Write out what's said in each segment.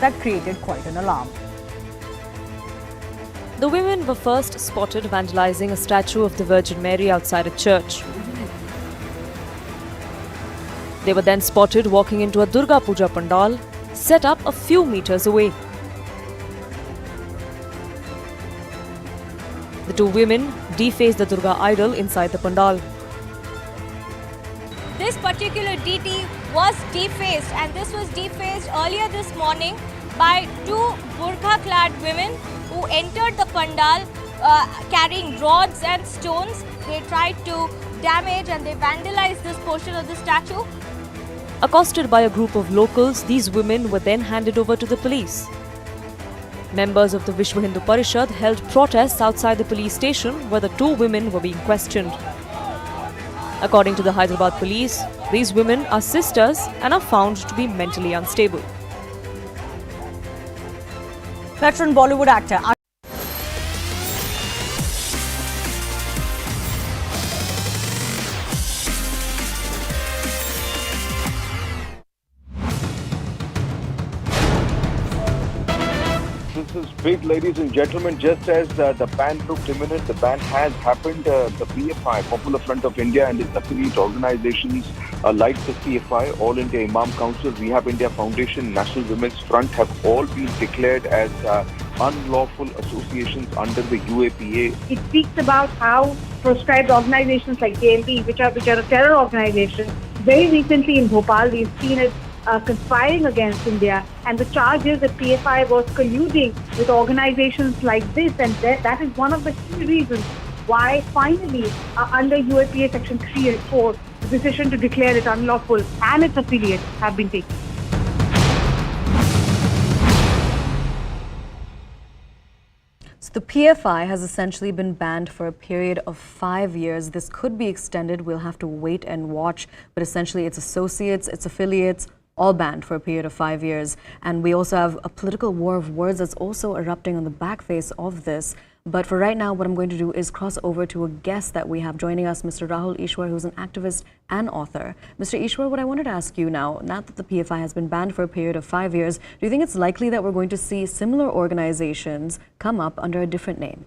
that created quite an alarm. The women were first spotted vandalizing a statue of the Virgin Mary outside a church. They were then spotted walking into a Durga Puja pandal set up a few meters away. The two women defaced the Durga idol inside the pandal. This particular DT was defaced, and this was defaced earlier this morning by two burqa-clad women who entered the pandal carrying rods and stones. They tried to damage and they vandalized this portion of the statue. Accosted by a group of locals, these women were then handed over to the police. Members of the Vishwa Hindu Parishad held protests outside the police station where the two women were being questioned. According to the Hyderabad police, these women are sisters and are found to be mentally unstable. Veteran Bollywood actor This is big, ladies and gentlemen. Just as the ban looked imminent, the ban has happened. The PFI, Popular Front of India, and its affiliate organizations like the PFI, All India Imam Council, Rehab India Foundation, National Women's Front have all been declared as unlawful associations under the UAPA. It speaks about how proscribed organizations like JMP, which are a terror organization, very recently in Bhopal, we've seen it conspiring against India, and the charge is that PFI was colluding with organizations like this, and that is one of the key reasons why finally under UAPA Section 3 and 4, the decision to declare it unlawful and its affiliates have been taken. So the PFI has essentially been banned for a period of 5 years. This could be extended. We'll have to wait and watch. But essentially, its associates, its affiliates, all banned for a period of 5 years. And we also have a political war of words that's also erupting on the back face of this. But for right now, what I'm going to do is cross over to a guest that we have joining us, Mr. Rahul Ishwar, who's an activist and author. Mr. Ishwar, what I wanted to ask you now that the PFI has been banned for a period of 5 years, do you think it's likely that we're going to see similar organizations come up under a different name?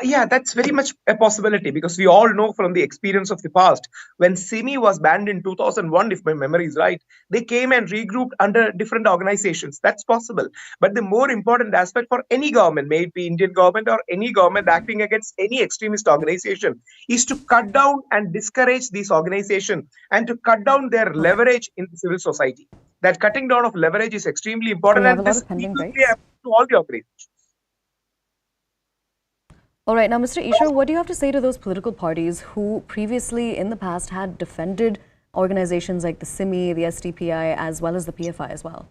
Yeah, that's very much a possibility, because we all know from the experience of the past, when SIMI was banned in 2001, if my memory is right, they came and regrouped under different organizations. That's possible. But the more important aspect for any government, may it be Indian government or any government acting against any extremist organization, is to cut down and discourage these organizations and to cut down their leverage in the civil society. That cutting down of leverage is extremely important, and this is to all the organizations. All right. Now, Mr. Ishwar, what do you have to say to those political parties who previously in the past had defended organizations like the SIMI, the SDPI, as well as the PFI as well?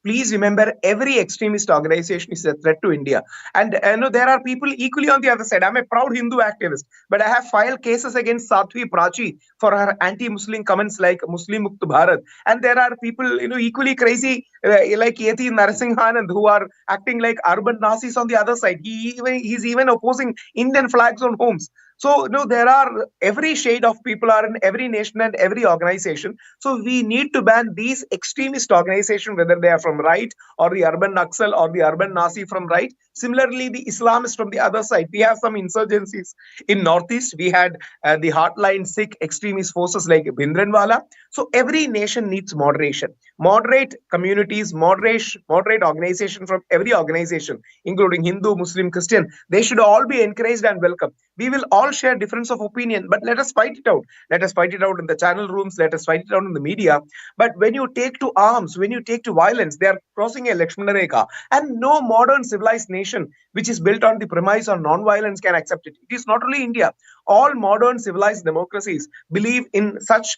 Please remember, every extremist organization is a threat to India. And there are people equally on the other side. I'm a proud Hindu activist, but I have filed cases against Sadhvi Prachi for her anti-Muslim comments like Muslim Mukt Bharat. And there are people, equally crazy like Yeti Narasimhan, who are acting like urban Nazis on the other side. He's even opposing Indian flags on homes. So, there are every shade of people are in every nation and every organization. So, we need to ban these extremist organizations, whether they are from right or the urban Naxal or the urban Nazi from right. Similarly, the Islamists from the other side. We have some insurgencies in Northeast. We had the Heartline Sikh extremist forces like Bhindranwala. So, every nation needs moderation. Moderate communities, moderate organizations from every organization, including Hindu, Muslim, Christian. They should all be encouraged and welcome. We will all share difference of opinion, but let us fight it out. Let us fight it out in the channel rooms. Let us fight it out in the media. But when you take to arms, when you take to violence, they are crossing a Lakshmana Rekha. And no modern civilized nation which is built on the premise of non-violence can accept it. It is not only India. All modern civilized democracies believe in such,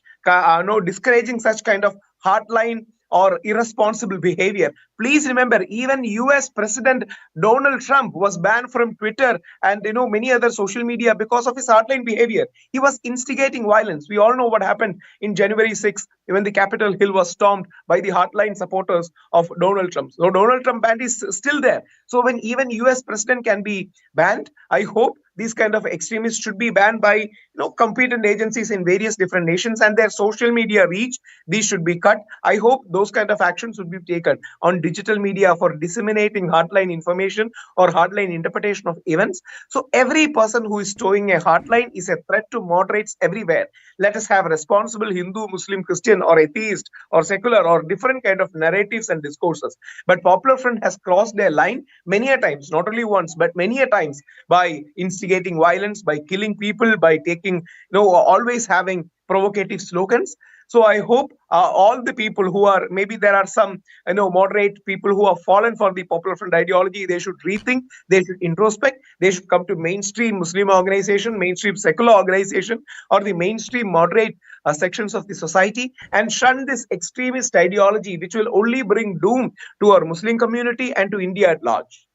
discouraging such kind of hardline or irresponsible behavior. Please remember, even US President Donald Trump was banned from Twitter and many other social media because of his hardline behavior. He was instigating violence. We all know what happened in January 6th when the Capitol Hill was stormed by the hardline supporters of Donald Trump. So Donald Trump ban is still there. So when even US President can be banned, I hope these kind of extremists should be banned by competent agencies in various different nations, and their social media reach, these should be cut. I hope those kind of actions would be taken on digital media for disseminating hardline information or hardline interpretation of events. So every person who is towing a hardline is a threat to moderates everywhere. Let us have responsible Hindu, Muslim, Christian, or atheist, or secular, or different kind of narratives and discourses. But Popular Front has crossed their line many a times, not only once, but many a times, by instigating violence, by killing people, by taking, always having provocative slogans. So I hope all the people who are, maybe there are some, moderate people who have fallen for the Popular Front ideology, they should rethink, they should introspect, they should come to mainstream Muslim organization, mainstream secular organization, or the mainstream moderate sections of the society, and shun this extremist ideology, which will only bring doom to our Muslim community and to India at large.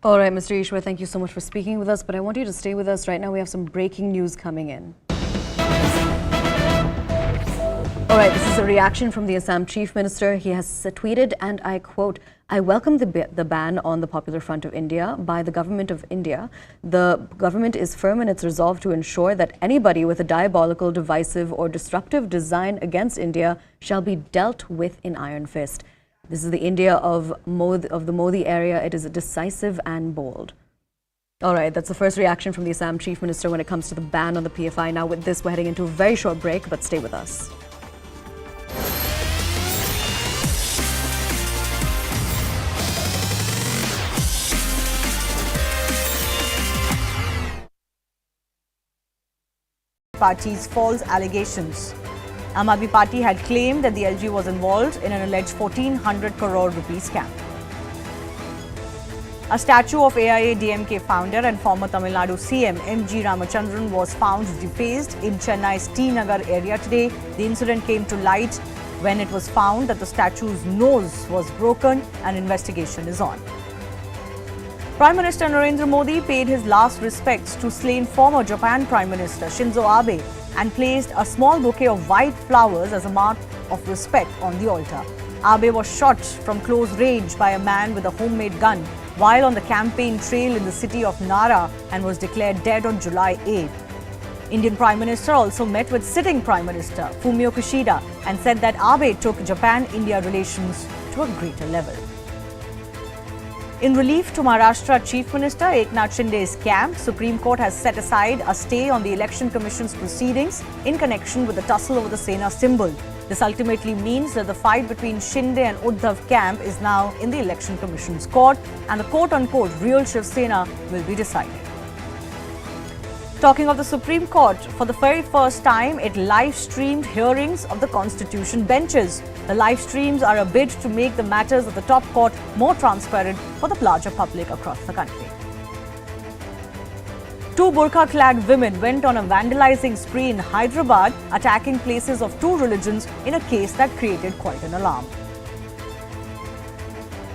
All right, Mr. Ishwar, thank you so much for speaking with us, but I want you to stay with us. Right now we have some breaking news coming in. All right, this is a reaction from the Assam Chief Minister. He has tweeted, and I quote, "I welcome the ban on the Popular Front of India by the Government of India. The government is firm in its resolve to ensure that anybody with a diabolical, divisive or disruptive design against India shall be dealt with in iron fist." This is the India of the Modi area. It is decisive and bold. All right, that's the first reaction from the Assam Chief Minister when it comes to the ban on the PFI. Now with this, we're heading into a very short break, but stay with us. Party's false allegations. Aam Aadmi Party had claimed that the LG was involved in an alleged 1,400 crore rupee scam. A statue of AIADMK founder and former Tamil Nadu CM M.G. Ramachandran was found defaced in Chennai's T Nagar area today. The incident came to light when it was found that the statue's nose was broken. An investigation is on. Prime Minister Narendra Modi paid his last respects to slain former Japan Prime Minister Shinzo Abe and placed a small bouquet of white flowers as a mark of respect on the altar. Abe was shot from close range by a man with a homemade gun while on the campaign trail in the city of Nara and was declared dead on July 8. Indian Prime Minister also met with sitting Prime Minister Fumio Kishida and said that Abe took Japan-India relations to a greater level. In relief to Maharashtra Chief Minister Eknath Shinde's camp, Supreme Court has set aside a stay on the Election Commission's proceedings in connection with the tussle over the Sena symbol. This ultimately means that the fight between Shinde and Uddhav camp is now in the Election Commission's court, and the quote-unquote real Shiv Sena will be decided. Talking of the Supreme Court, for the very first time, it live-streamed hearings of the Constitution benches. The live streams are a bid to make the matters of the top court more transparent for the larger public across the country. Two burqa-clad women went on a vandalizing spree in Hyderabad, attacking places of two religions in a case that created quite an alarm.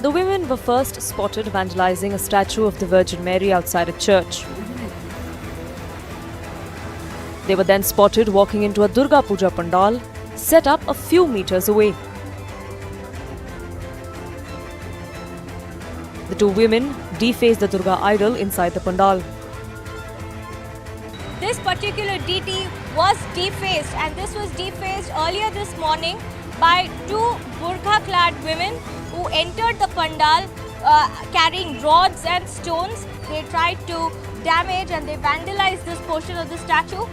The women were first spotted vandalizing a statue of the Virgin Mary outside a church. They were then spotted walking into a Durga Puja pandal set up a few meters away. The two women defaced the Durga idol inside the pandal. This particular DT was defaced, and this was defaced earlier this morning by two burqa-clad women who entered the pandal carrying rods and stones. They tried to damage and they vandalized this portion of the statue.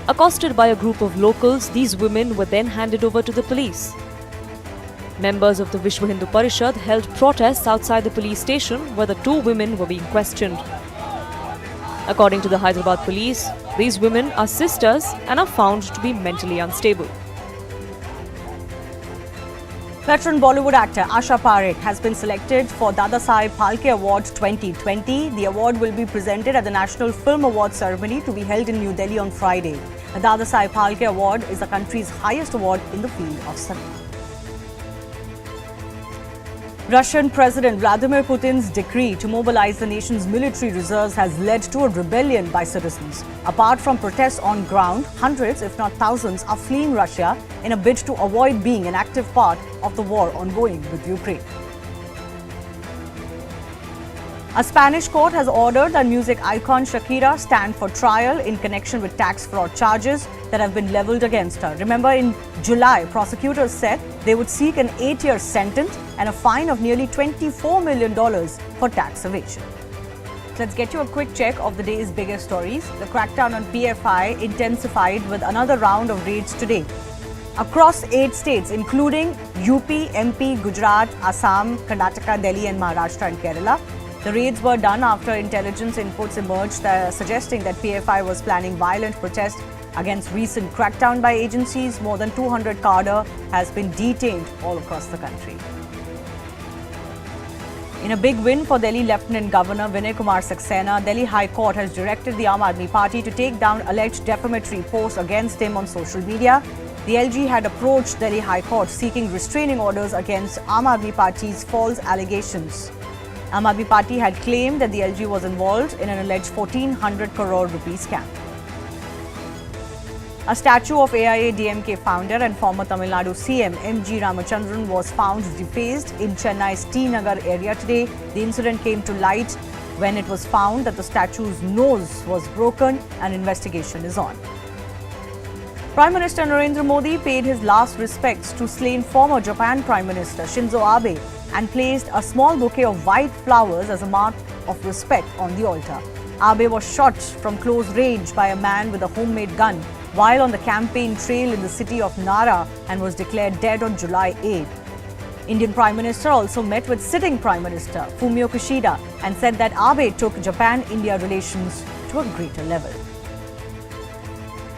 Accosted by a group of locals, these women were then handed over to the police. Members of the Vishwa Hindu Parishad held protests outside the police station where the two women were being questioned. According to the Hyderabad police, these women are sisters and are found to be mentally unstable. Veteran Bollywood actor Asha Parekh has been selected for Dadasaheb Phalke Award 2020. The award will be presented at the National Film Awards ceremony to be held in New Delhi on Friday. The Dadasaheb Phalke Award is the country's highest award in the field of cinema. Russian President Vladimir Putin's decree to mobilize the nation's military reserves has led to a rebellion by citizens. Apart from protests on ground, hundreds, if not thousands, are fleeing Russia in a bid to avoid being an active part of the war ongoing with Ukraine. A Spanish court has ordered that music icon Shakira stand for trial in connection with tax fraud charges that have been leveled against her. Remember, in July, prosecutors said they would seek an 8-year sentence and a fine of nearly $24 million for tax evasion. Let's get you a quick check of the day's biggest stories. The crackdown on PFI intensified with another round of raids today. Across 8 states, including UP, MP, Gujarat, Assam, Karnataka, Delhi and Maharashtra and Kerala. The raids were done after intelligence inputs emerged suggesting that PFI was planning violent protest against recent crackdown by agencies. More than 200 cadre has been detained all across the country. In a big win for Delhi Lieutenant Governor Vinay Kumar Saxena, Delhi High Court has directed the Aam Aadmi Party to take down alleged defamatory posts against him on social media. The LG had approached Delhi High Court seeking restraining orders against Aam Aadmi Party's false allegations. Aam Aadmi Party had claimed that the LG was involved in an alleged 1,400 crore rupee scam. A statue of AIADMK founder and former Tamil Nadu CM M.G. Ramachandran was found defaced in Chennai's T Nagar area today. The incident came to light when it was found that the statue's nose was broken and investigation is on. Prime Minister Narendra Modi paid his last respects to slain former Japan Prime Minister Shinzo Abe and placed a small bouquet of white flowers as a mark of respect on the altar. Abe was shot from close range by a man with a homemade gun while on the campaign trail in the city of Nara and was declared dead on July 8. Indian Prime Minister also met with sitting Prime Minister Fumio Kishida and said that Abe took Japan-India relations to a greater level.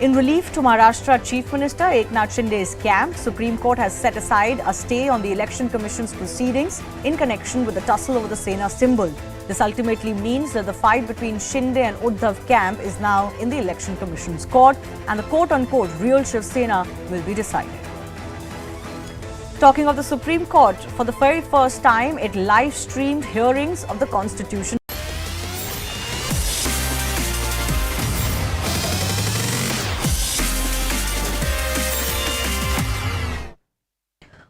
In relief to Maharashtra Chief Minister Eknath Shinde's camp, Supreme Court has set aside a stay on the Election Commission's proceedings in connection with the tussle over the Sena symbol. This ultimately means that the fight between Shinde and Uddhav camp is now in the Election Commission's court and the quote-unquote real Shiv Sena will be decided. Talking of the Supreme Court, for the very first time, it live-streamed hearings of the Constitution.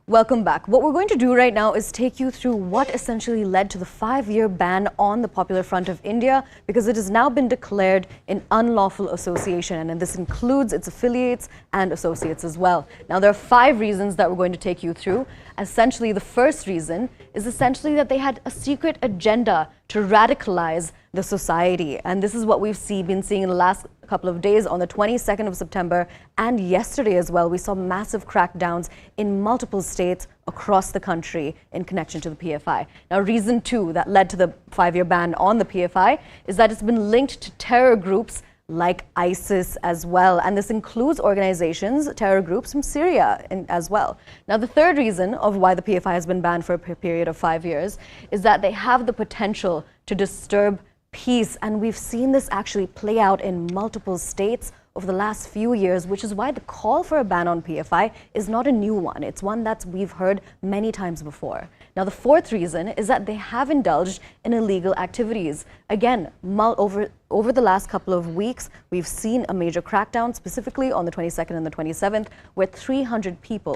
Welcome back. What we're going to do right now is take you through what essentially led to the 5-year ban on the Popular Front of India, because it has now been declared an unlawful association, and this includes its affiliates and associates as well. Now, there are 5 reasons that we're going to take you through. Essentially, the first reason is essentially that they had a secret agenda to radicalize the society. And this is what we've been seeing in the last couple of days. On the 22nd of September and yesterday as well, we saw massive crackdowns in multiple states across the country in connection to the PFI. Now, reason 2 that led to the 5-year ban on the PFI is that it's been linked to terror groups like ISIS as well. And this includes organizations, terror groups from Syria as well. Now, the third reason of why the PFI has been banned for a period of 5 years is that they have the potential to disturb peace. And we've seen this actually play out in multiple states over the last few years, which is why the call for a ban on PFI is not a new one. It's one that we've heard many times before. Now, the fourth reason is that they have indulged in illegal activities. Again, over the last couple of weeks, we've seen a major crackdown, specifically on the 22nd and the 27th, where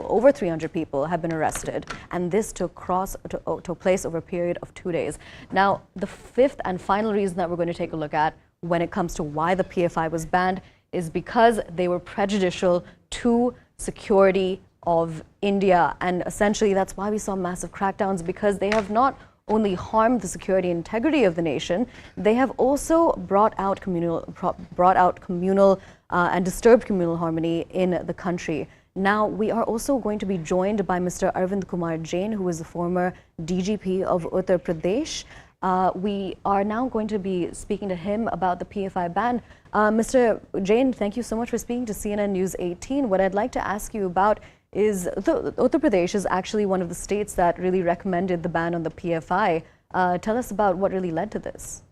over 300 people have been arrested. And this took place over a period of 2 days. Now, the fifth and final reason that we're going to take a look at when it comes to why the PFI was banned is because they were prejudicial to security of India. And essentially, that's why we saw massive crackdowns, because they have not only harmed the security and integrity of the nation, they have also brought out communal and disturbed communal harmony in the country. Now, we are also going to be joined by Mr. Arvind Kumar Jain, who is the former DGP of Uttar Pradesh. We are now going to be speaking to him about the PFI ban. Mr. Jain, thank you so much for speaking to CNN News 18. What I'd like to ask you about is Uttar Pradesh is actually one of the states that really recommended the ban on the PFI. Tell us about what really led to this.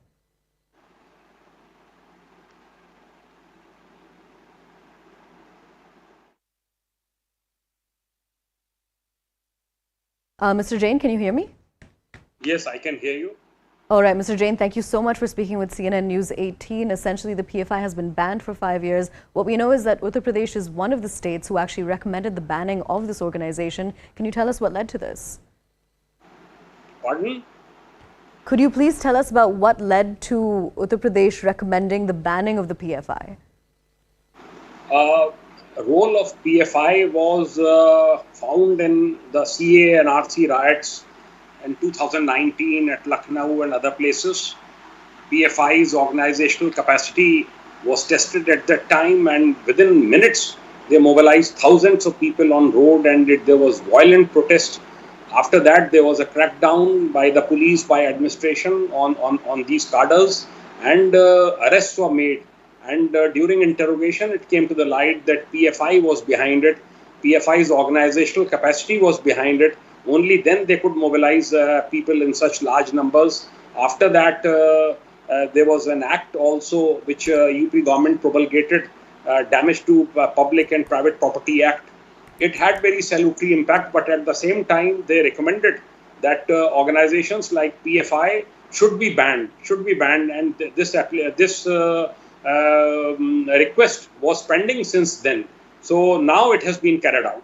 Mr. Jain, can you hear me? Yes, I can hear you. All right, Mr. Jain, thank you so much for speaking with CNN News 18. Essentially, the PFI has been banned for 5 years. What we know is that Uttar Pradesh is one of the states who actually recommended the banning of this organization. Can you tell us what led to this? Pardon me? Could you please tell us about what led to Uttar Pradesh recommending the banning of the PFI? Role of PFI was found in the CA and RC riots in 2019 at Lucknow and other places. PFI's organizational capacity was tested at that time, and within minutes they mobilized thousands of people on road, and there was violent protest. After that, there was a crackdown by the police, by administration on these cadres, and arrests were made. And during interrogation, it came to the light that PFI was behind it. PFI's organizational capacity was behind it. Only then they could mobilize people in such large numbers. After that, there was an act also which UP government promulgated, Damage to Public and Private Property Act. It had very salutary impact, but at the same time, they recommended that organizations like PFI should be banned, and this request was pending since then. So now it has been carried out.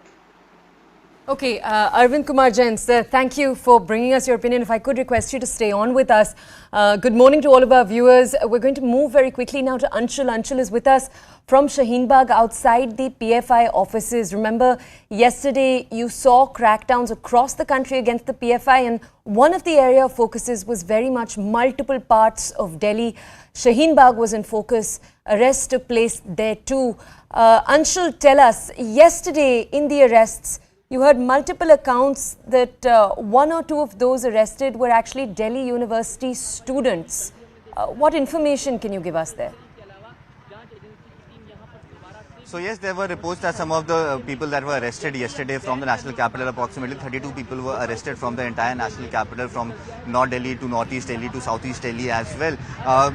Okay, Arvind Kumar Jain, sir, thank you for bringing us your opinion. If I could request you to stay on with us. Good morning to all of our viewers. We're going to move very quickly now to Anshul. Anshul is with us from Shaheen Bagh outside the PFI offices. Remember, yesterday you saw crackdowns across the country against the PFI, and one of the area of focuses was very much multiple parts of Delhi. Shaheen Bagh was in focus. Arrests took place there too. Anshul, tell us, yesterday in the arrests, you heard multiple accounts that one or two of those arrested were actually Delhi University students. What information can you give us there? So yes, there were reports that some of the people that were arrested yesterday from the national capital, approximately 32 people were arrested from the entire national capital, from North Delhi to Northeast Delhi to Southeast Delhi as well.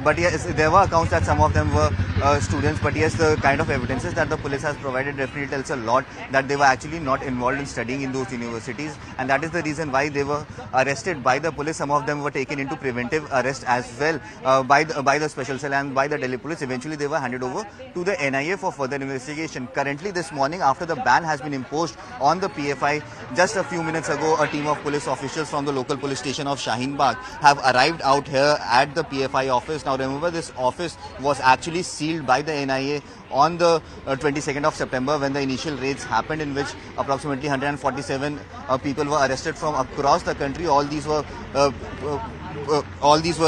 But yes, there were accounts that some of them were students, but yes, the kind of evidences that the police has provided definitely tells a lot that they were actually not involved in studying in those universities, and that is the reason why they were arrested by the police. Some of them were taken into preventive arrest as well by the special cell and by the Delhi police. Eventually they were handed over to the NIA for further investigation. Currently this morning, after the ban has been imposed on the PFI, just a few minutes ago, a team of police officials from the local police station of Shaheen Bagh have arrived out here at the PFI office. Now remember, this office was actually sealed by the NIA on the 22nd of September when the initial raids happened, in which approximately 147 people were arrested from across the country. All these were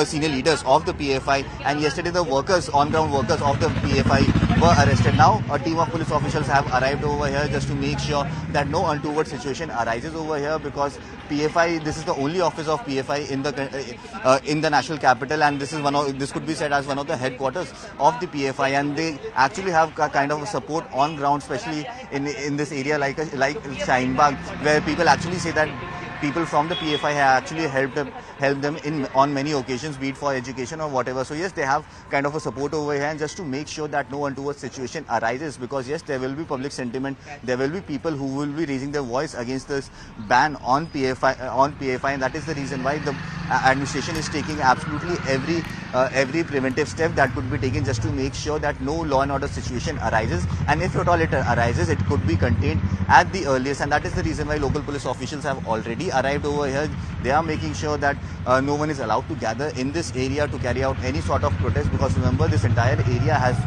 senior leaders of the PFI, and yesterday the workers, on-ground workers of the PFI were arrested. Now a team of police officials have arrived over here just to make sure that no untoward situation arises over here, because PFI, this is the only office of PFI in the national capital, and this could be said as one of the headquarters of the PFI, and they actually have a kind of a support on ground, especially in this area like Shaheen Bagh, where people actually say that people from the PFI have actually helped them on many occasions, be it for education or whatever. So yes, they have kind of a support over here, and just to make sure that no untoward situation arises, because yes, there will be public sentiment, there will be people who will be raising their voice against this ban on PFI, and that is the reason why the administration is taking absolutely every preventive step that could be taken just to make sure that no law and order situation arises, and if at all it arises, it could be contained at the earliest. And that is the reason why local police officials have already arrived over here. They are making sure that no one is allowed to gather in this area to carry out any sort of protest, because remember, this entire area has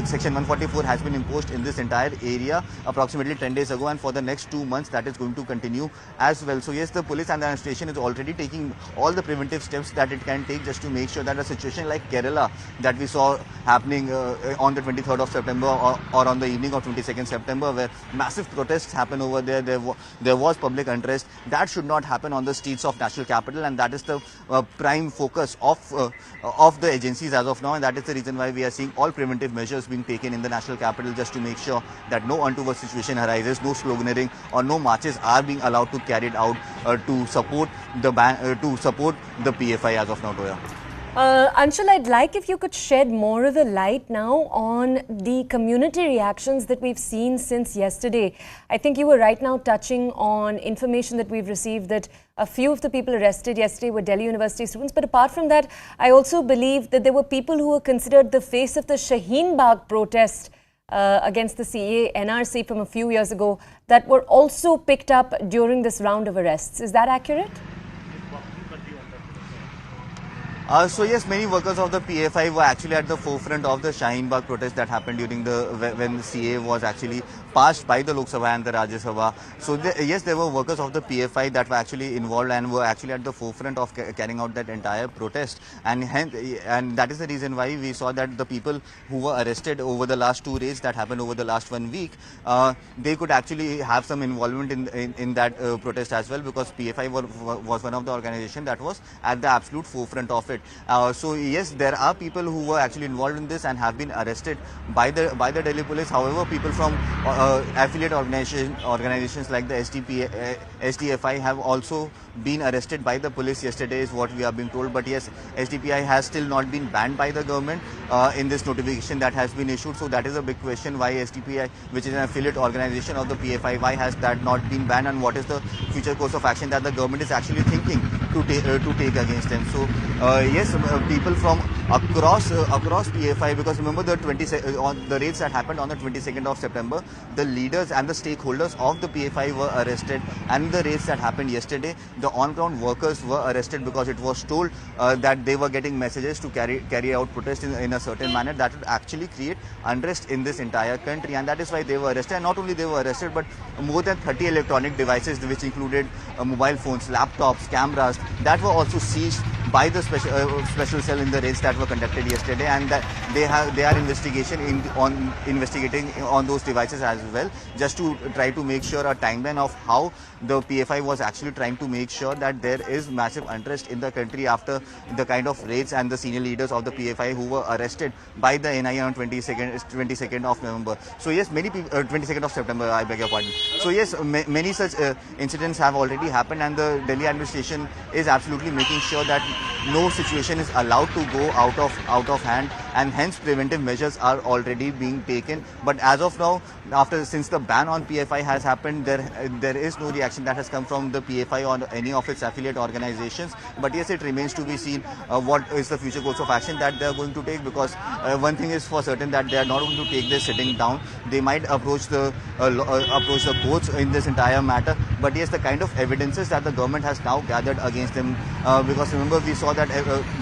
Section 144 has been imposed in this entire area approximately 10 days ago, and for the next 2 months that is going to continue as well. So yes, the police and the administration is already taking all the preventive steps that it can take just to make sure that a situation like Kerala that we saw happening on the 23rd of September or on the evening of 22nd September, where massive protests happen over there, there was public unrest, that should not happen on the streets of national capital, and that is the prime focus of the agencies as of now, and that is the reason why we are seeing all preventive measures being taken in the national capital just to make sure that no untoward situation arises, no sloganeering or no marches are being allowed to carried out to support the PFI as of now, Toya. Anshul, I'd like if you could shed more of a light now on the community reactions that we've seen since yesterday. I think you were right now touching on information that we've received that a few of the people arrested yesterday were Delhi University students. But apart from that, I also believe that there were people who were considered the face of the Shaheen Bagh protest against the CA NRC from a few years ago that were also picked up during this round of arrests. Is that accurate? So yes, many workers of the PFI were actually at the forefront of the Shaheen Bagh protest that happened during when the CA was actually passed by the Lok Sabha and the Rajya Sabha. So yes, there were workers of the PFI that were actually involved and were actually at the forefront of carrying out that entire protest. And that is the reason why we saw that the people who were arrested over the last 2 raids that happened over the last 1 week, they could actually have some involvement in that protest as well, because PFI was one of the organizations that was at the absolute forefront of it. So yes, there are people who were actually involved in this and have been arrested by the Delhi police. However, people from affiliate organizations like the SDFI have also been arrested by the police yesterday, is what we are being told. But yes, SDPI has still not been banned by the government in this notification that has been issued. So that is a big question, why SDPI, which is an affiliate organization of the PFI, why has that not been banned, and what is the future course of action that the government is actually thinking to take against them. So yes, people from across PFI, because remember the raids that happened on the 22nd of September, the leaders and the stakeholders of the PFI were arrested, and the raids that happened yesterday, the on-ground workers were arrested because it was told that they were getting messages to carry out protests in a certain manner that would actually create unrest in this entire country, and that is why they were arrested. And not only they were arrested, but more than 30 electronic devices, which included mobile phones, laptops, cameras, that were also seized by the special cell in the raids that were conducted yesterday, and that they are investigating on those devices as well, just to try to make sure a timeline of how the PFI was actually trying to make sure that there is massive unrest in the country after the kind of raids and the senior leaders of the PFI who were arrested by the NIA on 22nd of November. So yes, many people 22nd of September, I beg your pardon. So yes, many such incidents have already happened, and the Delhi administration is absolutely making sure that no situation is allowed to go out of hand, and hence preventive measures are already being taken. But as of now, since the ban on PFI has happened, there is no reaction that has come from the PFI or any of its affiliate organizations. But yes, it remains to be seen what is the future course of action that they are going to take, because one thing is for certain, that they are not going to take this sitting down. They might approach the courts in this entire matter. But yes, the kind of evidences that the government has now gathered against them, because remember we saw that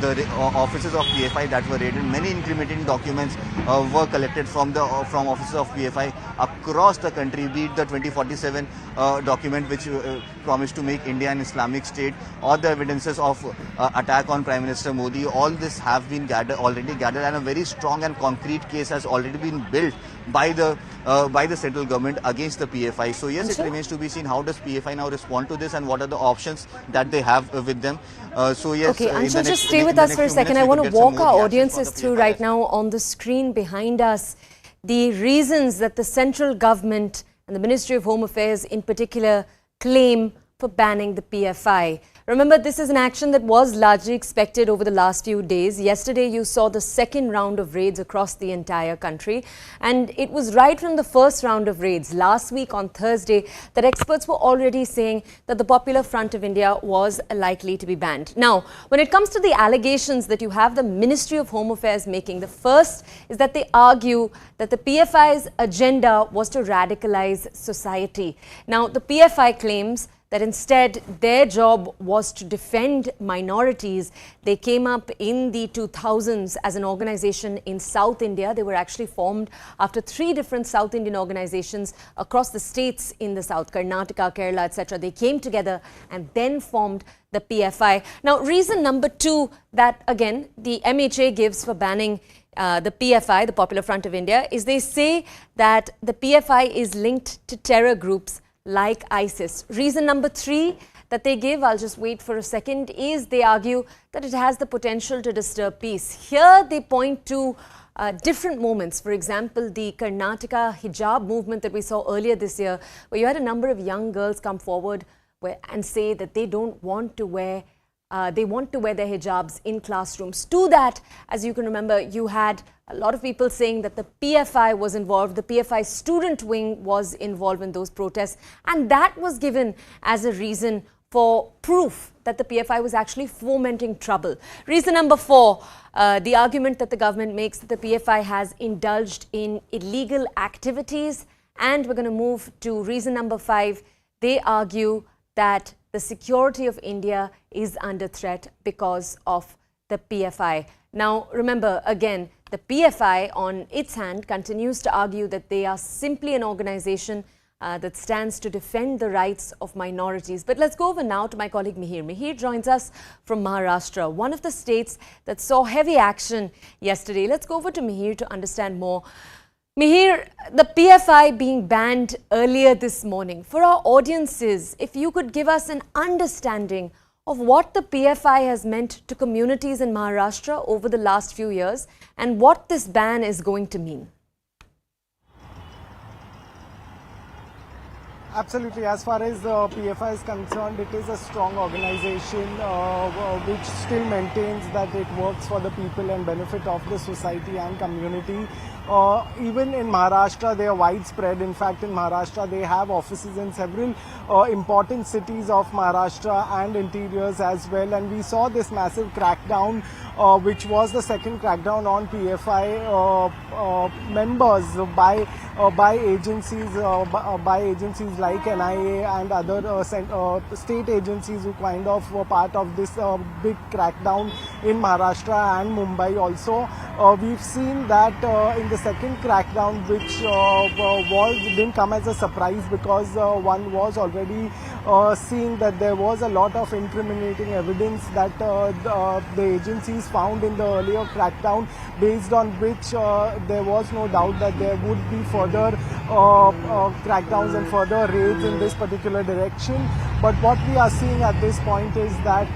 the offices of PFI that were raided, many incriminating documents were collected from offices of PFI across the country, be it the 2047 document which promised to make India an Islamic state, or the evidences of attack on Prime Minister Modi. All this have been already gathered, and a very strong and concrete case has already been built by the central government against the PFI. So yes, it remains to be seen how does PFI now respond to this, and what are the options that they have with them. So yes, okay, Anshul, just stay with us for a second. I want to walk our audiences through right now on the screen behind us the reasons that the central government and the Ministry of Home Affairs in particular claim for banning the PFI. Remember, this is an action that was largely expected over the last few days. Yesterday, you saw the second round of raids across the entire country. And it was right from the first round of raids last week on Thursday that experts were already saying that the Popular Front of India was likely to be banned. Now, when it comes to the allegations that you have the Ministry of Home Affairs making, the first is that they argue that the PFI's agenda was to radicalize society. Now, the PFI claims that instead their job was to defend minorities. They came up in the 2000s as an organization in South India. They were actually formed after 3 different South Indian organizations across the states in the South, Karnataka, Kerala, etc. They came together and then formed the PFI. Now, reason number 2 that, again, the MHA gives for banning the PFI, the Popular Front of India, is they say that the PFI is linked to terror groups like ISIS. Reason number 3 that they give, I'll just wait for a second, is they argue that it has the potential to disturb peace. Here they point to different moments. For example, the Karnataka hijab movement that we saw earlier this year, where you had a number of young girls come forward and say that they don't want to wear they want to wear their hijabs in classrooms. To that, as you can remember, you had a lot of people saying that the PFI was involved, the PFI student wing was involved in those protests, and that was given as a reason for proof that the PFI was actually fomenting trouble. Reason number 4, the argument that the government makes that the PFI has indulged in illegal activities. And we're going to move to reason number 5. They argue that the security of India is under threat because of the PFI. Now, remember, again, the PFI on its hand continues to argue that they are simply an organization that stands to defend the rights of minorities. But let's go over now to my colleague Mihir. Mihir joins us from Maharashtra, one of the states that saw heavy action yesterday. Let's go over to Mihir to understand more. Mihir, the PFI being banned earlier this morning. For our audiences, if you could give us an understanding of what the PFI has meant to communities in Maharashtra over the last few years and what this ban is going to mean. Absolutely. As far as PFI is concerned, it is a strong organization which still maintains that it works for the people and benefit of the society and community. Even in Maharashtra, they are widespread. In fact, in Maharashtra, they have offices in several important cities of Maharashtra and interiors as well. And we saw this massive crackdown, which was the second crackdown on PFI members by agencies like NIA and other state agencies who kind of were part of this big crackdown in Maharashtra and Mumbai also. We've seen that in the second crackdown, which didn't come as a surprise because one was already seeing that there was a lot of incriminating evidence that the agencies found in the earlier crackdown, based on which there was no doubt that there would be further crackdowns and further raids in this particular direction. But what we are seeing at this point is that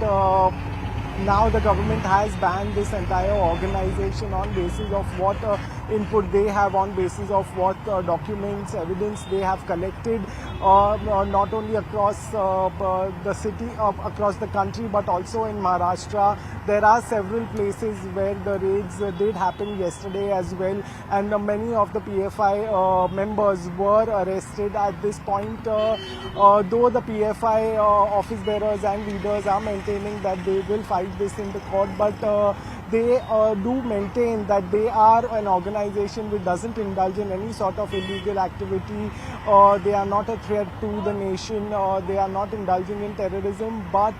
now the government has banned this entire organization on basis of what input they have, on basis of what documents, evidence they have collected, not only across the city, across the country, but also in Maharashtra. There are several places where the raids did happen yesterday as well, and many of the PFI members were arrested at this point. Though the PFI office bearers and leaders are maintaining that they will fight this in the court, but they do maintain that they are an organization which doesn't indulge in any sort of illegal activity. They are not a threat to the nation. They are not indulging in terrorism. But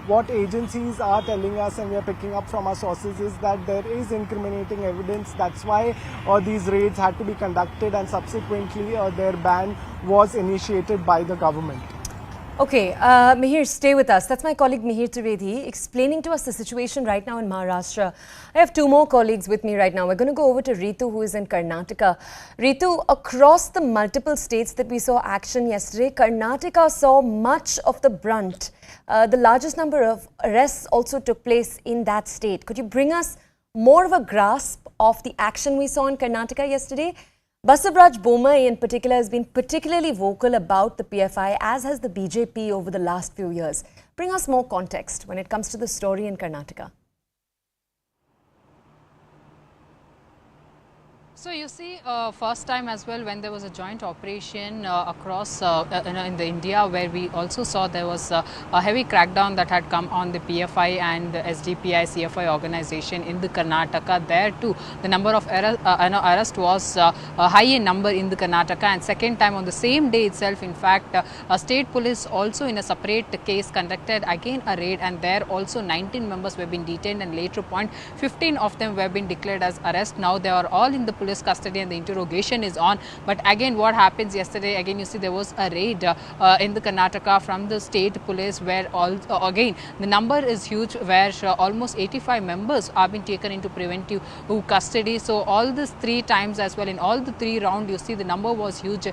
what agencies are telling us, and we are picking up from our sources, is that there is incriminating evidence. That's why these raids had to be conducted, and subsequently their ban was initiated by the government. Okay, Mihir, stay with us. That's my colleague Mihir Trivedi explaining to us the situation right now in Maharashtra. I have two more colleagues with me right now. We're going to go over to Ritu, who is in Karnataka. Ritu, across the multiple states that we saw action yesterday, Karnataka saw much of the brunt. The largest number of arrests also took place in that state. Could you bring us more of a grasp of the action we saw in Karnataka yesterday? Basavaraj Bommai in particular has been particularly vocal about the PFI, as has the BJP over the last few years. Bring us more context when it comes to the story in Karnataka. So you see, first time as well when there was a joint operation across in the India, where we also saw there was a heavy crackdown that had come on the PFI and the SDPI CFI organization in the Karnataka. There too, the number of arrest was high in number in the Karnataka, and second time on the same day itself, in fact, state police also in a separate case conducted again a raid, and there also 19 members were being detained, and later point 15 of them were being declared as arrest. Now they are all in the police custody and the interrogation is on. But again, what happens yesterday, again you see there was a raid in the Karnataka from the state police, where again the number is huge, where almost 85 members are being taken into preventive custody. So all these three times as well, in all the three rounds, you see the number was huge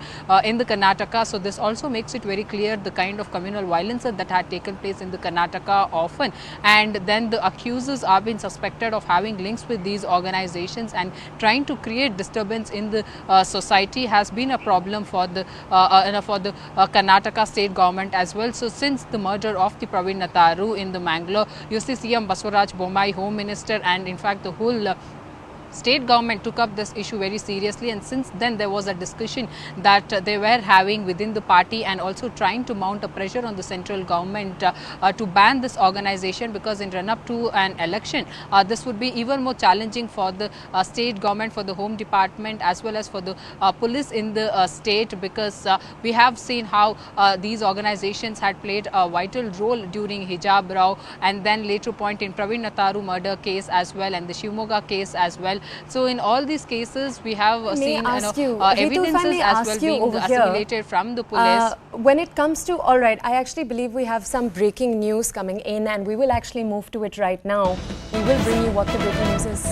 in the Karnataka. So this also makes it very clear the kind of communal violence that had taken place in the Karnataka often, and then the accusers are being suspected of having links with these organizations and trying to create disturbance in the society has been a problem for the Karnataka state government as well. So since the murder of the Praveen Natharu in the Mangalore, you see CM Basavaraj Bommai, Home Minister, and in fact the whole state government took up this issue very seriously, and since then there was a discussion that they were having within the party and also trying to mount a pressure on the central government to ban this organization, because in run-up to an election, this would be even more challenging for the state government, for the Home Department, as well as for the police in the state, because we have seen how these organizations had played a vital role during Hijab Rao, and then later point in Praveen Natharu murder case as well, and the Shimoga case as well. So in all these cases, we have seen evidences as well being assimilated from the police. When it comes to, all right, I actually believe we have some breaking news coming in, and we will actually move to it right now. We will bring you what the breaking news is.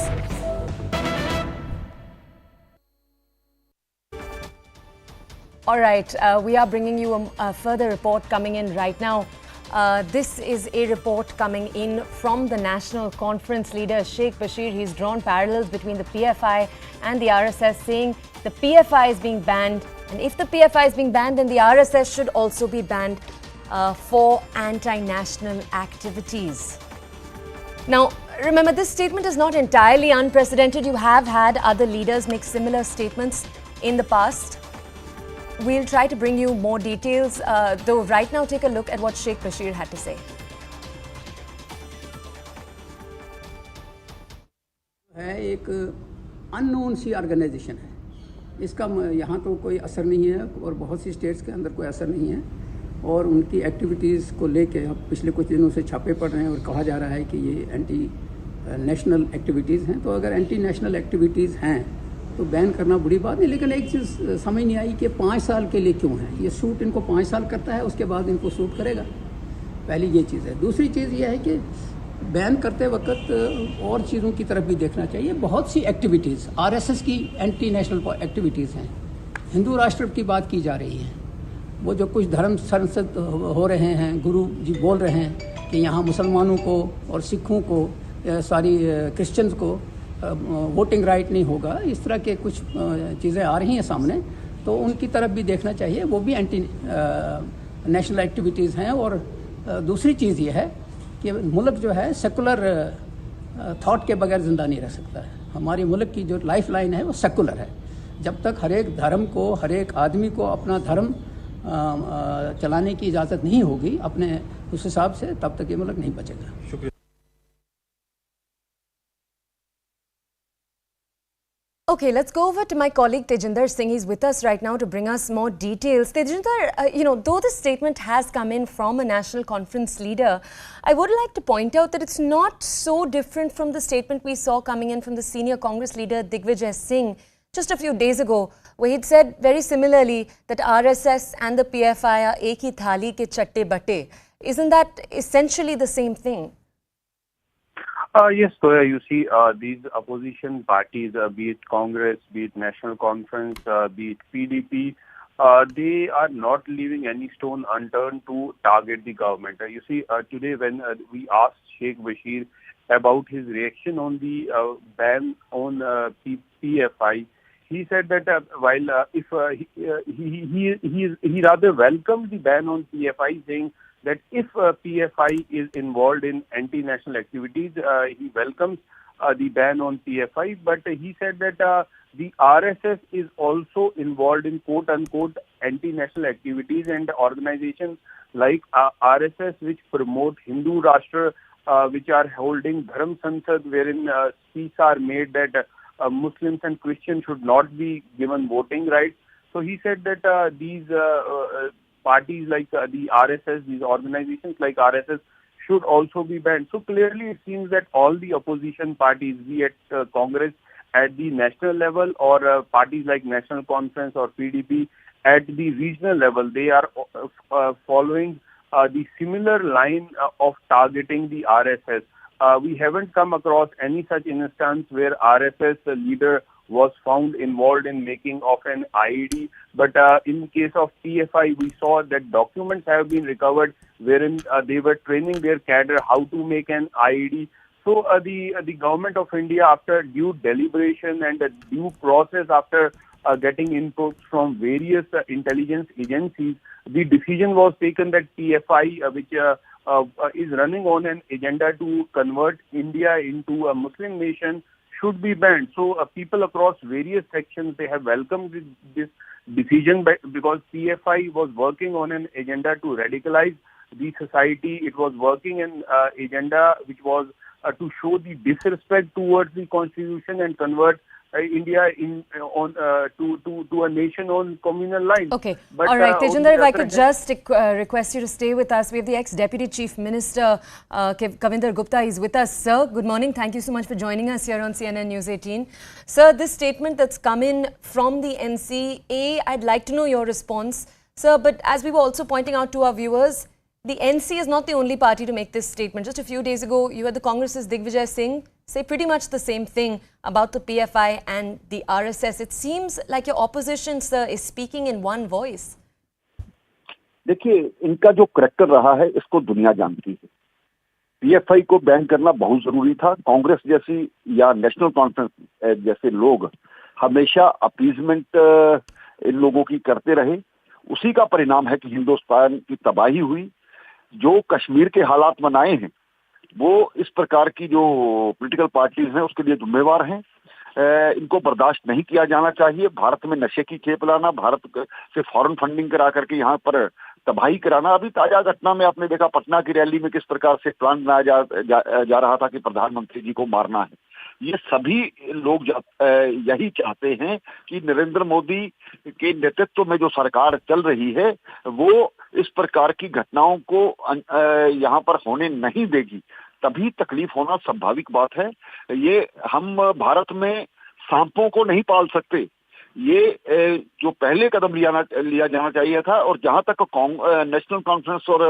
All right, we are bringing you a further report coming in right now. This is a report coming in from the National Conference leader, Sheikh Bashir. He's drawn parallels between the PFI and the RSS, saying the PFI is being banned. And if the PFI is being banned, then the RSS should also be banned for anti-national activities. Now, remember, this statement is not entirely unprecedented. You have had other leaders make similar statements in the past. We'll try to bring you more details, though right now take a look at what Sheikh Bashir had to say. है एक unknown सी organisation है, इसका यहाँ तो कोई असर नहीं है और बहुत सी स्टेट्स के अंदर कोई असर नहीं है, और उनकी एक्टिविटीज़ को लेके अब पिछले कुछ दिनों से छापे पड़ रहे हैं और कहा जा रहा है कि ये एंटी नेशनल एक्टिविटीज़ हैं। तो अगर एंटी नेशनल एक्टिविटीज़ हैं तो बैन करना बुरी बात नहीं, लेकिन एक चीज़ समझ नहीं आई कि 5 साल के लिए क्यों है ये सूट। इनको 5 साल करता है, उसके बाद इनको सूट करेगा। पहली ये चीज़ है। दूसरी चीज़ ये है कि बैन करते वक्त और चीज़ों की तरफ भी देखना चाहिए। बहुत सी एक्टिविटीज़ आरएसएस की एंटी नेशनल एक्टिविटीज़ हैं। हिंदू राष्ट्र की बात की जा रही है, वो जो कुछ धर्म संसद हो रहे हैं, गुरु जी बोल रहे हैं कि यहाँ मुसलमानों को और सिखों को, सारी क्रिश्चियंस को वोटिंग राइट नहीं होगा, इस तरह के कुछ चीज़ें आ रही हैं सामने, तो उनकी तरफ भी देखना चाहिए। वो भी एंटी नेशनल एक्टिविटीज़ हैं। और दूसरी चीज़ ये है कि मुल्क जो है सेकुलर थॉट के बगैर ज़िंदा नहीं रह सकता है। हमारी मुल्क की जो लाइफ लाइन है वो सेकुलर है। जब तक हर एक धर्म को, हर एक आदमी को अपना धर्म चलाने की इजाज़त नहीं होगी अपने उस हिसाब से, तब तक ये मुल्क नहीं बचेगा। शुक्रिया। Okay, let's go over to my colleague Tejinder Singh. He's with us right now to bring us more details. Tejinder, though this statement has come in from a national conference leader, I would like to point out that it's not so different from the statement we saw coming in from the senior Congress leader Digvijay Singh just a few days ago, where he'd said very similarly that RSS and the PFI are ek hi thali ke chatte batte. Isn't that essentially the same thing? Yes, Toya, you see, these opposition parties, be it Congress, be it National Conference, be it PDP, they are not leaving any stone unturned to target the government. You see, today when we asked Sheikh Bashir about his reaction on the ban on PFI, he said that while if he rather welcomed the ban on PFI, saying that if PFI is involved in anti-national activities, he welcomes the ban on PFI. But he said that the RSS is also involved in quote-unquote anti-national activities, and organizations like RSS, which promote Hindu Rashtra, which are holding Dharam Sansad, wherein speeches are made that Muslims and Christians should not be given voting rights. So he said that these parties like the RSS, these organizations like RSS should also be banned. So clearly it seems that all the opposition parties, be it Congress at the national level or parties like National Conference or PDP at the regional level, they are following the similar line of targeting the RSS. We haven't come across any such instance where RSS leader was found involved in making of an IED. But in case of PFI, we saw that documents have been recovered wherein they were training their cadre how to make an IED. So the government of India, after due deliberation and due process, after getting inputs from various intelligence agencies, the decision was taken that PFI, which is running on an agenda to convert India into a Muslim nation, should be banned. So people across various sections, they have welcomed this decision because PFI was working on an agenda to radicalize the society. It was working an agenda which was to show the disrespect towards the constitution and convert India to a nation on communal lines. Okay. But, all right, Tejinder, if I could hand, just request you to stay with us. We have the ex-Deputy Chief Minister, Kavinder Gupta, is with us. Sir, good morning. Thank you so much for joining us here on CNN News 18. Sir, this statement that's come in from the NC, I'd like to know your response. Sir, but as we were also pointing out to our viewers, the NC is not the only party to make this statement. Just a few days ago, you had the Congress's Digvijay Singh say pretty much the same thing about the PFI and the RSS. It seems like your opposition, sir, is speaking in one voice. देखिए, इनका जो character रहा है इसको दुनिया जानती है। PFI को बैन करना बहुत जरूरी था। कांग्रेस जैसी या नेशनल कॉन्फ्रेंस जैसे लोग हमेशा अपीजमेंट इन लोगों की करते रहे। उसी का परिणाम है कि हिंदुस्तान की तबाही हुई। जो कश्मीर के हालात बनाए हैं वो इस प्रकार की जो पॉलिटिकल पार्टीज हैं उसके लिए जिम्मेवार हैं। इनको बर्दाश्त नहीं किया जाना चाहिए। भारत में नशे की खेप लाना, भारत से फॉरेन फंडिंग करा करके यहाँ पर तबाही कराना। अभी ताजा घटना में आपने देखा पटना की रैली में किस प्रकार से प्लान बनाया जा रहा था कि प्रधानमंत्री जी को मारना है। ये सभी लोग यही चाहते हैं कि नरेंद्र मोदी के नेतृत्व में जो सरकार चल रही है वो इस प्रकार की घटनाओं को यहाँ पर होने नहीं देगी। तभी तकलीफ होना स्वाभाविक बात है। ये हम भारत में सांपों को नहीं पाल सकते। ये जो पहले कदम लिया जाना चाहिए था। और जहां तक नेशनल कॉन्फ्रेंस और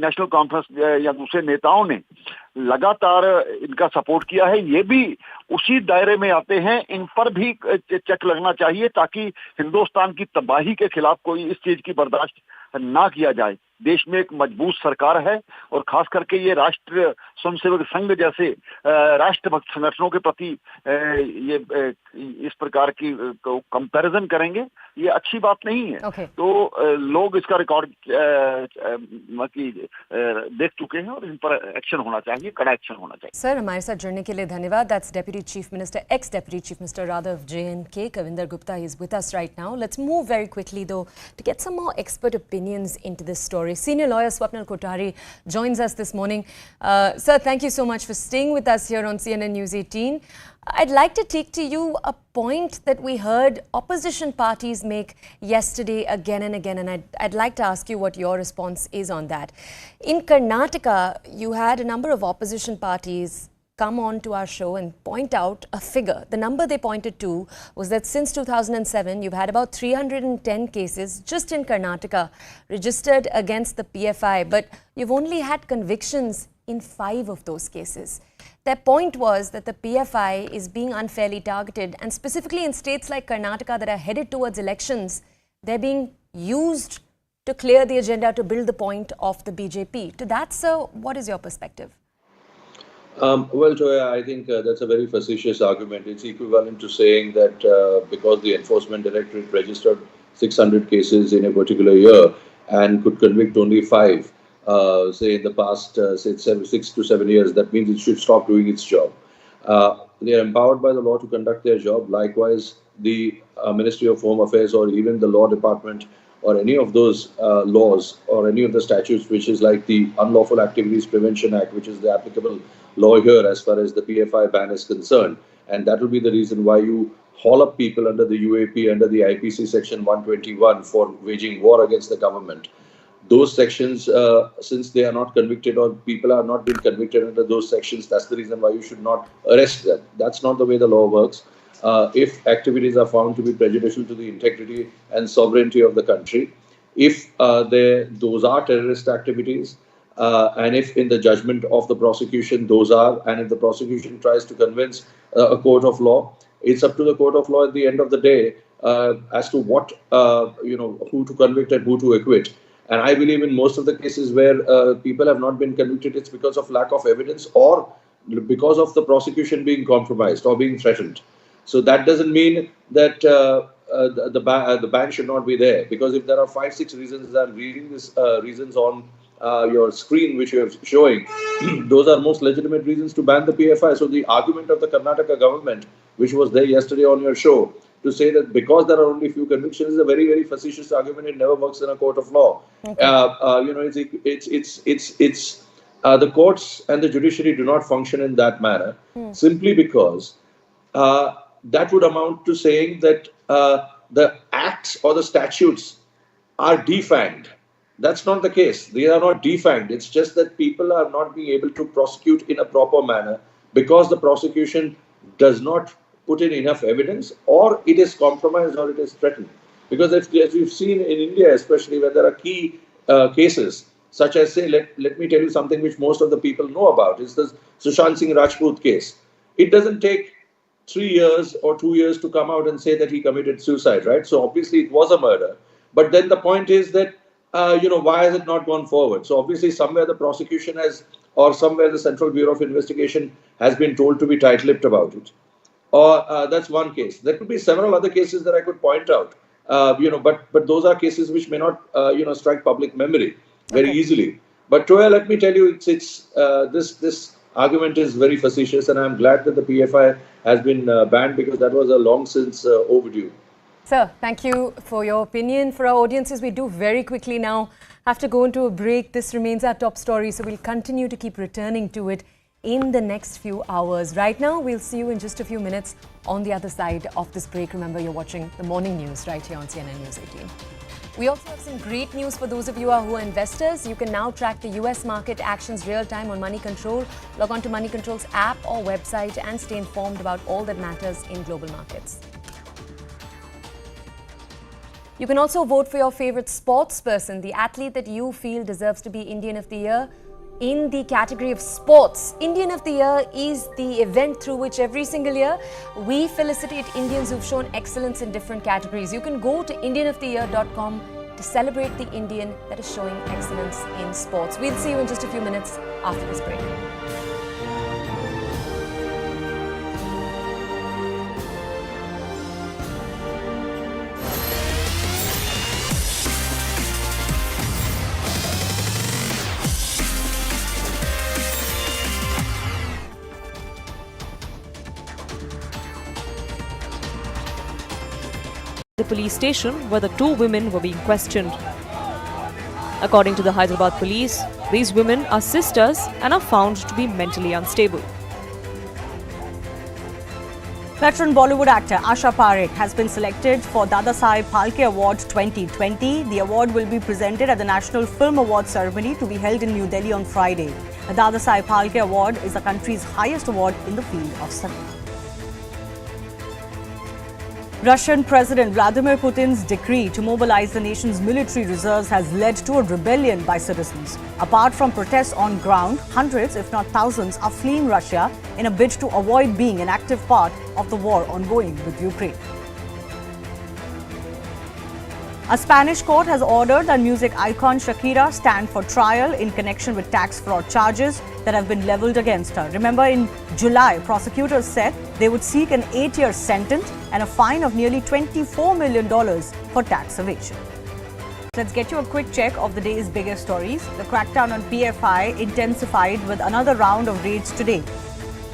नेशनल कॉन्फ्रेंस या दूसरे नेताओं ने लगातार इनका सपोर्ट किया है, ये भी उसी दायरे में आते हैं। इन पर भी चेक लगना चाहिए ताकि हिंदुस्तान की तबाही के खिलाफ कोई इस चीज की बर्दाश्त ना किया जाए। देश में एक मजबूत सरकार है और खास करके ये राष्ट्र स्वयंसेवक संघ जैसे राष्ट्रभक्त संगठनों के प्रति ये इस प्रकार की कंपैरिजन करेंगे, ये अच्छी बात नहीं है। तो लोग इसका रिकॉर्ड देख चुके हैं और इन पर एक्शन होना चाहिए, कड़ा एक्शन होना चाहिए। सर, हमारे साथ जुड़ने के लिए धन्यवाद। That's deputy chief minister, x deputy chief minister rather of J&K, Kavinder Gupta, is with us right now. Let's move very quickly though to get some more expert opinions into this story. Senior lawyer Swapnil Kothari joins us this morning. Sir, thank you so much for staying with us here on CNN News 18. I'd like to take to you a point that we heard opposition parties make yesterday again and again, and I'd like to ask you what your response is on that. In Karnataka, you had a number of opposition parties come on to our show and point out a figure. The number they pointed to was that since 2007, you've had about 310 cases just in Karnataka registered against the PFI, but you've only had convictions in 5 of those cases. Their point was that the PFI is being unfairly targeted, and specifically in states like Karnataka that are headed towards elections, they're being used to clear the agenda to build the point of the BJP. To that, sir, what is your perspective? Well, Joya, I think that's a very facetious argument. It's equivalent to saying that because the Enforcement Directorate registered 600 cases in a particular year and could convict only 5, say in the past, say 6 to 7 years, that means it should stop doing its job. They are empowered by the law to conduct their job. Likewise, the Ministry of Home Affairs or even the Law Department or any of those laws or any of the statutes, which is like the Unlawful Activities Prevention Act, which is the applicable law here as far as the PFI ban is concerned. And that will be the reason why you haul up people under the UAP, under the IPC section 121 for waging war against the government. Those sections, since they are not convicted or people are not being convicted under those sections, that's the reason why you should not arrest them. That's not the way the law works. If activities are found to be prejudicial to the integrity and sovereignty of the country, if those are terrorist activities, and if in the judgment of the prosecution those are, and if the prosecution tries to convince a court of law, it's up to the court of law at the end of the day as to what, who to convict and who to acquit. And I believe in most of the cases where people have not been convicted, it's because of lack of evidence or because of the prosecution being compromised or being threatened. So that doesn't mean that the ban should not be there, because if there are 5-6 reasons, I'm reading these reasons on your screen which you are showing, those are most legitimate reasons to ban the PFI. So the argument of the Karnataka government, which was there yesterday on your show, to say that because there are only few convictions is a very, very facetious argument. It never works in a court of law. Okay. It's the courts and the judiciary do not function in that manner simply because that would amount to saying that the acts or the statutes are defanged. That's not the case. They are not defanged. It's just that people are not being able to prosecute in a proper manner because the prosecution does not put in enough evidence, or it is compromised, or it is threatened. Because as we've seen in India, especially where there are key cases, such as, say, let me tell you something which most of the people know about, is the Sushant Singh Rajput case. It doesn't take 3 years or 2 years to come out and say that he committed suicide, right? So obviously it was a murder. But then the point is that, why has it not gone forward? So obviously somewhere the prosecution has, or somewhere the Central Bureau of Investigation has been told to be tight-lipped about it. Or that's one case. There could be several other cases that I could point out, but those are cases which may not, strike public memory very easily. But Toya, let me tell you, this argument is very facetious, and I'm glad that the PFI has been banned because that was a long since overdue. Sir, thank you for your opinion. For our audiences, we do very quickly now have to go into a break. This remains our top story, so we'll continue to keep returning to it in the next few hours. Right now, we'll see you in just a few minutes on the other side of this break. Remember, you're watching the morning news right here on CNN News 18. We also have some great news for those of you who are investors. You can now track the US market actions real time on Money Control. Log on to Money Control's app or website and stay informed about all that matters in global markets. You can also vote for your favorite sports person, the athlete that you feel deserves to be Indian of the Year. In the category of sports, Indian of the Year is the event through which every single year we felicitate Indians who've shown excellence in different categories. You can go to indianoftheyear.com to celebrate the Indian that is showing excellence in sports. We'll see you in just a few minutes after this break. The police station where the two women were being questioned. According to the Hyderabad police, these women are sisters and are found to be mentally unstable. Veteran Bollywood actor Asha Parekh has been selected for Dadasaheb Phalke Award 2020. The award will be presented at the National Film Awards ceremony to be held in New Delhi on Friday. The Dadasaheb Phalke Award is the country's highest award in the field of cinema. Russian President Vladimir Putin's decree to mobilize the nation's military reserves has led to a rebellion by citizens. Apart from protests on ground, hundreds, if not thousands, are fleeing Russia in a bid to avoid being an active part of the war ongoing with Ukraine. A Spanish court has ordered that music icon Shakira stand for trial in connection with tax fraud charges that have been leveled against her. Remember, in July, prosecutors said they would seek an 8-year sentence and a fine of nearly $24 million for tax evasion. Let's get you a quick check of the day's biggest stories. The crackdown on PFI intensified with another round of raids today.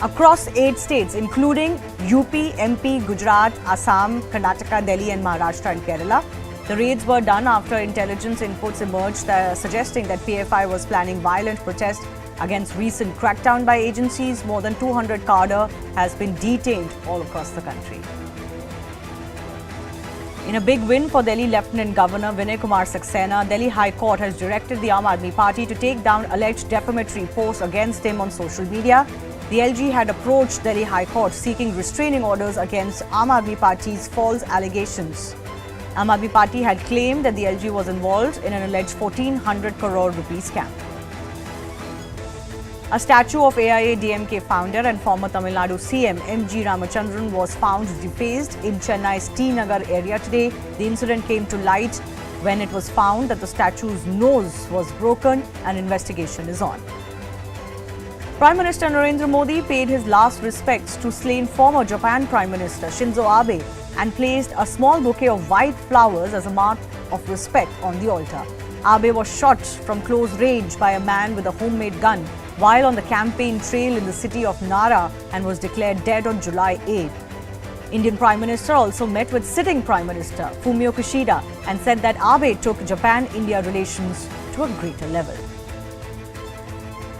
Across 8 states, including UP, MP, Gujarat, Assam, Karnataka, Delhi and Maharashtra and Kerala. The raids were done after intelligence inputs emerged suggesting that PFI was planning violent protest against recent crackdown by agencies. More than 200 cadre has been detained all across the country. In a big win for Delhi Lieutenant Governor Vinay Kumar Saxena, Delhi High Court has directed the Aam Aadmi Party to take down alleged defamatory posts against him on social media. The LG had approached Delhi High Court seeking restraining orders against Aam Aadmi Party's false allegations. Aam Aadmi Party had claimed that the LG was involved in an alleged 1400 crore rupee scam. A statue of AIA-DMK founder and former Tamil Nadu CM M.G. Ramachandran was found defaced in Chennai's T Nagar area today. The incident came to light when it was found that the statue's nose was broken and investigation is on. Prime Minister Narendra Modi paid his last respects to slain former Japan Prime Minister Shinzo Abe and placed a small bouquet of white flowers as a mark of respect on the altar. Abe was shot from close range by a man with a homemade gun while on the campaign trail in the city of Nara and was declared dead on July 8. Indian Prime Minister also met with sitting Prime Minister Fumio Kishida and said that Abe took Japan-India relations to a greater level.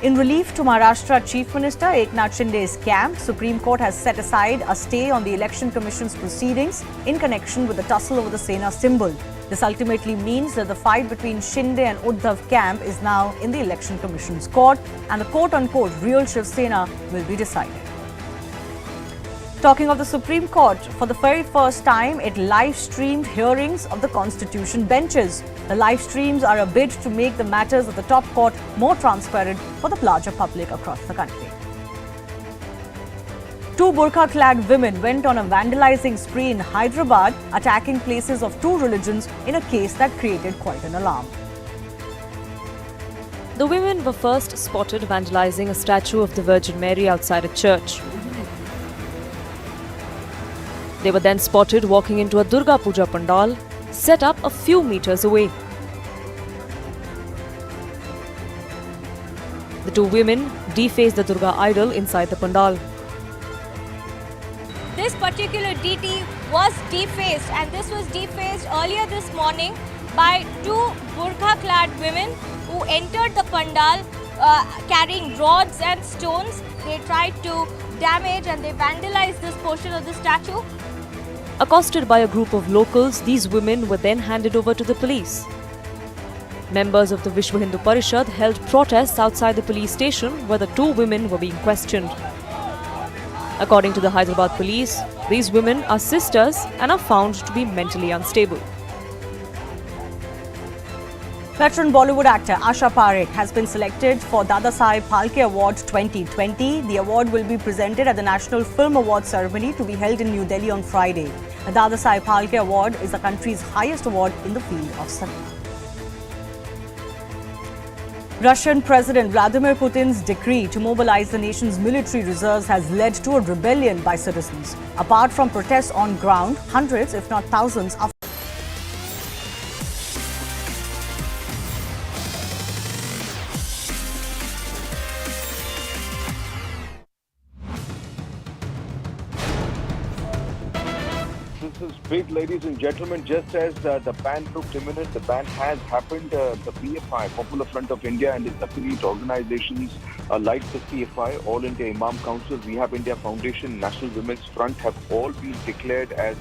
In relief to Maharashtra Chief Minister Eknath Shinde's camp, Supreme Court has set aside a stay on the Election Commission's proceedings in connection with the tussle over the Sena symbol. This ultimately means that the fight between Shinde and Uddhav camp is now in the Election Commission's court and the quote-unquote real Shiv Sena will be decided. Talking of the Supreme Court, for the very first time, it live-streamed hearings of the Constitution benches. The live streams are a bid to make the matters of the top court more transparent for the larger public across the country. Two burqa-clad women went on a vandalizing spree in Hyderabad, attacking places of two religions in a case that created quite an alarm. The women were first spotted vandalizing a statue of the Virgin Mary outside a church. They were then spotted walking into a Durga Puja pandal set up a few meters away. The two women defaced the Durga idol inside the pandal. This particular DT was defaced, and this was defaced earlier this morning by two burqa-clad women who entered the pandal carrying rods and stones. They tried to damage and they vandalized this portion of the statue. Accosted by a group of locals, these women were then handed over to the police. Members of the Vishwa Hindu Parishad held protests outside the police station where the two women were being questioned. According to the Hyderabad police, these women are sisters and are found to be mentally unstable. Veteran Bollywood actor Asha Parekh has been selected for Dadasaheb Phalke Award 2020. The award will be presented at the National Film Awards ceremony to be held in New Delhi on Friday. The Dadasaheb Phalke Award is the country's highest award in the field of cinema. Russian President Vladimir Putin's decree to mobilize the nation's military reserves has led to a rebellion by citizens. Apart from protests on ground, hundreds, if not thousands, are This is big, ladies and gentlemen. Just as the ban looked imminent, the ban has happened. The PFI, Popular Front of India, and its affiliate organizations like the CFI, All India Imam Council, Rehab India Foundation, National Women's Front have all been declared as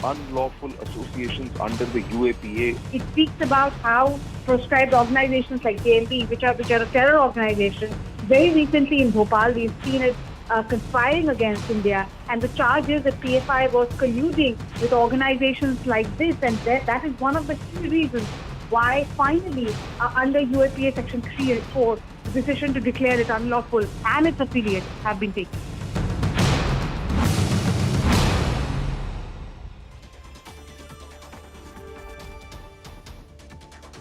unlawful associations under the UAPA. It speaks about how proscribed organizations like JMP, which are a terror organization, very recently in Bhopal, we've seen it conspiring against India, and the charge is that PFI was colluding with organizations like this, and that is one of the key reasons why finally under UAPA Section 3 and 4, the decision to declare it unlawful and its affiliates have been taken.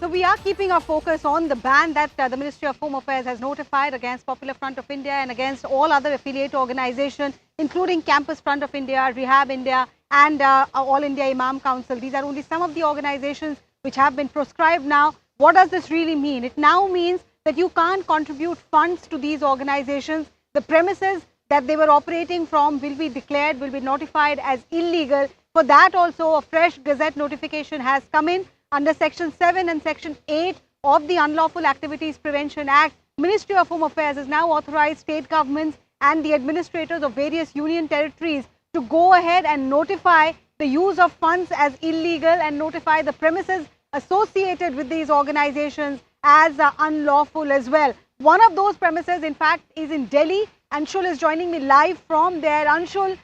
So we are keeping our focus on the ban that the Ministry of Home Affairs has notified against Popular Front of India and against all other affiliate organizations, including Campus Front of India, Rehab India and All India Imam Council. These are only some of the organizations which have been proscribed now. What does this really mean? It now means that you can't contribute funds to these organizations. The premises that they were operating from will be declared, will be notified as illegal. For that also, a fresh Gazette notification has come in. Under Section 7 and Section 8 of the Unlawful Activities Prevention Act, Ministry of Home Affairs has now authorized state governments and the administrators of various union territories to go ahead and notify the use of funds as illegal and notify the premises associated with these organizations as unlawful as well. One of those premises, in fact, is in Delhi. Anshul is joining me live from there. Anshul,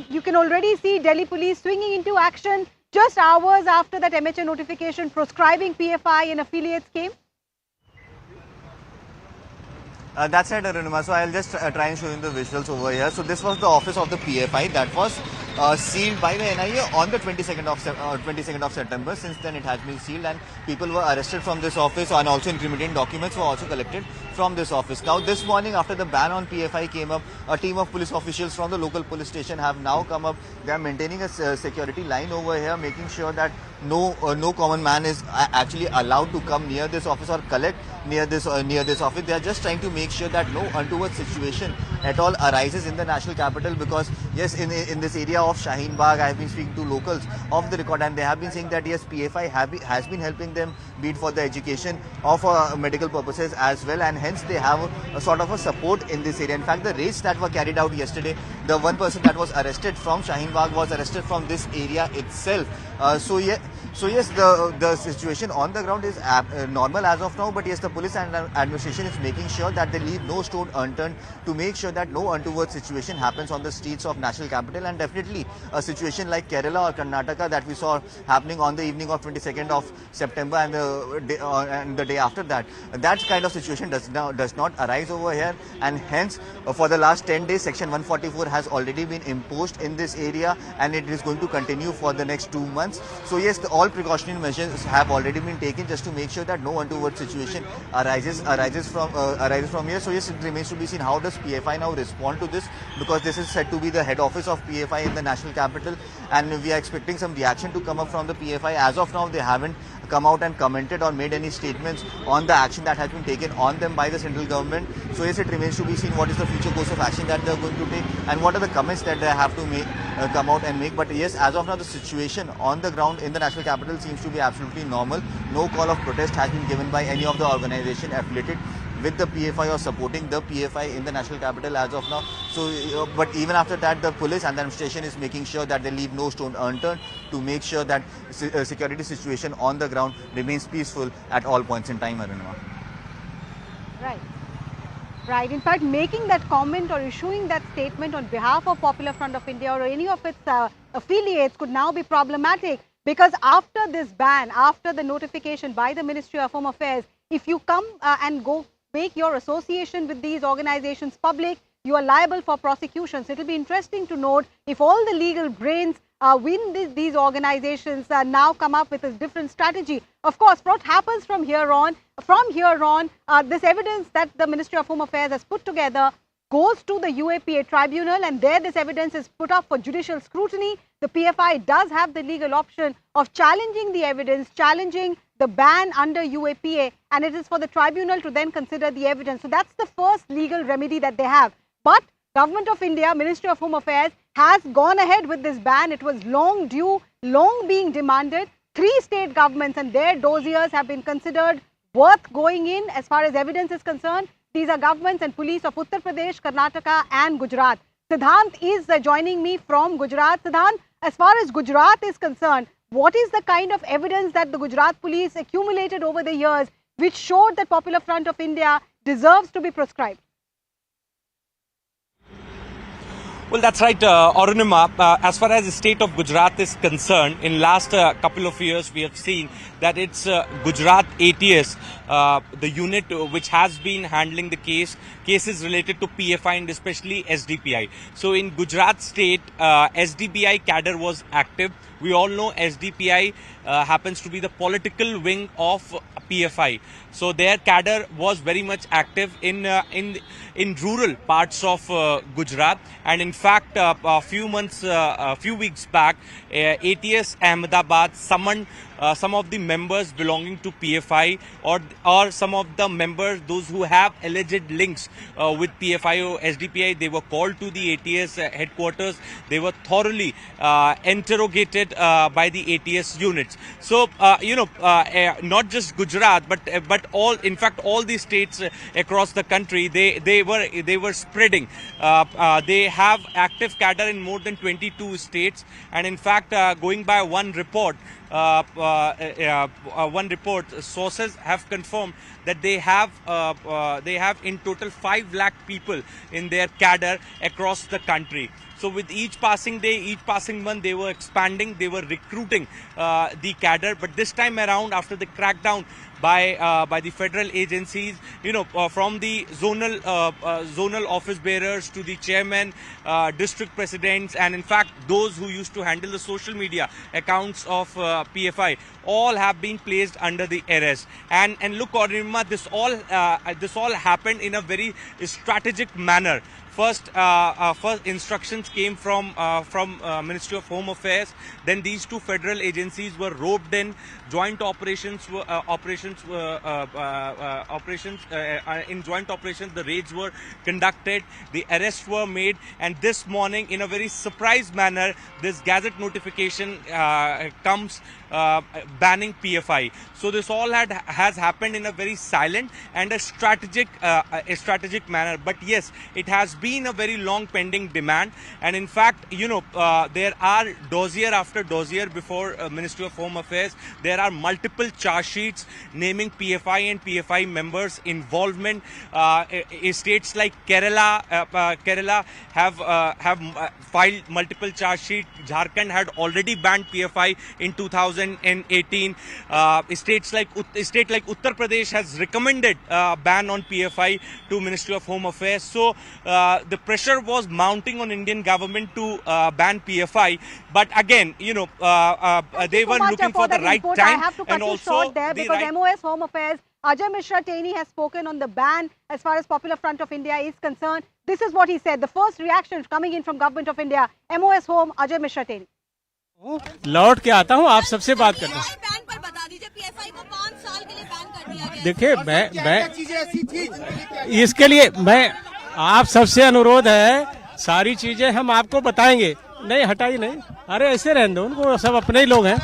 you can already see Delhi police swinging into action just hours after that MHA notification proscribing PFI and affiliates came. That's right, Arunima. So I'll just try and show you the visuals over here. So this was the office of the PFI that was sealed by the NIA on the 22nd of September. Since then it has been sealed and people were arrested from this office, and also incriminating documents were also collected from this office. Now this morning, after the ban on PFI came up, a team of police officials from the local police station have now come up. They are maintaining a security line over here, making sure that no common man is actually allowed to come near this office or collect near this office. They are just trying to make sure that no untoward situation at all arises in the national capital, because yes, in this area of Shaheen Bagh, I have been speaking to locals of the record, and they have been saying that yes, PFI has been helping them, be it for the education or for medical purposes as well, and hence they have a sort of a support in this area. In fact, the raids that were carried out yesterday, the one person that was arrested from Shaheen Bagh was arrested from this area itself. So yes, the situation on the ground is normal as of now, but yes, the police and administration is making sure that they leave no stone unturned to make sure that no untoward situation happens on the streets of national capital. And definitely a situation like Kerala or Karnataka that we saw happening on the evening of 22nd of September and the day after that, that kind of situation does not arise over here, and hence for the last 10 days section 144 has already been imposed in this area, and it is going to continue for the next 2 months. So yes, all precautionary measures have already been taken just to make sure that no untoward situation arises from here. So yes, it remains to be seen how does PFI now respond to this, because this is said to be the head office of PFI in the national capital, and we are expecting some reaction to come up from the PFI. As of now, they haven't come out and commented or made any statements on the action that has been taken on them by the central government. So yes, it remains to be seen what is the future course of action that they are going to take and what are the comments that they have to make, come out and make. But yes, as of now, the situation on the ground in the national capital seems to be absolutely normal. No call of protest has been given by any of the organization affiliated with the PFI or supporting the PFI in the national capital as of now. So, but even after that, the police and the administration is making sure that they leave no stone unturned to make sure that security situation on the ground remains peaceful at all points in time, Arunima. Right. Right. In fact, making that comment or issuing that statement on behalf of Popular Front of India or any of its affiliates could now be problematic, because after this ban, after the notification by the Ministry of Home Affairs, if you come and go make your association with these organizations public, you are liable for prosecutions. It will be interesting to note if all the legal brains within these organizations now come up with a different strategy. Of course, what happens from here on, this evidence that the Ministry of Home Affairs has put together goes to the UAPA tribunal, and there this evidence is put up for judicial scrutiny. The PFI does have the legal option of challenging the evidence, challenging the ban under UAPA, and it is for the tribunal to then consider the evidence. So that's the first legal remedy that they have. But Government of India, Ministry of Home Affairs has gone ahead with this ban. It was long due, long being demanded. 3 state governments and their dossiers have been considered worth going in as far as evidence is concerned. These are governments and police of Uttar Pradesh, Karnataka and Gujarat. Siddhant is joining me from Gujarat. Siddhant, as far as Gujarat is concerned, what is the kind of evidence that the Gujarat police accumulated over the years which showed that Popular Front of India deserves to be proscribed? Well, that's right, Arunima. As far as the state of Gujarat is concerned, in last couple of years, we have seen that it's Gujarat ATS, the unit which has been handling the cases related to PFI and especially SDPI. So in Gujarat state, SDPI cadre was active. We all know SDPI happens to be the political wing of PFI. So their cadre was very much active in rural parts of Gujarat, and in fact, a few weeks back, ATS Ahmedabad summoned some of the members belonging to PFI or some of the members, those who have alleged links with PFI or SDPI. They were called to the ATS headquarters. They were thoroughly interrogated by the ATS units. So, not just Gujarat, but all, in fact, all the states across the country, they were spreading. They have active cadre in more than 22 states, and in fact, going by one report, sources have confirmed that they have in total 5 lakh people in their cadre across the country. So with each passing day, each passing month, they were expanding, they were recruiting the cadre. But this time around, after the crackdown by the federal agencies, from the zonal office bearers to the chairman, district presidents, and in fact those who used to handle the social media accounts of PFI, all have been placed under the arrest. And look, Arunima, this all happened in a very strategic manner. First instructions came from Ministry of Home Affairs. Then these two federal agencies were roped in. Joint operations in joint operations, the raids were conducted. The arrests were made, and this morning, in a very surprise manner, this gazette notification comes banning PFI. So this all has happened in a very silent and a strategic manner. But yes, it has been a very long pending demand, and in fact, there are dossier after dossier before Ministry of Home Affairs. There are multiple charge sheets naming PFI and PFI members' involvement. States like Kerala have filed multiple charge sheets. Jharkhand had already banned PFI in 2018. State like Uttar Pradesh has recommended ban on PFI to Ministry of Home Affairs. So the pressure was mounting on Indian government to ban PFI. But again, they were looking for the right time. I have to cut you short there because MOS Home Affairs Ajay Mishra Teni has spoken on the ban as far as Popular Front of India is concerned. This is what he said. The first reaction coming in from Government of India. MOS Home, Ajay Mishra Teni. लौट के आता हूँ, आप सबसे बात करना। देखिए, मैं इसके लिए आप सबसे अनुरोध है, सारी चीजें हम आपको बताएंगे। नहीं, हटाई नहीं, अरे ऐसे रहने दो उनको, सब अपने ही लोग हैं।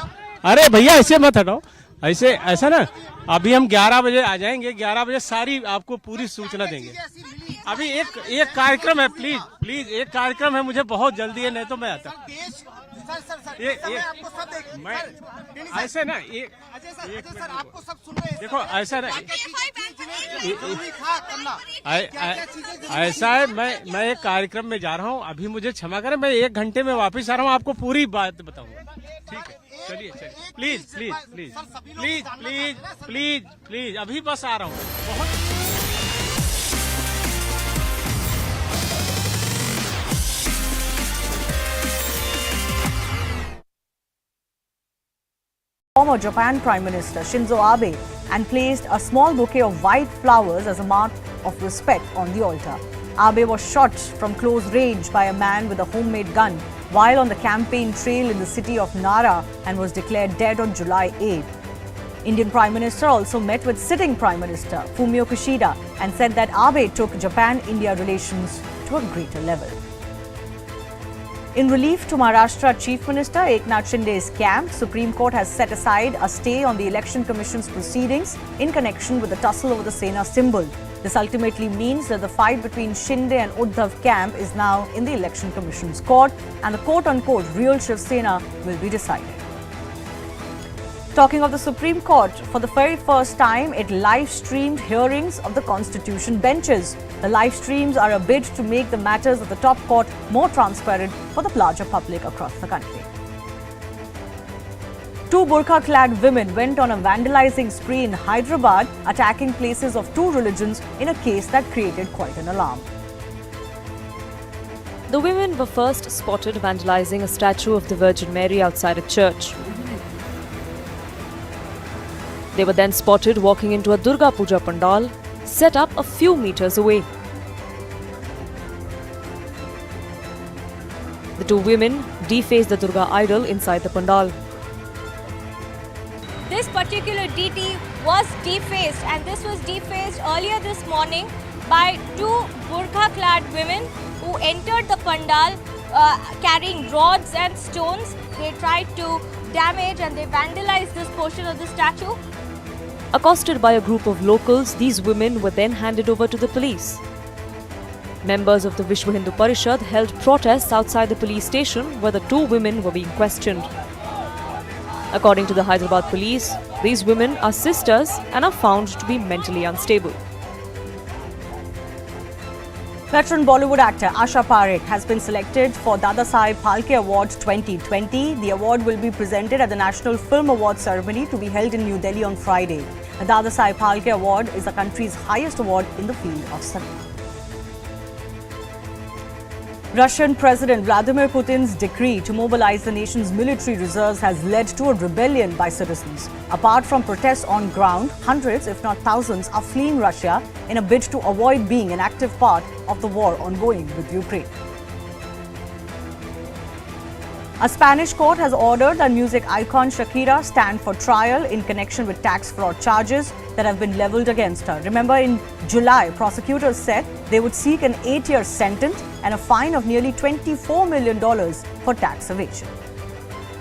अरे भैया ऐसे मत हटाओ, ऐसा ना, अभी हम 11 बजे आ जाएंगे, 11 बजे सारी आपको पूरी सूचना देंगे। अभी एक कार्यक्रम है, प्लीज एक कार्यक्रम है, मुझे बहुत जल्दी है, नहीं तो मैं आता। ऐसे ना, आपको सब सुन रहे हैं। देखो ऐसा ना, ऐसा है, मैं एक कार्यक्रम में जा रहा हूँ, अभी मुझे क्षमा करें, मैं 1 घंटे में वापस आ रहा हूँ, आपको पूरी बात बताऊंगा। ठीक है, चलिए प्लीज अभी बस आ रहा हूँ। बहुत former Japan Prime Minister Shinzo Abe and placed a small bouquet of white flowers as a mark of respect on the altar. Abe was shot from close range by a man with a homemade gun while on the campaign trail in the city of Nara and was declared dead on July 8. Indian Prime Minister also met with sitting Prime Minister Fumio Kishida and said that Abe took Japan-India relations to a greater level. In relief to Maharashtra Chief Minister Eknath Shinde's camp, Supreme Court has set aside a stay on the Election Commission's proceedings in connection with the tussle over the Sena symbol. This ultimately means that the fight between Shinde and Uddhav camp is now in the Election Commission's court and the quote-unquote real Shiv Sena will be decided. Talking of the Supreme Court, for the very first time, it live-streamed hearings of the Constitution benches. The live streams are a bid to make the matters of the top court more transparent for the larger public across the country. 2 burqa-clad women went on a vandalizing spree in Hyderabad, attacking places of 2 religions in a case that created quite an alarm. The women were first spotted vandalizing a statue of the Virgin Mary outside a church. They were then spotted walking into a Durga Puja pandal set up a few meters away. The 2 women defaced the Durga idol inside the pandal. This particular DT was defaced, and this was defaced earlier this morning by 2 burqa-clad women who entered the pandal carrying rods and stones. They tried to damage and they vandalized this portion of the statue. Accosted by a group of locals, these women were then handed over to the police. Members of the Vishwa Hindu Parishad held protests outside the police station where the 2 women were being questioned. According to the Hyderabad police, these women are sisters and are found to be mentally unstable. Veteran Bollywood actor Asha Parekh has been selected for Dada Saheb Phalke Award 2020. The award will be presented at the National Film Awards ceremony to be held in New Delhi on Friday. The Dadasai Phalke Award is the country's highest award in the field of cinema. Russian President Vladimir Putin's decree to mobilize the nation's military reserves has led to a rebellion by citizens. Apart from protests on ground, hundreds, if not thousands, are fleeing Russia in a bid to avoid being an active part of the war ongoing with Ukraine. A Spanish court has ordered that music icon Shakira stand for trial in connection with tax fraud charges that have been leveled against her. Remember, in July, prosecutors said they would seek an 8-year sentence and a fine of nearly $24 million for tax evasion.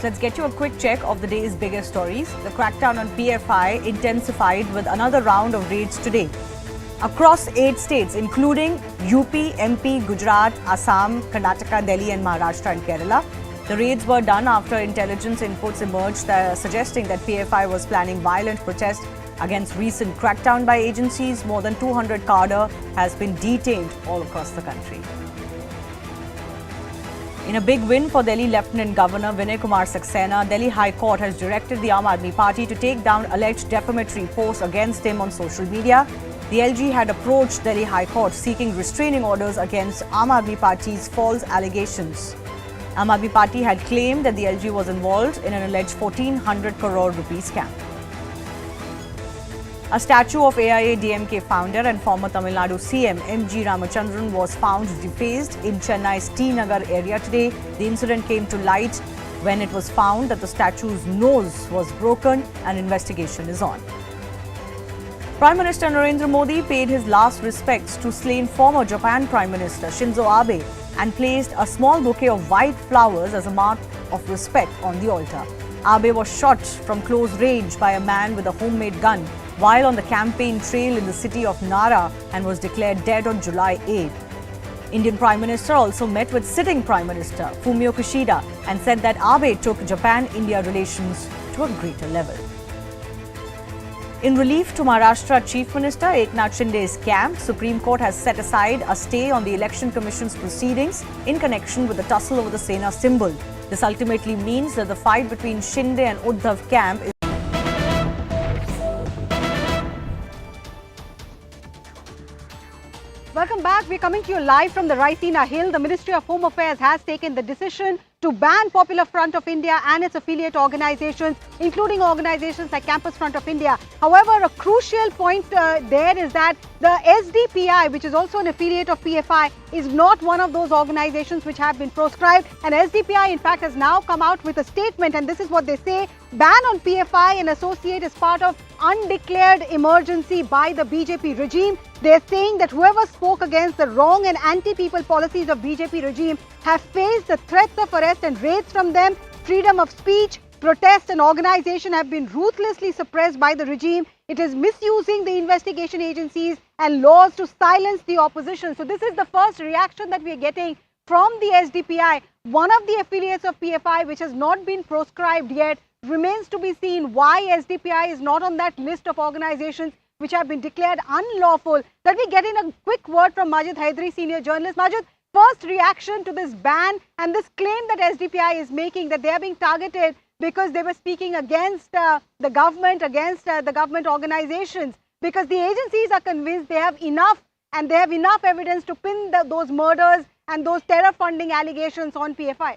Let's get you a quick check of the day's biggest stories. The crackdown on PFI intensified with another round of raids today. Across 8 states, including UP, MP, Gujarat, Assam, Karnataka, Delhi and Maharashtra and Kerala. The raids were done after intelligence inputs emerged suggesting that PFI was planning violent protests against recent crackdown by agencies. More than 200 cadre has been detained all across the country. In a big win for Delhi Lieutenant Governor Vinay Kumar Saxena, Delhi High Court has directed the Aam Aadmi Party to take down alleged defamatory posts against him on social media. The LG had approached Delhi High Court seeking restraining orders against Aam Aadmi Party's false allegations. Aam Aadmi Party had claimed that the LG was involved in an alleged 1,400 crore rupee scam. A statue of AIA-DMK founder and former Tamil Nadu CM M.G. Ramachandran was found defaced in Chennai's T Nagar area today. The incident came to light when it was found that the statue's nose was broken and investigation is on. Prime Minister Narendra Modi paid his last respects to slain former Japan Prime Minister Shinzo Abe and placed a small bouquet of white flowers as a mark of respect on the altar. Abe was shot from close range by a man with a homemade gun while on the campaign trail in the city of Nara and was declared dead on July 8. Indian Prime Minister also met with sitting Prime Minister Fumio Kishida and said that Abe took Japan-India relations to a greater level. In relief to Maharashtra Chief Minister Eknath Shinde's camp, Supreme Court has set aside a stay on the Election Commission's proceedings in connection with the tussle over the Sena symbol. This ultimately means that the fight between Shinde and Uddhav camp is Welcome back. We're coming to you live from the Raisina Hill. The Ministry of Home Affairs has taken the decision to ban Popular Front of India and its affiliate organizations, including organizations like Campus Front of India. However, a crucial point there is that the SDPI, which is also an affiliate of PFI, is not one of those organizations which have been proscribed. And SDPI, in fact, has now come out with a statement, and this is what they say: ban on PFI and associate is part of undeclared emergency by the BJP regime. They're saying that whoever spoke against the wrong and anti-people policies of BJP regime have faced the threats of arrest and raids from them. Freedom of speech, protest and organization have been ruthlessly suppressed by the regime. It is misusing the investigation agencies and laws to silence the opposition. So this is the first reaction that we are getting from the SDPI, one of the affiliates of PFI which has not been proscribed yet. Remains to be seen why SDPI is not on that list of organizations which have been declared unlawful. Let me get in a quick word from Majid Haidari, senior journalist. Majid, first reaction to this ban and this claim that SDPI is making that they are being targeted because they were speaking against the government, against the government organizations, because the agencies are convinced they have enough and they have enough evidence to pin those murders and those terror funding allegations on PFI.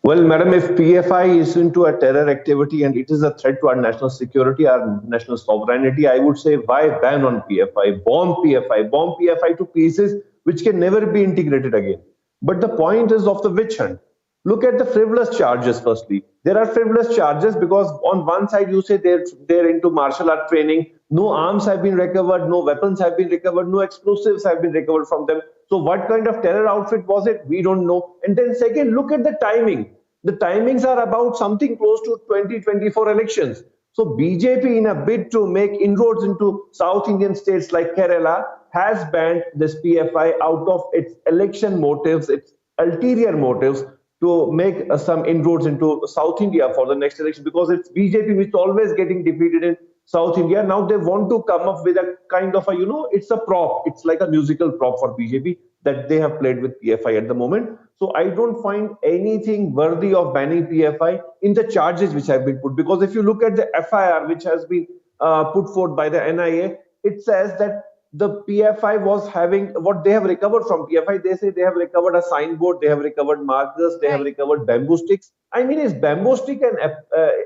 Well, madam, if PFI is into a terror activity and it is a threat to our national security, our national sovereignty, I would say, why ban on PFI? Bomb PFI to pieces which can never be integrated again. But the point is of the witch hunt. Look at the frivolous charges firstly. There are frivolous charges because on one side you say they're into martial art training, no arms have been recovered, no weapons have been recovered, no explosives have been recovered from them. So what kind of terror outfit was it? We don't know. And then second, look at the timing. The timings are about something close to 2024 elections. So BJP, in a bid to make inroads into South Indian states like Kerala, has banned this PFI out of its election motives, its ulterior motives, to make some inroads into South India for the next election, because it's BJP which is always getting defeated in South India. Now they want to come up with a kind of a, it's a prop. It's like a musical prop for BJP that they have played with PFI at the moment. So I don't find anything worthy of banning PFI in the charges which have been put. Because if you look at the FIR which has been put forth by the NIA, it says that the PFI was having what they have recovered from PFI. They say they have recovered a signboard, they have recovered markers, they have recovered bamboo sticks. I mean, is bamboo stick an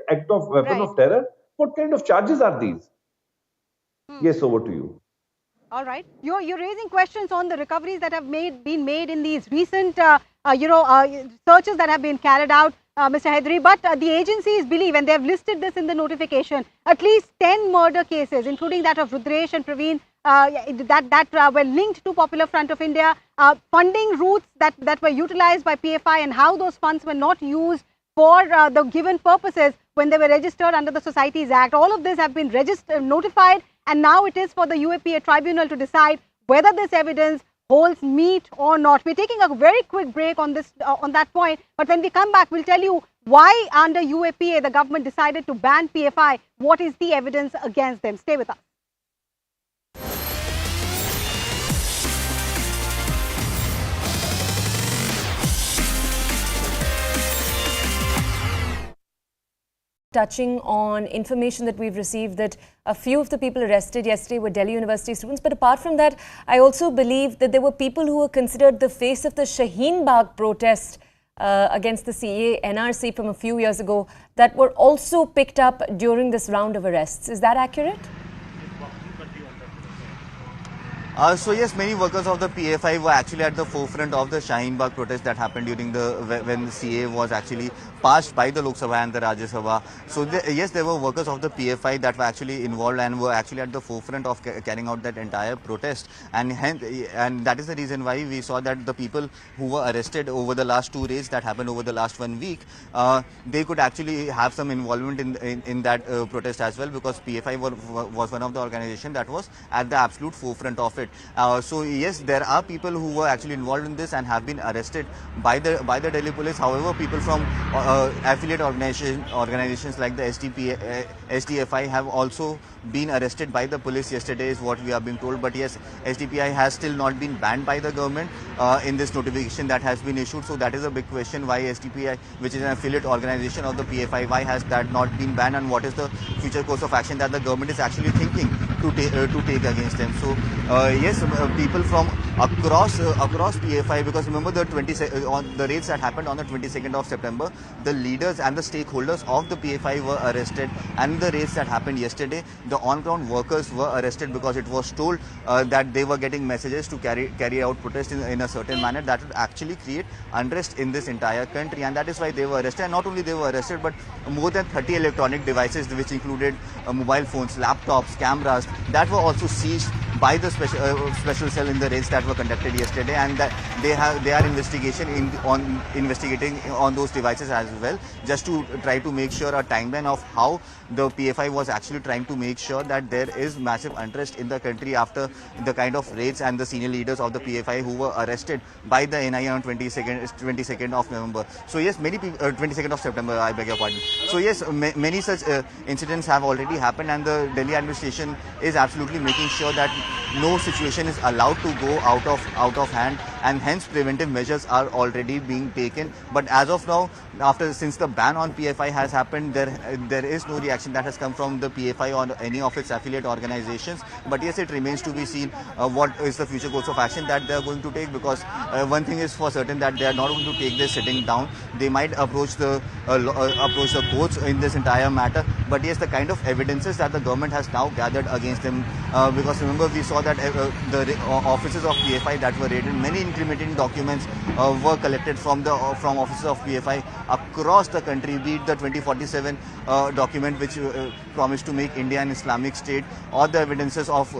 act of weapon of terror? What kind of charges are these? Yes, over to you. All right. You're raising questions on the recoveries that have been made in these recent, searches that have been carried out, Mr. Hydari. But the agencies believe, and they have listed this in the notification, at least 10 murder cases, including that of Rudresh and Praveen, that were linked to Popular Front of India, funding routes that were utilized by PFI, and how those funds were not used for the given purposes when they were registered under the Societies Act. All of this have been notified, and now it is for the UAPA tribunal to decide whether this evidence holds meat or not. We're taking a very quick break on this on that point, but when we come back, we'll tell you why under UAPA the government decided to ban PFI. What is the evidence against them? Stay with us. Touching on information that we've received that a few of the people arrested yesterday were Delhi University students. But apart from that, I also believe that there were people who were considered the face of the Shaheen Bagh protest against the CA NRC from a few years ago that were also picked up during this round of arrests. Is that accurate? So yes, many workers of the PFI were actually at the forefront of the Shaheen Bagh protest that happened during when the CA was actually passed by the Lok Sabha and the Rajya Sabha. So yes, there were workers of the PFI that were actually involved and were actually at the forefront of carrying out that entire protest, and that is the reason why we saw that the people who were arrested over the last 2 days that happened over the last 1 week, they could actually have some involvement in that protest as well, because PFI was one of the organizations that was at the absolute forefront of it. So yes, there are people who were actually involved in this and have been arrested by the Delhi police. However, people from affiliate organizations like the SDFI have also been arrested by the police yesterday, is what we are being told. But yes, SDPI has still not been banned by the government in this notification that has been issued. So that is a big question, why SDPI, which is an affiliate organization of the PFI, why has that not been banned, and what is the future course of action that the government is actually thinking to take against them. So yes, people from across PFI, because remember the raids that happened on the 22nd of September, the leaders and the stakeholders of the PFI were arrested, and the raids that happened yesterday, the on-ground workers were arrested because it was told that they were getting messages to carry out protests in a certain manner that would actually create unrest in this entire country, and that is why they were arrested. And not only they were arrested, but more than 30 electronic devices, which included mobile phones, laptops, cameras, that were also seized by the special cell in the raids that were conducted yesterday, and that they are investigating on those devices as well, just to try to make sure a timeline of how the PFI was actually trying to make sure that there is massive unrest in the country after the kind of raids and the senior leaders of the PFI who were arrested by the NIA on 22nd of November. So yes, many people, 22nd of September, I beg your pardon. So yes, many such incidents have already happened, and the Delhi administration is absolutely making sure that no situation is allowed to go out of hand, and hence preventive measures are already being taken. But as of now, since the ban on PFI has happened, there is no reaction that has come from the PFI or any of its affiliate organizations. But yes, it remains to be seen what is the future course of action that they are going to take, because one thing is for certain, that they are not going to take this sitting down. They might approach the courts in this entire matter. But yes, the kind of evidences that the government has now gathered against them, because remember we saw that the offices of PFI that were raided, many incriminating documents were collected from offices of PFI across the country, be it the 2047 document which promised to make India an Islamic state, or the evidences of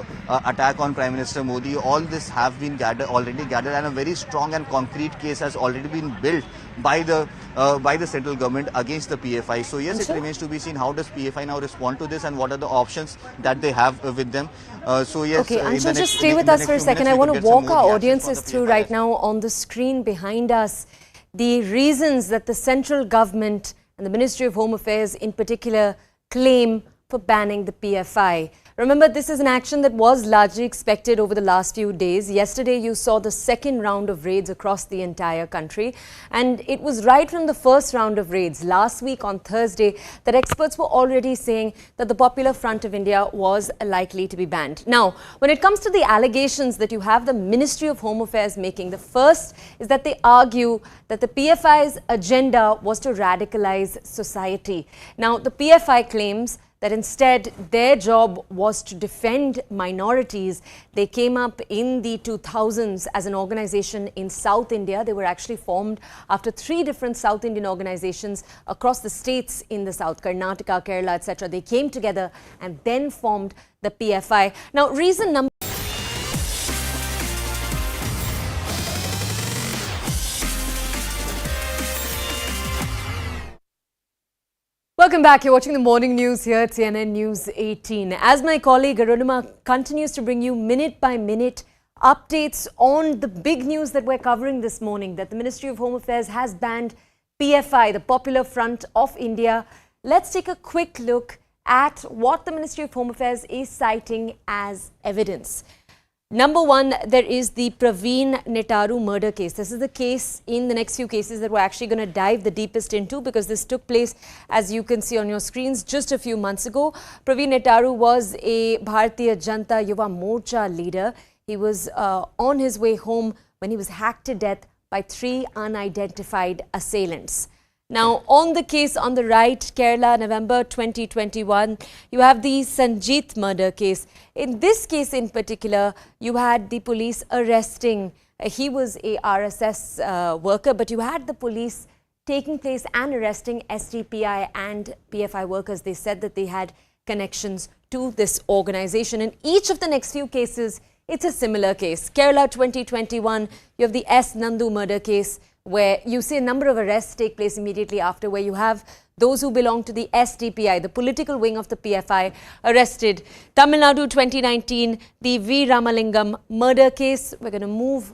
attack on Prime Minister Modi. All this have been already gathered, and a very strong and concrete case has already been built by the central government against the PFI. So yes, it remains to be seen how does PFI now respond to this, and what are the options that they have with them. So yes, okay, Anshul, just stay with us for a second. I want to walk our audiences through right now on the screen behind us the reasons that the central government and the Ministry of Home Affairs in particular claim for banning the PFI. Remember, this is an action that was largely expected over the last few days. Yesterday, you saw the second round of raids across the entire country. And it was right from the first round of raids last week on Thursday that experts were already saying that the Popular Front of India was likely to be banned. Now, when it comes to the allegations that you have the Ministry of Home Affairs making, the first is that they argue that the PFI's agenda was to radicalize society. Now, the PFI claims that instead their job was to defend minorities. They came up in the 2000s as an organization in South India. They were actually formed after 3 different South Indian organizations across the states in the South, Karnataka, Kerala, etc. They came together and then formed the PFI. Now, reason number Welcome back. You're watching the morning news here at CNN News 18. As my colleague Arunima continues to bring you minute by minute updates on the big news that we're covering this morning, that the Ministry of Home Affairs has banned PFI, the Popular Front of India. Let's take a quick look at what the Ministry of Home Affairs is citing as evidence. Number one, there is the Praveen Netaru murder case. This is the case in the next few cases that we're actually going to dive the deepest into, because this took place, as you can see on your screens, just a few months ago. Praveen Netaru was a Bharatiya Janata Yuva Morcha leader. He was on his way home when he was hacked to death by 3 unidentified assailants. Now, on the case on the right, Kerala, November 2021, you have the Sanjeet murder case. In this case in particular, you had the police arresting, he was a RSS worker, but you had the police taking place and arresting SDPI and PFI workers. They said that they had connections to this organization. In each of the next few cases, it's a similar case. Kerala 2021, you have the S. Nandu murder case, where you see a number of arrests take place immediately after, where you have those who belong to the SDPI, the political wing of the PFI, arrested. Tamil Nadu 2019, the V. Ramalingam murder case. We're going to move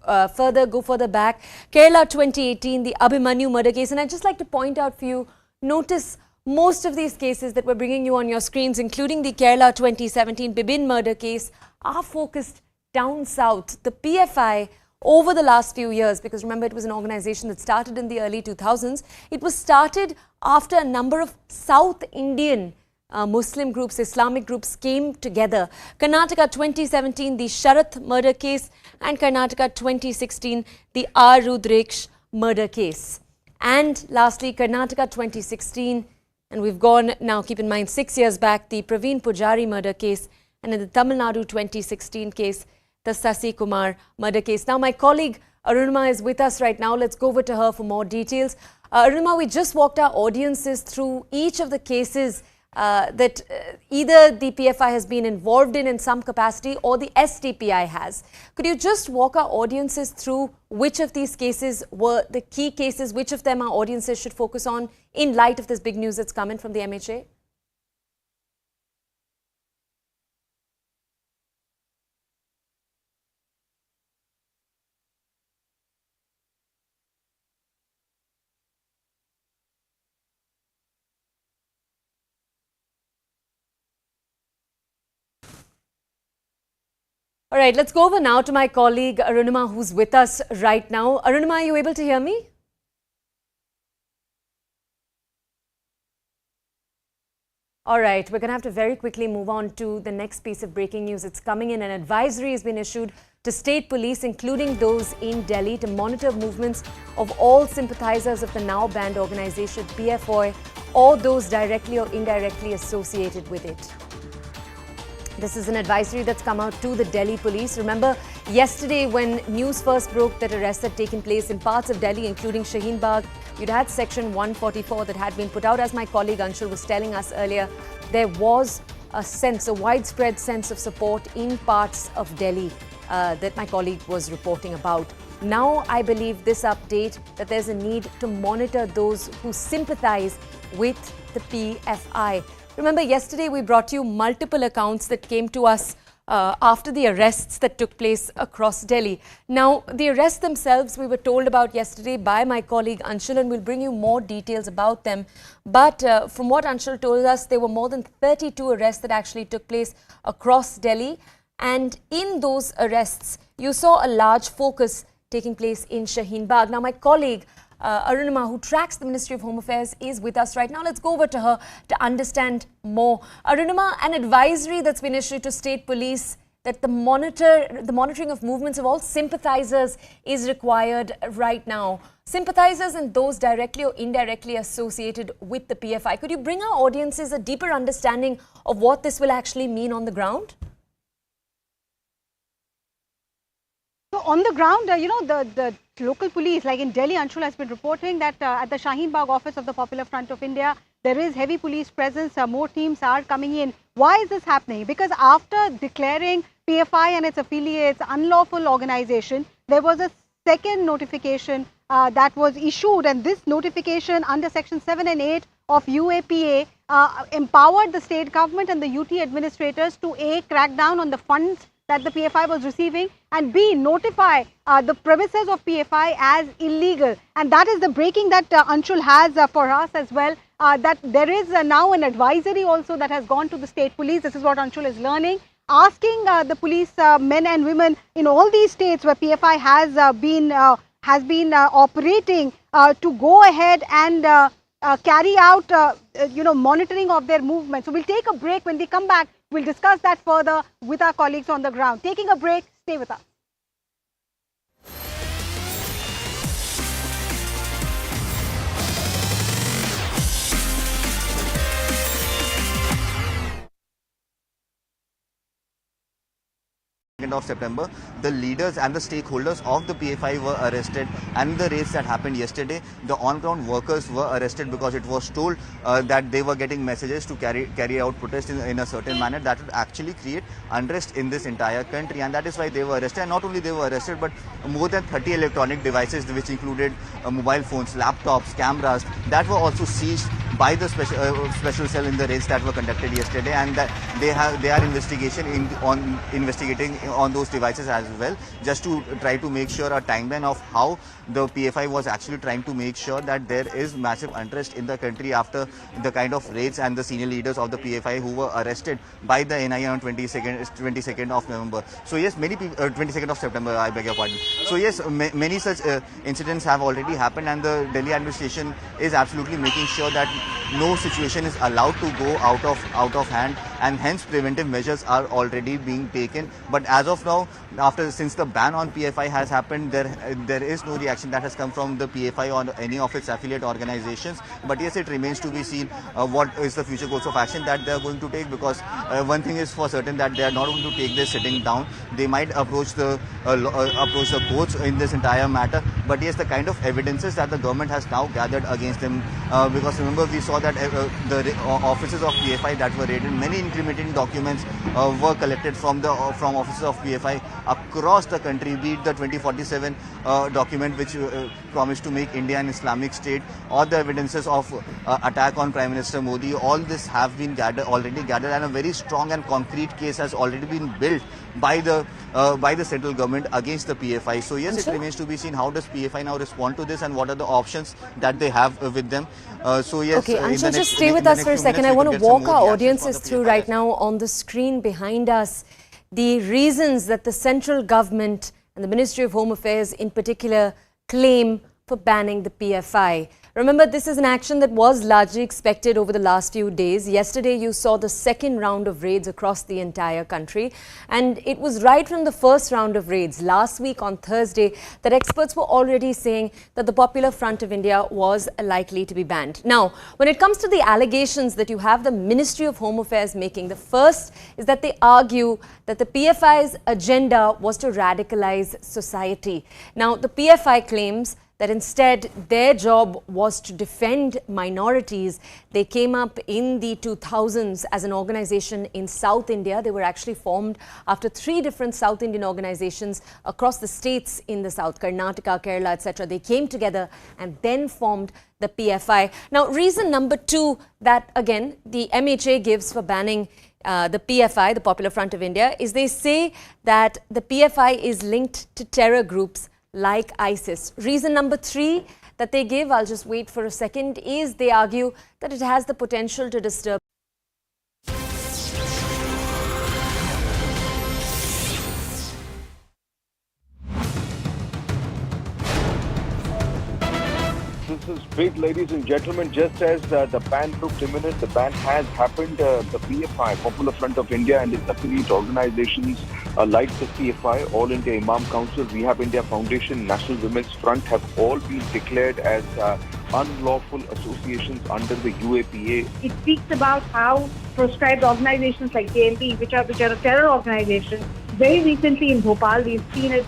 go further back. Kerala 2018, the Abhimanyu murder case. And I'd just like to point out for you, notice most of these cases that we're bringing you on your screens, including the Kerala 2017 Bibin murder case, are focused down south. The PFI, over the last few years, because remember, it was an organization that started in the early 2000s. It was started after a number of South Indian Muslim groups, Islamic groups came together. Karnataka 2017, the Sharath murder case, and Karnataka 2016, the R. Rudreksh murder case. And lastly, Karnataka 2016, and we've gone now, keep in mind, 6 years back, the Praveen Pujari murder case, and in the Tamil Nadu 2016 case, the Sasi Kumar murder case. Now, my colleague Arunima is with us right now. Let's go over to her for more details. Arunima, we just walked our audiences through each of the cases that either the PFI has been involved in some capacity or the SDPI has. Could you just walk our audiences through which of these cases were the key cases, which of them our audiences should focus on in light of this big news that's coming from the MHA? All right, let's go over now to my colleague Arunima, who's with us right now. Arunima, are you able to hear me? All right, we're going to have to very quickly move on to the next piece of breaking news. It's coming in. An advisory has been issued to state police, including those in Delhi, to monitor movements of all sympathizers of the now banned organization PFI, or those directly or indirectly associated with it. This is an advisory that's come out to the Delhi police. Remember, yesterday when news first broke that arrests had taken place in parts of Delhi, including Shaheen Bagh, you'd had Section 144 that had been put out. As my colleague Anshul was telling us earlier, there was a widespread sense of support in parts of Delhi that my colleague was reporting about. Now, I believe this update that there's a need to monitor those who sympathize with the PFI. Remember, yesterday we brought you multiple accounts that came to us after the arrests that took place across Delhi. Now, the arrests themselves we were told about yesterday by my colleague Anshul, and we'll bring you more details about them. But from what Anshul told us, there were more than 32 arrests that actually took place across Delhi. And in those arrests, you saw a large focus taking place in Shaheen Bagh. Now, my colleague Arunima, who tracks the Ministry of Home Affairs, is with us right now. Let's go over to her to understand more. Arunima, an advisory that's been issued to state police that the monitoring of movements of all sympathizers is required right now. Sympathizers and those directly or indirectly associated with the PFI. Could you bring our audiences a deeper understanding of what this will actually mean on the ground? So on the ground, the local police, like in Delhi, Anshul has been reporting that at the Shaheen Bagh office of the Popular Front of India, there is heavy police presence. More teams are coming in. Why is this happening? Because after declaring PFI and its affiliates unlawful organization, there was a second notification that was issued, and this notification under section 7 and 8 of UAPA empowered the state government and the UT administrators to A, crack down on the funds that the PFI was receiving, and B, notify the premises of PFI as illegal. And that is the breaking that Anshul has for us as well, that there is now an advisory also that has gone to the state police. This is what Anshul is learning, asking the police men and women in all these states where PFI has been operating to go ahead and carry out monitoring of their movement. So we'll take a break. When we come back, we'll discuss that further with our colleagues on the ground. Taking a break, stay with us. Of September, the leaders and the stakeholders of the PFI were arrested, and the raids that happened yesterday, the on-ground workers were arrested because it was told that they were getting messages to carry out protests in a certain manner that would actually create unrest in this entire country, and that is why they were arrested. And not only they were arrested, but more than 30 electronic devices, which included mobile phones, laptops, cameras, that were also seized by the special cell in the raids that were conducted yesterday, and that they are investigating on those devices as well, just to try to make sure a timeline of how the PFI was actually trying to make sure that there is massive unrest in the country after the kind of raids and the senior leaders of the PFI who were arrested by the NIA on 22nd of November. So yes, many people, 22nd of September, I beg your pardon. So yes, many such incidents have already happened, and the Delhi administration is absolutely making sure that no situation is allowed to go out of hand, and hence preventive measures are already being taken. But as of now, since the ban on PFI has happened, there is no reaction that has come from the PFI or any of its affiliate organizations. But yes, it remains to be seen what is the future course of action that they are going to take, because one thing is for certain, that they are not going to take this sitting down. They might approach the courts in this entire matter. But yes, the kind of evidences that the government has now gathered against them, because remember, we saw that the offices of PFI that were raided, many incriminating documents were collected from offices of PFI across the country, be it the 2047 document which promised to make India an Islamic state, or the evidences of attack on Prime Minister Modi. All this have been already gathered, and a very strong and concrete case has already been built by the central government against the PFI. So yes, it remains to be seen how does PFI now respond to this, and what are the options that they have with them. So yes, okay, Anshul, just stay with us for a second. I want to walk our audiences through right now on the screen behind us the reasons that the central government and the Ministry of Home Affairs in particular claim for banning the PFI. Remember, this is an action that was largely expected over the last few days. Yesterday, you saw the second round of raids across the entire country. And it was right from the first round of raids last week on Thursday that experts were already saying that the Popular Front of India was likely to be banned. Now, when it comes to the allegations that you have the Ministry of Home Affairs making, the first is that they argue that the PFI's agenda was to radicalize society. Now, the PFI claims that instead their job was to defend minorities. They came up in the 2000s as an organization in South India. They were actually formed after 3 different South Indian organizations across the states in the South, Karnataka, Kerala, etc. They came together and then formed the PFI. Now, reason number 2 that again the MHA gives for banning the PFI, the Popular Front of India, is they say that the PFI is linked to terror groups like ISIS. Reason number 3 that they give, I'll just wait for a second, is they argue that it has the potential to disturb. This is big, ladies and gentlemen. Just as the ban looked imminent, the ban has happened. The PFI, Popular Front of India, and its affiliate organizations like the CFI, All India Imam Council, Rehab India Foundation, National Women's Front have all been declared as unlawful associations under the UAPA. It speaks about how proscribed organizations like JMP, which are a terror organization, very recently in Bhopal, we've seen it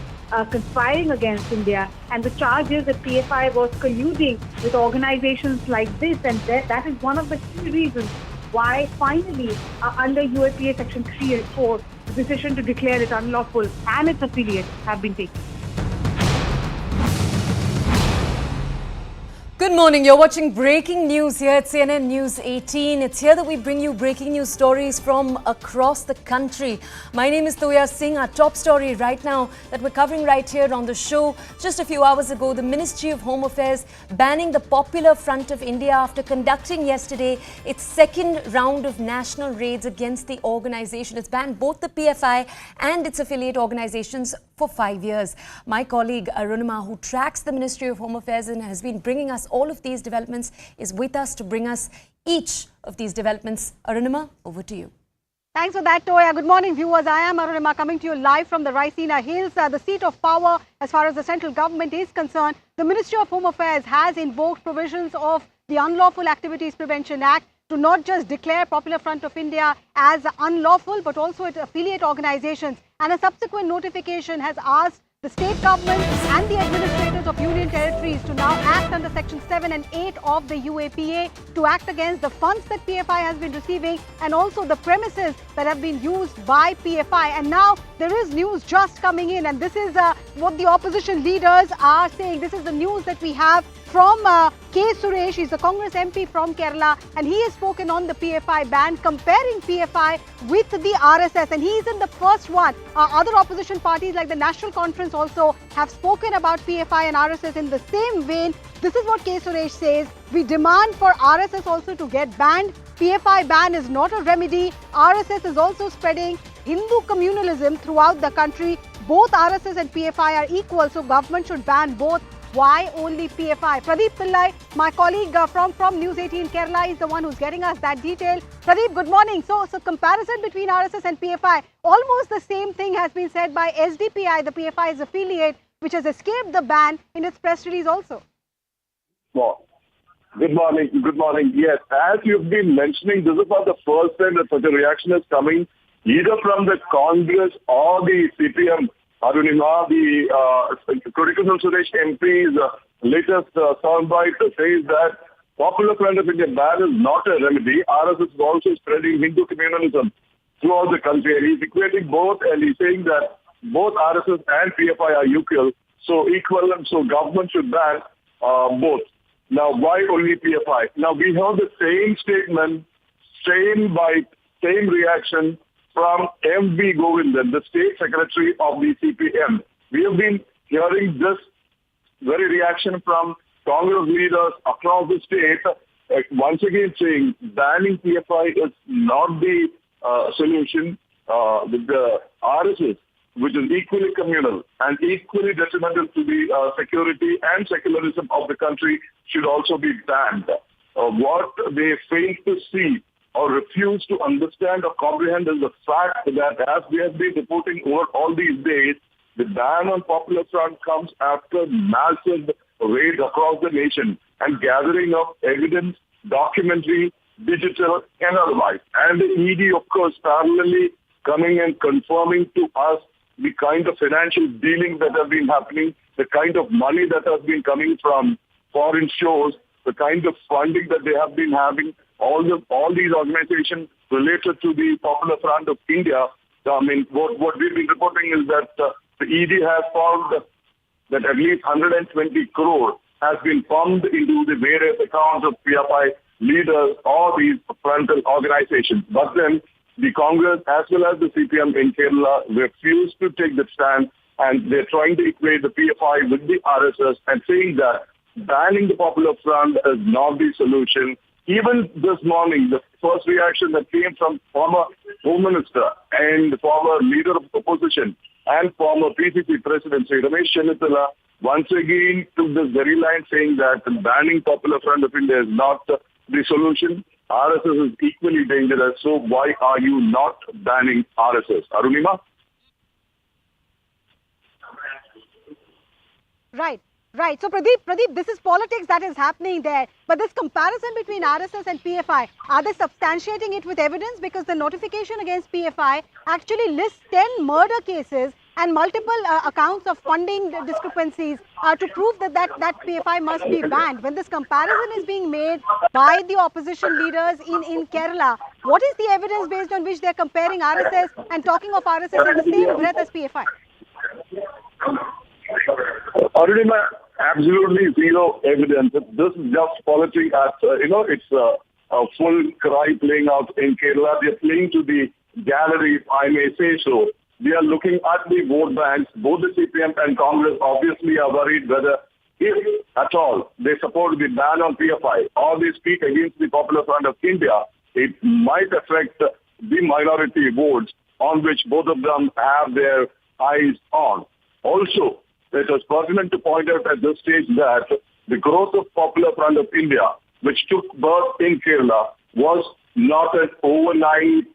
conspiring against India, and the charge is that PFI was colluding with organizations like this, and that is one of the key reasons why finally under UAPA Section 3 and 4, the decision to declare it unlawful and its affiliates have been taken. Good morning. You're watching Breaking News here at CNN News 18. It's here that we bring you breaking news stories from across the country. My name is Toya Singh. Our top story right now that we're covering right here on the show. Just a few hours ago, the Ministry of Home Affairs banning the Popular Front of India after conducting yesterday its second round of national raids against the organization. It's banned both the PFI and its affiliate organizations for 5 years. My colleague Arunima, who tracks the Ministry of Home Affairs and has been bringing us all of these developments, is with us to bring us each of these developments. Arunima, over to you. Thanks for that, Toya. Good morning, viewers. I am Arunima coming to you live from the Raisina Hills, the seat of power as far as the central government is concerned. The Ministry of Home Affairs has invoked provisions of the Unlawful Activities Prevention Act to not just declare Popular Front of India as unlawful, but also its affiliate organizations. And a subsequent notification has asked the state government and the administrators of union territories to now act under Section 7 and 8 of the UAPA to act against the funds that PFI has been receiving and also the premises that have been used by PFI. And now there is news just coming in, and this is what the opposition leaders are saying. This is the news that we have from K. Suresh. He's the Congress MP from Kerala, and he has spoken on the PFI ban, comparing PFI with the RSS, and he isn't the first one. Other opposition parties like the National Conference also have spoken about PFI and RSS in the same vein. This is what K. Suresh says: we demand for RSS also to get banned. PFI ban is not a remedy. RSS is also spreading Hindu communalism throughout the country. Both RSS and PFI are equal, so government should ban both. Why only PFI? Pradeep Pillai, my colleague from News 18 Kerala, is the one who's getting us that detail. Pradeep, good morning. So comparison between RSS and PFI, almost the same thing has been said by SDPI, the PFI's affiliate, which has escaped the ban in its press release also. Well, good morning. Good morning. Yes, as you've been mentioning, this is not the first time that such a reaction is coming, either from the Congress or the CPM. Arunima, the Critical Suresh MP's latest soundbite says that Popular Front of India ban is not a remedy. RSS is also spreading Hindu communalism throughout the country, and he's equating both, and he's saying that both RSS and PFI are equal, so government should ban both. Now, why only PFI? Now, we have the same statement, same bite, same reaction from M.V. Govindan, the State Secretary of the CPM. We have been hearing this very reaction from Congress leaders across the state, once again saying banning PFI is not the solution. The RSS, which is equally communal and equally detrimental to the security and secularism of the country, should also be banned. What they fail to see or refuse to understand or comprehend is the fact that, as we have been reporting over all these days, the ban on Popular Front comes after massive raids across the nation and gathering of evidence, documentary, digital, and otherwise. And the ED, of course, parallelly coming and confirming to us the kind of financial dealings that have been happening, the kind of money that has been coming from foreign shores, the kind of funding that they have been having. All these organizations related to the Popular Front of India. I mean, what we've been reporting is that the ED has found that at least 120 crore has been pumped into the various accounts of PFI leaders or these frontal organizations. But then the Congress as well as the CPM in Kerala refused to take the stand, and they're trying to equate the PFI with the RSS and saying that banning the Popular Front is not the solution. Even this morning, the first reaction that came from former Home Minister and former Leader of the Opposition and former PCC President, Sri Ramesh Chennithala, once again took this very line saying that banning Popular Front of India is not the solution. RSS is equally dangerous, so why are you not banning RSS? Arunima? Right. Right. So, Pradeep, this is politics that is happening there. But this comparison between RSS and PFI, are they substantiating it with evidence? Because the notification against PFI actually lists 10 murder cases and multiple accounts of funding discrepancies to prove that PFI must be banned. When this comparison is being made by the opposition leaders in Kerala, what is the evidence based on which they are comparing RSS and talking of RSS in the same breath as PFI? Arunima, absolutely zero evidence. This is just politics. It's a full cry playing out in Kerala. They are playing to the gallery, if I may say so. We are looking at the vote banks. Both the CPM and Congress obviously are worried whether, if at all, they support the ban on PFI or they speak against the Popular Front of India, it might affect the minority votes on which both of them have their eyes on. Also, it is pertinent to point out at this stage that the growth of Popular Front of India, which took birth in Kerala, was not an overnight,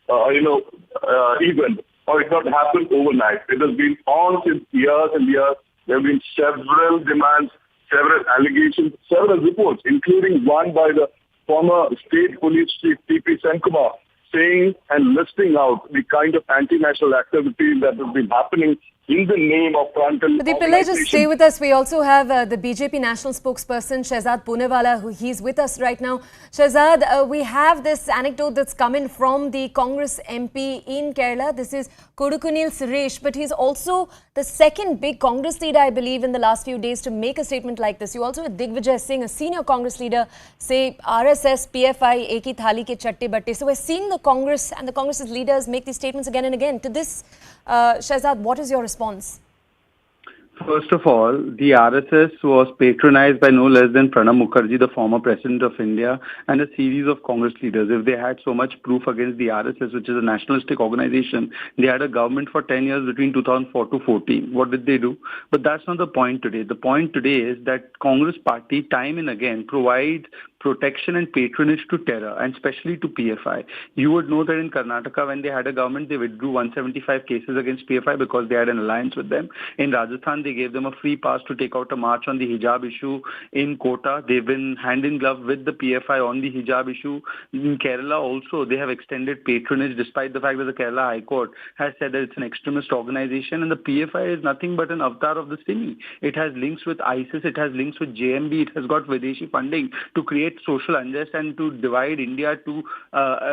event, or it not happened overnight. It has been on since years and years. There have been several demands, several allegations, several reports, including one by the former state police chief T.P. Senkumar, saying and listing out the kind of anti-national activities that have been happening in the name of frontal Pradeep Pillai, just stay with us. We also have the BJP national spokesperson Shehzad Poonewala, he's with us right now. Shehzad, we have this anecdote that's coming from the Congress MP in Kerala. This is Kodukunil Suresh, but he's also the second big Congress leader, I believe, in the last few days to make a statement like this. You also had Digvijay Singh, a senior Congress leader, say RSS, PFI, ek hi thali ke chatte batte. So we're seeing the Congress and the Congress's leaders make these statements again and again. To this, Shehzad, what is your response? First of all, the RSS was patronized by no less than Pranab Mukherjee, the former president of India, and a series of Congress leaders. If they had so much proof against the RSS, which is a nationalistic organization, they had a government for 10 years between 2004 to 14. What did they do? But that's not the point today. The point today is that Congress party time and again provides protection and patronage to terror, and especially to PFI. You would know that in Karnataka, when they had a government, they withdrew 175 cases against PFI because they had an alliance with them. In Rajasthan, they gave them a free pass to take out a march on the hijab issue. In Kota, they've been hand in glove with the PFI on the hijab issue. In Kerala also, they have extended patronage despite the fact that the Kerala High Court has said that it's an extremist organization, and the PFI is nothing but an avatar of the SIMI. It has links with ISIS, it has links with JMB, it has got Videshi funding to create social unrest and to divide India, to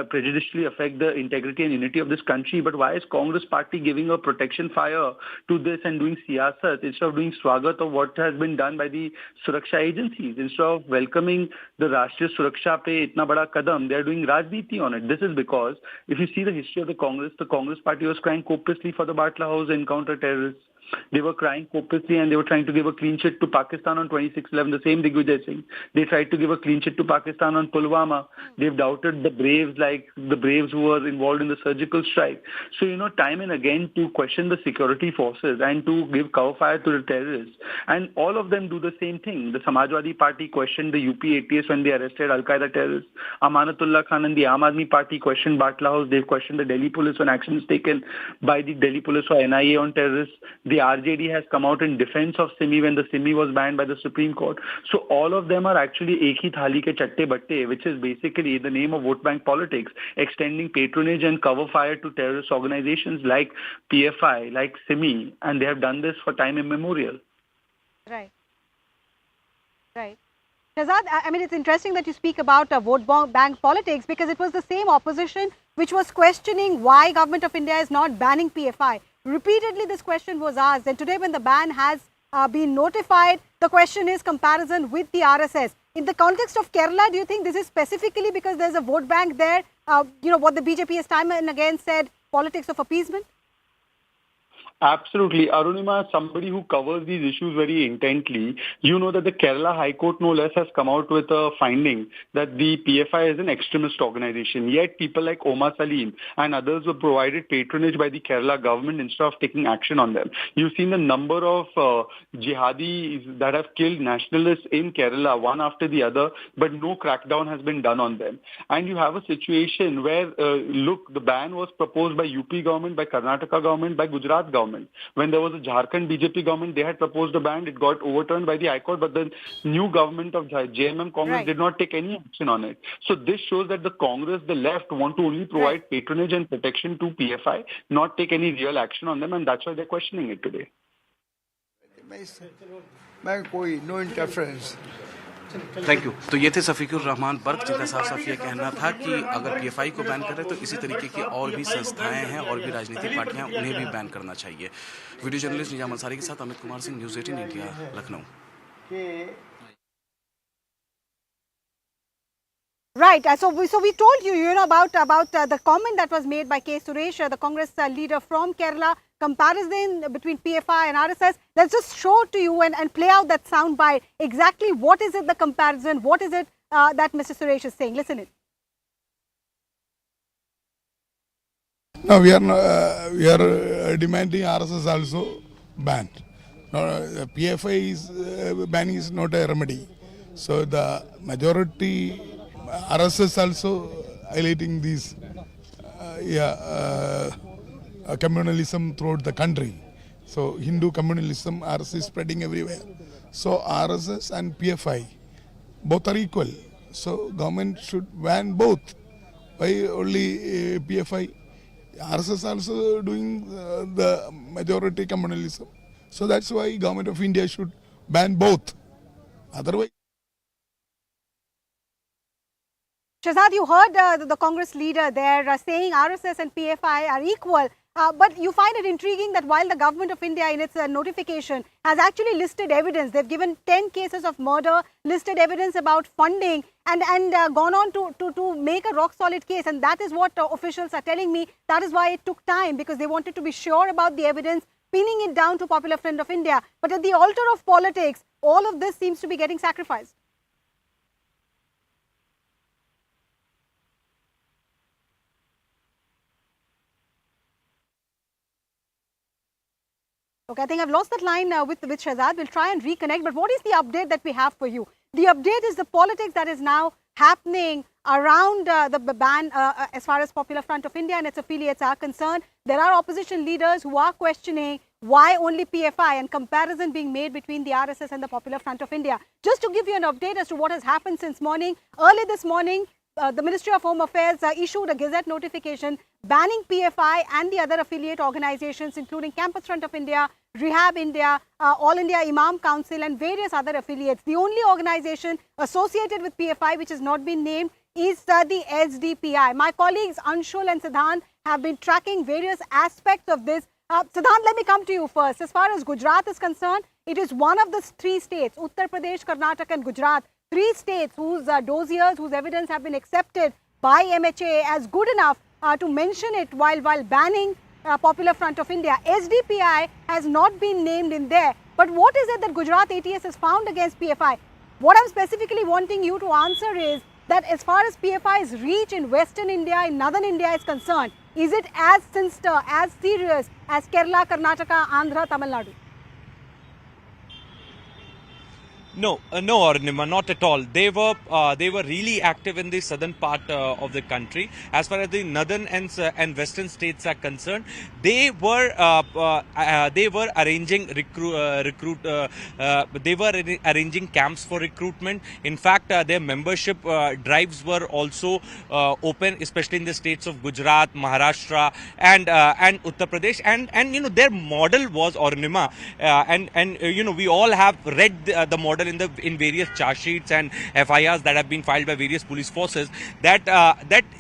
prejudicially affect the integrity and unity of this country. But why is Congress party giving a protection fire to this and doing siyasat instead of doing swagat of what has been done by the Suraksha agencies? Instead of welcoming the Rashtriya Suraksha pe itna bada kadam, they are doing rajniti on it. This is because if you see the history of the Congress party was crying copiously for the Batla House encounter terrorists. They were crying copiously and they were trying to give a clean sheet to Pakistan on 26/11, the same Digvijay Singh. They tried to give a clean sheet to Pakistan on Pulwama. They've doubted the braves, like the braves who were involved in the surgical strike. So, time and again to question the security forces and to give cover fire to the terrorists. And all of them do the same thing. The Samajwadi Party questioned the UP ATS when they arrested Al-Qaeda terrorists. Amanatullah Khan and the Aam Aadmi Party questioned Batla House. They've questioned the Delhi police when action is taken by the Delhi police or NIA on terrorists. The RJD has come out in defense of SIMI when the SIMI was banned by the Supreme Court. So all of them are actually ek hi thali ke chatte batte, which is basically the name of vote bank politics, extending patronage and cover fire to terrorist organizations like PFI, like SIMI, and they have done this for time immemorial. Right. Right. Shehzad, I mean, it's interesting that you speak about vote bank politics, because it was the same opposition which was questioning why Government of India is not banning PFI. Repeatedly, this question was asked, and today when the ban has been notified, the question is comparison with the RSS. In the context of Kerala, do you think this is specifically because there's a vote bank there what the BJP has time and again said, politics of appeasement? Absolutely. Arunima, as somebody who covers these issues very intently, you know that the Kerala High Court no less has come out with a finding that the PFI is an extremist organization. Yet people like Omar Salim and others were provided patronage by the Kerala government instead of taking action on them. You've seen the number of jihadis that have killed nationalists in Kerala, one after the other, but no crackdown has been done on them. And you have a situation where, look, the ban was proposed by UP government, by Karnataka government, by Gujarat government. When there was a Jharkhand BJP government, they had proposed a ban. It got overturned by the High Court, but the new government of JMM Congress did not take any action on it. So this shows that the Congress, the left, want to only provide patronage and protection to PFI, not take any real action on them, and that's why they're questioning it today. No interference. Thank you. तो ये थे सफीकुर रहमान बर्क, जिनका साफ साफ ये कहना था कि अगर पीएफआई को बैन करें तो इसी तरीके की और भी संस्थाएं हैं और भी राजनीतिक पार्टियां, उन्हें भी बैन करना चाहिए। वीडियो जर्नलिस्ट निजाम अंसारी के साथ Amit Kumar Singh, news 18 India, Lucknow. Right. So we told you, about the comment that was made by K. Suresh, the Congress leader from Kerala, comparison between PFI and RSS. Let's just show to you and play out that sound bite. Exactly what is it, the comparison? What is it that Mr. Suresh is saying? Listen it. No, we are demanding RSS also banned. No, PFI banning is not a remedy. So the majority RSS also highlighting these communalism throughout the country. So Hindu communalism, RSS is spreading everywhere. So RSS and PFI both are equal. So government should ban both. Why only PFI? RSS also doing the majority communalism. So that's why government of India should ban both. Otherwise. Shahzad, you heard the Congress leader there saying RSS and PFI are equal. But you find it intriguing that while the government of India in its notification has actually listed evidence, they've given 10 cases of murder, listed evidence about funding and gone on to make a rock solid case. And that is what officials are telling me. That is why it took time, because they wanted to be sure about the evidence, pinning it down to Popular Front of India. But at the altar of politics, all of this seems to be getting sacrificed. Okay, I think I've lost that line with Shahzad. We'll try and reconnect. But what is the update that we have for you? The update is the politics that is now happening around the ban as far as Popular Front of India and its affiliates are concerned. There are opposition leaders who are questioning why only PFI and comparison being made between the RSS and the Popular Front of India. Just to give you an update as to what has happened since morning, early this morning, the Ministry of Home Affairs issued a Gazette notification banning PFI and the other affiliate organizations, including Campus Front of India, Rehab India, All India Imam Council and various other affiliates. The only organization associated with PFI which has not been named is the SDPI. My colleagues Anshul and Siddhant have been tracking various aspects of this. Siddhant, let me come to you first. As far as Gujarat is concerned, it is one of the three states, Uttar Pradesh, Karnataka and Gujarat, three states whose dossiers, whose evidence have been accepted by MHA as good enough to mention it while banning Popular Front of India. SDPI has not been named in there. But what is it that Gujarat ATS has found against PFI? What I'm specifically wanting you to answer is that as far as PFI's reach in Western India, in Northern India is concerned, is it as sinister, as serious as Kerala, Karnataka, Andhra, Tamil Nadu? No, Arunima, not at all. They were really active in the southern part of the country. As far as the northern and western states are concerned, they were arranging arranging camps for recruitment. In fact, their membership drives were also open, especially in the states of Gujarat, Maharashtra, and Uttar Pradesh. And their model was Arunima, and we all have read the model in various charge sheets and FIRs that have been filed by various police forces, that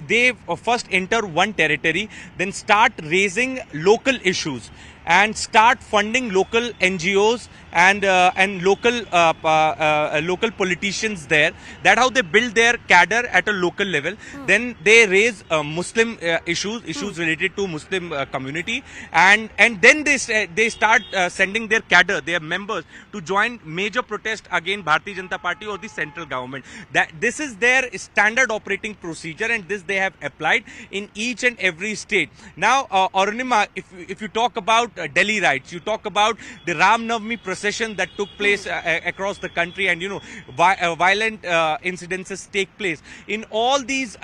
they first enter one territory, then start raising local issues and start funding local NGOs and local politicians there. That's how they build their cadre at a local level. Then they raise Muslim issues related to Muslim community, and then they start sending their cadre, their members, to join major protest against Bharatiya Janata Party or the central government. That this is their standard operating procedure, and this they have applied in each and every state. Now, Arunima, if you talk about Delhi riots, you talk about the Ram Navami procession that took place across the country, and violent incidences take place. In all these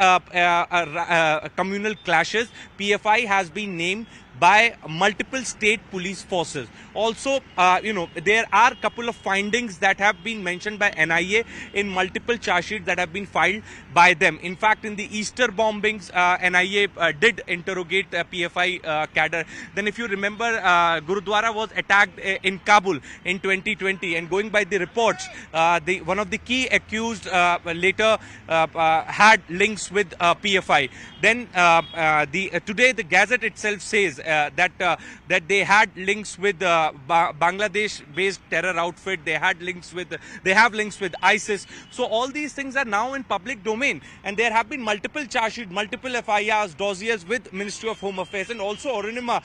communal clashes, PFI has been named by multiple state police forces. Also, there are a couple of findings that have been mentioned by NIA in multiple charge sheets that have been filed by them. In fact, in the Easter bombings, NIA did interrogate PFI cadre. Then, if you remember, Gurudwara was attacked in Kabul in 2020, and going by the reports, one of the key accused later had links with PFI. Then, today the Gazette itself says that they had links with Bangladesh-based terror outfit. They have links with ISIS. So all these things are now in public domain, and there have been multiple charge sheets, multiple FIRs, dossiers with Ministry of Home Affairs, and also Arunima,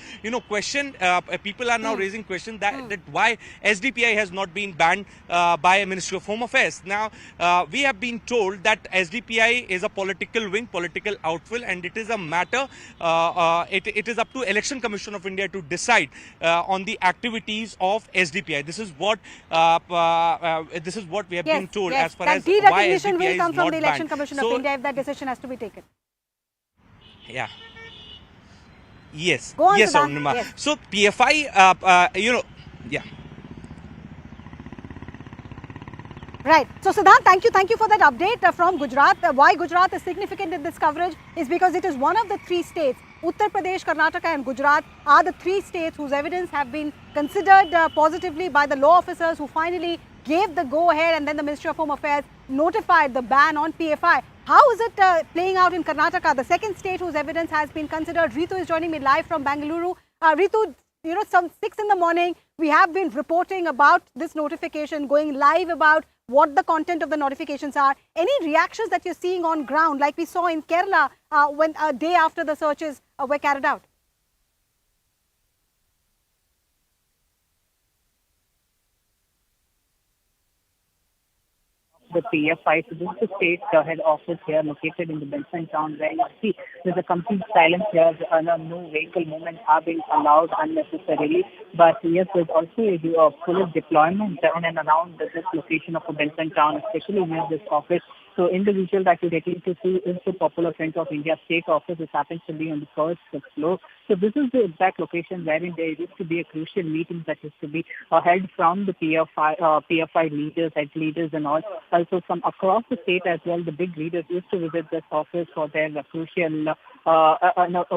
people are now raising questions that why SDPI has not been banned by Ministry of Home Affairs. Now we have been told that SDPI is a political wing, political outfit, and it is a matter. It is up to Election Commission of India to decide on the activities of SDPI. This is what we have been told as far as why SDPI will come is from not the Election banned. Commission of India if that decision has to be taken. Yeah. Yes. Go on, yes, Siddhant. Arunima. Yes. So PFI, yeah. Right. So, Siddhant, thank you for that update from Gujarat. Why Gujarat is significant in this coverage is because it is one of the three states. Uttar Pradesh, Karnataka and Gujarat are the three states whose evidence have been considered positively by the law officers who finally gave the go-ahead, and then the Ministry of Home Affairs notified the ban on PFI. How is it playing out in Karnataka, the second state whose evidence has been considered? Ritu is joining me live from Bengaluru. Ritu, some 6 in the morning, we have been reporting about this notification, going live about what the content of the notifications are. Any reactions that you're seeing on ground, like we saw in Kerala when a day after the searches were carried out? The PFI, so this is the state head office here located in the Benson town, where you see there's a complete silence here. No vehicle movements are being allowed unnecessarily. But yes, there's also a police deployment in and around this location of the Benson town, especially near this office. So in the visual that you're getting to see is the Popular Front of India state office, which happens to be on the first floor. So this is the exact location wherein there used to be a crucial meeting that used to be held from the PFI leaders, head leaders and all. Also from across the state as well, the big leaders used to visit this office for their crucial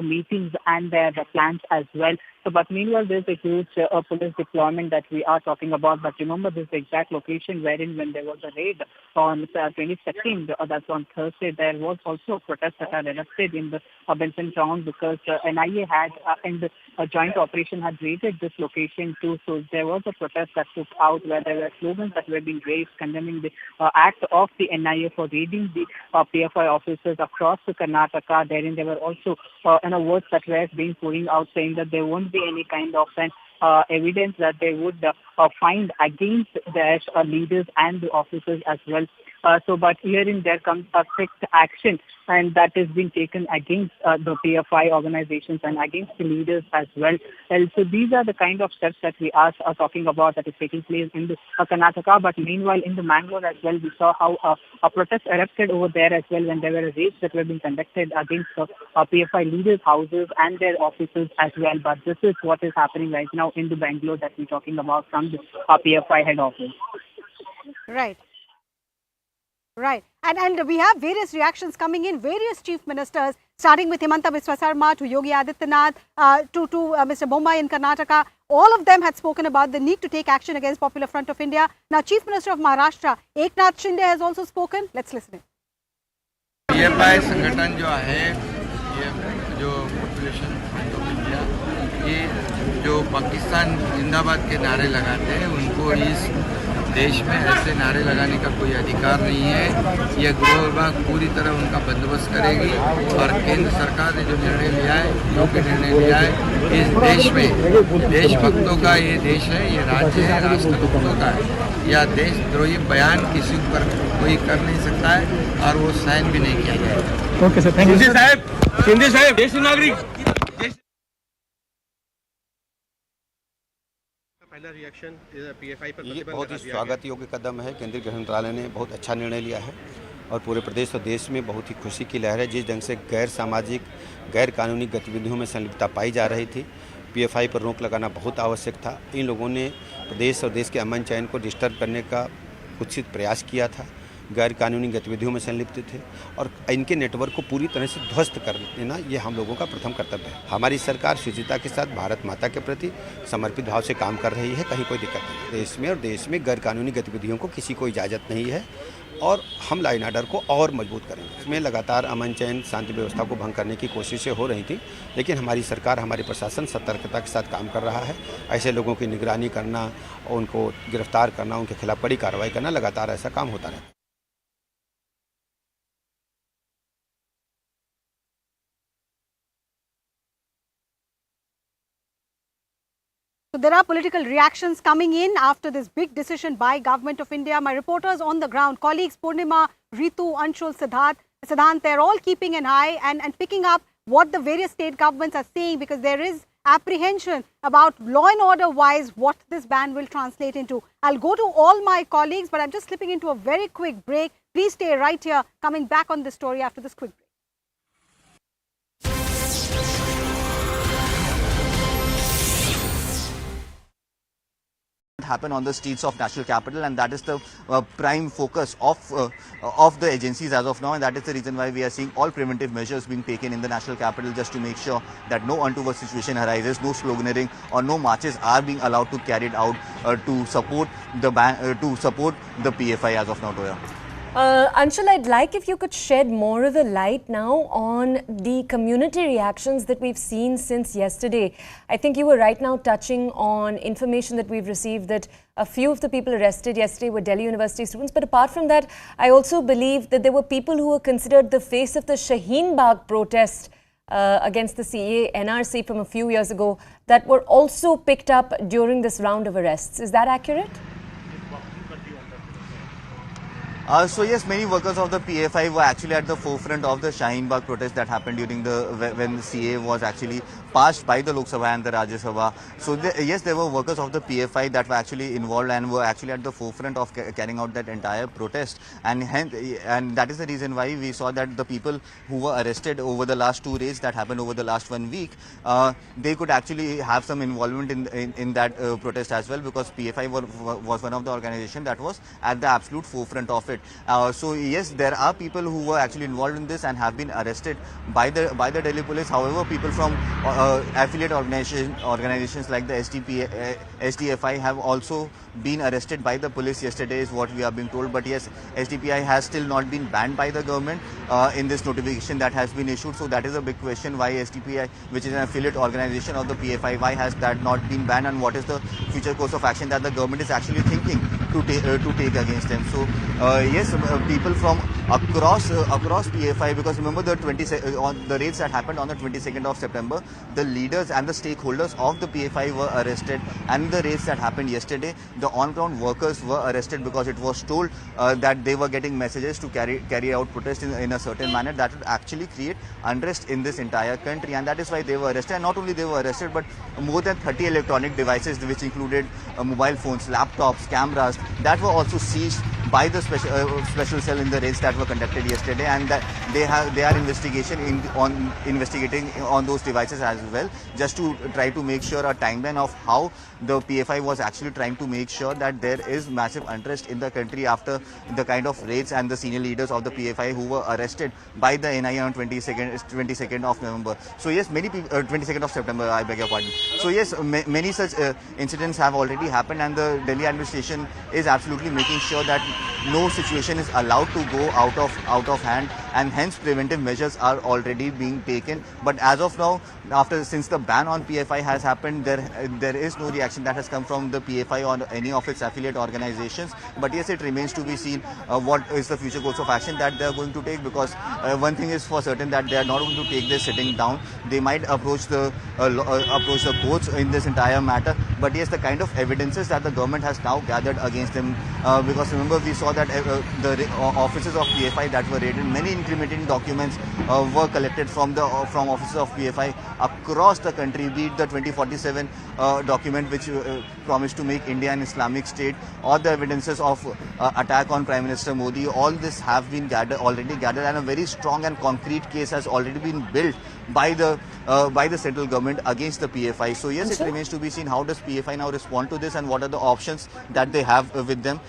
meetings and their plans as well. So, but meanwhile, there's a huge police deployment that we are talking about. But remember, this exact location wherein when there was a raid on 22nd, that's on Thursday, there was also a protest that had erupted in the Benson town because NIA had, and the joint operation had raided this location too. So there was a protest that took out where there were slogans that were being raised condemning the act of the NIA for raiding the PFI officers across the Karnataka. Therein there were also words that were being pouring out saying that there won't be any kind of evidence that they would find against their leaders and the officers as well. But herein there comes a strict action, and that is being taken against the PFI organizations and against the leaders as well. And so these are the kind of steps that we are talking about that is taking place in the Karnataka. But meanwhile, in the Mangalore as well, we saw how a protest erupted over there as well when there were raids that were being conducted against PFI leaders' houses and their offices as well. But this is what is happening right now in the Bangalore that we're talking about from the PFI head office. Right. Right. And we have various reactions coming in, various chief ministers, starting with Himanta Biswa Sarma to Yogi Adityanath to Mr. Bommai in Karnataka. All of them had spoken about the need to take action against Popular Front of India. Now, Chief Minister of Maharashtra, Eknath Shinde, has also spoken. Let's listen. PFI संगठन जो है, ये जो population front of India, ये जो पाकिस्तान जिंदाबाद के नारे लगाते हैं उनको इस देश में ऐसे नारे लगाने का कोई अधिकार नहीं है। यह गृह विभाग पूरी तरह उनका बंदोबस्त करेगी और केंद्र सरकार ने जो निर्णय लिया है, योग्य निर्णय लिया है, इस देश में देशभक्तों का ये देश है, ये राज्य है, राष्ट्रभक्तों का है। यह देशद्रोही बयान किसी पर कोई कर नहीं सकता है और वो साइन भी नहीं किया जाएगा। Okay sir, thank you. Shinde साहब, देश नागरिक पहला रिएक्शन पीएफआई पर ये बहुत ही स्वागत योग्य कदम है। केंद्रीय गृह मंत्रालय ने बहुत अच्छा निर्णय लिया है और पूरे प्रदेश और देश में बहुत ही खुशी की लहर है। जिस ढंग से गैर सामाजिक गैर कानूनी गतिविधियों में संलिप्तता पाई जा रही थी, पीएफआई पर रोक लगाना बहुत आवश्यक था। इन लोगों ने प्रदेश और देश के अमन चैन को डिस्टर्ब करने का कुत्सित प्रयास किया था, गैर कानूनी गतिविधियों में संलिप्त थे और इनके नेटवर्क को पूरी तरह से ध्वस्त कर देना ये हम लोगों का प्रथम कर्तव्य है। हमारी सरकार शुचिता के साथ भारत माता के प्रति समर्पित भाव से काम कर रही है, कहीं कोई दिक्कत नहीं। देश में गैर कानूनी गतिविधियों को किसी को इजाज़त नहीं है और हम लॉ एंड ऑर्डर को और मजबूत करेंगे। इसमें लगातार अमन चैन शांति व्यवस्था को भंग करने की कोशिशें हो रही थी, लेकिन हमारी सरकार, हमारी प्रशासन सतर्कता के साथ काम कर रहा है। ऐसे लोगों की निगरानी करना, उनको गिरफ्तार करना, उनके खिलाफ बड़ी कार्रवाई करना, लगातार ऐसा काम होता रहता है। So there are political reactions coming in after this big decision by Government of India. My reporters on the ground, colleagues Purnima, Ritu, Anshul, Siddhant, they're all keeping an eye and picking up what the various state governments are saying, because there is apprehension about law and order wise what this ban will translate into. I'll go to all my colleagues, but I'm just slipping into a very quick break. Please stay right here. Coming back on this story after this quick break. Happen on the streets of national capital, and that is the prime focus of the agencies as of now, and that is the reason why we are seeing all preventive measures being taken in the national capital just to make sure that no untoward situation arises, no sloganeering or no marches are being allowed to carried out to support the PFI as of now. Toya. Anshul, I'd like if you could shed more of a light now on the community reactions that we've seen since yesterday. I think you were right now touching on information that we've received that a few of the people arrested yesterday were Delhi University students. But apart from that, I also believe that there were people who were considered the face of the Shaheen Bagh protest against the CA NRC from a few years ago that were also picked up during this round of arrests. Is that accurate? So yes, many workers of the PFI were actually at the forefront of the Shaheen Bagh protest that happened during when the CA was actually passed by the Lok Sabha and the Rajya Sabha. So yes, there were workers of the PFI that were actually involved and were actually at the forefront of carrying out that entire protest, and that is the reason why we saw that the people who were arrested over the last 2 raids that happened over the last 1 week, they could actually have some involvement in that protest as well, because PFI was one of the organizations that was at the absolute forefront of it. So yes, there are people who were actually involved in this and have been arrested by the Delhi police. However, people from affiliate organizations like the SDFI have also been arrested by the police yesterday, is what we are being told. But yes, SDPI has still not been banned by the government in this notification that has been issued. So that is a big question, why SDPI, which is an affiliate organization of the PFI, why has that not been banned, and what is the future course of action that the government is actually thinking to take against them. So yes, people from across PFI, because remember the raids that happened on the 22nd of September, the leaders and the stakeholders of the PFI were arrested, and the raids that happened yesterday, the on-ground workers were arrested because it was told that they were getting messages to carry out protests in a certain manner that would actually create unrest in this entire country, and that is why they were arrested. And not only they were arrested, but more than 30 electronic devices, which included mobile phones, laptops, cameras, that were also seized by the special cell in the raids that were conducted yesterday, and that they are investigating on those devices as well, just to try to make sure a timeline of how the PFI was actually trying to make sure that there is massive unrest in the country after the kind of raids and the senior leaders of the PFI who were arrested by the NIA on 22nd of November. So yes, many people 22nd of September, I beg your pardon. So yes, many such incidents have already happened, and the Delhi administration is absolutely making sure that no situation is allowed to go out of hand and hence preventive measures are already being taken. But as of now, since the ban on PFI has happened, there is no reaction that has come from the PFI or any of its affiliate organizations. But yes, it remains to be seen what is the future course of action that they are going to take, because one thing is for certain, that they are not going to take this sitting down. They might approach the courts in this entire matter. But yes, the kind of evidences that the government has now gathered against them, because remember we saw that the offices of PFI that were raided, many incriminating documents were collected from offices of PFI across the country, be it the 2047 document which promised to make India an Islamic state, or the evidences of attack on Prime Minister Modi. All this have been already gathered, and a very strong and concrete case has already been built by the central government against the PFI. So yes, it remains to be seen how does PFI now respond to this, and what are the options that they have with them.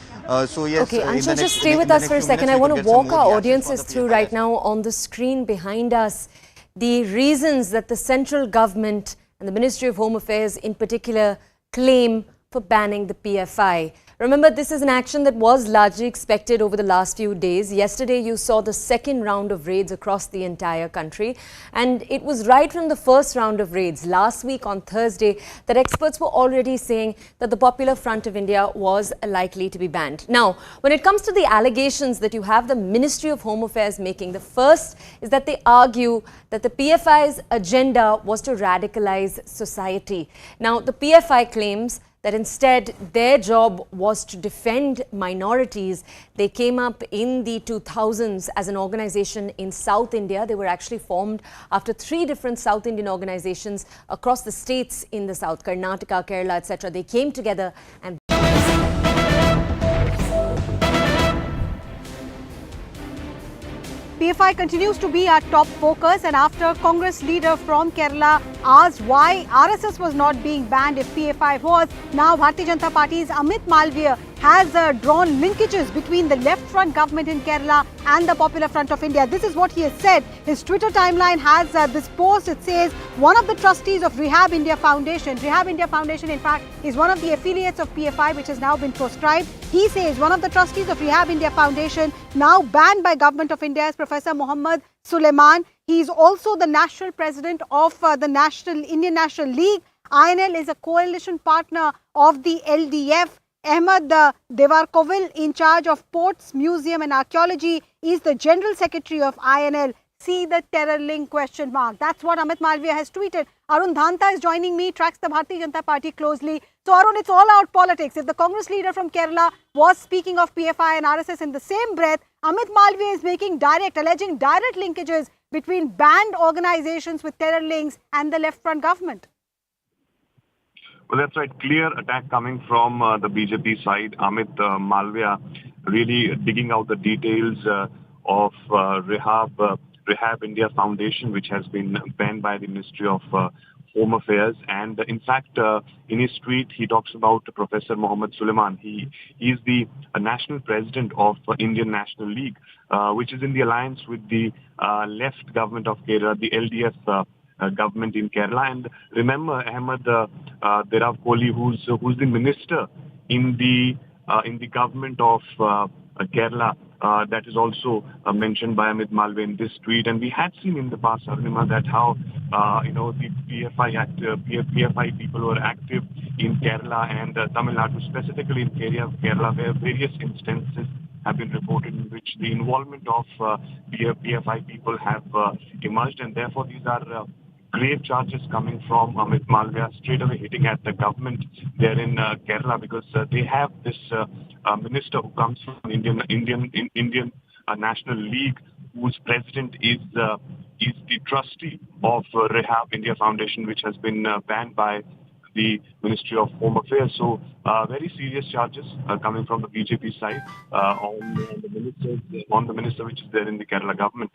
So yes, okay, Anshul, just stay with us for a second. I want to walk our audiences through right now on the screen behind us the reasons that the central government and the Ministry of Home Affairs in particular claim for banning the PFI. Remember, this is an action that was largely expected over the last few days. Yesterday, you saw the second round of raids across the entire country. And it was right from the first round of raids last week on Thursday that experts were already saying that the Popular Front of India was likely to be banned. Now, when it comes to the allegations that you have the Ministry of Home Affairs making, the first is that they argue that the PFI's agenda was to radicalize society. Now, the PFI claims that instead their job was to defend minorities. They came up in the 2000s as an organization in South India. They were actually formed after 3 different South Indian organizations across the states in the South, Karnataka, Kerala, etc. They came together and PFI continues to be our top focus, and after Congress leader from Kerala asked why RSS was not being banned if PFI was, now Bharatiya Janata Party's Amit Malviya has drawn linkages between the left front government in Kerala and the Popular Front of India. This is what he has said. His Twitter timeline has this post. It says, one of the trustees of Rehab India Foundation, in fact, is one of the affiliates of PFI which has now been proscribed. He says one of the trustees of Rehab India Foundation, now banned by Government of India, is Professor Mohammed Suleiman. He is also the national president of the Indian National League. INL is a coalition partner of the LDF. Ahmed Devarkovil, in charge of Ports, Museum and Archaeology, is the General Secretary of INL. See the terror link ? That's what Amit Malviya has tweeted. Arun Dhanta is joining me, tracks the Bharatiya Janata Party closely. So Arun, it's all out politics. If the Congress leader from Kerala was speaking of PFI and RSS in the same breath, Amit Malviya is alleging direct linkages between banned organizations with terror links and the left front government. Well, that's right. Clear attack coming from the BJP side. Amit Malviya really digging out the details of Rehab India Foundation, which has been banned by the Ministry of Home Affairs. And in fact, in his tweet, he talks about Professor Mohammed Suleiman. He is the national president of Indian National League, which is in the alliance with the left government of Kerala, the LDF government in Kerala. And remember, Ahmed Devarkovil, who's the minister in the government of Kerala, that is also mentioned by Amit Malviya in this tweet. And we had seen in the past, Arunima, that how the PFI people were active in Kerala and Tamil Nadu, specifically in area of Kerala, where various instances have been reported in which the involvement of PFI people have emerged, and therefore these are grave charges coming from Amit Malviya, straight away hitting at the government there in Kerala, because they have this minister who comes from Indian National League, whose president is the trustee of Rehab India Foundation, which has been banned by the Ministry of Home Affairs. So very serious charges coming from the BJP side on the minister which is there in the Kerala government.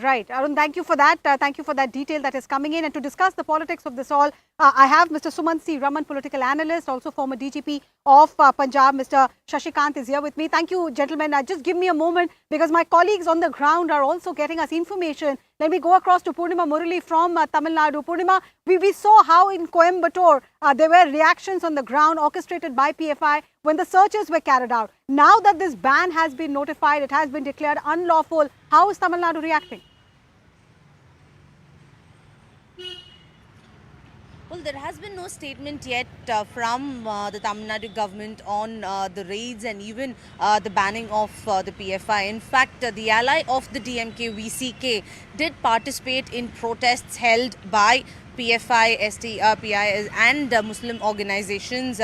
Right. Arun, thank you for that. Thank you for that detail that is coming in. And to discuss the politics of this all, I have Mr. Sumant C. Raman, political analyst, also former DGP of Punjab. Mr. Shashikant is here with me. Thank you, gentlemen. Just give me a moment, because my colleagues on the ground are also getting us information. Let me go across to Purnima Murali from Tamil Nadu. Purnima, we saw how in Coimbatore there were reactions on the ground orchestrated by PFI when the searches were carried out. Now that this ban has been notified, it has been declared unlawful, how is Tamil Nadu reacting? Well, there has been no statement yet from the Tamil Nadu government on the raids and even the banning of the PFI. In fact, the ally of the DMK, VCK, did participate in protests held by PFI, PI and Muslim organizations,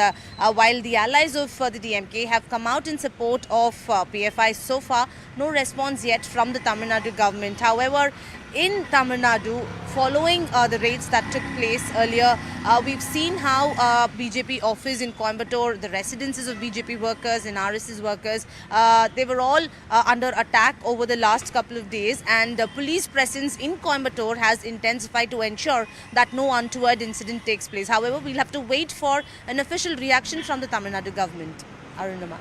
while the allies of the DMK have come out in support of PFI. So far, no response yet from the Tamil Nadu government. However, in Tamil Nadu, following the raids that took place earlier, we've seen how BJP office in Coimbatore, the residences of BJP workers and RSS workers, they were all under attack over the last couple of days, and police presence in Coimbatore has intensified to ensure that no untoward incident takes place. However, we'll have to wait for an official reaction from the Tamil Nadu government. Arunama.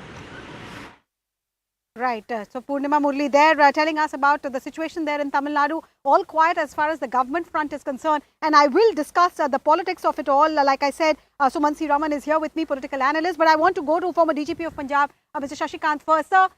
Right. So Purnima Murli there telling us about the situation there in Tamil Nadu. All quiet as far as the government front is concerned. And I will discuss the politics of it all. Like I said, Suman C. Raman is here with me, political analyst. But I want to go to former DGP of Punjab, Mr. Shashikant first. Sir,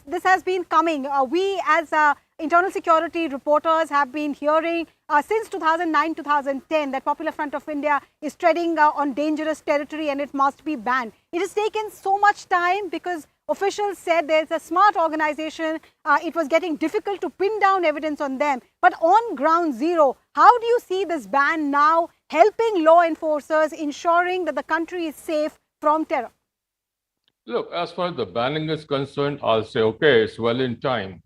this has been coming. We as internal security reporters have been hearing since 2009-2010 that Popular Front of India is treading on dangerous territory and it must be banned. It has taken so much time because officials said there's a smart organization. It was getting difficult to pin down evidence on them. But on ground zero, how do you see this ban now helping law enforcers, ensuring that the country is safe from terror? Look, as far as the banning is concerned, I'll say, okay, it's well in time.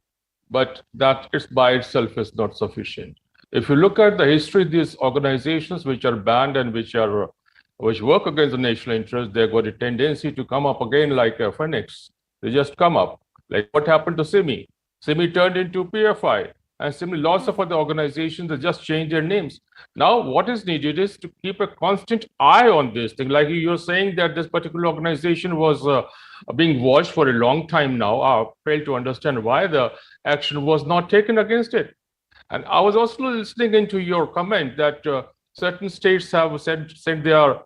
But that is by itself is not sufficient. If you look at the history, these organizations which are banned and which work against the national interest, they've got a tendency to come up again like a phoenix. They just come up. Like what happened to SIMI? SIMI turned into PFI. And similarly, lots of other organizations that just changed their names. Now, what is needed is to keep a constant eye on this thing. Like you're saying that this particular organization was being watched for a long time now. I fail to understand why the action was not taken against it. And I was also listening into your comment that certain states have sent their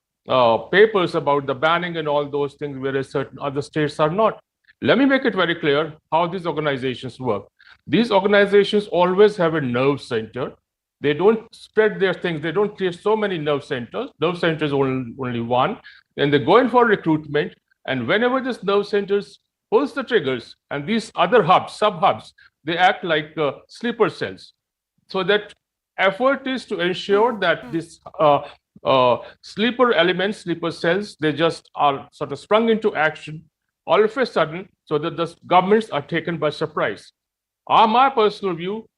papers about the banning and all those things, whereas certain other states are not. Let me make it very clear how these organizations work. These organizations always have a nerve center. They don't spread their things. They don't create so many nerve centers. Nerve center is only one. Then they go in for recruitment. And whenever this nerve centers pulls the triggers, and these other hubs, sub-hubs, they act like sleeper cells. So that effort is to ensure that this sleeper elements, sleeper cells, they just are sort of sprung into action all of a sudden so that the governments are taken by surprise. My personal view,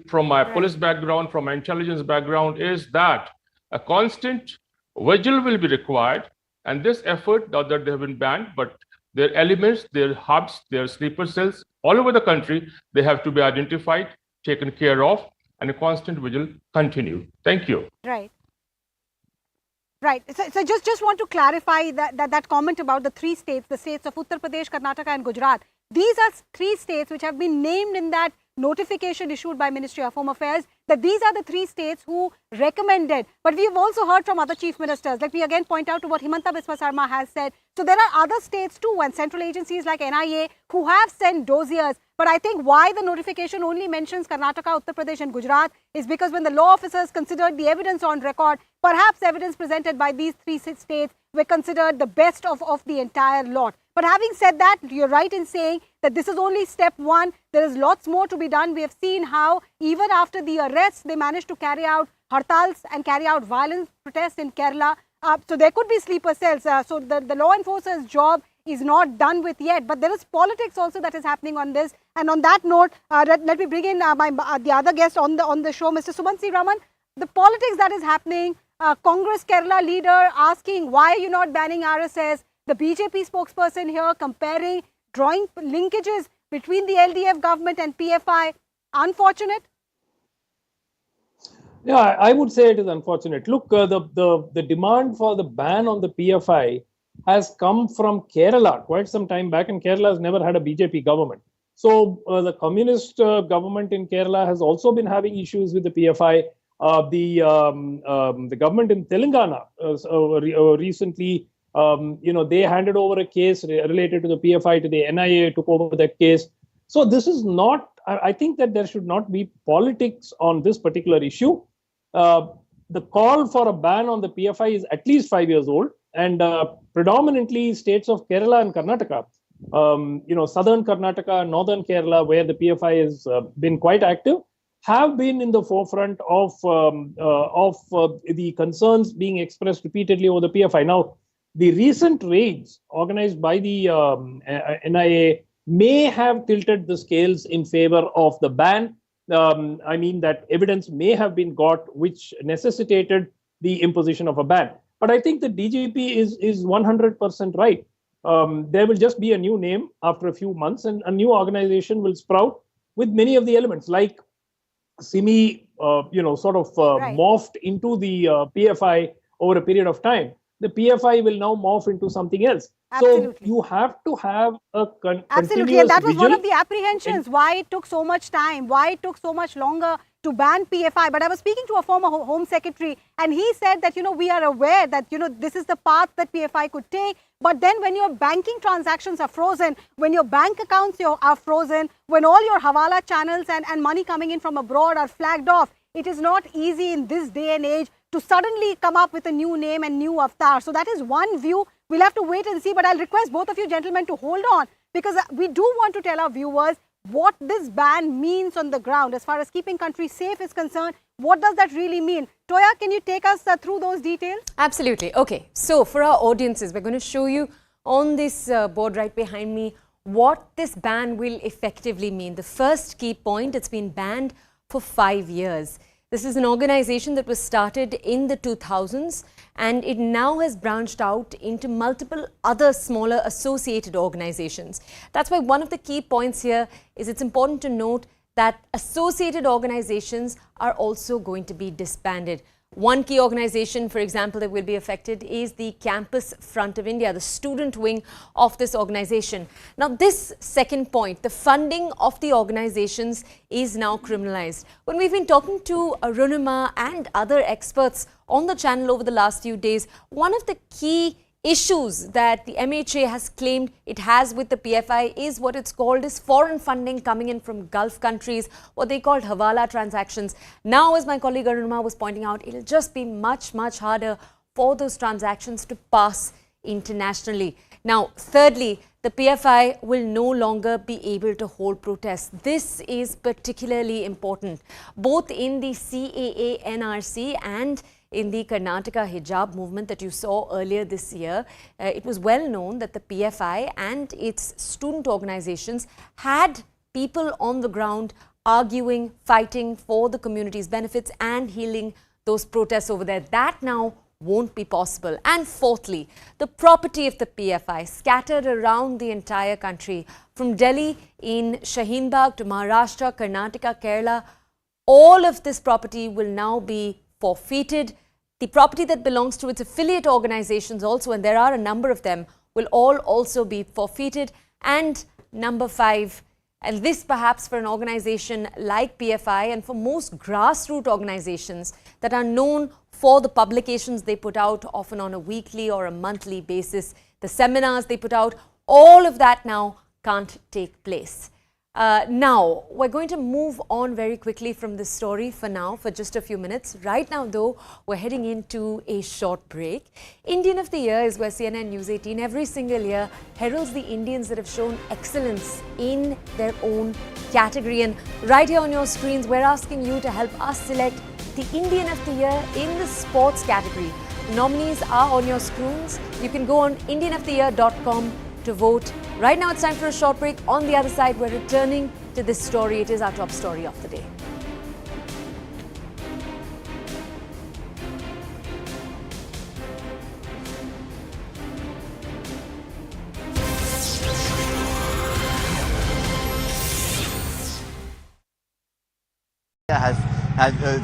from my police background, from my intelligence background, is that a constant vigil will be required. And this effort, now that they have been banned, but their elements, their hubs, their sleeper cells, all over the country, they have to be identified, taken care of, and a constant vigil continue. Thank you. Right. Right. So just want to clarify that comment about the three states, the states of Uttar Pradesh, Karnataka and Gujarat. These are three states which have been named in that notification issued by Ministry of Home Affairs, that these are the three states who recommended. But we have also heard from other chief ministers. Let me again point out to what Himanta Biswa Sarma has said. So there are other states too, and central agencies like NIA who have sent dossiers. But I think why the notification only mentions Karnataka, Uttar Pradesh and Gujarat is because when the law officers considered the evidence on record, perhaps evidence presented by these three states were considered the best of the entire lot. But having said that, you're right in saying that this is only step one. There is lots more to be done. We have seen how even after the arrests, they managed to carry out hartals and carry out violent protests in Kerala. So there could be sleeper cells. So the law enforcer's job is not done with yet. But there is politics also that is happening on this. And on that note, let me bring in the other guest on the show, Mr. Suman C. Raman. The politics that is happening, Congress Kerala leader asking why are you not banning RSS? The BJP spokesperson here drawing linkages between the LDF government and PFI. Unfortunate? Yeah, I would say it is unfortunate. Look, the demand for the ban on the PFI has come from Kerala quite some time back, and Kerala has never had a BJP government. So the communist government in Kerala has also been having issues with the PFI. The government in Telangana recently They handed over a case related to the PFI to the NIA, took over that case. So this is not, I think that there should not be politics on this particular issue. The call for a ban on the PFI is at least 5 years old, and predominantly states of Kerala and Karnataka, southern Karnataka, northern Kerala, where the PFI has been quite active, have been in the forefront of the concerns being expressed repeatedly over the PFI. Now, the recent raids organized by the NIA may have tilted the scales in favor of the ban. I mean that evidence may have been got which necessitated the imposition of a ban. But I think the DGP is 100% right. There will just be a new name after a few months, and a new organization will sprout with many of the elements, like SIMI, morphed into the PFI over a period of time. The PFI will now morph into something else. Absolutely. So you have to have a Absolutely, and that was one of the apprehensions, why it took so much time, why it took so much longer to ban PFI. But I was speaking to a former Home Secretary, and he said that, we are aware that, this is the path that PFI could take. But then when your banking transactions are frozen, when your bank accounts are frozen, when all your Hawala channels and money coming in from abroad are flagged off, it is not easy in this day and age to suddenly come up with a new name and new avatar. So that is one view. We'll have to wait and see, but I'll request both of you gentlemen to hold on, because we do want to tell our viewers what this ban means on the ground as far as keeping countries safe is concerned. What does that really mean? Toya, can you take us through those details? Absolutely. Okay, so for our audiences, we're going to show you on this board right behind me what this ban will effectively mean. The first key point, it's been banned for 5 years. This is an organization that was started in the 2000s, and it now has branched out into multiple other smaller associated organizations. That's why one of the key points here is it's important to note that associated organizations are also going to be disbanded. One key organization, for example, that will be affected is the Campus Front of India, the student wing of this organization. Now, this second point, the funding of the organizations is now criminalized. When we've been talking to Arunima and other experts on the channel over the last few days, one of the key issues that the MHA has claimed it has with the PFI is what it's called as foreign funding coming in from Gulf countries, what they called Hawala transactions. Now, as my colleague Arunima was pointing out, it'll just be much, much harder for those transactions to pass internationally. Now, thirdly, the PFI will no longer be able to hold protests. This is particularly important, both in the CAA NRC and in the Karnataka hijab movement that you saw earlier this year. It was well known that the PFI and its student organizations had people on the ground arguing, fighting for the community's benefits and healing those protests over there. That now won't be possible. And fourthly, the property of the PFI scattered around the entire country, from Delhi in Shaheen Bagh to Maharashtra, Karnataka, Kerala, all of this property will now be forfeited. The property that belongs to its affiliate organizations also, and there are a number of them, will all also be forfeited. And number 5, and this perhaps for an organization like PFI and for most grassroots organizations that are known for the publications they put out often on a weekly or a monthly basis, the seminars they put out, all of that now can't take place. Now, we're going to move on very quickly from this story for now, for just a few minutes. Right now, though, we're heading into a short break. Indian of the Year is where CNN News 18 every single year heralds the Indians that have shown excellence in their own category. And right here on your screens, we're asking you to help us select the Indian of the Year in the sports category. The nominees are on your screens. You can go on indianoftheyear.com to vote. Right now, it's time for a short break. On the other side, we're returning to this story. It is our top story of the day. Has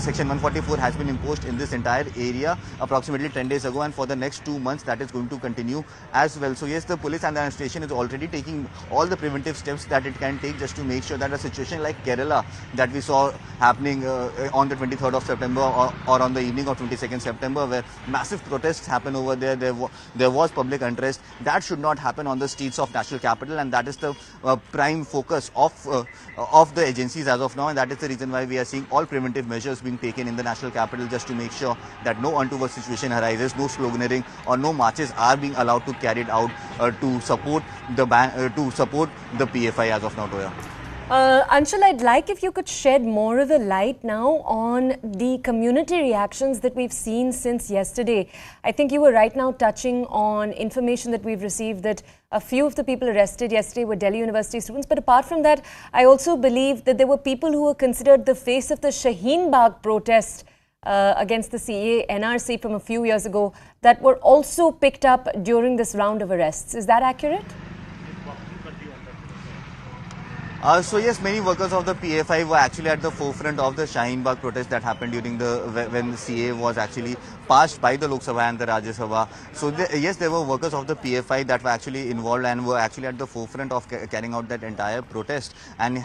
Section 144 has been imposed in this entire area approximately 10 days ago, and for the next 2 months that is going to continue as well. So yes, the police and the administration is already taking all the preventive steps that it can take just to make sure that a situation like Kerala that we saw happening on the 23rd of September or on the evening of 22nd September, where massive protests happen over there, there was public unrest, that should not happen on the streets of national capital, and that is the prime focus of the agencies as of now, and that is the reason why we are seeing all preventive measures being taken in the national capital just to make sure that no untoward situation arises, no sloganeering or no marches are being allowed to carried out to support the PFI as of now, Toya. Anshul, I'd like if you could shed more of a light now on the community reactions that we've seen since yesterday. I think you were right now touching on information that we've received that a few of the people arrested yesterday were Delhi University students. But apart from that, I also believe that there were people who were considered the face of the Shaheen Bagh protest against the CA NRC from a few years ago that were also picked up during this round of arrests. Is that accurate? So yes, many workers of the PFI were actually at the forefront of the Shaheen Bagh protest that happened during when the CA was actually passed by the Lok Sabha and the Rajya Sabha. So yes, there were workers of the PFI that were actually involved and were actually at the forefront of carrying out that entire protest, and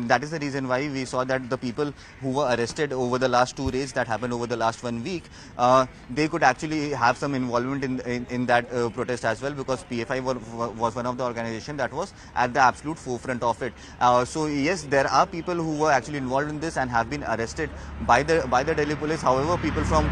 that is the reason why we saw that the people who were arrested over the last 2 raids that happened over the last 1 week, they could actually have some involvement in that protest as well, because PFI was one of the organizations that was at the absolute forefront of it. So yes, there are people who were actually involved in this and have been arrested by the Delhi police. However, people from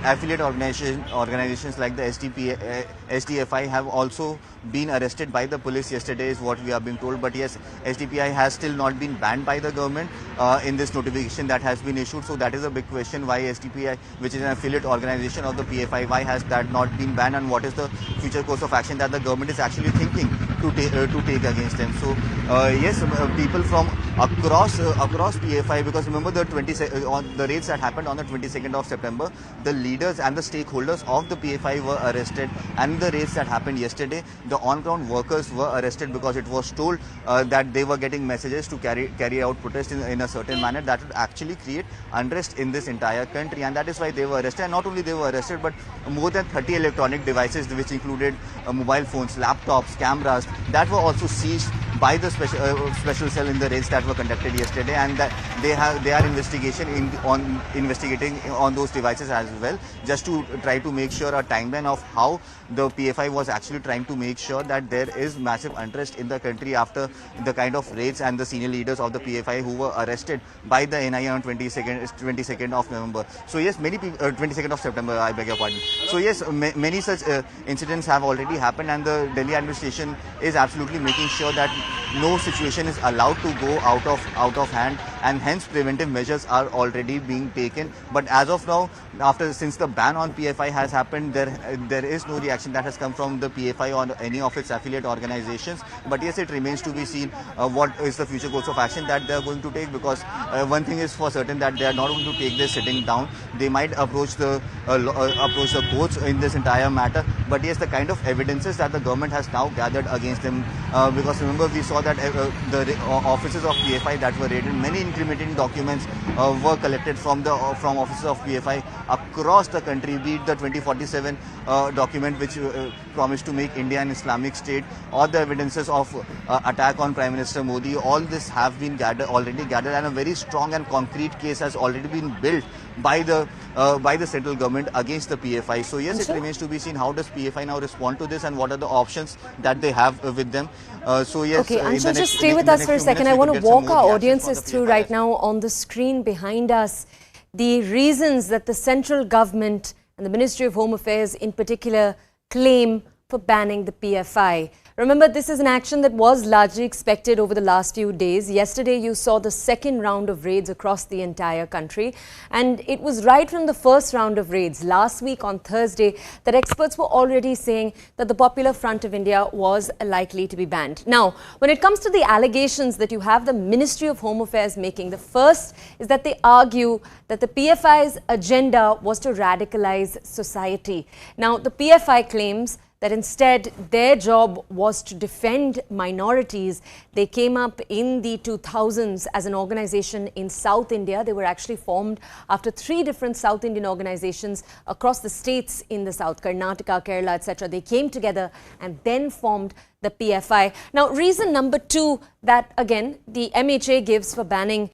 affiliate organizations like the SDFI have also been arrested by the police yesterday, is what we are being told. But yes, SDPI has still not been banned by the government in this notification that has been issued. So that is a big question, why SDPI, which is an affiliate organization of the PFI, why has that not been banned, and what is the future course of action that the government is actually thinking to take against them. So yes, people from across PFI, because remember the raids that happened on the 22nd of September, the leaders and the stakeholders of the PFI were arrested, and the raids that happened yesterday, the on-ground workers were arrested because it was told that they were getting messages to carry out protests in a certain manner that would actually create unrest in this entire country, and that is why they were arrested. And not only they were arrested, but more than 30 electronic devices, which included mobile phones, laptops, cameras, that were also seized by the special cell in the raids that were conducted yesterday, and that they are investigating on those devices as well, just to try to make sure a timeline of how the PFI was actually trying to make sure that there is massive unrest in the country after the kind of raids and the senior leaders of the PFI who were arrested by the NIA on 22nd of November. So yes, many people 22nd of September, I beg your pardon. So yes, many such incidents have already happened, and the Delhi administration is absolutely making sure that no situation is allowed to go out of hand, and hence preventive measures are already being taken. But as of now, since the ban on PFI has happened, there is no reaction that has come from the PFI or any of its affiliate organizations. But yes, it remains to be seen what is the future course of action that they are going to take, because one thing is for certain, that they are not going to take this sitting down. They might approach the courts in this entire matter. But yes, the kind of evidences that the government has now gathered against them, because remember we saw that the offices of PFI that were raided, many incriminating documents were collected from offices of PFI across the country, be it the 2047 document which promised to make India an Islamic state, or the evidences of attack on Prime Minister Modi. All this have been already gathered, and a very strong and concrete case has already been built by the central government against the PFI. So yes, it remains to be seen how does PFI now respond to this, and what are the options that they have with them. So yes, okay, Anshul, just stay with us for a second. I want to walk our audiences through right now on the screen behind us the reasons that the central government and the Ministry of Home Affairs in particular claim for banning the PFI. Remember, this is an action that was largely expected over the last few days. Yesterday, you saw the second round of raids across the entire country. And it was right from the first round of raids last week on Thursday that experts were already saying that the Popular Front of India was likely to be banned. Now, when it comes to the allegations that you have the Ministry of Home Affairs making, the first is that they argue that the PFI's agenda was to radicalize society. Now, the PFI claims that instead their job was to defend minorities. They came up in the 2000s as an organization in South India. They were actually formed after 3 different South Indian organizations across the states in the South, Karnataka, Kerala, etc. They came together and then formed the PFI. Now, reason number 2 that, again, the MHA gives for banning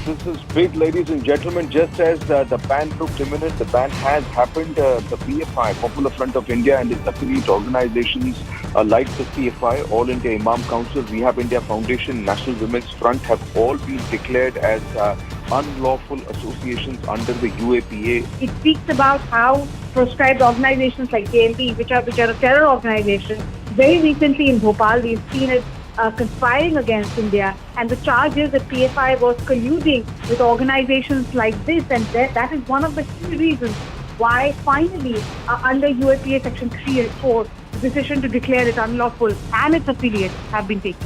This is big, ladies and gentlemen. Just as the ban looked imminent, the ban has happened. The PFI, Popular Front of India, and its affiliate organizations like the CFI, All India Imam Council, Rehab India Foundation, National Women's Front have all been declared as unlawful associations under the UAPA. It speaks about how proscribed organizations like JMP, which are a terror organization, very recently in Bhopal, we've seen it conspiring against India, and the charge is that PFI was colluding with organizations like this, and that is one of the key reasons why finally under UAPA section 3 and 4, the decision to declare it unlawful and its affiliates have been taken.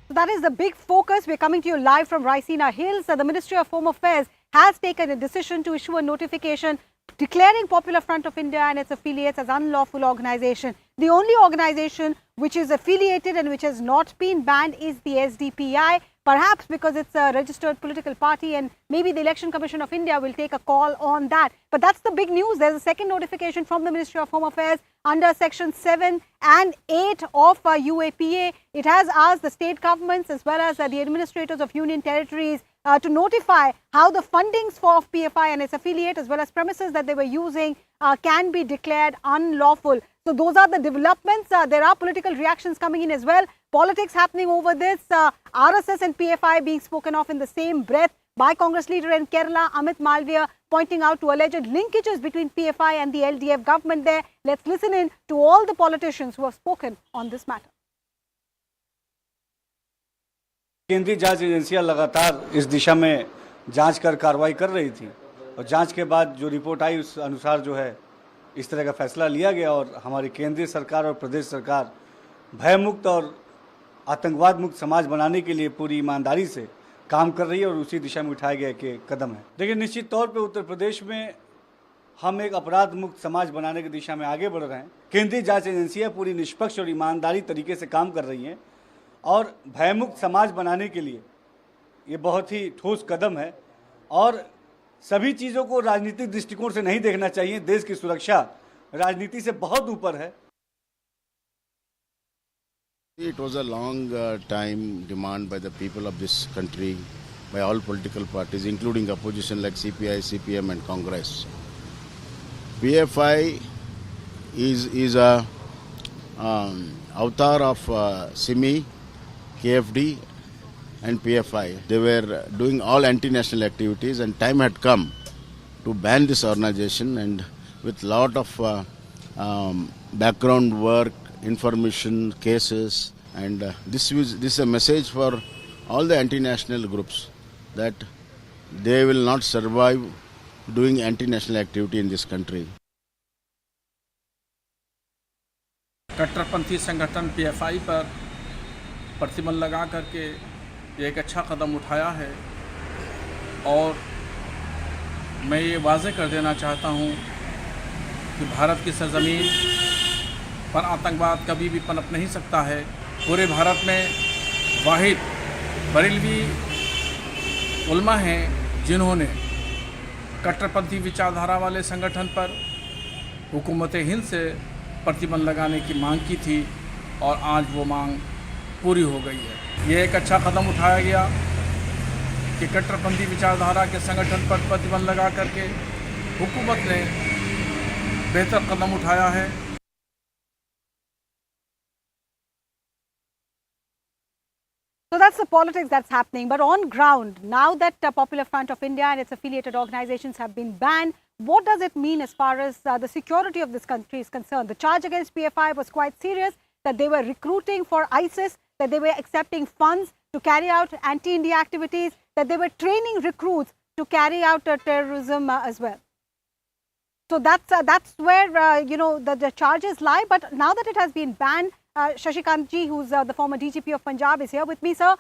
That is the big focus. We're coming to you live from Raisina Hills. The Ministry of Home Affairs has taken a decision to issue a notification declaring Popular Front of India and its affiliates as unlawful organization. The only organization which is affiliated and which has not been banned is the SDPI, perhaps because it's a registered political party, and maybe the Election Commission of India will take a call on that. But that's the big news. There's a second notification from the Ministry of Home Affairs under Section 7 and 8 of UAPA. It has asked the state governments as well as the administrators of union territories to notify how the fundings for PFI and its affiliate as well as premises that they were using can be declared unlawful. So those are the developments. There are political reactions coming in as well. Politics happening over this. RSS and PFI being spoken of in the same breath by Congress leader in Kerala, Amit Malviya, pointing out to alleged linkages between PFI and the LDF government there. Let's listen in to all the politicians who have spoken on this matter. केंद्रीय जांच एजेंसियां लगातार इस दिशा में जांच कर कार्रवाई कर रही थी और जांच के बाद जो रिपोर्ट आई उस अनुसार जो है इस तरह का फैसला लिया गया और हमारी केंद्रीय सरकार और प्रदेश सरकार भयमुक्त और आतंकवाद मुक्त समाज बनाने के लिए पूरी ईमानदारी से काम कर रही है और उसी दिशा में उठाए गए के कदम है। देखिए, निश्चित तौर पे उत्तर प्रदेश में हम एक अपराध मुक्त समाज बनाने की दिशा में आगे बढ़ रहे हैं। केंद्रीय जांच एजेंसियां पूरी निष्पक्ष और ईमानदारी तरीके से काम कर रही हैं और भयमुक्त समाज बनाने के लिए ये बहुत ही ठोस कदम है और सभी चीज़ों को राजनीतिक दृष्टिकोण से नहीं देखना चाहिए। देश की सुरक्षा राजनीति से बहुत ऊपर है। It was a long time demand by the people of this country, by all political parties, including opposition like CPI, CPM and Congress. PFI is a avatar of SIMI, KFD and PFI. They were doing all anti-national activities and time had come to ban this organization, and with lot of background work, information, cases, and this is a message for all the anti-national groups that they will not survive doing anti-national activity in this country. कट्टरपंथी संगठन PFI पर प्रतिबंध लगा करके एक अच्छा कदम उठाया है और मैं ये वाज़ेह कर देना चाहता हूँ कि भारत की सरजमीन पर आतंकवाद कभी भी पनप नहीं सकता है। पूरे भारत में वाहिद बरेलवी उलमा हैं जिन्होंने कट्टरपंथी विचारधारा वाले संगठन पर हुकूमत हिंद से प्रतिबंध लगाने की मांग की थी और आज वो मांग पूरी हो गई है। ये एक अच्छा कदम उठाया गया कि कट्टरपंथी विचारधारा के संगठन पर प्रतिबंध लगा करके हुकूमत ने बेहतर कदम उठाया है। So that's the politics that's happening. But on ground, now that Popular Front of India and its affiliated organizations have been banned, what does it mean as far as the security of this country is concerned? The charge against PFI was quite serious, that they were recruiting for ISIS, that they were accepting funds to carry out anti-India activities, that they were training recruits to carry out terrorism as well. So that's where the charges lie. But now that it has been banned, Shashikant ji, who's the former DGP of Punjab, is here with me, sir.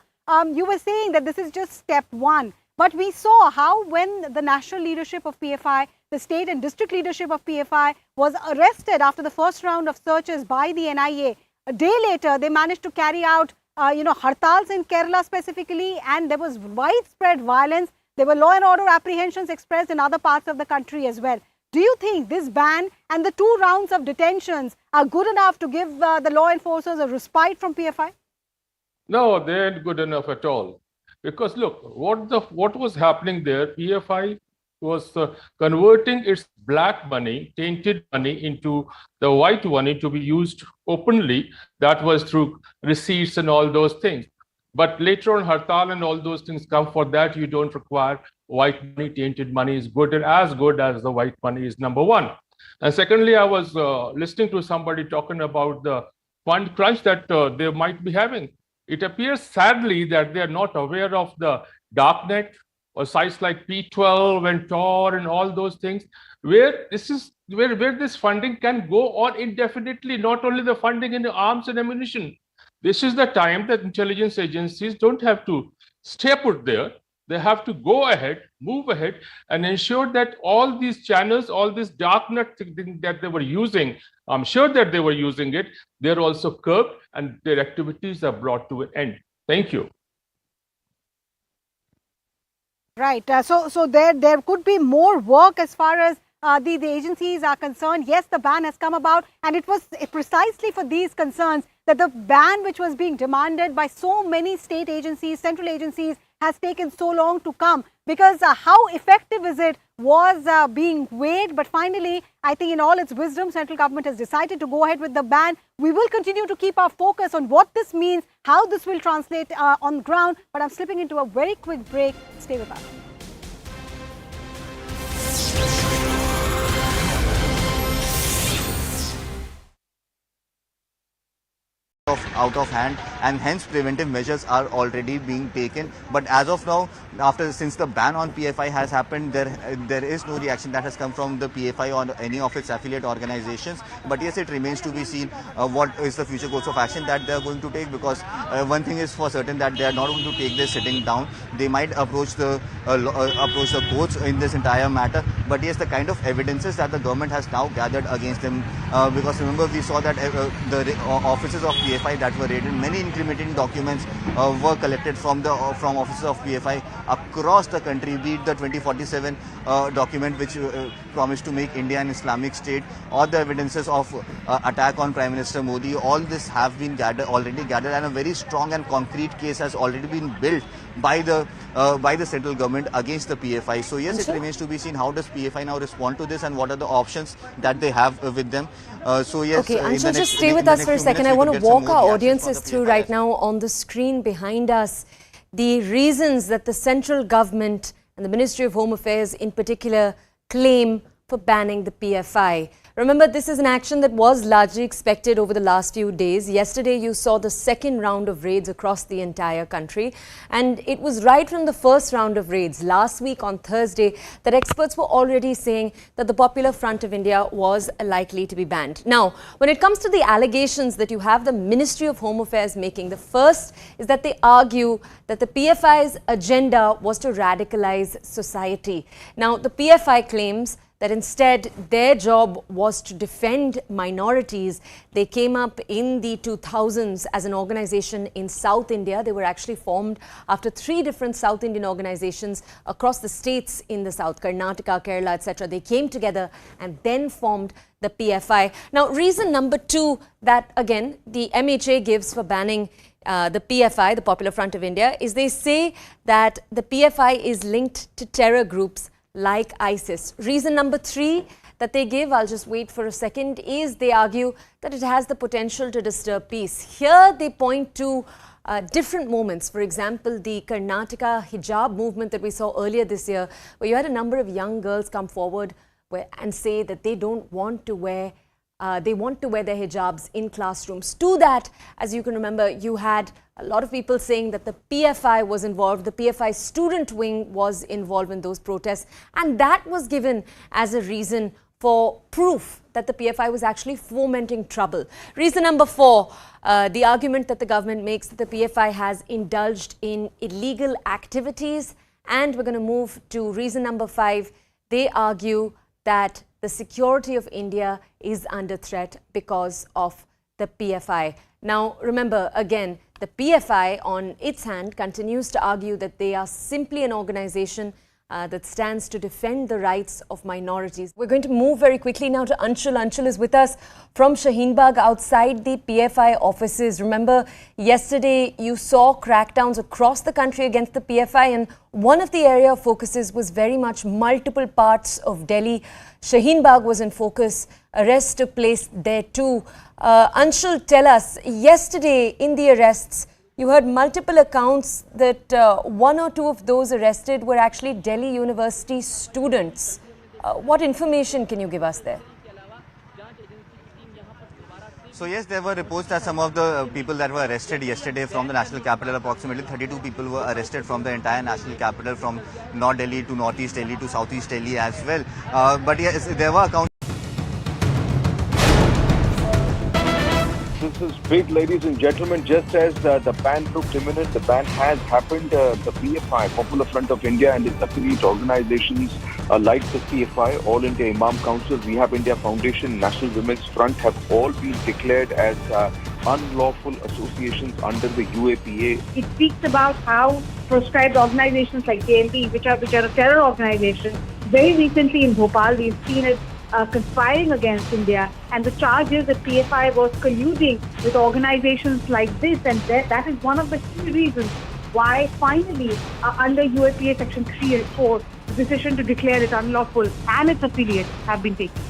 You were saying that this is just step one, but we saw how when the national leadership of PFI, the state and district leadership of PFI was arrested after the first round of searches by the NIA, a day later they managed to carry out hartals in Kerala specifically, and there was widespread violence. There were law and order apprehensions expressed in other parts of the country as well. Do you think this ban and the 2 rounds of detentions are good enough to give the law enforcers a respite from PFI? No, they ain't good enough at all. Because look, what was happening there, PFI was converting its black money, tainted money, into the white money to be used openly. That was through receipts and all those things. But later on, hartal and all those things come. For that, you don't require white money. Tainted money is good and as good as the white money is number one. And secondly, I was listening to somebody talking about the fund crunch that they might be having. It appears sadly that they are not aware of the darknet or sites like P12 and Tor and all those things, where this funding can go on indefinitely, not only the funding in the arms and ammunition. This is the time that intelligence agencies don't have to stay put there. They have to go ahead, move ahead, and ensure that all these channels, all this darknet thing that they were using, I'm sure that they were using it, they're also curbed and their activities are brought to an end. Thank you. Right. So there could be more work as far as the agencies are concerned. Yes, the ban has come about, and it was precisely for these concerns that the ban, which was being demanded by so many state agencies, central agencies, has taken so long to come, because how effective is it was being weighed. But finally, I think in all its wisdom, central government has decided to go ahead with the ban. We will continue to keep our focus on what this means, how this will translate on the ground. But I'm slipping into a very quick break. Stay with us. Out of hand, and hence preventive measures are already being taken. But as of now, since the ban on PFI has happened, there is no reaction that has come from the PFI or any of its affiliate organizations. But yes, it remains to be seen what is the future course of action that they are going to take, because one thing is for certain, that they are not going to take this sitting down. They might approach the courts in this entire matter. But yes, the kind of evidences that the government has now gathered against them, because remember, we saw that the offices of PFI that were raided, many incriminating documents were collected from offices of PFI across the country, be it the 2047 document which promised to make India an Islamic state, or the evidences of attack on Prime Minister Modi. All this have been already gathered, and a very strong and concrete case has already been built by the central government against the PFI. So yes, it remains to be seen how does PFI now respond to this, and what are the options that they have with them. So yes, okay, Anshul, just stay with us for a second. I want to walk our audiences through right now on the screen behind us the reasons that the central government and the Ministry of Home Affairs in particular claim for banning the PFI. Remember, this is an action that was largely expected over the last few days. Yesterday, you saw the second round of raids across the entire country. And it was right from the first round of raids last week on Thursday that experts were already saying that the Popular Front of India was likely to be banned. Now, when it comes to the allegations that you have the Ministry of Home Affairs making, the first is that they argue that the PFI's agenda was to radicalize society. Now, the PFI claims that instead their job was to defend minorities. They came up in the 2000s as an organization in South India. They were actually formed after 3 different South Indian organizations across the states in the South, Karnataka, Kerala, etc. They came together and then formed the PFI. Now, reason number 2 that, again, the MHA gives for banning the PFI, the Popular Front of India, is they say that the PFI is linked to terror groups like ISIS. Reason number 3 that they give, I'll just wait for a second, is they argue that it has the potential to disturb peace. Here they point to different moments. For example, the Karnataka hijab movement that we saw earlier this year, where you had a number of young girls come forward and say that they don't want to wear they want to wear their hijabs in classrooms. To that, as you can remember, you had a lot of people saying that the PFI was involved, the PFI student wing was involved in those protests, and that was given as a reason for proof that the PFI was actually fomenting trouble. Reason number 4, the argument that the government makes that the PFI has indulged in illegal activities. And we're going to move to reason number 5. They argue that the security of India is under threat because of the PFI. Now, remember, again, the PFI on its hand continues to argue that they are simply an organization that stands to defend the rights of minorities. We're going to move very quickly now to Anshul. Anshul is with us from Shaheen Bagh outside the PFI offices. Remember, yesterday you saw crackdowns across the country against the PFI, and one of the area of focuses was very much multiple parts of Delhi. Shaheen Bagh was in focus. Arrests took place there too. Anshul, tell us, yesterday in the arrests, you heard multiple accounts that 1 or 2 of those arrested were actually Delhi University students. What information can you give us there? So yes, there were reports that some of the people that were arrested yesterday from the national capital, approximately 32 people were arrested from the entire national capital, from North Delhi to Northeast Delhi to Southeast Delhi as well. But yes, there were accounts. This is big, ladies and gentlemen. Just as the ban looked imminent, the ban has happened. The PFI, Popular Front of India, and its affiliate organizations like the PFI, All India Imam Council, Rehab India Foundation, National Women's Front have all been declared as unlawful associations under the UAPA. It speaks about how proscribed organizations like JMP, which are a terror organization, very recently in Bhopal, we've seen it conspiring against India, and the charge is that PFI was colluding with organizations like this, and that is one of the key reasons why finally under UAPA section 3 and 4, the decision to declare it unlawful and its affiliates have been taken.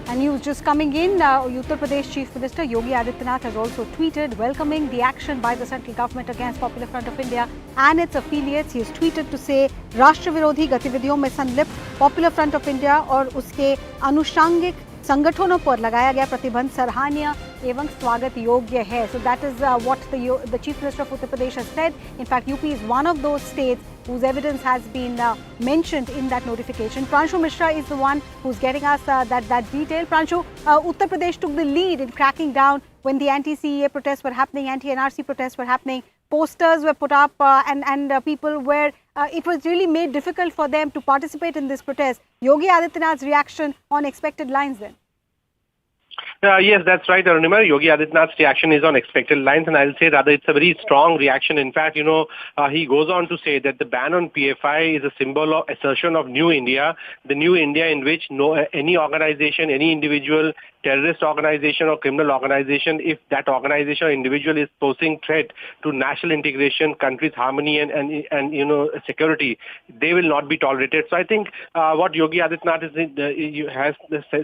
And news just coming in, Uttar Pradesh Chief Minister Yogi Adityanath has also tweeted welcoming the action by the central government against Popular Front of India and its affiliates. He has tweeted to say, राष्ट्र विरोधी गतिविधियों में संलिप्त Popular Front of India और उसके अनुषंगिक संगठनों पर लगाया गया प्रतिबंध सराहनीय एवं स्वागत योग्य है. So that is what the Chief Minister of Uttar Pradesh has said. In fact, UP is one of those states whose evidence has been mentioned in that notification. Pranshu Mishra is the one who's getting us that detail. Pranshu, Uttar Pradesh took the lead in cracking down when the anti-CEA protests were happening, anti-NRC protests were happening. Posters were put up and people were, it was really made difficult for them to participate in this protest. Yogi Adityanath's reaction on expected lines then? Yes, that's right, Arunima. Yogi Adityanath's reaction is on expected lines, and I'll say rather it's a very strong reaction. In fact, he goes on to say that the ban on PFI is a symbol of assertion of New India, the New India in which any organization, any individual, terrorist organization or criminal organization, if that organization or individual is posing threat to national integration, country's harmony and security, they will not be tolerated. So I think what Yogi Adityanath has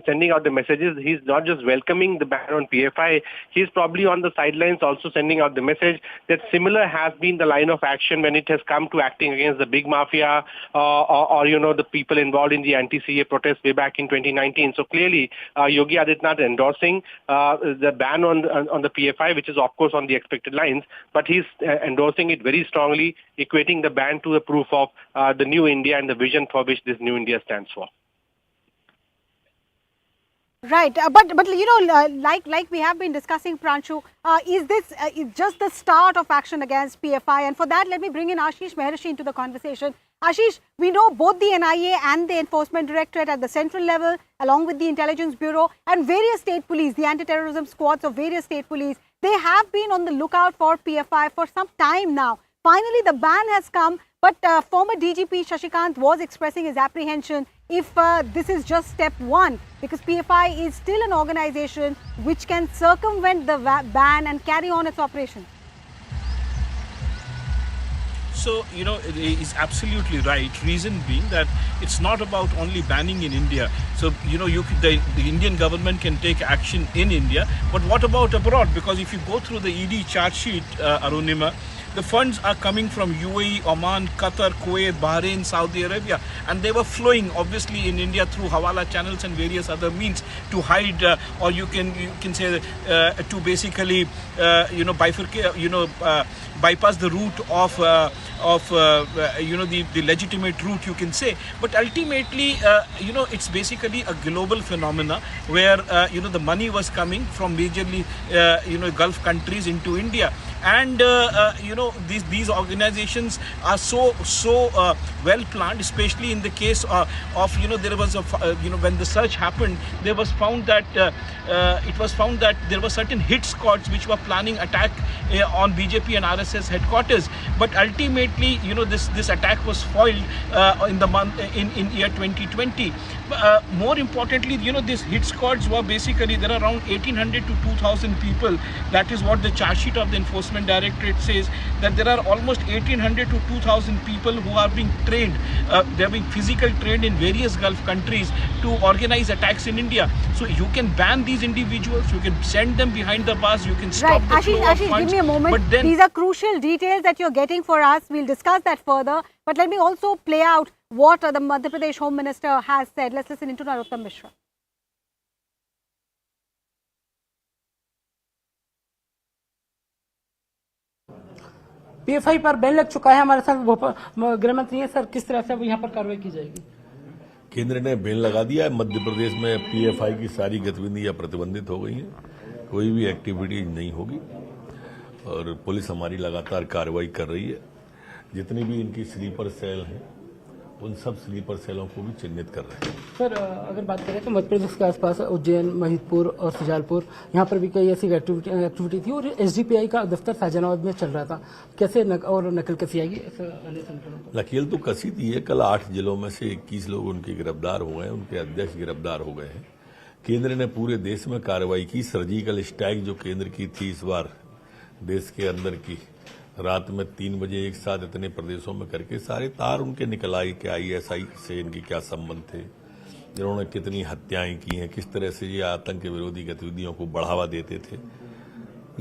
sending out the messages, he's not just welcoming the ban on PFI, he's probably on the sidelines also sending out the message that similar has been the line of action when it has come to acting against the big mafia or the people involved in the anti-CA protests way back in 2019. So clearly, Yogi Adityanath endorsing the ban on the PFI, which is of course on the expected lines, but he's endorsing it very strongly, equating the ban to the proof of the new India and the vision for which this new India stands for. Right, but like we have been discussing, Pranshu, is this just the start of action against PFI? And for that, let me bring in Ashish Maharishi into the conversation. Ashish, we know both the NIA and the Enforcement Directorate at the central level, along with the Intelligence Bureau and various state police, the anti-terrorism squads of various state police, they have been on the lookout for PFI for some time now. Finally, the ban has come, but former DGP Shashikant was expressing his apprehension if this is just step one, because PFI is still an organization which can circumvent the ban and carry on its operations. So, is absolutely right. Reason being that it's not about only banning in India. So, the Indian government can take action in India, but what about abroad? Because if you go through the ED charge sheet, Arunima, the funds are coming from UAE, Oman, Qatar, Kuwait, Bahrain, Saudi Arabia, and they were flowing obviously in India through Hawala channels and various other means to hide, or you can say to basically bifurcate, bypass the route of the legitimate route, you can say. But ultimately, it's basically a global phenomena where the money was coming from majorly Gulf countries into India. And these organizations are so well planned, especially in the case of there was a when the search happened, there was found that there were certain hit squads which were planning attack on BJP and RSS headquarters. But ultimately, this attack was foiled in year 2020. More importantly, these hit squads were basically, there are around 1,800 to 2,000 people. That is what the charge sheet of the Enforcement Directorate says, that there are almost 1,800 to 2,000 people who are being trained. They are being physically trained in various Gulf countries to organize attacks in India. So you can ban these individuals, you can send them behind the bars, you can stop the flow of funds. Give me a moment. But then, these are crucial details that you're getting for us. We'll discuss that further. But let me also play out what the Madhya Pradesh Home Minister has said. Let's listen into Narottam Mishra. PFI पर ban लग चुका है। हमारे साथ गृह मंत्री हैं sir, किस तरह से अब यहाँ पर कार्रवाई की जाएगी? केंद्र ने बैन लगा दिया है। मध्य प्रदेश में PFI की सारी गतिविधियां प्रतिबंधित हो गई हैं, कोई भी एक्टिविटी नहीं होगी और पुलिस हमारी लगातार कार्रवाई कर रही है। जितनी भी इनकी स्लीपर सेल हैं, उन सब स्लीपर सेलों को भी चिन्हित कर रहे हैं। सर, अगर बात करें तो मध्य प्रदेश के आसपास उज्जैन, महिदपुर और सुजालपुर, यहाँ पर भी कई ऐसी एक्टिविटी थी और SDPI का दफ्तर शाहजहानाबाद में चल रहा था। कैसे और नकल कसी आएगी? नकेल तो कसी थी है। कल 8 जिलों में से 21 लोग उनके गिरफ्तार हुए हैं, उनके अध्यक्ष गिरफ्तार हो गए हैं। केंद्र ने पूरे देश में कार्रवाई की। सर्जिकल स्ट्राइक जो केंद्र की थी, इस बार देश के अंदर की, रात में 3 बजे एक साथ इतने प्रदेशों में करके सारे तार उनके निकल आए कि ISI से इनकी क्या संबंध थे, इन्होंने कितनी हत्याएं की हैं, किस तरह से ये आतंक विरोधी गतिविधियों को बढ़ावा देते थे।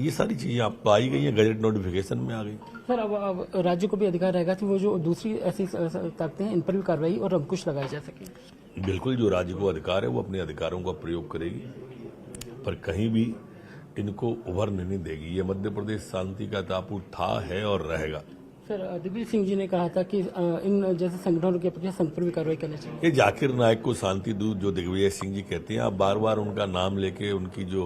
ये सारी चीजें आपको आई गई हैं, गजट नोटिफिकेशन में आ गई। सर, अब राज्य को भी अधिकार रहेगा कि वो जो दूसरी ऐसी ताकतें हैं इन पर भी कार्रवाई और अंकुश लगाया जा सके। बिल्कुल, जो राज्य को अधिकार है वो अपने अधिकारों का प्रयोग करेगी, पर कहीं भी इनको उभरने नहीं देगी। ये मध्य प्रदेश शांति का टापू था, है और रहेगा। सर, दिग्विजय सिंह जी ने कहा था कि इन जैसे संगठनों के प्रति संघ पर भी कार्रवाई करनी चाहिए। ये जाकिर नायक को शांति दूत जो दिग्विजय सिंह जी कहते हैं, आप बार बार उनका नाम लेके उनकी जो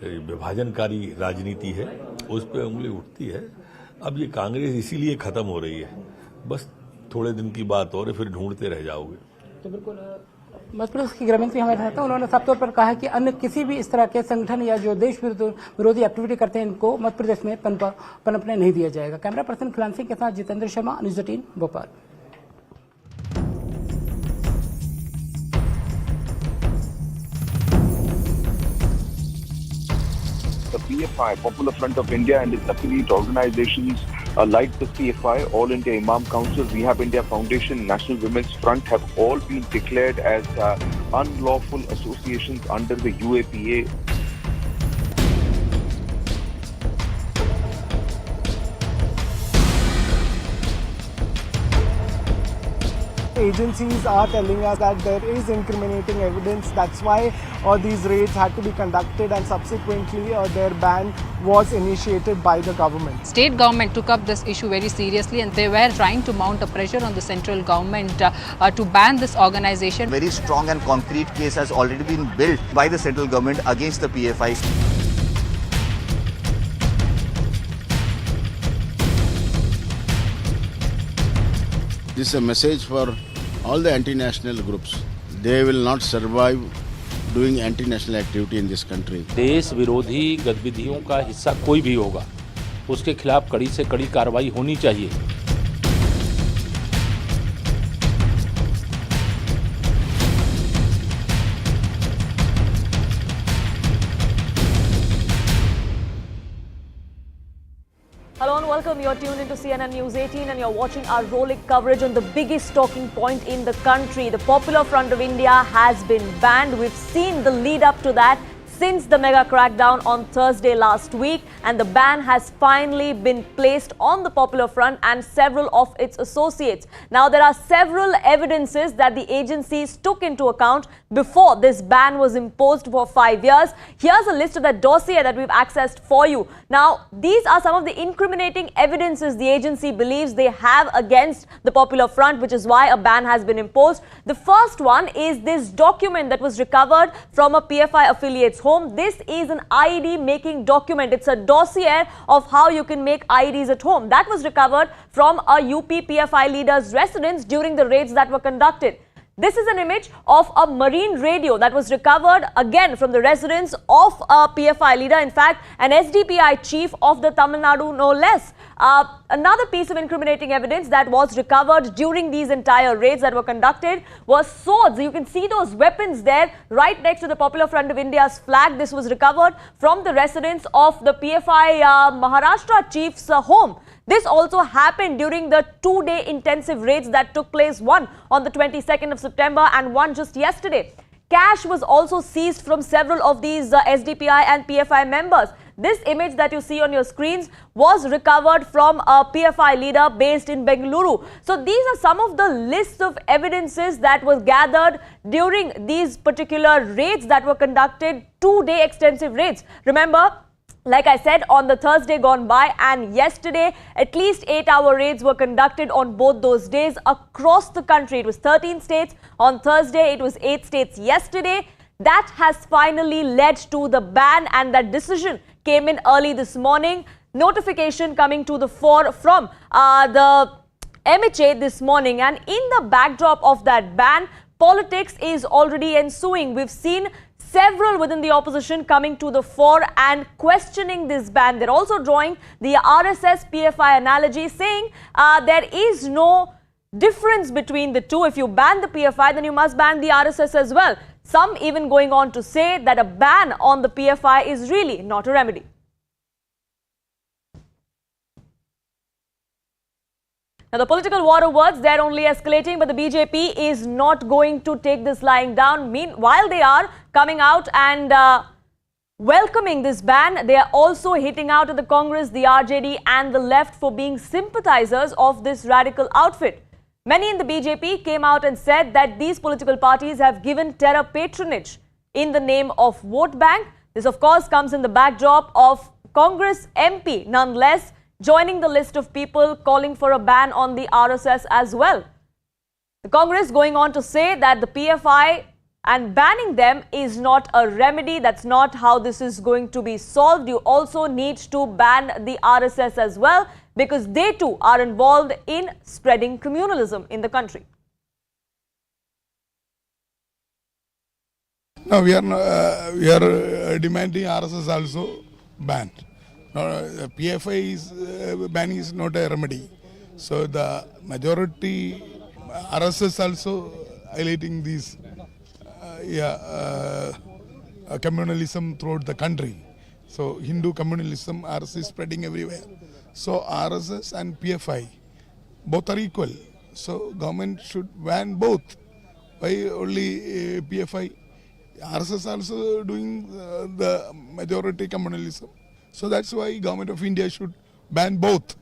विभाजनकारी राजनीति है उस पर उंगली उठती है। अब ये कांग्रेस इसीलिए खत्म हो रही है, बस थोड़े दिन की बात और फिर ढूंढते रह जाओगे। तो बिल्कुल, मध्य प्रदेश के गृह मंत्री हमारे साथ हैं, उन्होंने साफ तौर पर कहा कि अन्य किसी भी इस तरह के संगठन या जो देश विरोधी एक्टिविटी करते हैं इनको मध्य प्रदेश में पनपने नहीं दिया जाएगा। कैमरा पर्सन खिलान सिंह के साथ Jitendra Sharma, news 18 Bhopal. The PFI, Popular Front of India, and its affiliate organizations like the PFI, All India Imam Council, Rehab India Foundation, National Women's Front have all been declared as unlawful associations under the UAPA. Agencies are telling us that there is incriminating evidence. That's why these raids had to be conducted, and subsequently their ban was initiated by the government. State government took up this issue very seriously, and they were trying to mount a pressure on the central government to ban this organization. Very strong and concrete case has already been built by the central government against the PFI. This is a message for all the anti-national groups. They will not survive doing anti-national activity in this country. देश विरोधी गतिविधियों का हिस्सा कोई भी होगा, उसके खिलाफ कड़ी से कड़ी कार्रवाई होनी चाहिए। Hello and welcome. You're tuned into CNN News 18 and you're watching our rolling coverage on the biggest talking point in the country. The Popular Front of India has been banned. We've seen the lead up to that since the mega crackdown on Thursday last week, and the ban has finally been placed on the Popular Front and several of its associates. Now, there are several evidences that the agencies took into account before this ban was imposed for 5 years. Here's a list of that dossier that we've accessed for you. Now, these are some of the incriminating evidences the agency believes they have against the Popular Front, which is why a ban has been imposed. The first one is this document that was recovered from a PFI affiliate's home. This is an ID making document. It's a dossier of how you can make IDs at home. That was recovered from a UP PFI leader's residence during the raids that were conducted. This is an image of a marine radio that was recovered again from the residence of a PFI leader, in fact, an SDPI chief of the Tamil Nadu, no less. Another piece of incriminating evidence that was recovered during these entire raids that were conducted was swords. You can see those weapons there right next to the Popular Front of India's flag. This was recovered from the residence of the PFI Maharashtra chief's home. This also happened during the 2-day intensive raids that took place, one on the 22nd of September and one just yesterday. Cash was also seized from several of these SDPI and PFI members. This image that you see on your screens was recovered from a PFI leader based in Bengaluru. So these are some of the lists of evidences that was gathered during these particular raids that were conducted, 2-day extensive raids. Remember, like I said, on the Thursday gone by and yesterday, at least 8-hour raids were conducted on both those days across the country. It was 13 states. On Thursday, it was 8 states yesterday. That has finally led to the ban, and that decision came in early this morning. Notification coming to the fore from the MHA this morning. And in the backdrop of that ban, politics is already ensuing. We've seen several within the opposition coming to the fore and questioning this ban. They're also drawing the RSS PFI analogy, saying there is no difference between the two. If you ban the PFI, then you must ban the RSS as well. Some even going on to say that a ban on the PFI is really not a remedy. Now, the political war of words, they're only escalating, but the BJP is not going to take this lying down. Meanwhile, they are coming out and welcoming this ban. They are also hitting out at the Congress, the RJD and the left for being sympathizers of this radical outfit. Many in the BJP came out and said that these political parties have given terror patronage in the name of vote bank. This, of course, comes in the backdrop of Congress MP, nonetheless, joining the list of people calling for a ban on the RSS as well. The Congress going on to say that the PFI and banning them is not a remedy. That's not how this is going to be solved. You also need to ban the RSS as well, because they too are involved in spreading communalism in the country. No, we are demanding RSS also banned. No, PFI is banning is not a remedy. So the majority RSS also highlighting these communalism throughout the country. So Hindu communalism, RSS is spreading everywhere. So RSS and PFI both are equal. So government should ban both. Why only PFI? RSS also doing the majority communalism. So that's why government of India should ban both.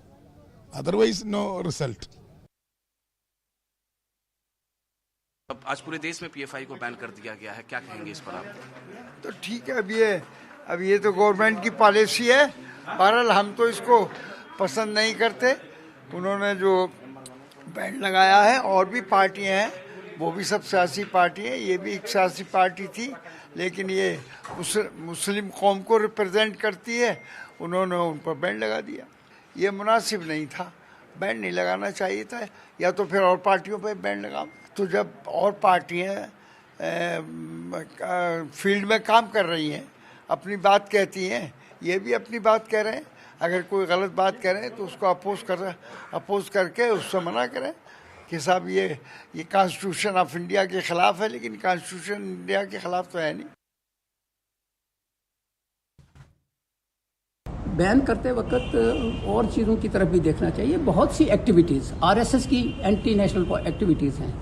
Otherwise, no result. अब आज पूरे देश में PFI को ban कर दिया गया है, क्या कहेंगे इस पर आप? तो ठीक है, अब ये तो गवर्नमेंट की पॉलिसी है। बहरहाल हम तो इसको पसंद नहीं करते। उन्होंने जो बैन लगाया है, और भी पार्टियां हैं, वो भी सब सियासी पार्टी है, ये भी एक सियासी पार्टी थी, लेकिन ये मुस्लिम कौम को रिप्रेजेंट करती है, उन्होंने उन पर बैन लगा दिया। ये मुनासिब नहीं था, बैन नहीं लगाना चाहिए था, या तो फिर और पार्टियों पर बैन लगाओ। तो जब और पार्टियां फील्ड में काम कर रही हैं, अपनी बात कहती हैं, ये भी अपनी बात कह रहे हैं। अगर कोई गलत बात कह रहे हैं तो उसको अपोज करके उससे मना करें कि साहब ये कॉन्स्टिट्यूशन ऑफ इंडिया के खिलाफ है, लेकिन कॉन्स्टिट्यूशन इंडिया के खिलाफ तो है नहीं। बैन करते वक्त और चीज़ों की तरफ भी देखना चाहिए। बहुत सी एक्टिविटीज़ आरएसएस की एंटी नेशनल एक्टिविटीज़ हैं।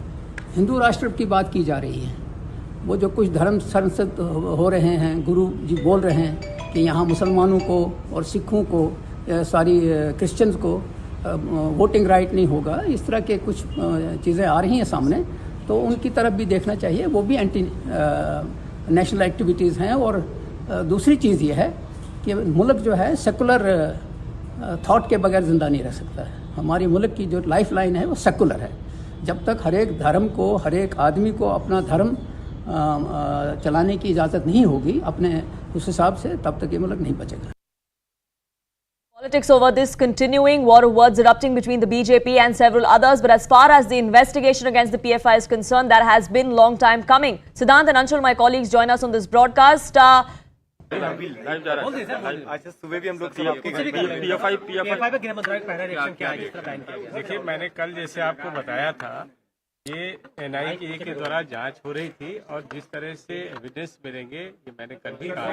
हिंदू राष्ट्र की बात की जा रही है। वो जो कुछ धर्म संसद हो रहे हैं, गुरु जी बोल रहे हैं कि यहाँ मुसलमानों को और सिखों को सारी क्रिश्चियंस को वोटिंग राइट नहीं होगा, इस तरह के कुछ चीज़ें आ रही हैं सामने, तो उनकी तरफ भी देखना चाहिए। वो भी एंटी नेशनल एक्टिविटीज़ हैं। और दूसरी चीज़ ये है कि मुल्क जो है सेकुलर थॉट के बगैर ज़िंदा नहीं रह सकता है। हमारी मुल्क की जो लाइफ लाइन है वो सेकुलर है। जब तक हर एक धर्म को, हर एक आदमी को अपना धर्म चलाने की इजाज़त नहीं होगी अपने उस हिसाब से, तब तक ये मुल्क नहीं बचेगा। Politics over this continuing, war of words erupting between the BJP and several others. But as far as the investigation against the PFI is concerned, that has been long time coming. Siddhant and Anshul, my colleagues, join us on this broadcast. आज सुबह भी हम लोग PFI पे गृह मंत्रालय का पहला रिएक्शन क्या है? देखिए, मैंने कल जैसे आपको बताया था, ये NIA के द्वारा जांच हो रही थी और जिस तरह से एविडेंस मिलेंगे, ये मैंने कल भी कहा,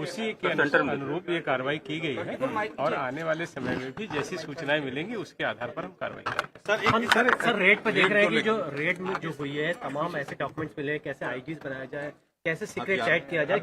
उसी के अनुरूप ये कार्रवाई की गई है और आने वाले समय में भी जैसी सूचनाएं मिलेंगी उसके आधार पर हम कार्रवाई करेंगे। सर रेड पे देख रहे हैं कि जो रेड में जो हुई है, तमाम ऐसे डॉक्यूमेंट्स मिले, कैसे आईजीज बनाया जाए, कैसे सीक्रेट चैट किया जाए,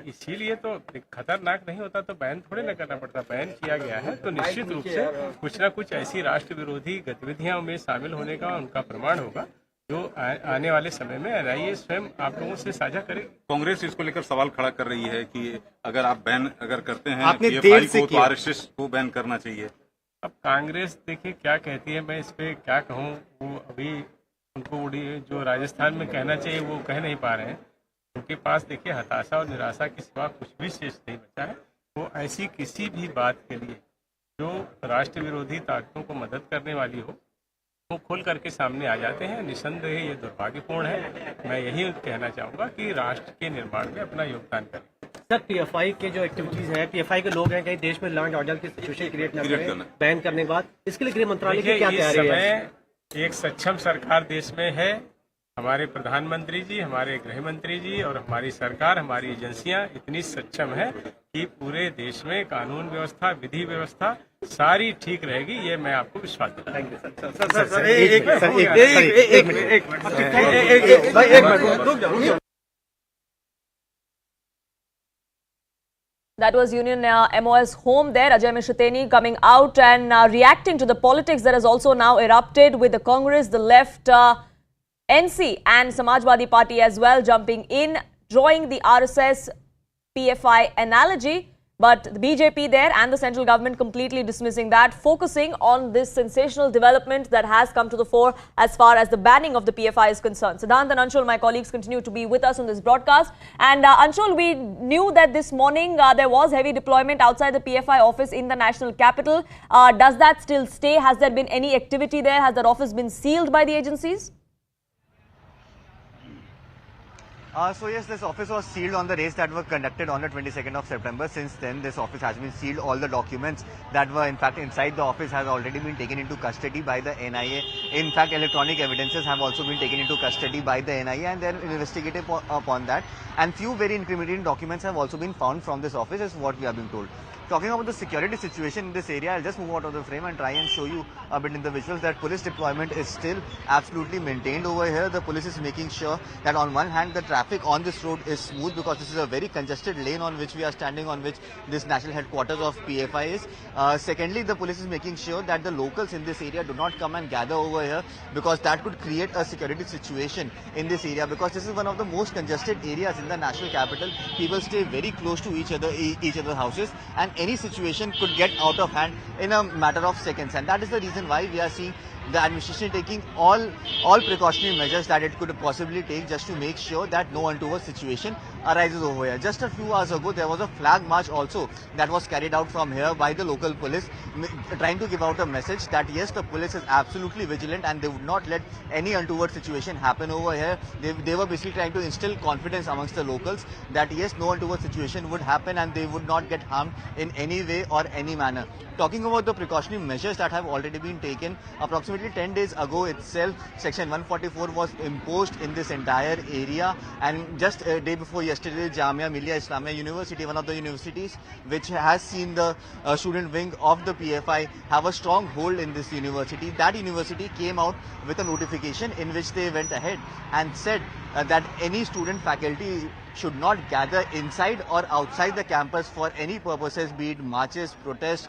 इसीलिए तो खतरनाक नहीं होता तो बैन थोड़े न करना पड़ता। बैन किया गया है तो निश्चित रूप से कुछ न कुछ ऐसी राष्ट्र विरोधी गतिविधियां में शामिल होने का उनका प्रमाण होगा जो आने वाले समय में NIA स्वयं आप लोगों से साझा करेगी। कांग्रेस इसको लेकर सवाल खड़ा कर रही है कि अगर आप बैन करते हैं PFI को तो RSS को बैन करना चाहिए। अब कांग्रेस देखिए क्या कहती है, मैं इस पे क्या कहूँ। वो अभी उनको जो राजस्थान में कहना चाहिए वो कह नहीं पा रहे हैं। उनके पास देखिए हताशा और निराशा के सिवा कुछ भी शेष नहीं बचा है। वो ऐसी किसी भी बात के लिए जो राष्ट्र विरोधी ताकतों को मदद करने वाली हो वो खुल करके सामने आ जाते हैं। निसंदेह ये दुर्भाग्यपूर्ण है। मैं यही कहना चाहूँगा कि राष्ट्र के निर्माण में अपना योगदान करें। सर PFI के जो एक्टिविटीज है, PFI के लोग हैं कहीं देश में लॉ एंड ऑर्डर की सिचुएशन क्रिएट न करें बैन करने के बाद, इसके लिए गृह मंत्रालय की क्या तैयारी है? एक सक्षम सरकार देश में है। हमारे प्रधानमंत्री जी, हमारे गृह मंत्री जी और हमारी सरकार, हमारी एजेंसियां इतनी सक्षम है कि पूरे देश में कानून व्यवस्था, विधि व्यवस्था सारी ठीक रहेगी, ये मैं आपको विश्वास दिलाता हूं। That was Union MOS home there, Ajay Mishrateni coming out and reacting to the politics that has also now erupted with the Congress, the left, NC and Samajwadi Party as well jumping in, drawing the RSS PFI analogy, but the BJP there and the central government completely dismissing that, focusing on this sensational development that has come to the fore as far as the banning of the PFI is concerned. Siddhant and Anshul, my colleagues, continue to be with us on this broadcast. And Anshul, we knew that this morning there was heavy deployment outside the PFI office in the national capital. Does that still stay? Has there been any activity there? Has that office been sealed by the agencies? So yes, this office was sealed on the raids that were conducted on the 22nd of September. Since then, this office has been sealed. All the documents that were in fact inside the office has already been taken into custody by the NIA. In fact, electronic evidences have also been taken into custody by the NIA and they're investigating upon that. And few very incriminating documents have also been found from this office, is what we have been told. Talking about the security situation in this area, I'll just move out of the frame and try and show you a bit in the visuals that police deployment is still absolutely maintained over here. The police is making sure that on one hand the traffic on this road is smooth because this is a very congested lane on which we are standing, on which this national headquarters of PFI is. Secondly, the police is making sure that the locals in this area do not come and gather over here because that could create a security situation in this area, because this is one of the most congested areas in the national capital. People stay very close to each other's houses, and any situation could get out of hand in a matter of seconds, and that is the reason why we are seeing the administration taking all precautionary measures that it could possibly take just to make sure that no untoward situation arises over here. Just a few hours ago, there was a flag march also that was carried out from here by the local police, trying to give out a message that yes, the police is absolutely vigilant and they would not let any untoward situation happen over here. They were basically trying to instill confidence amongst the locals that yes, no untoward situation would happen and they would not get harmed in any way or any manner. Talking about the precautionary measures that have already been taken, approximately approximately 10 days ago itself, Section 144 was imposed in this entire area, and just a day before yesterday, Jamia Millia Islamia University, one of the universities which has seen the student wing of the PFI have a strong hold in this university. That university came out with a notification in which they went ahead and said that any student faculty should not gather inside or outside the campus for any purposes, be it marches, protests,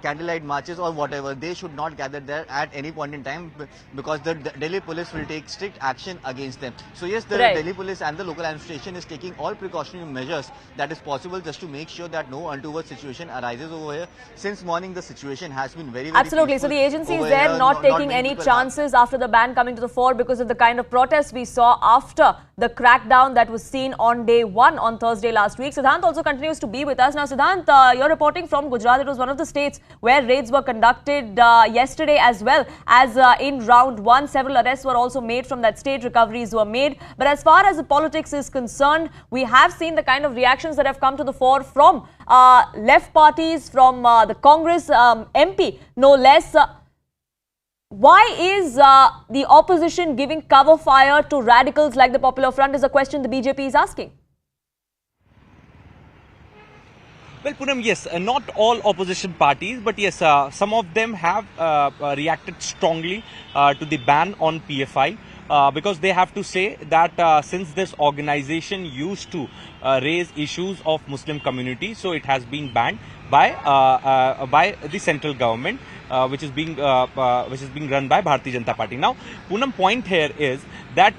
candlelight marches or whatever. They should not gather there at any point in time because the Delhi police will take strict action against them. So yes, the Delhi police and the local administration is taking all precautionary measures that is possible just to make sure that no untoward situation arises over here. Since morning, the situation has been very absolutely. So the agency is there not taking any chances after the ban coming to the fore because of the kind of protests we saw after the crackdown that was seen on day one on Thursday last week. Siddhant also continues to be with us. Now, Siddhant, you're reporting from Gujarat. It was one of the states where raids were conducted yesterday as well as in round one. Several arrests were also made from that state. Recoveries were made. But as far as the politics is concerned, we have seen the kind of reactions that have come to the fore from left parties, from the Congress MP, no less. Why is the opposition giving cover fire to radicals like the Popular Front is a question the BJP is asking. Well, Poonam, yes, not all opposition parties, but yes, some of them have reacted strongly to the ban on PFI. Because they have to say that since this organization used to raise issues of Muslim community, so it has been banned by the central government, which is being run by Bharatiya Janata Party. Now, Poonam, point here is that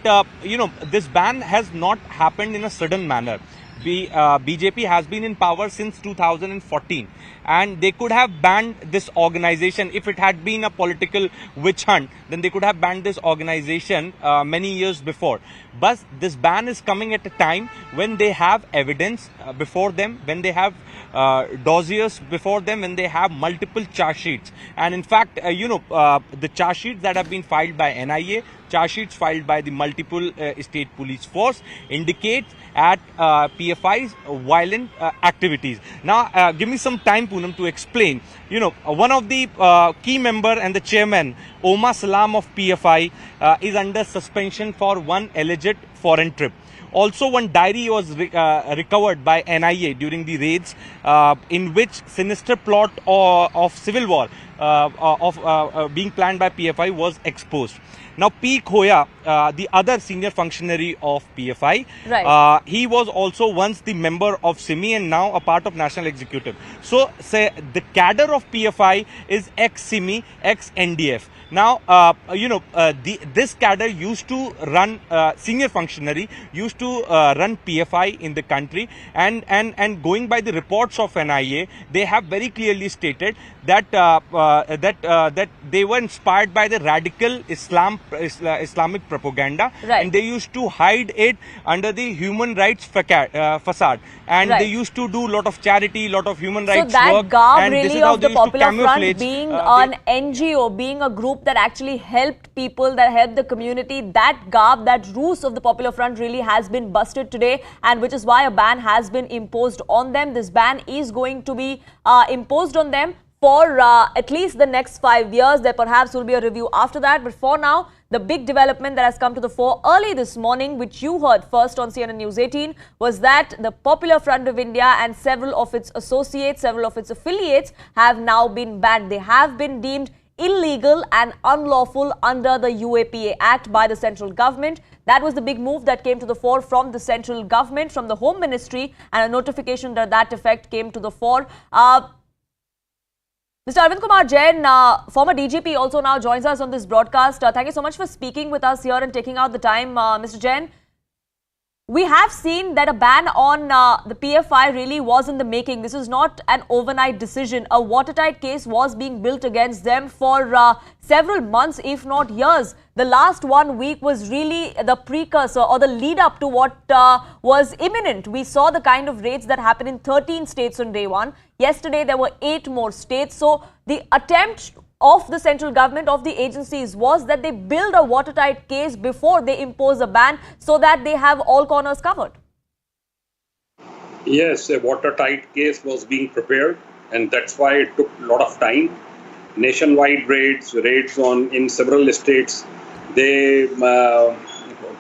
this ban has not happened in a sudden manner. BJP has been in power since 2014 and they could have banned this organization. If it had been a political witch hunt, then they could have banned this organization many years before. But this ban is coming at a time when they have evidence before them, when they have dossiers before them, when they have multiple charge sheets. And in fact, the charge sheets that have been filed by NIA, charge sheets filed by the multiple state police force indicate at PFI's violent activities. Now, give me some time, Poonam, to explain. One of the key member and the chairman, Oma Salam of PFI, is under suspension for one alleged foreign trip. Also, one diary was recovered by NIA during the raids in which sinister plot of civil war being planned by PFI was exposed. Now, P. Khoya, the other senior functionary of PFI, he was also once the member of SIMI and now a part of National Executive. So, say the cadre of PFI is ex-SIMI, ex-NDF. Now, this cadre used to run, senior functionary used to run PFI in the country, and going by the reports of NIA, they have very clearly stated that that they were inspired by the radical Islamic propaganda, and they used to hide it under the human rights facade, and they used to do a lot of charity, lot of human rights work. So that garb really of the Popular Front being an NGO, being a group that actually helped people, that helped the community, that garb, that ruse of the Popular Front really has been busted today, and which is why a ban has been imposed on them. This ban is going to be imposed on them for at least the next 5 years. There perhaps will be a review after that. But for now, the big development that has come to the fore early this morning, which you heard first on CNN News 18, was that the Popular Front of India and several of its associates, several of its affiliates have now been banned. They have been deemed illegal and unlawful under the UAPA Act by the central government. That was the big move that came to the fore from the central government, from the Home Ministry, and a notification to that effect came to the fore. Mr. Arvind Kumar Jain, former DGP, also now joins us on this broadcast. Thank you so much for speaking with us here and taking out the time, Mr. Jain. We have seen that a ban on the PFI really was in the making. This is not an overnight decision. A watertight case was being built against them for several months, if not years. The last 1 week was really the precursor or the lead up to what was imminent. We saw the kind of raids that happened in 13 states on day one. Yesterday, there were 8 more states. So the attempt of the central government, of the agencies, was that they build a watertight case before they impose a ban so that they have all corners covered. Yes, a watertight case was being prepared, and that's why it took a lot of time. nationwide raids in several states. They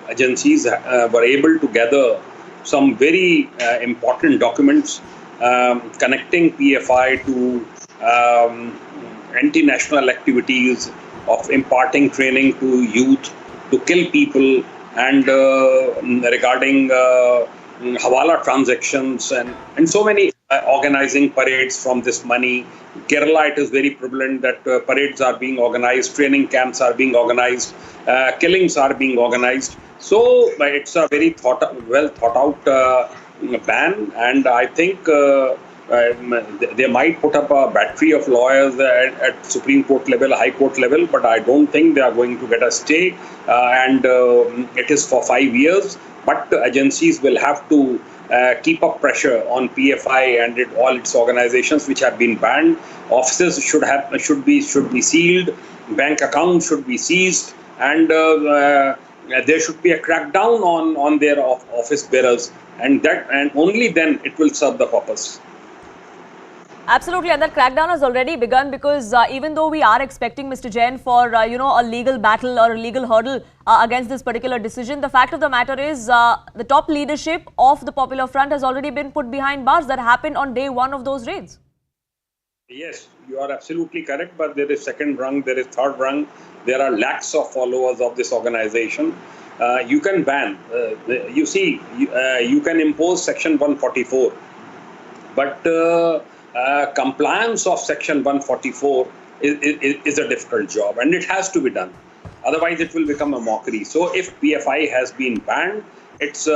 agencies were able to gather some very important documents connecting PFI to anti-national activities of imparting training to youth to kill people, and regarding hawala transactions and so many organizing parades from this money. Kerala, it is very prevalent that parades are being organized, training camps are being organized, killings are being organized. So it's a very well thought out ban, and I think they might put up a battery of lawyers at Supreme Court level, High Court level, but I don't think they are going to get a stay, and it is for 5 years. But agencies will have to keep up pressure on PFI and all its organizations which have been banned. Offices should be sealed, bank accounts should be seized, and there should be a crackdown on their office bearers, and only then it will serve the purpose. Absolutely, and that crackdown has already begun, because even though we are expecting Mr. Jain for a legal battle or a legal hurdle against this particular decision, the fact of the matter is the top leadership of the Popular Front has already been put behind bars. That happened on day one of those raids. Yes, you are absolutely correct, but there is second rung, there is third rung. There are lakhs of followers of this organization. You can ban, you can impose Section 144, but compliance of Section 144 is a difficult job, and it has to be done. Otherwise, it will become a mockery. So if PFI has been banned, its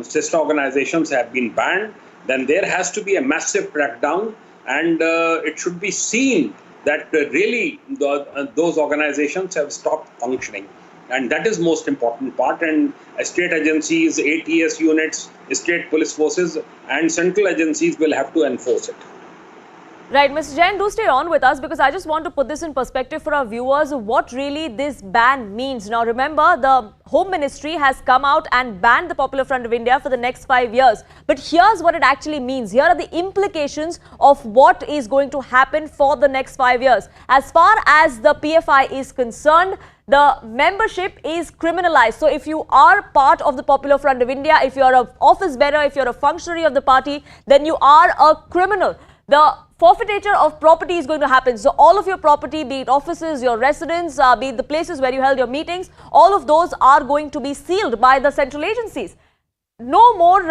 sister organizations have been banned, then there has to be a massive crackdown, and it should be seen that really those organizations have stopped functioning. And that is most important part, and state agencies, ATS units, state police forces and central agencies will have to enforce it. Right, Mr. Jain, do stay on with us, because I just want to put this in perspective for our viewers, what really this ban means. Now remember, the Home Ministry has come out and banned the Popular Front of India for the next 5 years. But here's what it actually means. Here are the implications of what is going to happen for the next 5 years. As far as the PFI is concerned, the membership is criminalized. So if you are part of the Popular Front of India, if you are an office bearer, if you are a functionary of the party, then you are a criminal. The forfeiture of property is going to happen. So all of your property, be it offices, your residence, be it the places where you held your meetings, all of those are going to be sealed by the central agencies. No more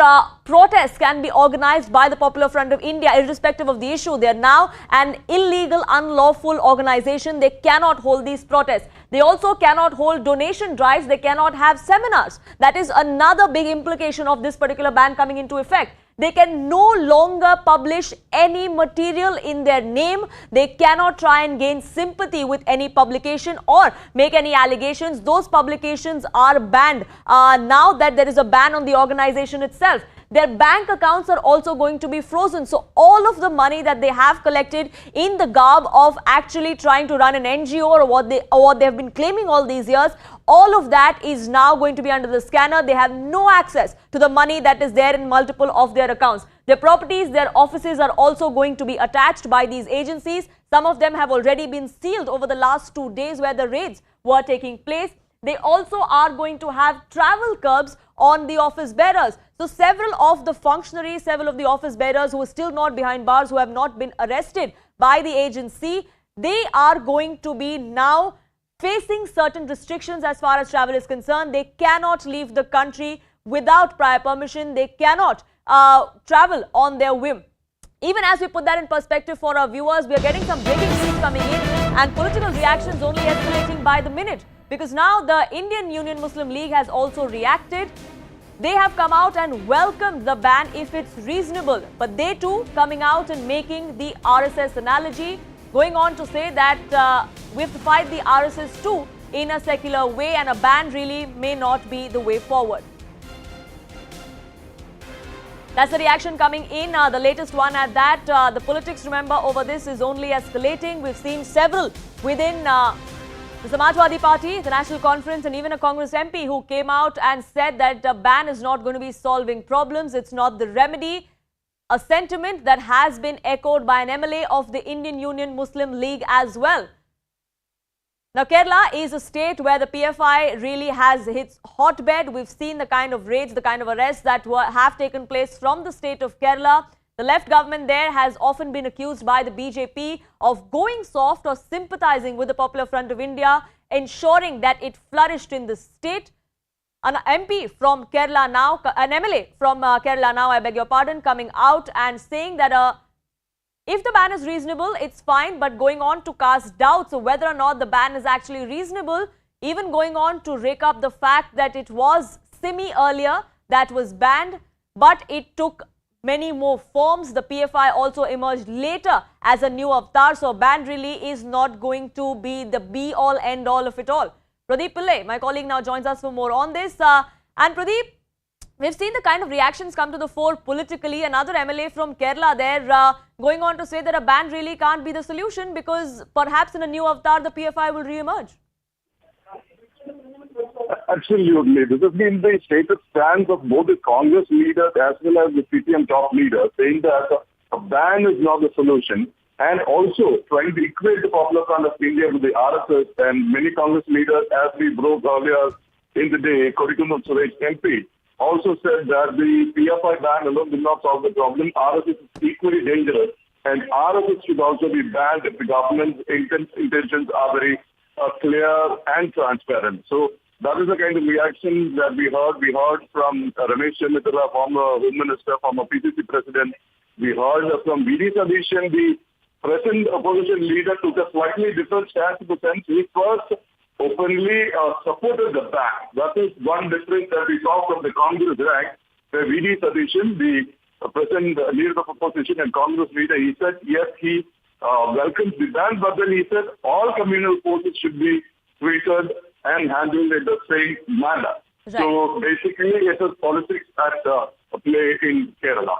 protests can be organized by the Popular Front of India, irrespective of the issue. They are now an illegal, unlawful organization. They cannot hold these protests. They also cannot hold donation drives. They cannot have seminars. That is another big implication of this particular ban coming into effect. They can no longer publish any material in their name. They cannot try and gain sympathy with any publication or make any allegations. Those publications are banned now that there is a ban on the organization itself. Their bank accounts are also going to be frozen. So all of the money that they have collected in the garb of actually trying to run an NGO or what they have been claiming all these years, all of that is now going to be under the scanner. They have no access to the money that is there in multiple of their accounts. Their properties, their offices are also going to be attached by these agencies. Some of them have already been sealed over the last 2 days where the raids were taking place. They also are going to have travel curbs on the office bearers. So several of the functionaries, several of the office bearers who are still not behind bars, who have not been arrested by the agency, they are going to be now facing certain restrictions as far as travel is concerned. They cannot leave the country without prior permission. They cannot travel on their whim. Even as we put that in perspective for our viewers, we are getting some breaking news coming in, and political reactions only escalating by the minute. Because now the Indian Union Muslim League has also reacted. They have come out and welcomed the ban if it's reasonable. But they too coming out and making the RSS analogy, going on to say that we have to fight the RSS too in a secular way, and a ban really may not be the way forward. That's the reaction coming in, the latest one at that. The politics, remember, over this is only escalating. We've seen several within the Samajwadi Party, the National Conference, and even a Congress MP who came out and said that the ban is not going to be solving problems. It's not the remedy. a sentiment that has been echoed by an MLA of the Indian Union Muslim League as well. Now, Kerala is a state where the PFI really has its hotbed. We've seen the kind of raids, the kind of arrests that have taken place from the state of Kerala. The left government there has often been accused by the BJP of going soft or sympathizing with the Popular Front of India, ensuring that it flourished in the state. An MP from Kerala now, an MLA from Kerala now, I beg your pardon, coming out and saying that if the ban is reasonable, it's fine, but going on to cast doubts of whether or not the ban is actually reasonable, even going on to rake up the fact that it was SIMI earlier that was banned, but it took many more forms. The PFI also emerged later as a new avatar, so ban really is not going to be the be-all, end-all of it all. Pradeep Pillai, my colleague, now joins us for more on this. And Pradeep, we've seen the kind of reactions come to the fore politically. Another MLA from Kerala there going on to say that a ban really can't be the solution because perhaps in a new avatar, the PFI will re-emerge. Absolutely. This has been the stated stance of both the Congress leaders as well as the CPM top leaders, saying that a ban is not the solution, and also trying to equate the Popular Front of India with the RSS. And many Congress leaders, as we broke earlier in the day, Kodikkunnu Suresh MP, also said that the PFI ban alone will not solve the problem. RSS is equally dangerous, and RSS should also be banned if the government's intentions are very clear and transparent. So that is the kind of reaction that we heard. We heard from Ramesh Chennithala, former Home Minister, former PCC President. We heard from V.D. Sadish, the present opposition leader, took a slightly different stance in the sense he first openly supported the ban. That is one difference that we saw from the Congress rank, where V.D. Sadish, the present leader of opposition and Congress leader, he said yes, he welcomes the ban, but then he said all communal forces should be treated and handled in the same manner. Right. So basically, it is politics at play in Kerala.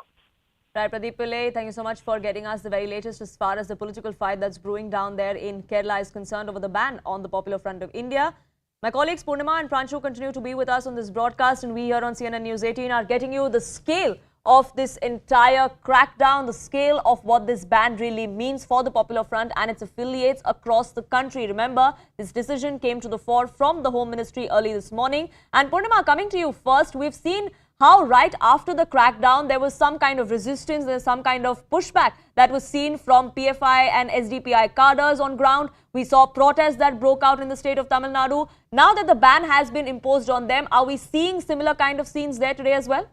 Right, Pradeep Pillai, thank you so much for getting us the very latest as far as the political fight that's brewing down there in Kerala is concerned over the ban on the Popular Front of India. My colleagues Purnima and Pranchu continue to be with us on this broadcast, and we here on CNN News 18 are getting you the scale of this entire crackdown, the scale of what this ban really means for the Popular Front and its affiliates across the country. Remember, this decision came to the fore from the Home Ministry early this morning. And Purnima, coming to you first, we've seen how right after the crackdown, there was some kind of resistance, there's some kind of pushback that was seen from PFI and SDPI cadres on ground. We saw protests that broke out in the state of Tamil Nadu. Now that the ban has been imposed on them, are we seeing similar kind of scenes there today as well?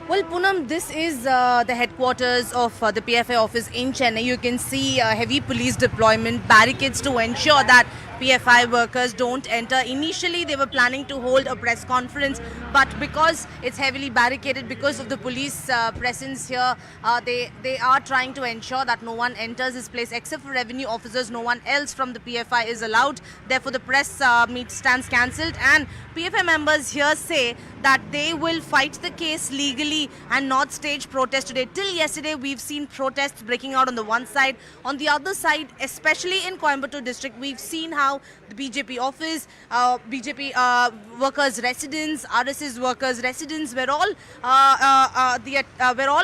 Well, Poonam, this is the headquarters of the PFI office in Chennai. You can see heavy police deployment, barricades to ensure that PFI workers don't enter. Initially, they were planning to hold a press conference, but because it's heavily barricaded, because of the police presence here, they are trying to ensure that no one enters this place except for revenue officers. No one else from the PFI is allowed. Therefore, the press meet stands cancelled, and PFI members here say that they will fight the case legally and not stage protest today. Till yesterday, we've seen protests breaking out on the one side. On the other side, especially in Coimbatore district, we've seen how the BJP office, BJP workers' residence, RSS workers' residence were all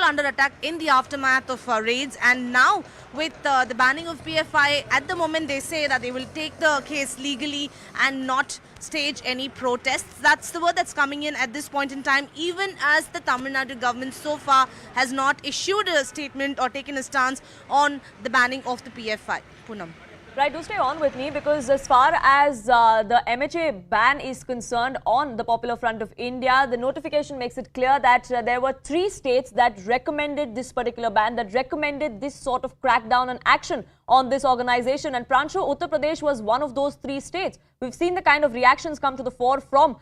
under attack in the aftermath of raids. And now, with the banning of PFI, at the moment they say that they will take the case legally and not stage any protests. That's the word that's coming in at this point in time, even as the Tamil Nadu government so far has not issued a statement or taken a stance on the banning of the PFI. Poonam. Right, do stay on with me, because as far as the MHA ban is concerned on the Popular Front of India, the notification makes it clear that there were 3 states that recommended this particular ban, that recommended this sort of crackdown and action on this organization. And Pranchu, Uttar Pradesh was one of those 3 states. We've seen the kind of reactions come to the fore from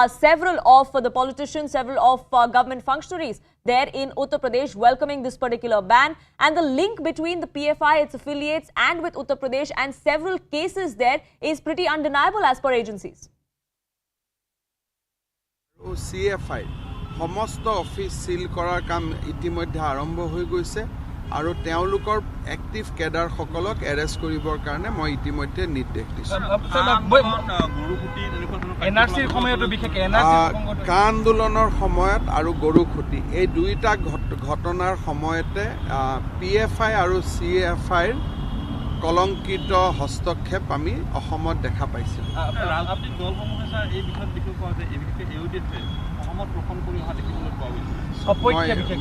several of the politicians, several of government functionaries there in Uttar Pradesh welcoming this particular ban, and the link between the PFI, its affiliates, and with Uttar Pradesh and several cases there is pretty undeniable as per agencies. CFI সমস্ত office seal কৰাৰ কাম ইতিমধ্যে আৰম্ভ হৈ গৈছে আৰু তেওঁলোকৰ active কেডাৰসকলক arrest কৰিবৰ কাৰণে মই ইতিমধ্যে নিৰ্দেশ দিছোঁ কা আন্দোলনৰ সময়ত আৰু গৰুখুটি এই দুইটা ঘটনাৰ সময়তে PFI আৰু CFIৰ কলংকিত হস্তক্ষেপ আমি অসমত দেখা পাইছিলোঁ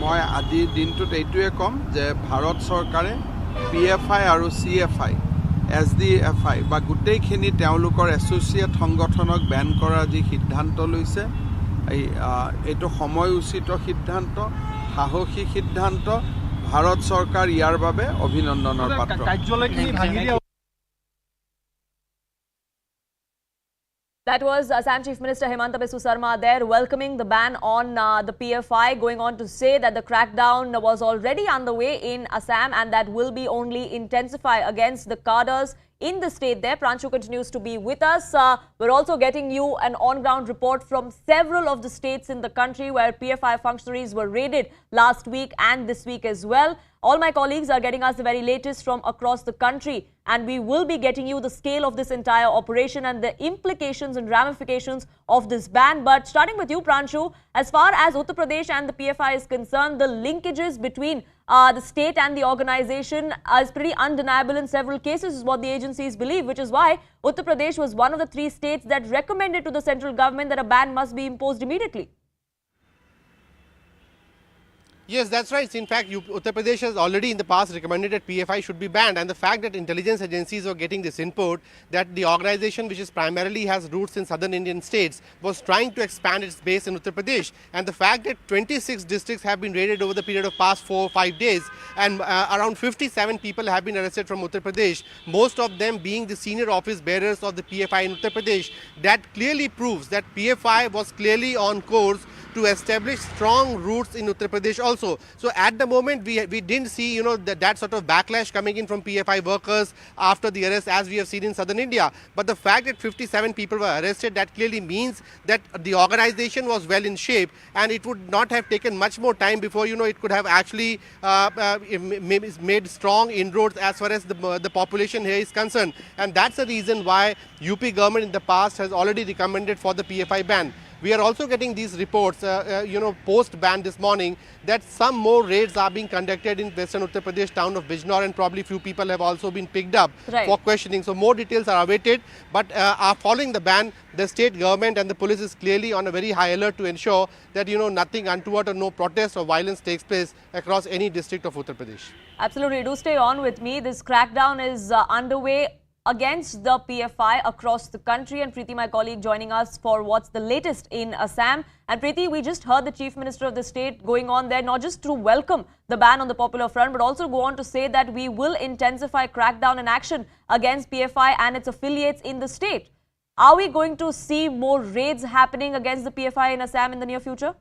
মই আজিৰ দিনটোত এইটোৱে ক'ম যে ভাৰত চৰকাৰে PFI আৰু CFI SDFI বা গোটেইখিনি তেওঁলোকৰ এছ'চিয়েট সংগঠনক বেন কৰাৰ যি সিদ্ধান্ত লৈছে এইটো সময় উচিত সিদ্ধান্ত সাহসী সিদ্ধান্ত ভাৰত চৰকাৰ ইয়াৰ বাবে অভিনন্দনৰ পাত্ৰ That was Assam Chief Minister Hemanta Biswa Sarma there welcoming the ban on the PFI, going on to say that the crackdown was already underway in Assam and that will be only intensify against the cadres in the state there. Pranchu continues to be with us. We're also getting you an on-ground report from several of the states in the country where PFI functionaries were raided last week and this week as well. All my colleagues are getting us the very latest from across the country, and we will be getting you the scale of this entire operation and the implications and ramifications of this ban. But starting with you, Pranchu, as far as Uttar Pradesh and the PFI is concerned, the linkages between the state and the organization is pretty undeniable in several cases, is what the agencies believe, which is why Uttar Pradesh was one of the 3 states that recommended to the central government that a ban must be imposed immediately. Yes, that's right. In fact, Uttar Pradesh has already in the past recommended that PFI should be banned, and the fact that intelligence agencies were getting this input that the organization, which is primarily has roots in southern Indian states, was trying to expand its base in Uttar Pradesh, and the fact that 26 districts have been raided over the period of past 4 or 5 days, and around 57 people have been arrested from Uttar Pradesh, most of them being the senior office bearers of the PFI in Uttar Pradesh, that clearly proves that PFI was clearly on course to establish strong roots in Uttar Pradesh also. So at the moment we didn't see that sort of backlash coming in from PFI workers after the arrest as we have seen in southern India. But the fact that 57 people were arrested, that clearly means that the organization was well in shape, and it would not have taken much more time before it could have actually made strong inroads as far as the population here is concerned. And that's the reason why UP government in the past has already recommended for the PFI ban. We are also getting these reports, post-ban this morning, that some more raids are being conducted in western Uttar Pradesh town of Bijnor, and probably few people have also been picked up for questioning. So more details are awaited, but following the ban, the state government and the police is clearly on a very high alert to ensure that nothing untoward or no protest or violence takes place across any district of Uttar Pradesh. Absolutely. Do stay on with me. This crackdown is underway against the PFI across the country, and Preeti, my colleague, joining us for what's the latest in Assam. And Preeti, we just heard the Chief Minister of the state going on there not just to welcome the ban on the Popular Front, but also go on to say that we will intensify crackdown and action against PFI and its affiliates in the state. Are we going to see more raids happening against the PFI in Assam in the near future?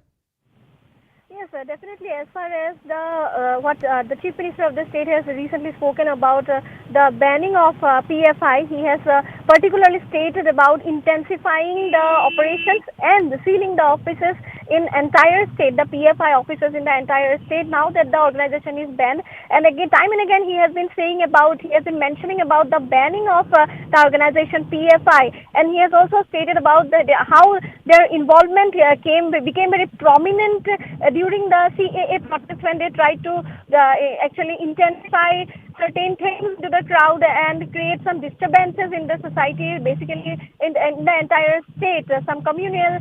Yes, definitely. As far as the Chief Minister of the state has recently spoken about the banning of PFI, he has particularly stated about intensifying the operations and sealing the offices in entire state, the PFI offices in the entire state, now that the organization is banned. And again, time and again, he has been mentioning about the banning of the organization PFI, and he has also stated about how their involvement became very prominent during the CAA protest, when they tried to actually intensify certain things to the crowd and create some disturbances in the society, basically in the entire state. Some communal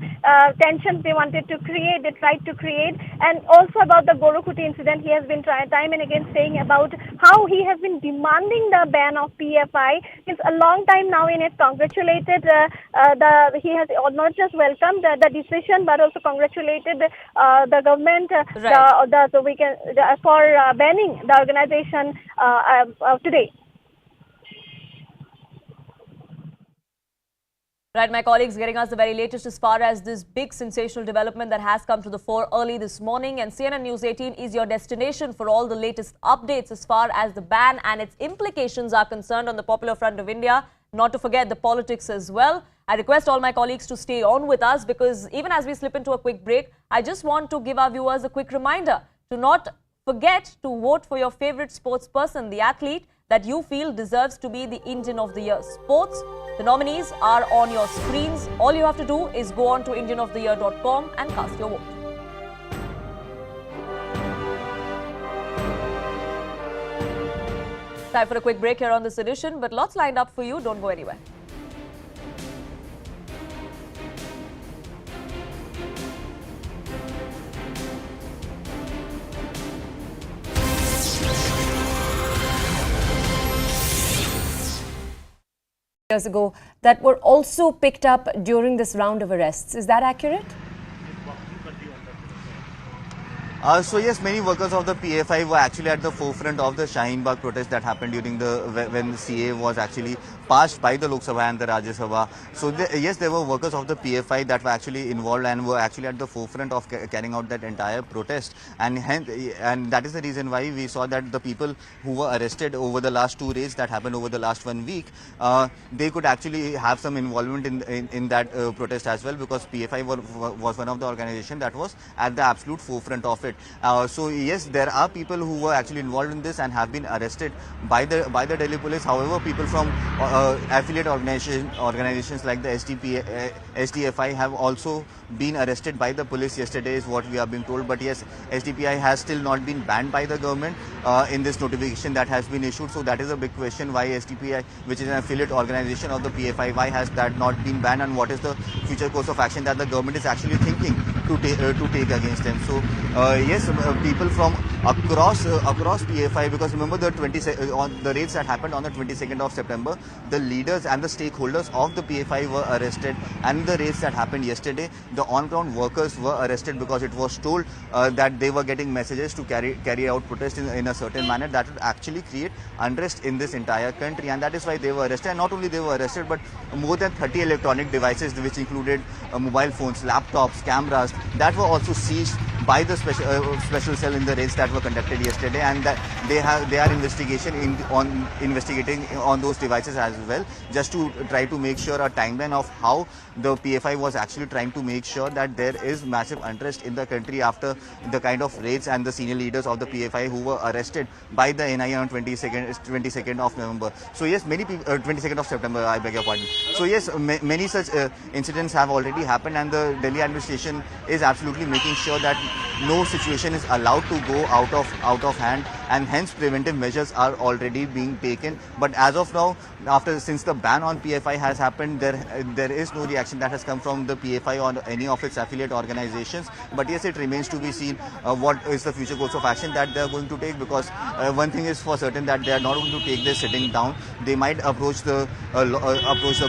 tensions they wanted to create, they tried to create. And also about the Gorakhpuri incident, he has been time and again saying about how he has been demanding the ban of PFI. It's a long time now, and has congratulated he has not just welcomed the decision, but also congratulated the government for banning the organization today. Right, my colleagues getting us the very latest as far as this big sensational development that has come to the fore early this morning, and CNN News 18 is your destination for all the latest updates as far as the ban and its implications are concerned on the Popular Front of India. Not to forget the politics as well. I request all my colleagues to stay on with us, because even as we slip into a quick break, I just want to give our viewers a quick reminder to not forget to vote for your favorite sports person, the athlete that you feel deserves to be the Indian of the Year. Sports, the nominees are on your screens. All you have to do is go on to indianoftheyear.com and cast your vote. Time for a quick break here on this edition, but lots lined up for you. Don't go anywhere. Years ago that were also picked up during this round of arrests. Is that accurate? So yes, many workers of the PFI were actually at the forefront of the Shaheen Bagh protest that happened during when the CA was actually passed by the Lok Sabha and the Rajya Sabha. So yes, there were workers of the PFI that were actually involved and were actually at the forefront of carrying out that entire protest, and that is the reason why we saw that the people who were arrested over the last 2 raids that happened over the last 1 week, they could actually have some involvement in that protest as well, because PFI was one of the organizations that was at the absolute forefront of it. So yes, there are people who were actually involved in this and have been arrested by the Delhi police. However, people from affiliate organizations like the SDFI have also been arrested by the police yesterday, is what we are being told. But yes, SDPI has still not been banned by the government in this notification that has been issued. So that is a big question, why SDPI, which is an affiliate organization of the PFI, why has that not been banned, and what is the future course of action that the government is actually thinking to take against them. So yes, people from across PFI, because remember the raids that happened on the 22nd of September, the leaders and the stakeholders of the PFI were arrested, and the raids that happened yesterday, the on-ground workers were arrested because it was told that they were getting messages to carry out protests in a certain manner that would actually create unrest in this entire country, and that is why they were arrested. And not only they were arrested, but more than 30 electronic devices, which included mobile phones, laptops, cameras, that were also seized by the special cell in the raids that were conducted yesterday, and that they are investigating on those devices as well, just to try to make sure a timeline of how the PFI was actually trying to make sure that there is massive unrest in the country after the kind of raids and the senior leaders of the PFI who were arrested by the NIA on 22nd of November. So yes, many people 22nd of September, I beg your pardon. So yes, many such incidents have already happened, and the Delhi administration is absolutely making sure that no situation is allowed to go out of hand, and hence preventive measures are already being taken. But as of now, since the ban on PFI has happened, there is no reaction that has come from the PFI or any of its affiliate organizations. But yes, it remains to be seen what is the future course of action that they are going to take, because one thing is for certain, that they are not going to take this sitting down. They might approach the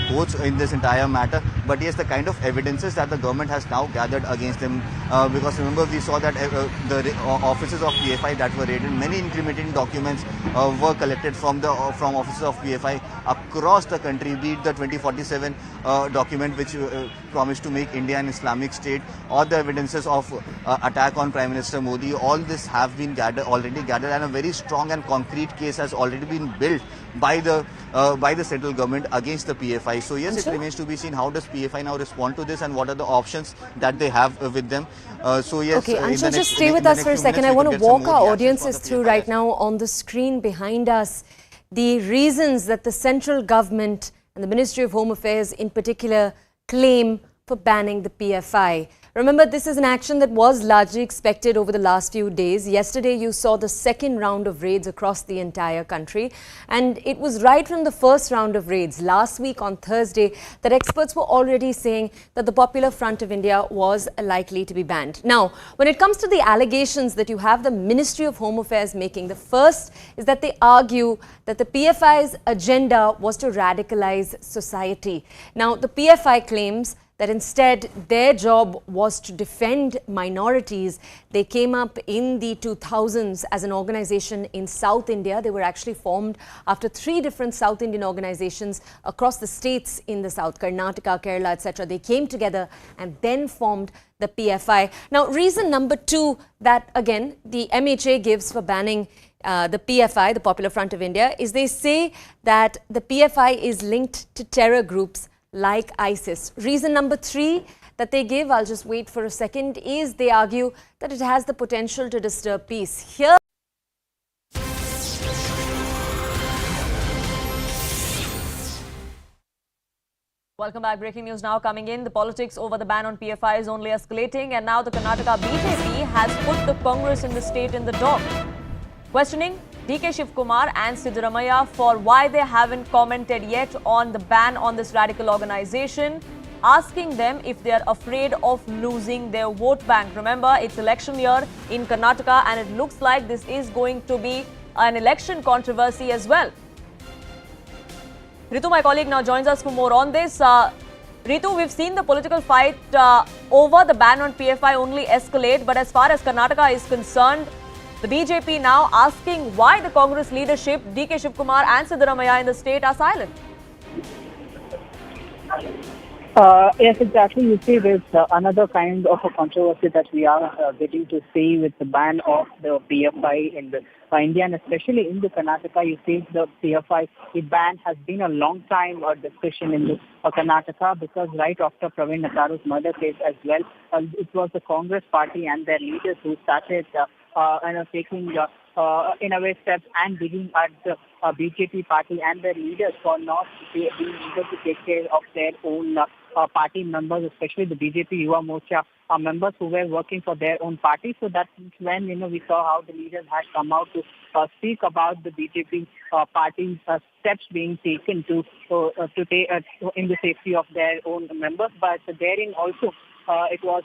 courts in this entire matter. But yes, the kind of evidences that the government has now gathered against them, because remember we saw that the offices of PFI that were raided, many incriminating documents were collected from offices of PFI across the country, be it the 2047 document which promised to make India an Islamic state, or the evidences of attack on Prime Minister Modi. All this have been already gathered, and a very strong and concrete case has already been built by the central government against the PFI. So yes, it remains to be seen how does PFI now respond to this, and what are the options that they have with them. So yes, okay, Anshul, just stay with us for a second. I want to walk our audiences through right now on the screen behind us the reasons that the central government and the Ministry of Home Affairs in particular claim for banning the PFI. Remember, this is an action that was largely expected over the last few days. Yesterday, you saw the second round of raids across the entire country. And it was right from the first round of raids last week on Thursday that experts were already saying that the Popular Front of India was likely to be banned. Now, when it comes to the allegations that you have the Ministry of Home Affairs making, the first is that they argue that the PFI's agenda was to radicalize society. Now, the PFI claims that instead their job was to defend minorities. They came up in the 2000s as an organization in South India. They were actually formed after 3 different South Indian organizations across the states in the South, Karnataka, Kerala, etc. They came together and then formed the PFI. Now, reason number 2 that, again, the MHA gives for banning the PFI, the Popular Front of India, is they say that the PFI is linked to terror groups like ISIS. Reason number 3 that they give, I'll just wait for a second, is they argue that it has the potential to disturb peace. Here Welcome back. Breaking news now coming in. The politics over the ban on PFI is only escalating, and now the Karnataka BJP has put the Congress in the state in the dock. Questioning DK Shivkumar and Siddaramaiah for why they haven't commented yet on the ban on this radical organization, asking them if they are afraid of losing their vote bank. Remember, it's election year in Karnataka, and it looks like this is going to be an election controversy as well. Ritu, my colleague, now joins us for more on this. Ritu, we've seen the political fight over the ban on PFI only escalate, but as far as Karnataka is concerned, the BJP now asking why the Congress leadership, DK Shivkumar and Siddaramaiah in the state are silent. Yes, exactly. You see, there's another kind of a controversy that we are getting to see with the ban of the PFI in the India, and especially in the Karnataka. You see, the PFI ban has been a long time discussion in the Karnataka, because right after Praveen Nataru's murder case as well, it was the Congress party and their leaders who started taking in a way steps and digging at the BJP party and their leaders for not being able to take care of their own party members, especially the BJP Yuva Morcha members who were working for their own party. So that's when we saw how the leaders had come out to speak about the BJP party's steps being taken to take in the safety of their own members. But therein also it was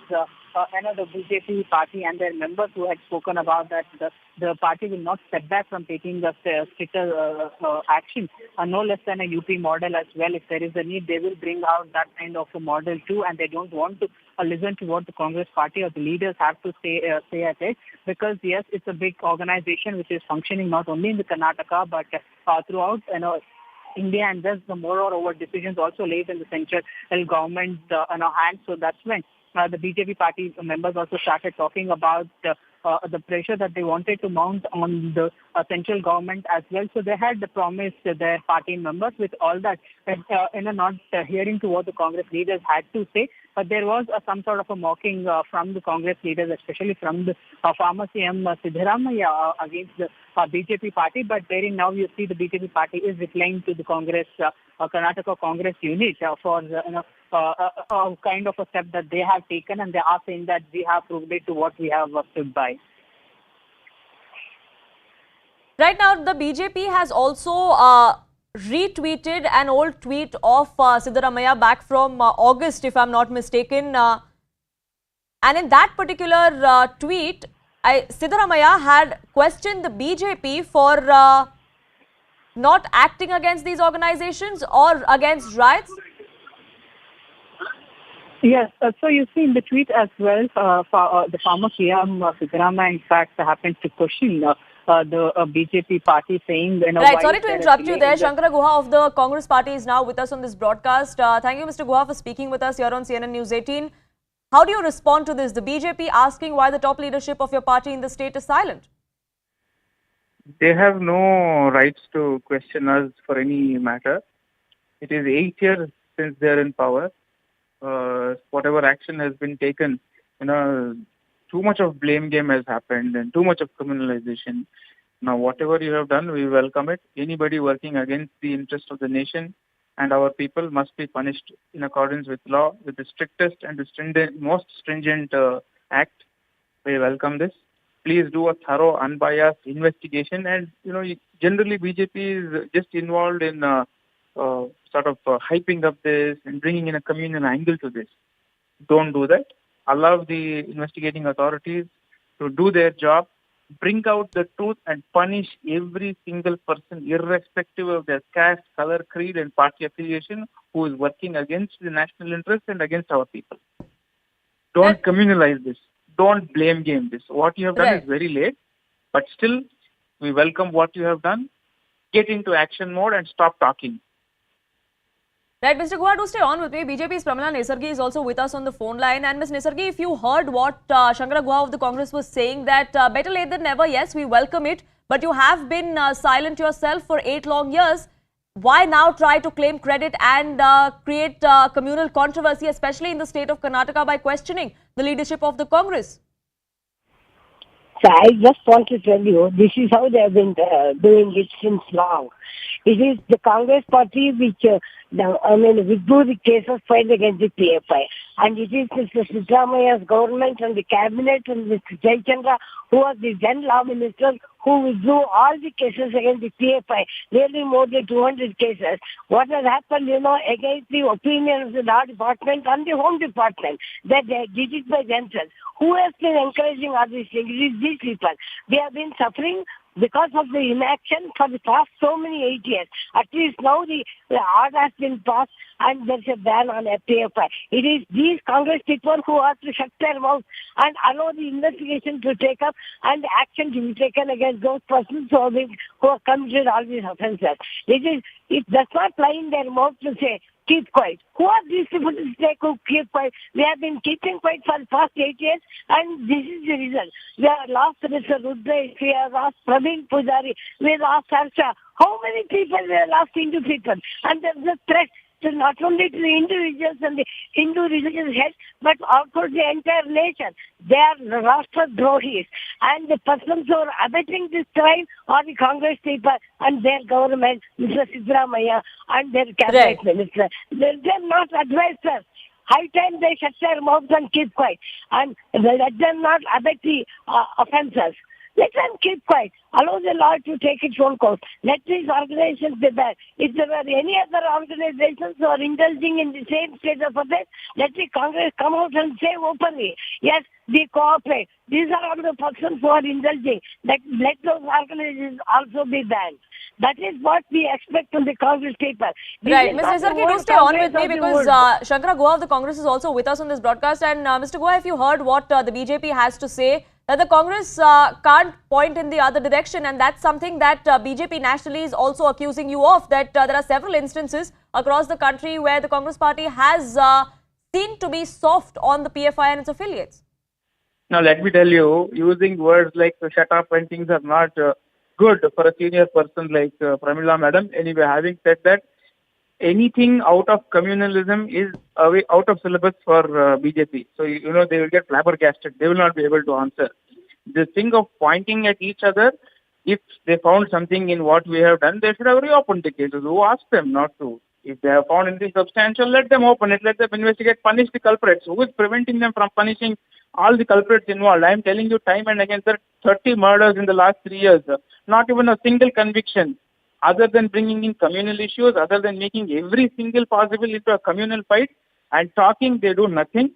another BJP party and their members who had spoken about that the party will not step back from taking the stricter action, no less than a UP model as well. If there is a need, they will bring out that kind of a model too, and they don't want to listen to what the Congress party or the leaders have to say at it, because yes, it's a big organization which is functioning not only in the Karnataka but throughout India, and thus the moreover decisions also laid in the central government hands. So that's when the BJP party members also started talking about the pressure that they wanted to mount on the central government as well. So they had promised their party members with all that, not hearing to what the Congress leaders had to say. But there was some sort of a mocking from the Congress leaders, especially from the former CM Siddaramaiah against the BJP party. But therein now you see the BJP party is replying to the Congress, Karnataka Congress unit for a kind of a step that they have taken, and they are saying that we have proved it to what we have stood by. Right now, the BJP has also retweeted an old tweet of Siddaramaiah back from August, if I'm not mistaken. And in that particular tweet, Siddaramaiah had questioned the BJP for not acting against these organizations or against riots. Yes, so you see in the tweet as well, the former CM Siddaramaiah in fact happened to question the BJP party, saying... Right, sorry to interrupt you there. Shankara Guha of the Congress party is now with us on this broadcast. Thank you, Mr. Guha, for speaking with us here on CNN News 18. How do you respond to this? The BJP asking why the top leadership of your party in the state is silent. They have no rights to question us for any matter. It is 8 years since they are in power. Whatever action has been taken, too much of blame game has happened and too much of criminalization. Now, whatever you have done, we welcome it. Anybody working against the interest of the nation and our people must be punished in accordance with law, with the strictest and the most stringent act. We welcome this. Please do a thorough, unbiased investigation. And, generally BJP is just involved in hyping up this and bringing in a communal angle to this. Don't do that. Allow the investigating authorities to do their job, bring out the truth and punish every single person, irrespective of their caste, color, creed and party affiliation, who is working against the national interest and against our people. Don't communalize this. Don't blame game this. What you have done is very late, but still we welcome what you have done. Get into action mode and stop talking. Right, Mr. Guha, do stay on with me. BJP's Pramila Nesargi is also with us on the phone line. And Ms. Nesargi, if you heard what Shankara Guha of the Congress was saying, that better late than never, yes, we welcome it. But you have been silent yourself for 8 long years. Why now try to claim credit and create communal controversy, especially in the state of Karnataka, by questioning the leadership of the Congress? So I just want to tell you, this is how they have been doing it since long. It is the Congress party which withdrew the cases filed against the PFI. And it is Mr. Siddaramaya's government and the cabinet and Mr. Jayachandra, who was the then law minister, who withdrew all the cases against the PFI, nearly more than 200 cases. What has happened, against the opinion of the law department and the home department, that they did it by themselves. Who has been encouraging all these things? It is these people. They have been suffering because of the inaction for the past so many 8 years. At least now the order has been passed and there's a ban on PFI. It is these Congress people who have to shut their mouth and allow the investigation to take up and action to be taken against those persons who have committed all these offences. It does not lie in their mouth to say, keep quiet. Who are these people to say keep quiet? We have been keeping quiet for the past 8 years, and this is the result. We have lost Mr. Rudresh, we have lost Praveen Pujari, we have lost Harsha. How many people we have lost Hindu people? And there is a threat to not only to the individuals and the Hindu religious heads, but also the entire nation. They are Rashtra Drohis. And the persons who are abetting this crime are the Congress people and their government, Mr. Siddaramaiah and their cabinet minister. They're not advisors. High time they shut their mouths and keep quiet. And let them not abet the offences. Let them keep quiet. Allow the law to take its own course. Let these organizations be banned. If there are any other organizations who are indulging in the same state of affairs, let the Congress come out and say openly, yes, we cooperate. These are all the persons who are indulging. Let those organizations also be banned. That is what we expect from the Congress people. Right. Mr. Sarki, do stay on with me because Shankara Goa of the Congress is also with us on this broadcast. And Mr. Goa, if you heard what the BJP has to say, that the Congress can't point in the other direction, and that's something that BJP nationally is also accusing you of, that there are several instances across the country where the Congress party has seen to be soft on the PFI and its affiliates. Now, let me tell you, using words like shut up when things are not good for a senior person like Pramila Madam. Anyway, having said that, anything out of communalism is out of syllabus for BJP. So, they will get flabbergasted. They will not be able to answer. The thing of pointing at each other, if they found something in what we have done, they should have reopened the cases. Who asked them not to? If they have found anything substantial, let them open it. Let them investigate, punish the culprits. Who is preventing them from punishing all the culprits involved? I am telling you time and again, sir, 30 murders in the last 3 years. Not even a single conviction. Other than bringing in communal issues, other than making every single possible into a communal fight and talking, they do nothing.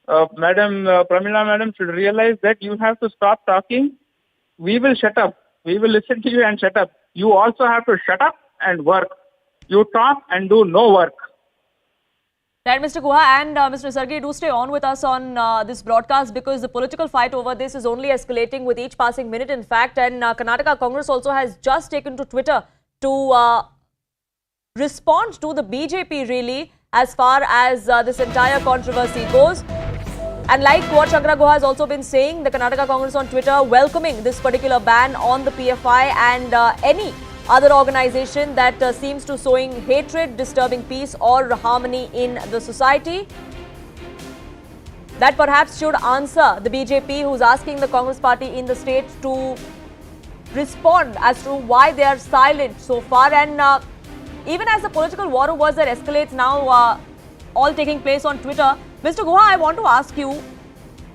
Pramila Madam should realize that you have to stop talking. We will shut up. We will listen to you and shut up. You also have to shut up and work. You talk and do no work. Right, Mr. Guha and Mr. Sargi, do stay on with us on this broadcast because the political fight over this is only escalating with each passing minute, in fact. And Karnataka Congress also has just taken to Twitter to respond to the BJP really as far as this entire controversy goes. And like what Shankara Goha has also been saying, the Karnataka Congress on Twitter welcoming this particular ban on the PFI and any other organization that seems to sowing hatred, disturbing peace or harmony in the society. That perhaps should answer the BJP, who's asking the Congress party in the state to respond as to why they are silent so far. And even as the political war wars that escalates now, all taking place on Twitter, Mr. Goha, I want to ask you,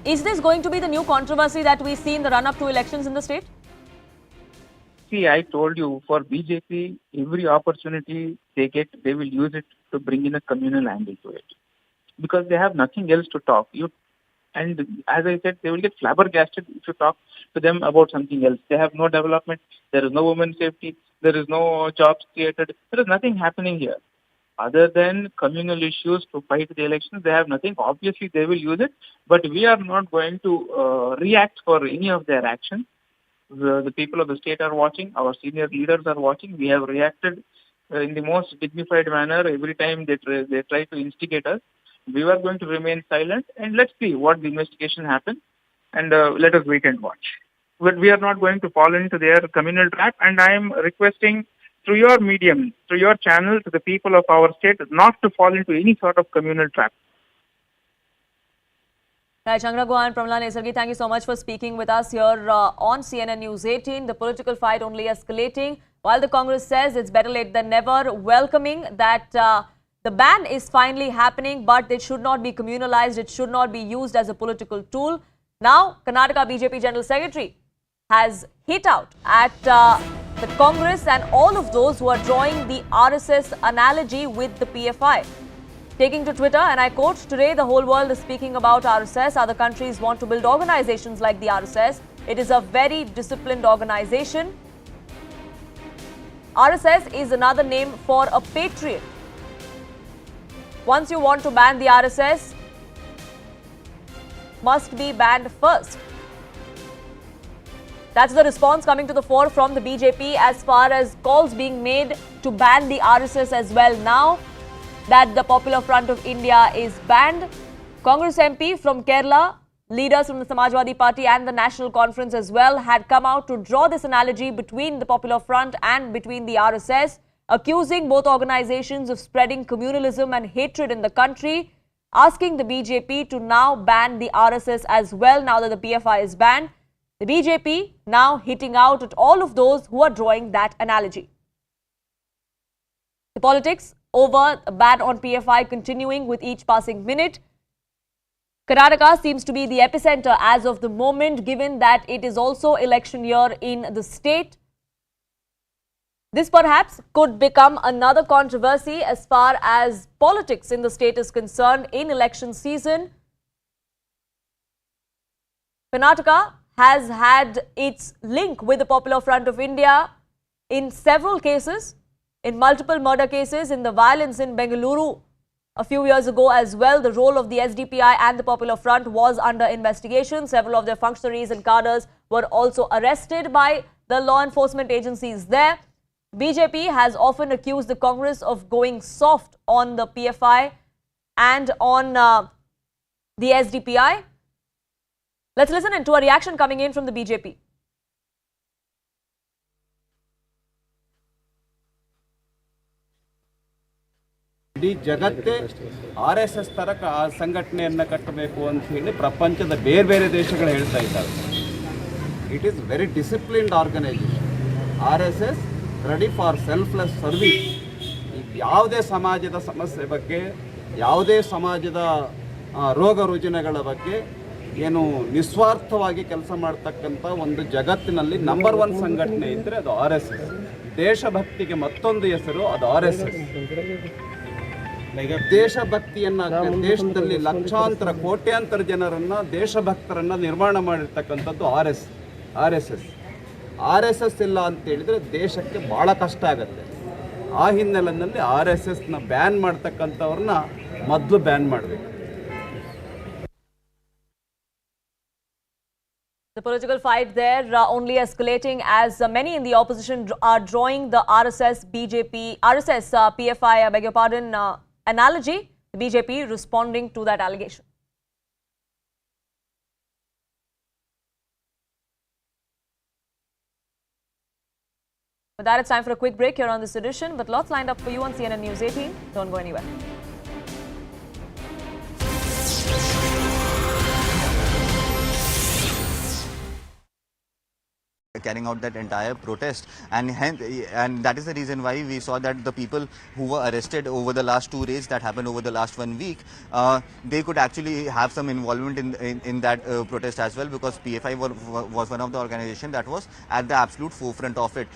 is this going to be the new controversy that we see in the run-up to elections in the state? See, I told you, for BJP, every opportunity they get, they will use it to bring in a communal angle to it. Because they have nothing else to talk. And as I said, they will get flabbergasted if you talk to them about something else. They have no development, there is no women's safety, there is no jobs created, there is nothing happening here. Other than communal issues to fight the elections, they have nothing. Obviously, they will use it, but we are not going to react for any of their actions. The people of the state are watching, our senior leaders are watching. We have reacted in the most dignified manner every time they try to instigate us. We are going to remain silent and let's see what the investigation happens and let us wait and watch. But we are not going to fall into their communal trap, and I am requesting through your medium, through your channel to the people of our state not to fall into any sort of communal trap. Right, Shankara Goha and Pramila Nesargi, thank you so much for speaking with us here on CNN News 18. The political fight only escalating, while the Congress says it's better late than never, welcoming that The ban is finally happening, but it should not be communalized. It should not be used as a political tool. Now, Karnataka BJP General Secretary has hit out at the Congress and all of those who are drawing the RSS analogy with the PFI. Taking to Twitter, and I quote, "Today the whole world is speaking about RSS. Other countries want to build organizations like the RSS. It is a very disciplined organization. RSS is another name for a patriot. Once you want to ban the RSS, must be banned first." That's the response coming to the fore from the BJP as far as calls being made to ban the RSS as well. Now that the Popular Front of India is banned, Congress MP from Kerala, leaders from the Samajwadi Party and the National Conference as well had come out to draw this analogy between the Popular Front and between the RSS, accusing both organizations of spreading communalism and hatred in the country, asking the BJP to now ban the RSS as well now that the PFI is banned. The BJP now hitting out at all of those who are drawing that analogy. The politics over a ban on PFI continuing with each passing minute. Karnataka seems to be the epicenter as of the moment, given that it is also election year in the state. This perhaps could become another controversy as far as politics in the state is concerned in election season. Karnataka has had its link with the Popular Front of India in several cases, in multiple murder cases, in the violence in Bengaluru a few years ago as well. The role of the SDPI and the Popular Front was under investigation. Several of their functionaries and cadres were also arrested by the law enforcement agencies there. BJP has often accused the Congress of going soft on the PFI and on the SDPI. Let's listen into a reaction coming in from the BJP. ಇಡೀ ಜಗತ್ತೇ RSS ತರ ಸಂಘಟನೆಯನ್ನು ಕಟ್ಟಬೇಕು ಅಂತ ಹೇಳಿ ಪ್ರಪಂಚದ ಬೇರೆ ಬೇರೆ ದೇಶಗಳು ಹೇಳ್ತಾ ಇದ್ದಾರೆ. It is very disciplined organization. RSS ready for selfless service. ಯಾವುದೇ ಸಮಾಜದ ಸಮಸ್ಯೆ ಬಗ್ಗೆ, ಯಾವುದೇ ಸಮಾಜದ ರೋಗ ರುಜಿನಗಳ ಬಗ್ಗೆ ಏನು ನಿಸ್ವಾರ್ಥವಾಗಿ ಕೆಲಸ ಮಾಡ್ತಕ್ಕಂಥ ಒಂದು ಜಗತ್ತಿನಲ್ಲಿ ನಂಬರ್ 1 ಸಂಘಟನೆ ಇದ್ದರೆ ಅದು RSS. ದೇಶಭಕ್ತಿಗೆ ಮತ್ತೊಂದು ಹೆಸರು ಅದು RSS. ದೇಶಭಕ್ತಿಯನ್ನ ದೇಶದಲ್ಲಿ ಲಕ್ಷಾಂತರ ಕೋಟ್ಯಾಂತರ ಜನರನ್ನ ದೇಶಭಕ್ತರನ್ನ ನಿರ್ಮಾಣ ಮಾಡಿರ್ತಕ್ಕಂಥದ್ದು RSS ಇಲ್ಲ ಅಂತ ಹೇಳಿದ್ರೆ ದೇಶಕ್ಕೆ ಬಹಳ ಕಷ್ಟ ಆಗುತ್ತೆ. ಆ ಹಿನ್ನೆಲೆಯಲ್ಲಿ RSSನ ಬ್ಯಾನ್ ಮಾಡ್ತಕ್ಕಂಥವ್ರನ್ನ ಮೊದಲು ಬ್ಯಾನ್ ಮಾಡಬೇಕು. The political fight there only escalating as many in the opposition are drawing the RSS PFI, I beg your pardon, analogy. The BJP responding to that allegation. With that, it's time for a quick break here on this edition, but lots lined up for you on CNN News 18. Don't go anywhere. Carrying out that entire protest, and that is the reason why we saw that the people who were arrested over the last 2 raids that happened over the last 1 week, they could actually have some involvement in that protest as well, because PFI was one of the organizations that was at the absolute forefront of it.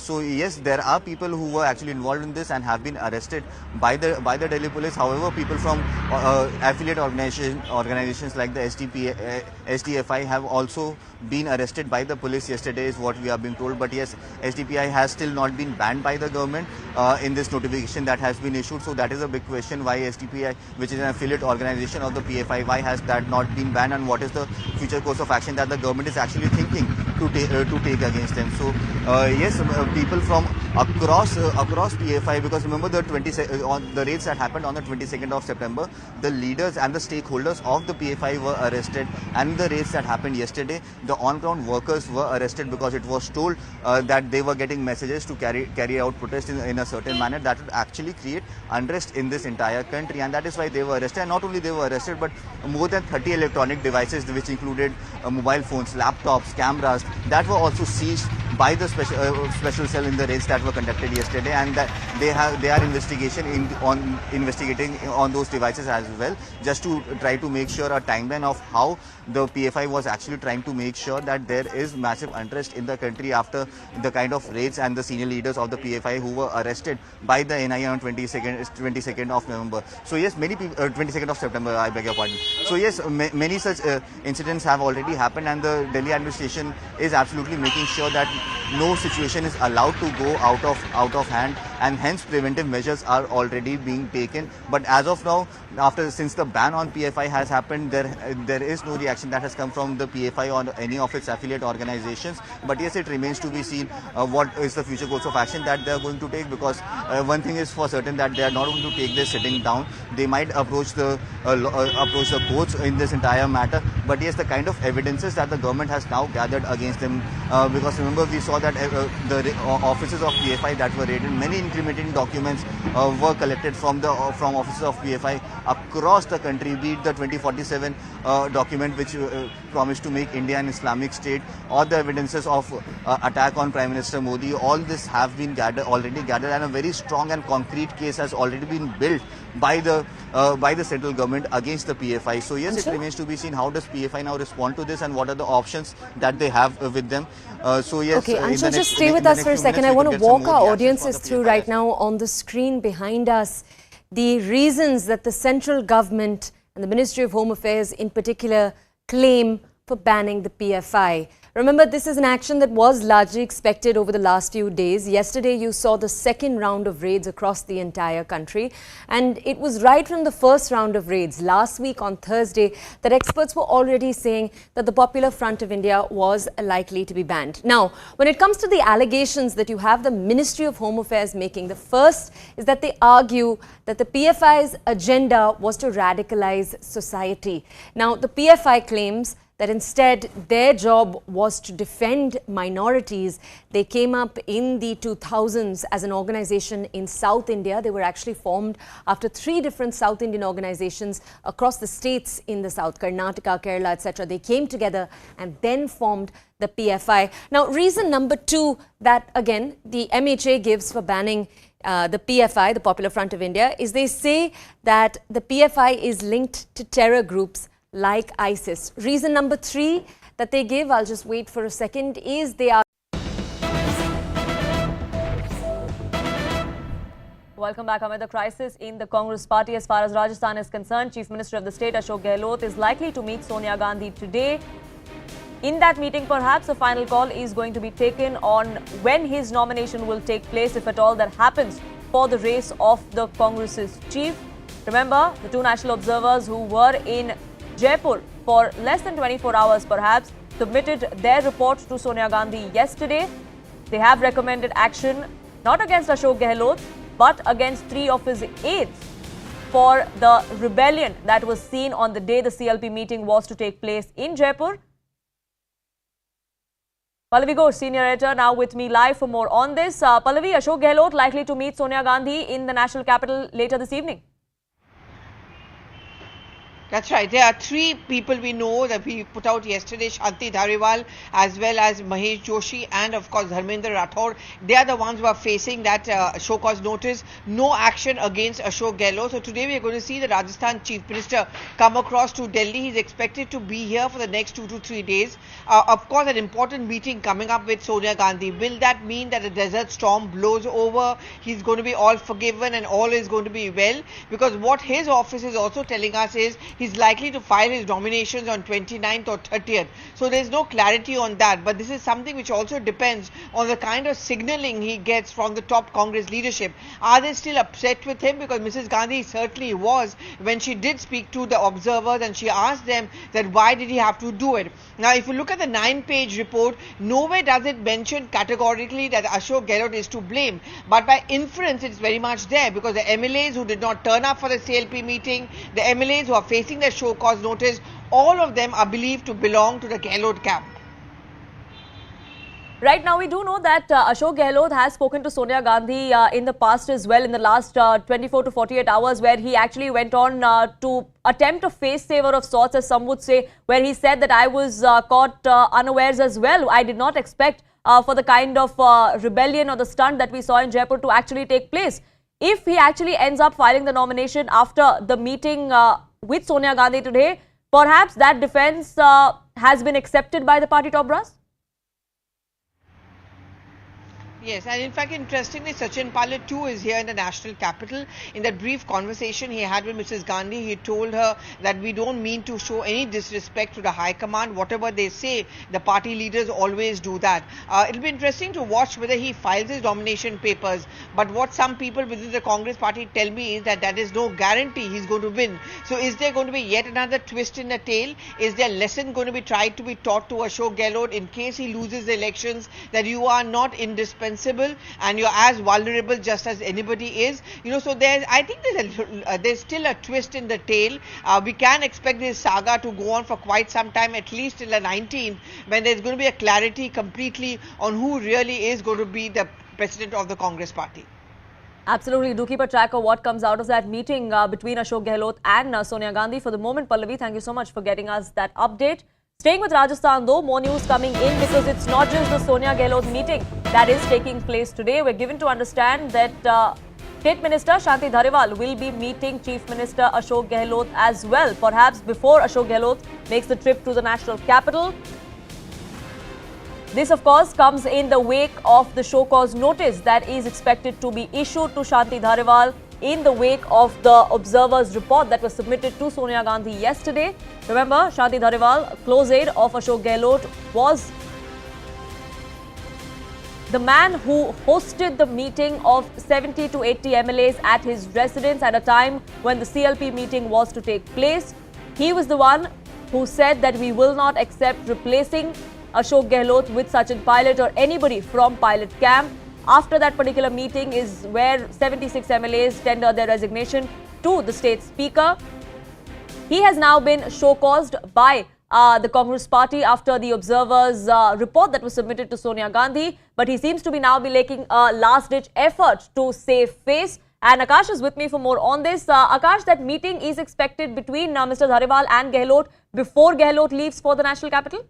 So yes, there are people who were actually involved in this and have been arrested by the Delhi police. However, people from affiliate organizations like the SDFI have also been arrested by the police yesterday, is what we are being told. But yes, SDPI has still not been banned by the government in this notification that has been issued. So that is a big question, why SDPI, which is an affiliate organization of the PFI, why has that not been banned, and what is the future course of action that the government is actually thinking to take against them. So yes, people from across PFI, because remember the raids that happened on the 22nd of September, the leaders and the stakeholders of the PFI were arrested, and the raids that happened yesterday, the on-ground workers were arrested because it was told that they were getting messages to carry out protests in a certain manner that would actually create unrest in this entire country, and that is why they were arrested. And not only they were arrested, but more than 30 electronic devices, which included mobile phones, laptops, cameras, that were also seized by the special cell in the raids that were conducted yesterday, and that they are investigating on those devices as well, just to try to make sure a timeline of how the PFI was actually trying to make sure that there is massive unrest in the country after the kind of raids and the senior leaders of the PFI who were arrested by the NIA on 22nd of November. So yes, many people, 22nd of September, I beg your pardon. So yes, many such incidents have already happened, and the Delhi administration is absolutely making sure that no situation is allowed to go out of hand, and hence preventive measures are already being taken. But as of now, since the ban on PFI has happened, there is no reaction that has come from the PFI or any of its affiliate organizations. But yes, it remains to be seen what is the future course of action that they are going to take, because one thing is for certain, that they are not going to take this sitting down. They might approach the courts in this entire matter. But yes, the kind of evidences that the government has now gathered against them, because remember we saw that the offices of PFI that were raided, many incriminating documents were collected from offices of PFI across the country, be it the 2047 document which promised to make India an Islamic state, or the evidences of attack on Prime Minister Modi. All this have been already gathered, and a very strong and concrete case has already been built by the central government against the PFI. So yes, it remains to be seen how does PFI now respond to this, and what are the options that they have with them. So yes, okay, Anshul, just stay with us for a second. I want to walk our audiences through right now on the screen behind us the reasons that the central government and the Ministry of Home Affairs in particular claim for banning the PFI. Remember, this is an action that was largely expected over the last few days. Yesterday, you saw the second round of raids across the entire country. And it was right from the first round of raids last week on Thursday that experts were already saying that the Popular Front of India was likely to be banned. Now, when it comes to the allegations that you have the Ministry of Home Affairs making, the first is that they argue that the PFI's agenda was to radicalize society. Now, the PFI claims that instead their job was to defend minorities. They came up in the 2000s as an organization in South India. They were actually formed after 3 different South Indian organizations across the states in the South, Karnataka, Kerala, etc. They came together and then formed the PFI. Now, reason number 2 that, again, the MHA gives for banning the PFI, the Popular Front of India, is they say that the PFI is linked to terror groups like ISIS. Reason number 3 that they give, I'll just wait for a second, is they are... Welcome back, Amit. The crisis in the Congress party as far as Rajasthan is concerned. Chief Minister of the state, Ashok Gehlot, is likely to meet Sonia Gandhi today. In that meeting, perhaps a final call is going to be taken on when his nomination will take place, if at all that happens, for the race of the Congress's chief. Remember, the 2 national observers who were in Jaipur for less than 24 hours perhaps submitted their report to Sonia Gandhi yesterday. They have recommended action not against Ashok Gehlot but against 3 of his aides for the rebellion that was seen on the day the CLP meeting was to take place in Jaipur. Pallavi Ghosh, senior editor, now with me live for more on this. Pallavi, Ashok Gehlot likely to meet Sonia Gandhi in the national capital later this evening. That's right. There are 3 people we know that we put out yesterday, Shanti Dhariwal as well as Mahesh Joshi and of course Dharmendra Rathore. They are the ones who are facing that show cause notice, no action against Ashok Gehlot. So today we are going to see the Rajasthan Chief Minister come across to Delhi. He's expected to be here for the next 2 to 3 days. Of course, an important meeting coming up with Sonia Gandhi. Will that mean that the desert storm blows over? He's going to be all forgiven and all is going to be well? Because what his office is also telling us is he's likely to file his nominations on 29th or 30th. So there's no clarity on that. But this is something which also depends on the kind of signaling he gets from the top Congress leadership. Are they still upset with him? Because Mrs. Gandhi certainly was when she did speak to the observers and she asked them that why did he have to do it. Now, if you look at the 9-page report, nowhere does it mention categorically that Ashok Gehlot is to blame. But by inference, it's very much there because the MLAs who did not turn up for the CLP meeting, the MLAs who are facing the show cause notice, all of them are believed to belong to the Gehlot camp. Right now, we do know that Ashok Gehlot has spoken to Sonia Gandhi in the past as well, in the last 24 to 48 hours, where he actually went on to attempt a face saver of sorts, as some would say, where he said that I was caught unawares as well. I did not expect for the kind of rebellion or the stunt that we saw in Jaipur to actually take place. If he actually ends up filing the nomination after the meeting with Sonia Gandhi today, perhaps that defense has been accepted by the party top brass? Yes, and in fact, interestingly, Sachin Pilot too is here in the national capital. In that brief conversation he had with Mrs. Gandhi, he told her that we don't mean to show any disrespect to the High Command. Whatever they say, the party leaders always do that. It'll be interesting to watch whether he files his nomination papers. But what some people within the Congress party tell me is that is no guarantee he's going to win. So is there going to be yet another twist in the tail? Is there a lesson going to be tried to be taught to Ashok Gehlot in case he loses the elections, that you are not indispensable and you're as vulnerable just as anybody is? So I think there's still a twist in the tail. We can expect this saga to go on for quite some time, at least till the 19th, when there's going to be a clarity completely on who really is going to be the president of the Congress party. Absolutely. Do keep a track of what comes out of that meeting between Ashok Gehlot and Sonia Gandhi. For the moment, Pallavi, thank you so much for getting us that update. Staying with Rajasthan though, more news coming in, because it's not just the Sonia Gehlot meeting that is taking place today. We're given to understand that State Minister Shanti Dhariwal will be meeting Chief Minister Ashok Gehlot as well, perhaps before Ashok Gehlot makes the trip to the national capital. This, of course, comes in the wake of the show cause notice that is expected to be issued to Shanti Dhariwal in the wake of the Observer's report that was submitted to Sonia Gandhi yesterday. Remember, Shanti Dhariwal, close aide of Ashok Gehlot, was the man who hosted the meeting of 70 to 80 MLAs at his residence at a time when the CLP meeting was to take place. He was the one who said that we will not accept replacing Ashok Gehlot with Sachin Pilot or anybody from Pilot camp. After that particular meeting is where 76 MLAs tendered their resignation to the state speaker. He has now been show-caused by the Congress party after the Observer's report that was submitted to Sonia Gandhi. But he seems to be now making a last-ditch effort to save face. And Akash is with me for more on this. Akash, that meeting is expected between Mr. Dhariwal and Gehlot before Gehlot leaves for the national capital?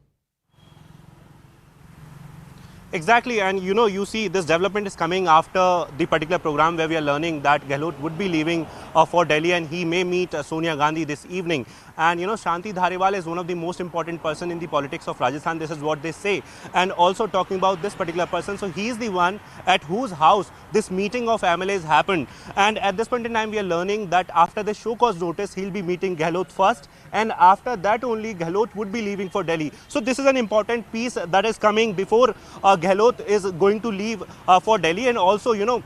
Exactly, and you see this development is coming after the particular program where we are learning that Gehlot would be leaving for Delhi and he may meet Sonia Gandhi this evening. And Shanti Dhariwal is one of the most important person in the politics of Rajasthan. This is what they say. And also talking about this particular person, so he is the one at whose house this meeting of MLAs happened. And at this point in time, we are learning that after the show cause notice, he'll be meeting Gehlot first. And after that only, Gehlot would be leaving for Delhi. So this is an important piece that is coming before Gehlot is going to leave for Delhi. And also,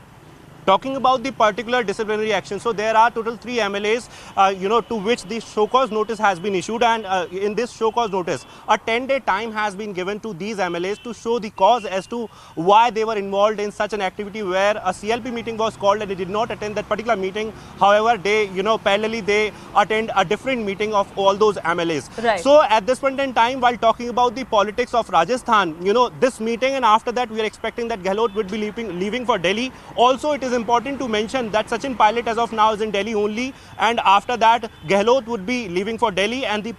talking about the particular disciplinary action, so there are total 3 MLAs, to which the show cause notice has been issued, and in this show cause notice, a 10-day time has been given to these MLAs to show the cause as to why they were involved in such an activity where a CLP meeting was called and they did not attend that particular meeting. However, they, parallelly they attend a different meeting of all those MLAs. Right. So at this point in time, while talking about the politics of Rajasthan, this meeting, and after that we are expecting that Gehlot would be leaving for Delhi. Also, it is important to mention that Sachin Pilot as of now is in Delhi only, and after that Gehlot would be leaving for Delhi, and the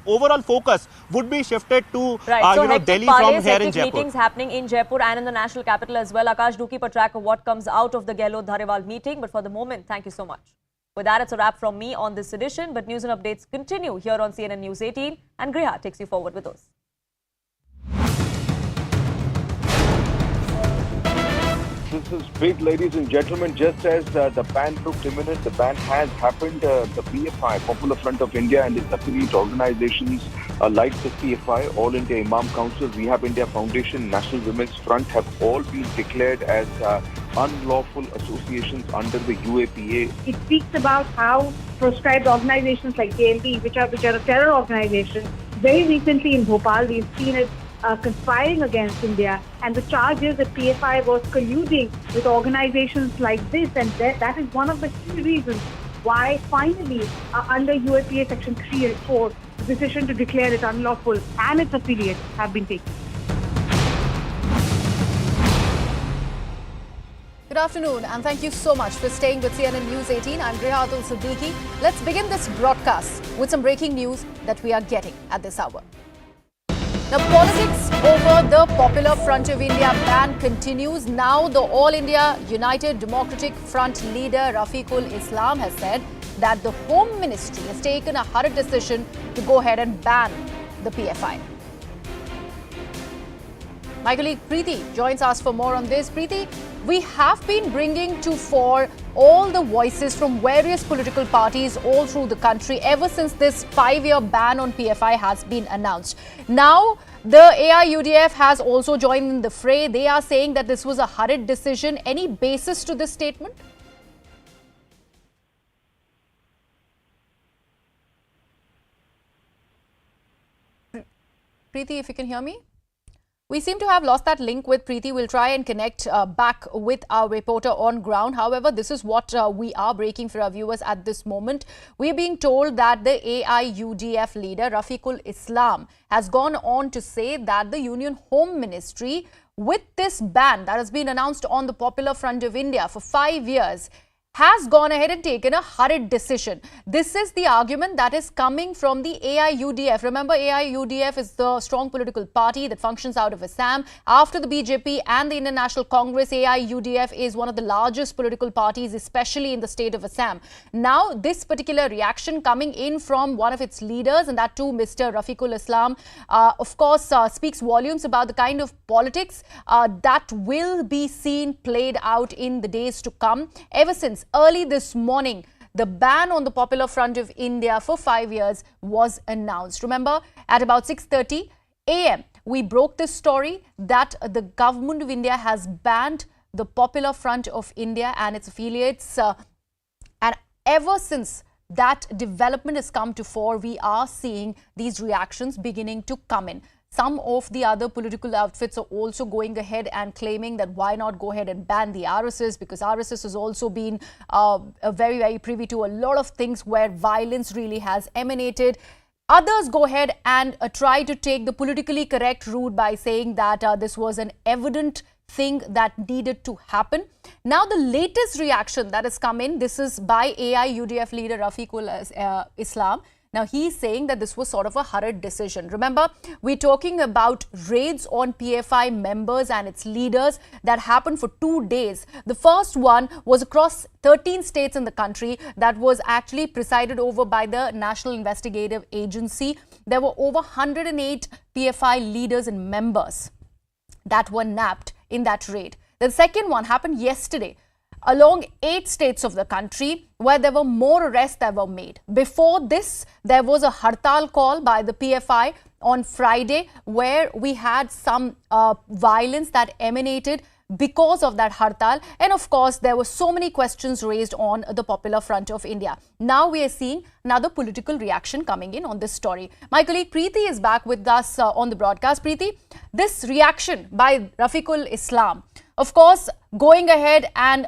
overall focus would be shifted to Delhi from here in Jaipur. Meetings happening in Jaipur and in the national capital as well. Akash, do keep a track of what comes out of the Gehlot-Dhariwal meeting, but for the moment, thank you so much. With that, it's a wrap from me on this edition, but news and updates continue here on CNN News 18, and Griha takes you forward with those. This is big, ladies and gentlemen. Just as the ban looked imminent, the ban has happened. The PFI, Popular Front of India, and its affiliate organizations like the PFI, All India Imam Council, Rehab India Foundation, National Women's Front have all been declared as unlawful associations under the UAPA. It speaks about how proscribed organizations like JLP, which are a terror organization, very recently in Bhopal, we've seen it conspiring against India, and the charge is that PFI was colluding with organizations like this, and that is one of the key reasons why finally under UAPA section 3 and 4 the decision to declare it unlawful and its affiliates have been taken. Good afternoon, and thank you so much for staying with CNN News 18. I'm Griha Siddiqui. Let's begin this broadcast with some breaking news that we are getting at this hour. The politics over the Popular Front of India ban continues. Now, the All India United Democratic Front leader Rafiqul Islam has said that the Home Ministry has taken a hurried decision to go ahead and ban the PFI. My colleague Preeti joins us for more on this. Preeti, we have been bringing to fore all the voices from various political parties all through the country ever since this 5-year ban on PFI has been announced. Now, the AIUDF has also joined in the fray. They are saying that this was a hurried decision. Any basis to this statement? Preeti, if you can hear me? We seem to have lost that link with Preeti. We'll try and connect back with our reporter on ground. However, this is what we are breaking for our viewers at this moment. We are being told that the AIUDF leader, Rafiqul Islam, has gone on to say that the Union Home Ministry, with this ban that has been announced on the Popular Front of India for 5 years, has gone ahead and taken a hurried decision. This is the argument that is coming from the AIUDF. Remember, AIUDF is the strong political party that functions out of Assam. After the BJP and the Indian National Congress, AIUDF is one of the largest political parties, especially in the state of Assam. Now, this particular reaction coming in from one of its leaders, and that too Mr. Rafiqul Islam, of course, speaks volumes about the kind of politics that will be seen played out in the days to come. Ever since early this morning, the ban on the Popular Front of India for 5 years was announced. Remember, at about 6:30 a.m., we broke this story that the government of India has banned the Popular Front of India and its affiliates. And ever since that development has come to fore, we are seeing these reactions beginning to come in. Some of the other political outfits are also going ahead and claiming that why not go ahead and ban the RSS, because RSS has also been very, very privy to a lot of things where violence really has emanated. Others go ahead and try to take the politically correct route by saying that this was an evident thing that needed to happen. Now, the latest reaction that has come in, this is by AIUDF leader Rafiqul Islam. Now, he's saying that this was sort of a hurried decision. Remember, we're talking about raids on PFI members and its leaders that happened for 2 days. The first one was across 13 states in the country that was actually presided over by the National Investigative Agency. There were over 108 PFI leaders and members that were nabbed in that raid. The second one happened yesterday along 8 states of the country, where there were more arrests that were made. Before this, there was a hartal call by the PFI on Friday, where we had some violence that emanated because of that hartal. And of course, there were so many questions raised on the Popular Front of India. Now we are seeing another political reaction coming in on this story. My colleague Preeti is back with us on the broadcast. Preeti, this reaction by Rafiqul Islam, of course, going ahead and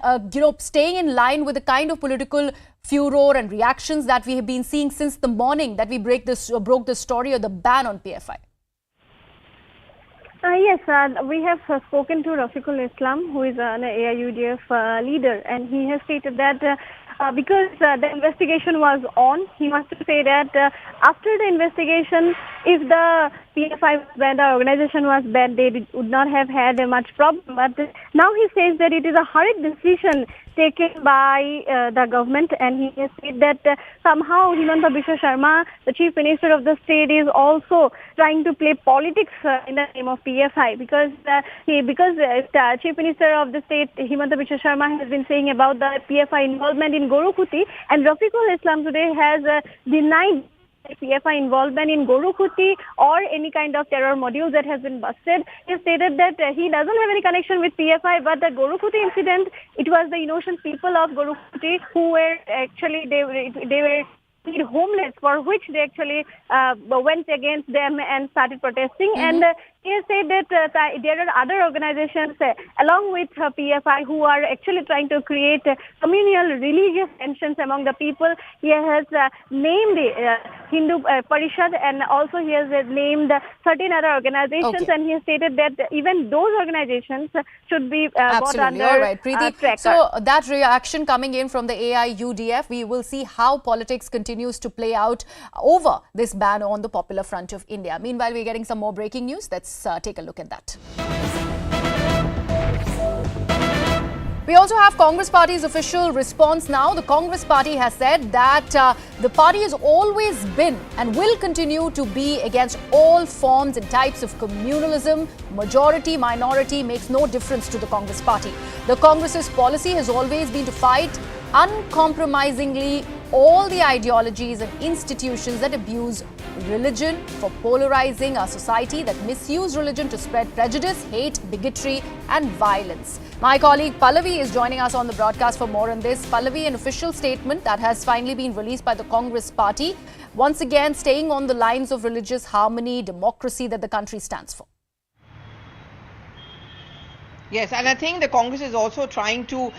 staying in line with the kind of political furor and reactions that we have been seeing since the morning that we broke this story of the ban on PFI. Yes, we have spoken to Rafiqul Islam, who is an AIUDF leader, and he has stated that because the investigation was on, he wants to say that after the investigation, if the PFI was banned, the organization was banned, they would not have had much problem. But now he says that it is a hurried decision taken by the government, and he has said that somehow Himanta Biswa Sharma, the Chief Minister of the state, is also trying to play politics in the name of PFI, because the Chief Minister of the state, Himanta Biswa Sharma, has been saying about the PFI involvement in Gorukuti, and Rafiqul Islam today has denied PFI involvement in Gorukuti or any kind of terror module that has been busted. He stated that he doesn't have any connection with PFI, but the Gorukuti incident, it was the innocent people of Gorukuti who were actually, they were homeless, for which they actually went against them and started protesting. And he has said that there are other organizations along with PFI who are actually trying to create communal religious tensions among the people. He has named Hindu Parishad, and also he has named certain other organizations, and he has stated that even those organizations should be brought under All right, Preeti. tracker. So that reaction coming in from the AIUDF, we will see how politics continues to play out over this ban on the Popular Front of India. Meanwhile, we're getting some more breaking news. Let's take a look at that. We also have Congress Party's official response now. The Congress Party has said that the party has always been and will continue to be against all forms and types of communalism. Majority, minority makes no difference to the Congress Party. The Congress's policy has always been to fight uncompromisingly all the ideologies and institutions that abuse religion, for polarizing our society, that misuse religion to spread prejudice, hate, bigotry and violence. My colleague Pallavi is joining us on the broadcast for more on this. Pallavi, an official statement that has finally been released by the Congress Party, once again staying on the lines of religious harmony, democracy that the country stands for. Yes, and I think the Congress is also trying to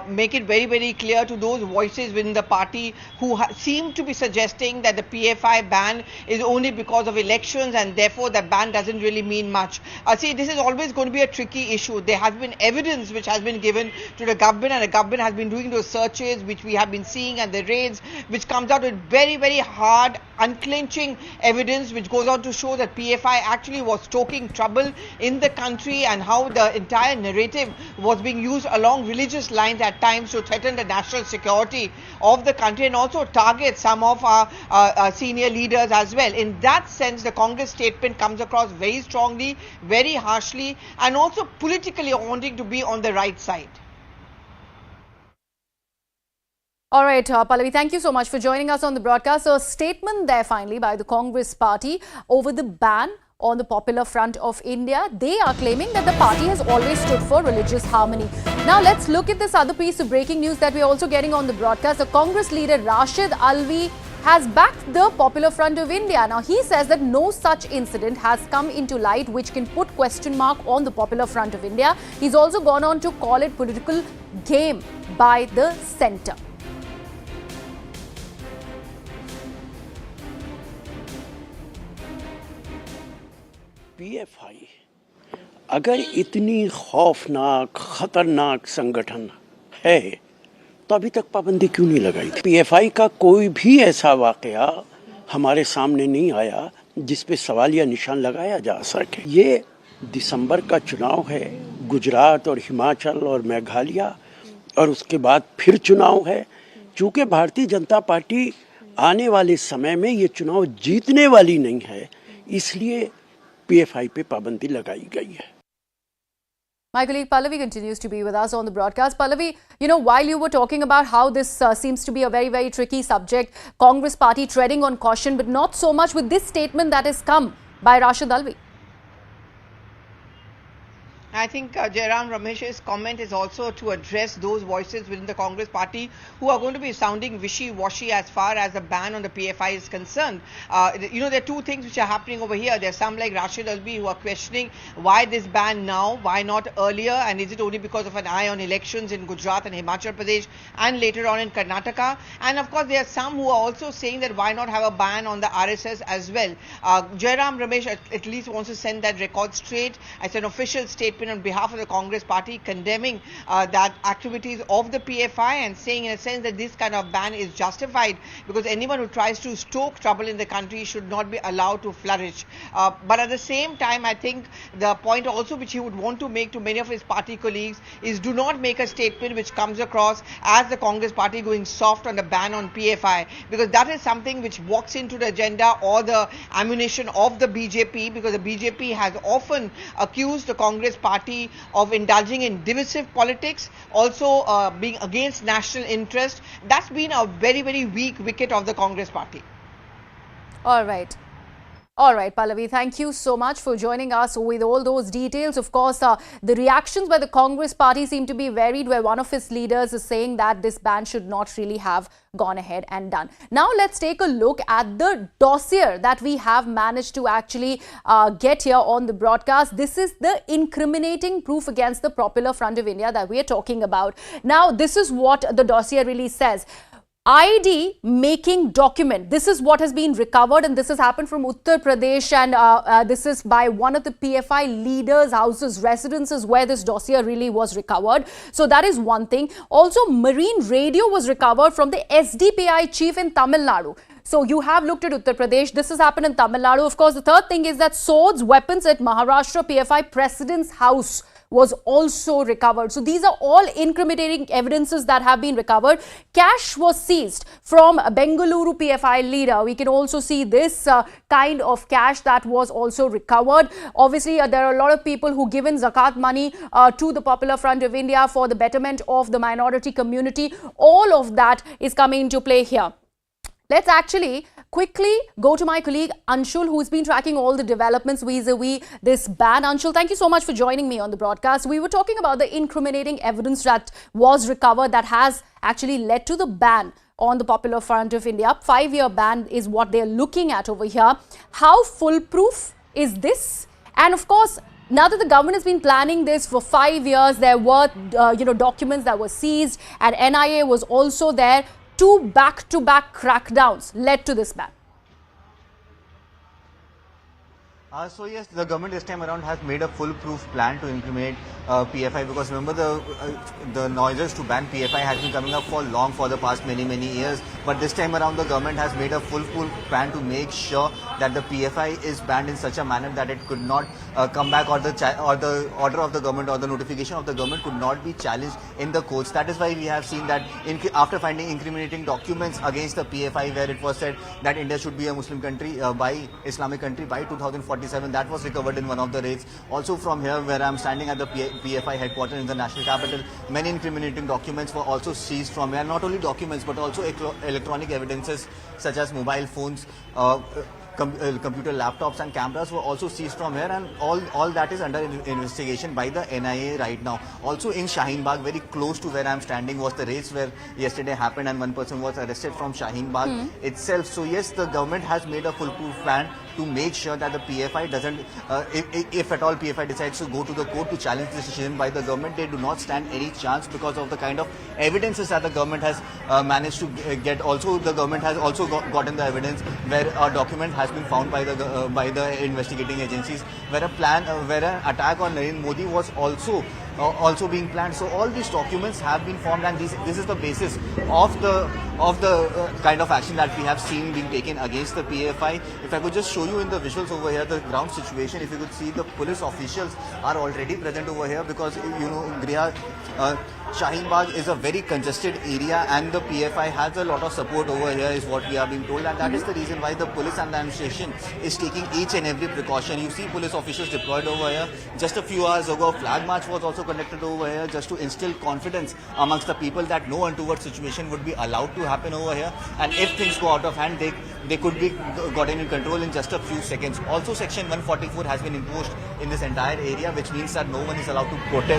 make it very, very clear to those voices within the party who seem to be suggesting that the PFI ban is only because of elections and therefore the ban doesn't really mean much. See, this is always going to be a tricky issue. There has been evidence which has been given to the government, and the government has been doing those searches which we have been seeing, and the raids which comes out with very, very hard, unclenching evidence which goes on to show that PFI actually was stoking trouble in the country, and how the entire narrative was being used along religious lines at times to threaten the national security of the country and also target some of our senior leaders as well. In that sense, the Congress statement comes across very strongly, very harshly, and also politically wanting to be on the right side. All right, Pallavi, thank you so much for joining us on the broadcast. So a statement there finally by the Congress Party over the ban on the Popular Front of India. They are claiming that the party has always stood for religious harmony. Now let's look at this other piece of breaking news that we're also getting on the broadcast. The Congress leader Rashid Alvi has backed the Popular Front of India. Now he says that no such incident has come into light which can put question mark on the Popular Front of India. He's also gone on to call it political game by the centre. PFI अगर इतनी खौफनाक खतरनाक संगठन है तो अभी तक पाबंदी क्यों नहीं लगाई थी? PFI का कोई भी ऐसा वाकया हमारे सामने नहीं आया जिस पे सवाल या निशान लगाया जा सके। ये दिसंबर का चुनाव है, गुजरात और हिमाचल और मेघालय, और उसके बाद फिर चुनाव है। चूँकि भारतीय जनता पार्टी आने वाले समय में ये चुनाव जीतने वाली नहीं है, इसलिए PFI पे पाबंदी लगाई गई है। My colleague Pallavi continues to be with us on the broadcast. Pallavi, while you were talking about how this seems to be a very, very tricky subject, Congress Party treading on caution, but not so much with this statement that has come by Rashid Alvi. I think Jairam Ramesh's comment is also to address those voices within the Congress Party who are going to be sounding wishy-washy as far as the ban on the PFI is concerned. There are two things which are happening over here. There are some like Rashid Alvi who are questioning why this ban now, why not earlier, and is it only because of an eye on elections in Gujarat and Himachal Pradesh and later on in Karnataka? And of course, there are some who are also saying that why not have a ban on the RSS as well. Jairam Ramesh at least wants to send that record straight. It's an official statement on behalf of the Congress Party condemning that activities of the PFI and saying in a sense that this kind of ban is justified because anyone who tries to stoke trouble in the country should not be allowed to flourish. But at the same time, I think the point also which he would want to make to many of his party colleagues is do not make a statement which comes across as the Congress Party going soft on the ban on PFI, because that is something which walks into the agenda or the ammunition of the BJP, because the BJP has often accused the Congress Party of indulging in divisive politics, also being against national interest. That's been a very, very weak wicket of the Congress Party. All right. All right, Pallavi, thank you so much for joining us with all those details. Of course, the reactions by the Congress party seem to be varied, where one of its leaders is saying that this ban should not really have gone ahead and done. Now, let's take a look at the dossier that we have managed to actually get here on the broadcast. This is the incriminating proof against the Popular Front of India that we are talking about. Now, this is what the dossier really says. ID making document. This is what has been recovered, and this has happened from Uttar Pradesh, and this is by one of the PFI leaders' houses, residences, where this dossier really was recovered. So that is one thing. Also, marine radio was recovered from the SDPI chief in Tamil Nadu. So you have looked at Uttar Pradesh. This has happened in Tamil Nadu. Of course, the third thing is that swords, weapons at Maharashtra PFI president's house was also recovered. So these are all incriminating evidences that have been recovered. Cash was seized from Bengaluru PFI leader. We can also see this kind of cash that was also recovered. Obviously, there are a lot of people who given zakat money to the Popular Front of India for the betterment of the minority community. All of that is coming into play here. Let's actually quickly go to my colleague Anshul, who's been tracking all the developments vis-a-vis this ban. Anshul, thank you so much for joining me on the broadcast. We were talking about the incriminating evidence that was recovered that has actually led to the ban on the Popular Front of India. 5-year ban is what they're looking at over here. How foolproof is this? And of course, now that the government has been planning this for 5 years, there were documents that were seized, and NIA was also there. 2 back-to-back crackdowns led to this ban. So yes, the government this time around has made a foolproof plan to incriminate PFI, because remember the noises to ban PFI has been coming up for the past many years. But this time around the government has made a foolproof plan to make sure that the PFI is banned in such a manner that it could not come back, or the order of the government or the notification of the government could not be challenged in the courts. That is why we have seen that after finding incriminating documents against the PFI, where it was said that India should be a Muslim country Islamic country by 2047, that was recovered in one of the raids. Also from here, where I am standing at the PFI headquarters in the national capital, many incriminating documents were also seized from here. Not only documents but also electronic evidences such as mobile phones, computer laptops and cameras were also seized from here, and all that is under investigation by the NIA right now. Also in Shaheen Bagh, very close to where I am standing, was the raids where yesterday happened, and one person was arrested from Shaheen Bagh itself. So yes, the government has made a foolproof plan to make sure that the PFI doesn't, if at all PFI decides to go to the court to challenge this decision by the government, they do not stand any chance because of the kind of evidences that the government has managed to get. Also, the government has also gotten the evidence where a document has been found by the investigating agencies, where an attack on Narendra Modi was also being planned. So all these documents have been formed, and this is the basis of the kind of action that we have seen being taken against the PFI. If I could just show you in the visuals over here the ground situation, if you could see, the police officials are already present over here, because Griha, Shaheen Bagh is a very congested area, and the PFI has a lot of support over here, is what we are being told, and that is the reason why the police and the administration is taking each and every precaution. You see police officials deployed over here. Just a few hours ago, a flag march was also conducted over here, just to instill confidence amongst the people that no untoward situation would be allowed to happen over here, and if things go out of hand, they could be gotten in control in just a few seconds. Also, Section 144 has been imposed in this entire area, which means that no one is allowed to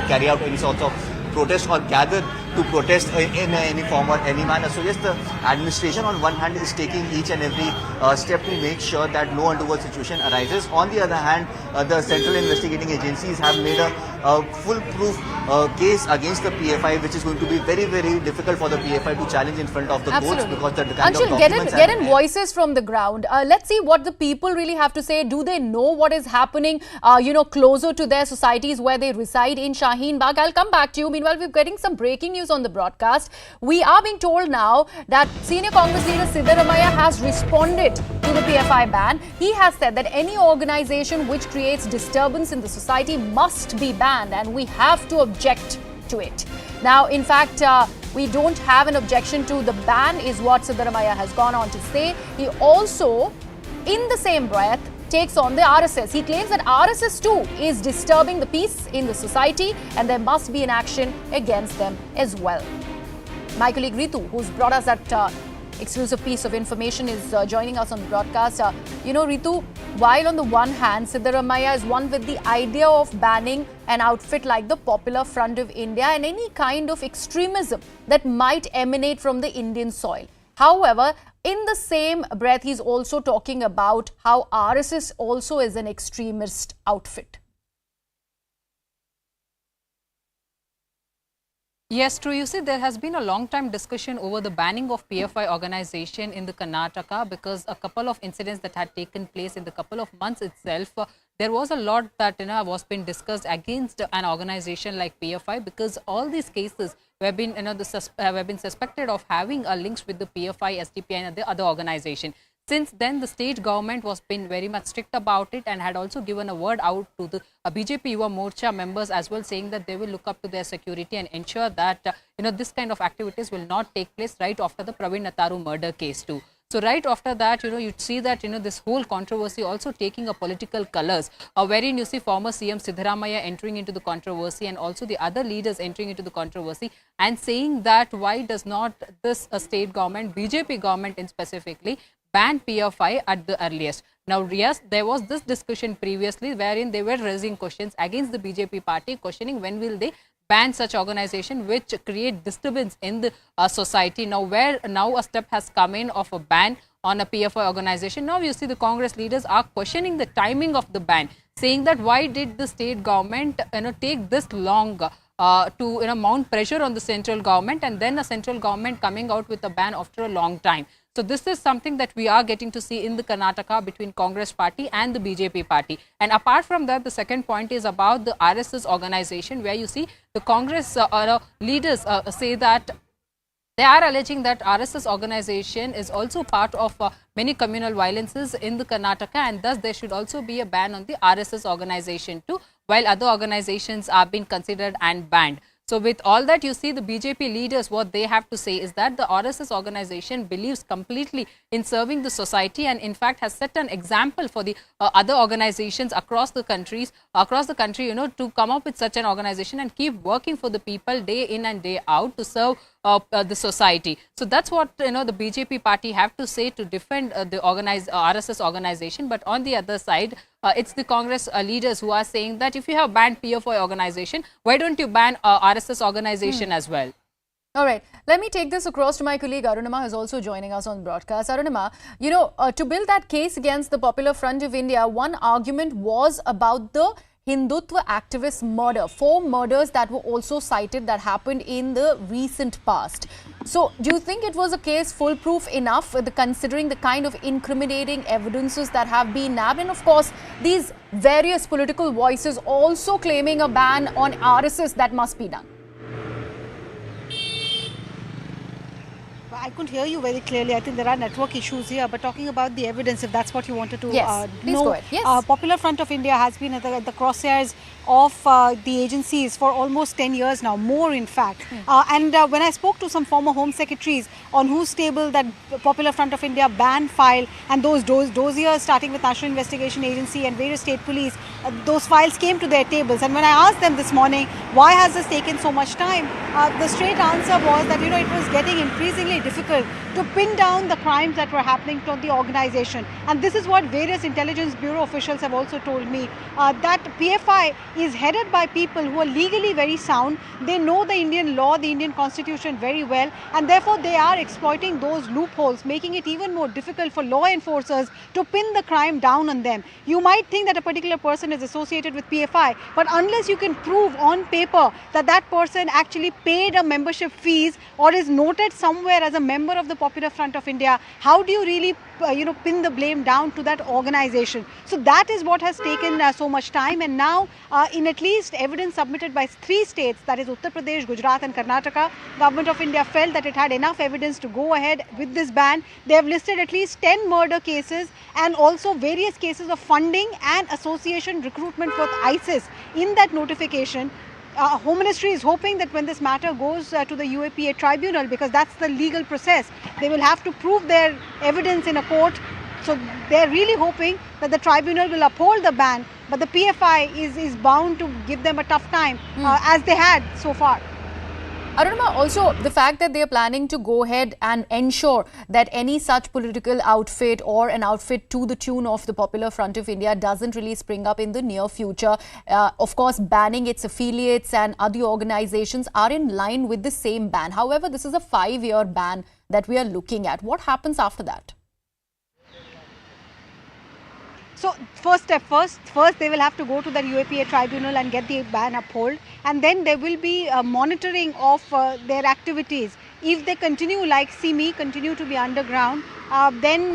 carry out any sorts of protest or gather to protest in any form or any manner. So yes, the administration on one hand is taking each and every step to make sure that no untoward situation arises. On the other hand, the central investigating agencies have made a foolproof case against the PFI, which is going to be very difficult for the PFI to challenge in front of the courts, because the kind of documents get in voices from the ground. Let's see what the people really have to say. Do they know what is happening closer to their societies where they reside in Shaheen Bagh? I'll come back to you. Meanwhile, we're getting some breaking news on the broadcast. We are being told now that senior Congress leader Siddaramaiah has responded to the PFI ban. He has said that any organization which creates disturbance in the society must be banned, and we have to object to it. Now, in fact, we don't have an objection to the ban, is what Siddaramaiah has gone on to say. He also, in the same breath, takes on the RSS. He claims that RSS too is disturbing the peace in the society, and there must be an action against them as well. My colleague Ritu, who's brought us that exclusive piece of information, is joining us on the broadcast. Ritu, while on the one hand, Siddaramaiah is one with the idea of banning an outfit like the Popular Front of India and any kind of extremism that might emanate from the Indian soil. However, in the same breath, he's also talking about how RSS also is an extremist outfit. Yes, true. You see, there has been a long-time discussion over the banning of PFI organization in the Karnataka because a couple of incidents that had taken place in the couple of months itself, there was a lot that was being discussed against an organization like PFI because all these cases have been have been suspected of having links with the PFI, SDPI and the other organization. Since then, the state government was been very much strict about it and had also given a word out to the BJP Yuva Morcha members as well, saying that they will look up to their security and ensure that this kind of activities will not take place right after the Praveen Natharu murder case too. So right after that, you'd see that, this whole controversy also taking a political colors, wherein you see former CM Siddaramaiah entering into the controversy and also the other leaders entering into the controversy and saying that why does not this state government, BJP government in specifically, ban PFI at the earliest. Now, yes, there was this discussion previously wherein they were raising questions against the BJP party, questioning when will they ban such organization which create disturbance in the society. Now, where now a step has come in of a ban on a PFI organization. Now, you see the Congress leaders are questioning the timing of the ban, saying that why did the state government take this long to mount pressure on the central government and then a central government coming out with a ban after a long time. So this is something that we are getting to see in the Karnataka between Congress party and the BJP party. And apart from that, the second point is about the RSS organization, where you see the Congress leaders say that they are alleging that RSS organization is also part of many communal violences in the Karnataka, and thus there should also be a ban on the RSS organization too, while other organizations are being considered and banned. So with all that, you see the BJP leaders, what they have to say is that the RSS organization believes completely in serving the society and in fact has set an example for the other organizations across the country, to come up with such an organization and keep working for the people day in and day out to serve the society. So that's what the BJP party have to say to defend the RSS organization. But on the other side, it's the Congress leaders who are saying that if you have banned PFI organization, why don't you ban RSS organization as well? All right, let me take this across to my colleague Arunima, who is also joining us on broadcast. Arunima, to build that case against the Popular Front of India, one argument was about the Hindutva activist murder. 4 murders that were also cited that happened in the recent past. So, do you think it was a case foolproof enough considering the kind of incriminating evidences that have been nabbed? And of course, these various political voices also claiming a ban on RSS that must be done. I couldn't hear you very clearly. I think there are network issues here. But talking about the evidence, if that's what you wanted to please know, go ahead. Yes. Popular Front of India has been at the crosshairs of the agencies for almost 10 years now, more in fact. And when I spoke to some former Home Secretaries on whose table that Popular Front of India ban file and those dossiers starting with National Investigation Agency and various state police, those files came to their tables. And when I asked them this morning, why has this taken so much time? The straight answer was that, it was getting increasingly difficult to pin down the crimes that were happening to the organization. And this is what various Intelligence Bureau officials have also told me, that PFI is headed by people who are legally very sound. They know the Indian law, the Indian constitution very well, and therefore they are exploiting those loopholes, making it even more difficult for law enforcers to pin the crime down on them. You might think that a particular person is associated with PFI, but unless you can prove on paper that that person actually paid a membership fees or is noted somewhere as a member of the Popular Front of India, how do you really pin the blame down to that organization? So that is what has taken so much time. And now in at least evidence submitted by 3 states, that is Uttar Pradesh, Gujarat and Karnataka, Government of India felt that it had enough evidence to go ahead with this ban. They have listed at least 10 murder cases and also various cases of funding and association recruitment for ISIS in that notification. Home Ministry is hoping that when this matter goes to the UAPA tribunal, because that's the legal process, they will have to prove their evidence in a court. So they're really hoping that the tribunal will uphold the ban, but the PFI is bound to give them a tough time, as they had so far. Arunama, also the fact that they are planning to go ahead and ensure that any such political outfit or an outfit to the tune of the Popular Front of India doesn't really spring up in the near future. Of course, banning its affiliates and other organizations are in line with the same ban. However, this is a 5-year ban that we are looking at. What happens after that? So first step first they will have to go to the UAPA tribunal and get the ban upheld, and then there will be monitoring of their activities. If they continue like CME, continue to be underground, then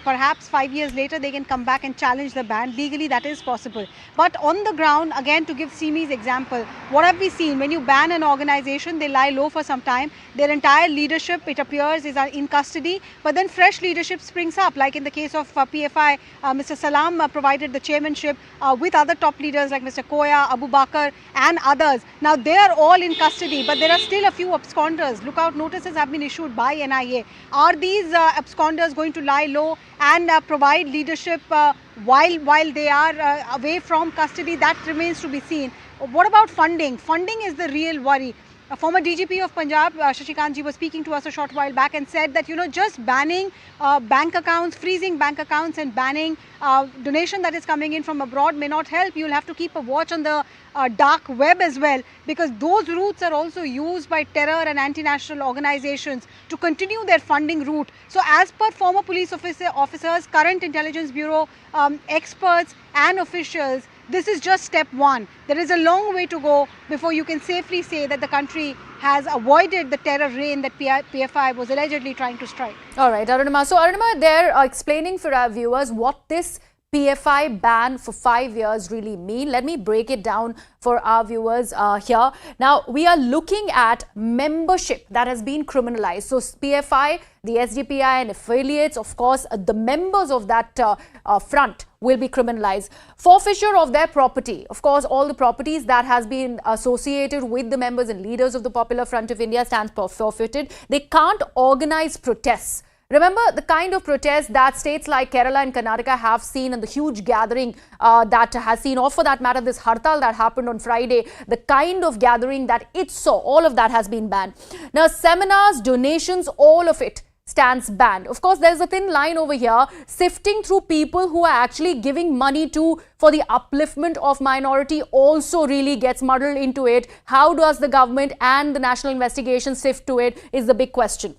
perhaps 5 years later they can come back and challenge the ban. Legally that is possible. But on the ground, again, to give CME's example, what have we seen? When you ban an organization, they lie low for some time. Their entire leadership, it appears, is in custody. But then fresh leadership springs up, like in the case of PFI, Mr. Salam provided the chairmanship with other top leaders like Mr. Koya, Abu Bakr and others. Now they are all in custody, but there are still a few absconders. Lookout notices have been issued by NIA. Are these absconders going to lie low and provide leadership while they are away from custody? That remains to be seen. What about funding? Funding is the real worry. A former DGP of Punjab, Shashikant ji, was speaking to us a short while back and said that, just banning bank accounts, freezing bank accounts and banning donation that is coming in from abroad may not help. You'll have to keep a watch on the dark web as well, because those routes are also used by terror and anti-national organizations to continue their funding route. So as per former police officers, current intelligence bureau experts and officials, this is just step one. There is a long way to go before you can safely say that the country has avoided the terror reign that PFI was allegedly trying to strike. All right, Arunama. So, Arunama, they're explaining for our viewers what this PFI ban for 5 years really mean. Let me break it down for our viewers here. Now, we are looking at membership that has been criminalized. So, PFI, the SDPI and affiliates, of course, the members of that front will be criminalized. Forfeiture of their property. Of course, all the properties that has been associated with the members and leaders of the Popular Front of India stands forfeited. They can't organize protests. Remember the kind of protests that states like Kerala and Karnataka have seen, and the huge gathering that has seen, or for that matter, this hartal that happened on Friday, the kind of gathering that it saw, all of that has been banned. Now, seminars, donations, all of it stands banned. Of course, there's a thin line over here, sifting through people who are actually giving money for the upliftment of minority also really gets muddled into it. How does the government and the national investigation sift to it is the big question.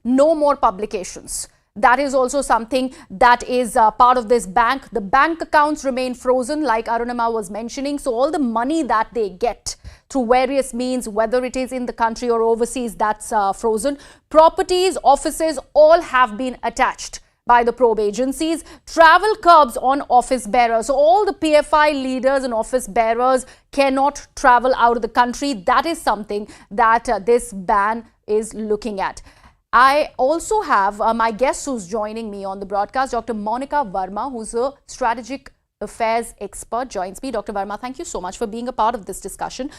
No more publications. That is also something that is part of this bank. The bank accounts remain frozen, like Arunama was mentioning. So all the money that they get through various means, whether it is in the country or overseas, that's frozen. Properties, offices, all have been attached by the probe agencies. Travel curbs on office bearers. So all the PFI leaders and office bearers cannot travel out of the country. That is something that this ban is looking at. I also have my guest who's joining me on the broadcast, Dr. Monica Verma, who's a strategic affairs expert, joins me. Dr. Verma, thank you so much for being a part of this discussion.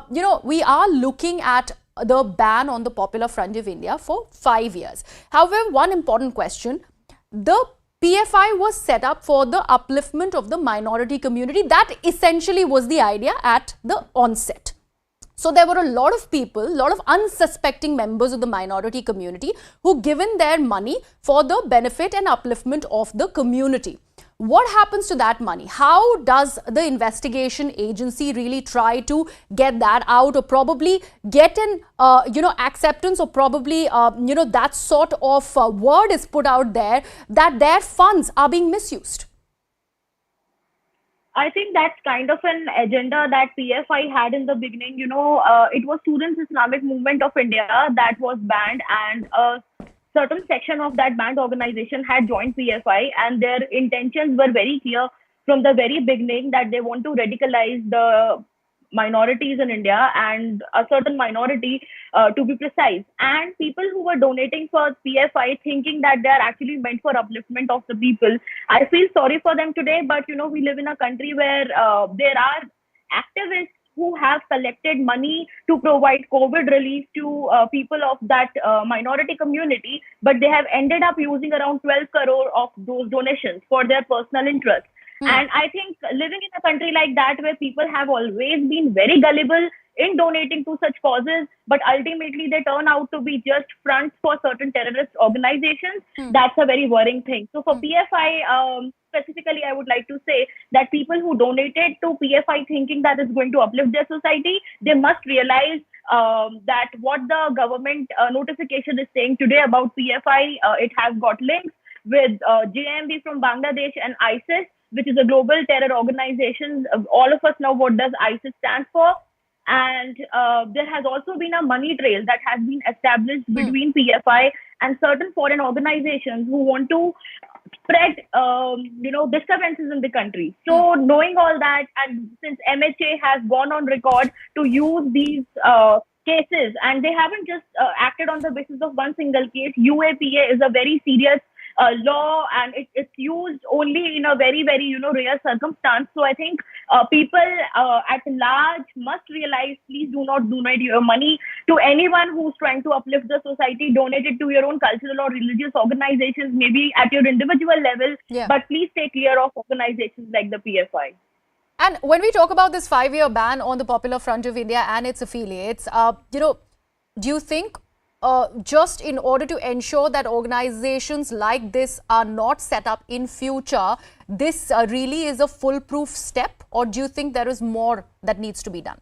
We are looking at the ban on the Popular Front of India for 5 years. However, one important question, the PFI was set up for the upliftment of the minority community. That essentially was the idea at the onset. So there were a lot of people, a lot of unsuspecting members of the minority community who given their money for the benefit and upliftment of the community. What happens to that money? How does the investigation agency really try to get that out, or probably get an acceptance, or probably that sort of word is put out there that their funds are being misused? I think that's kind of an agenda that PFI had in the beginning. It was Students Islamic Movement of India that was banned, and a certain section of that banned organization had joined PFI, and their intentions were very clear from the very beginning that they want to radicalize the minorities in India, and a certain minority to be precise. And people who were donating for PFI thinking that they are actually meant for upliftment of the people, I feel sorry for them today, but we live in a country where there are activists who have collected money to provide COVID relief to people of that minority community, but they have ended up using around 12 crore of those donations for their personal interest. And I think living in a country like that, where people have always been very gullible, in donating to such causes, but ultimately they turn out to be just fronts for certain terrorist organizations. That's a very worrying thing. So for PFI, specifically, I would like to say that people who donated to PFI thinking that it's going to uplift their society, they must realize that what the government notification is saying today about PFI, it has got links with JMB from Bangladesh and ISIS, which is a global terror organization. All of us know what does ISIS stand for. And there has also been a money trail that has been established between PFI and certain foreign organizations who want to spread, disturbances in the country. So knowing all that, and since MHA has gone on record to use these cases, and they haven't just acted on the basis of one single case. UAPA is a very serious law, and it's used only in a very, very, rare circumstance. So I think people at large must realize, please do not donate your money to anyone who's trying to uplift the society. Donate it to your own cultural or religious organizations, maybe at your individual level, but please stay clear of organizations like the PFI. And when we talk about this 5-year ban on the Popular Front of India and its affiliates, do you think just in order to ensure that organizations like this are not set up in future, this really is a foolproof step, or do you think there is more that needs to be done?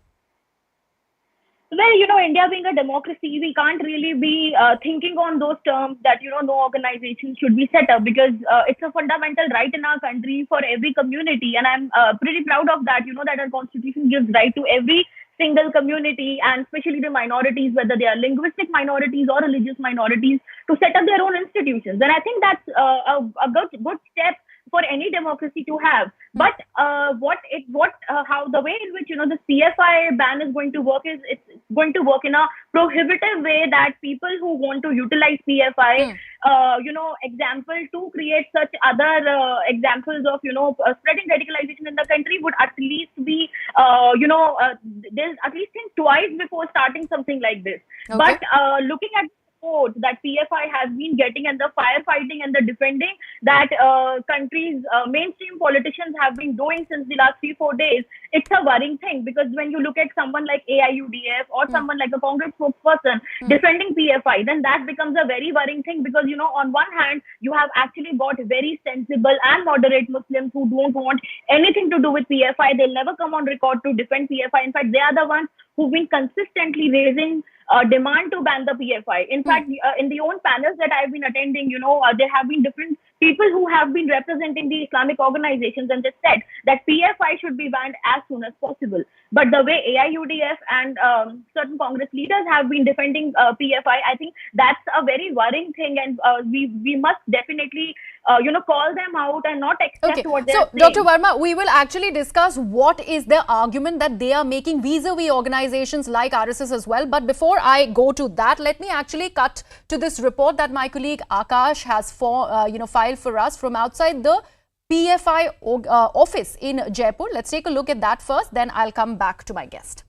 Well, India being a democracy, we can't really be thinking on those terms that, no organization should be set up, because it's a fundamental right in our country for every community. And I'm pretty proud of that, that our constitution gives right to every single community, and especially the minorities, whether they are linguistic minorities or religious minorities, to set up their own institutions. And I think that's a good step for any democracy to have. But how the way in which the PFI ban is going to work is it's going to work in a prohibitive way, that people who want to utilize PFI, example to create such other examples of spreading radicalization in the country would at least be they'll at least think twice before starting something like this. Okay. But looking at support that PFI has been getting, and the firefighting and the defending that countries' mainstream politicians have been doing since the last 3-4 days, it's a worrying thing. Because when you look at someone like AIUDF or someone like a Congress spokesperson defending PFI, then that becomes a very worrying thing. Because, on one hand, you have actually got very sensible and moderate Muslims who don't want anything to do with PFI. They'll never come on record to defend PFI. In fact, they are the ones who've been consistently raising demand to ban the PFI. In fact, in the own panels that I've been attending, there have been different people who have been representing the Islamic organizations, and they said that PFI should be banned as soon as possible. But the way AIUDF and certain Congress leaders have been defending PFI, I think that's a very worrying thing, and we must definitely call them out and not accept what they're saying. So, Dr. Verma, we will actually discuss what is the argument that they are making vis-a-vis organizations like RSS as well. But before I go to that, let me actually cut to this report that my colleague Akash has filed for us from outside the PFI office in Jaipur. Let's take a look at that first, then I'll come back to my guest.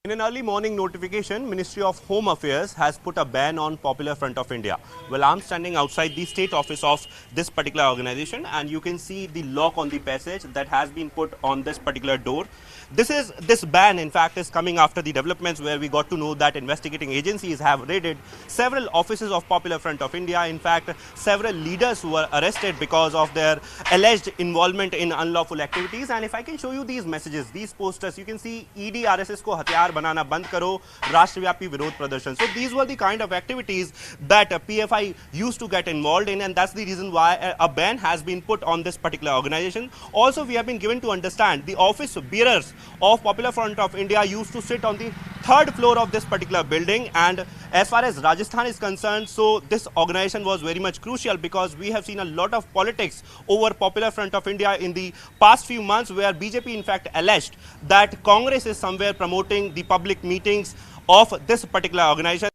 In an early morning notification, Ministry of Home Affairs has put a ban on Popular Front of India. Well, I'm standing outside the state office of this particular organization, and you can see the lock on the passage that has been put on this particular door. This ban, in fact, is coming after the developments where we got to know that investigating agencies have raided several offices of Popular Front of India. In fact, several leaders were arrested because of their alleged involvement in unlawful activities. And if I can show you these messages, these posters, you can see ED RSS ko hathiyar banana band karo, rashtravyaapi virodh pradarshan. So these were the kind of activities that PFI used to get involved in, and that's the reason why a ban has been put on this particular organization. Also, we have been given to understand the office bearers of Popular Front of India used to sit on the 3rd floor of this particular building, and as far as Rajasthan is concerned, so this organization was very much crucial, because we have seen a lot of politics over Popular Front of India in the past few months, where BJP in fact alleged that Congress is somewhere promoting the public meetings of this particular organization.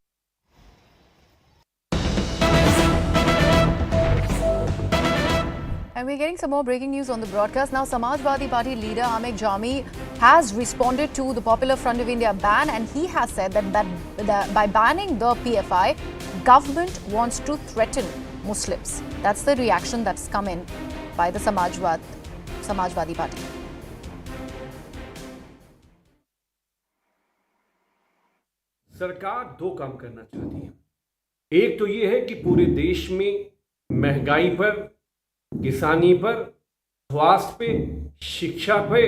And we're getting some more breaking news on the broadcast. Now, Samajwadi Party leader Amit Jami has responded to the Popular Front of India ban, and he has said that by banning the PFI, government wants to threaten Muslims. That's the reaction that's come in by the Samajwadi Party. सरकार दो काम करना चाहती है। एक तो ये है कि पूरे देश में महंगाई पर, किसानी पर, स्वास्थ्य पे, शिक्षा पे,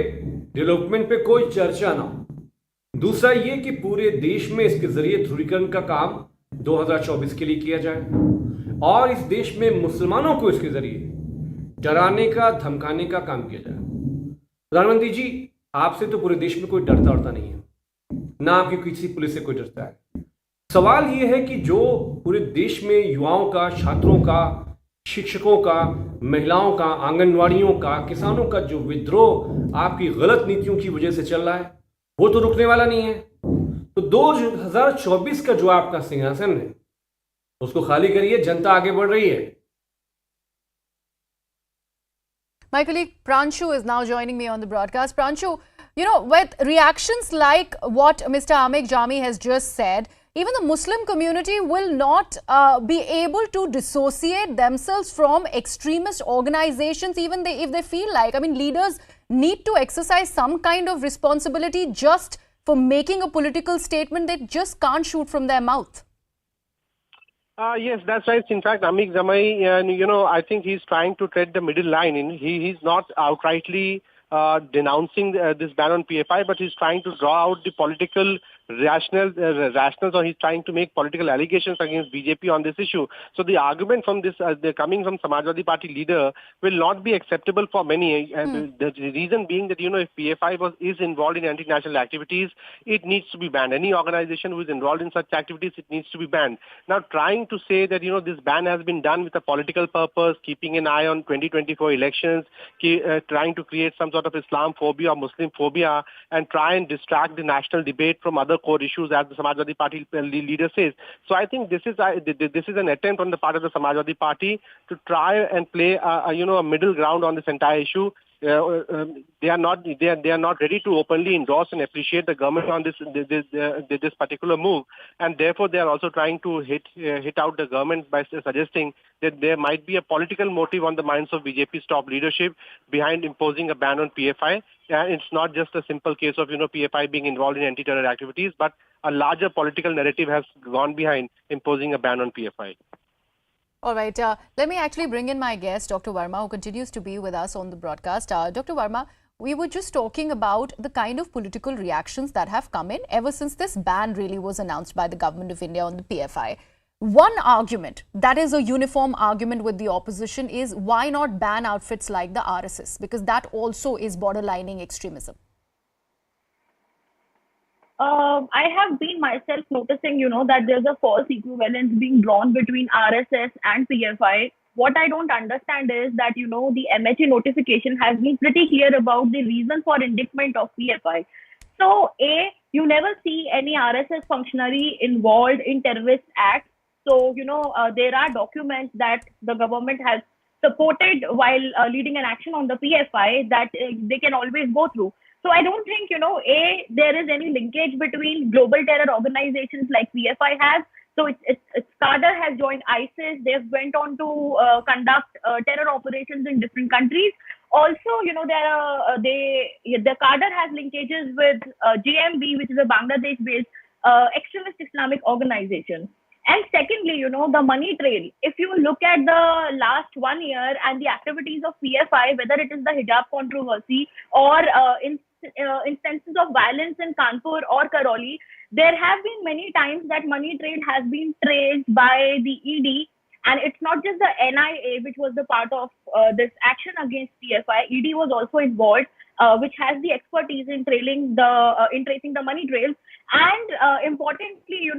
डेवलपमेंट पे कोई चर्चा ना हो। दूसरा ये कि पूरे देश में इसके जरिए ध्रुवीकरण का काम 2024 के लिए किया जाए और इस देश में मुसलमानों को इसके जरिए डराने का, धमकाने का काम किया जाए। प्रधानमंत्री जी, आपसे तो पूरे देश में कोई डरता नहीं है, ना आपकी किसी पुलिस से कोई डरता है। सवाल यह है कि जो पूरे देश में युवाओं का, छात्रों का, शिक्षकों का, महिलाओं का, आंगनवाड़ियों का, किसानों का जो विद्रोह आपकी गलत नीतियों की वजह से चल रहा है, वो तो रुकने वाला नहीं है। तो 2024 का जो आपका सिंहासन है उसको खाली करिए, जनता आगे बढ़ रही है। My colleague Pranshu is now joining me on the broadcast. Pranshu, you know, with reactions like what Mr. Amik Jami has just said, even the Muslim community will not be able to dissociate themselves from extremist organizations, even if they feel like. I mean, leaders need to exercise some kind of responsibility just for making a political statement. They just can't shoot from their mouth. Yes, that's right. In fact, Amik Jamai, I think he's trying to tread the middle line. He's not outrightly denouncing this ban on PFI, but he's trying to draw out the political rationals, or he's trying to make political allegations against BJP on this issue. So the argument from this, coming from Samajwadi Party leader, will not be acceptable for many. The reason being that, if PFI is involved in anti-national activities, it needs to be banned. Any organization who is involved in such activities, it needs to be banned. Now, trying to say that, this ban has been done with a political purpose, keeping an eye on 2024 elections, trying to create some sort of Islamphobia or Muslim phobia, and try and distract the national debate from other core issues, as the Samajwadi Party leader says. So I think this is an attempt on the part of the Samajwadi Party to try and play a middle ground on this entire issue. They are not ready to openly endorse and appreciate the government on this particular move, and therefore they are also trying to hit out the government by suggesting that there might be a political motive on the minds of BJP's top leadership behind imposing a ban on PFI. It's not just a simple case of PFI being involved in anti-terror activities, but a larger political narrative has gone behind imposing a ban on PFI. All right. Let me actually bring in my guest, Dr. Verma, who continues to be with us on the broadcast. Dr. Verma, we were just talking about the kind of political reactions that have come in ever since this ban really was announced by the government of India on the PFI. One argument, that is a uniform argument with the opposition, is why not ban outfits like the RSS? Because that also is borderlining extremism. I have been myself noticing, that there's a false equivalence being drawn between RSS and PFI. What I don't understand is that, the MHA notification has been pretty clear about the reason for indictment of PFI. So, you never see any RSS functionary involved in terrorist acts. So, there are documents that the government has supported while leading an action on the PFI that they can always go through. So I don't think, there is any linkage between global terror organizations like PFI has. So it's Qatar has joined ISIS. They've went on to conduct terror operations in different countries. Also, the Qatar has linkages with JMB, which is a Bangladesh-based extremist Islamic organization. And secondly, the money trail. If you look at the last 1 year and the activities of PFI, whether it is the hijab controversy or instances of violence in Kanpur or Karoli, there have been many times that money trail has been traced by the ED. And it's not just the NIA, which was the part of this action against PFI. ED was also involved, which has the expertise in tracing the money trails. And importantly,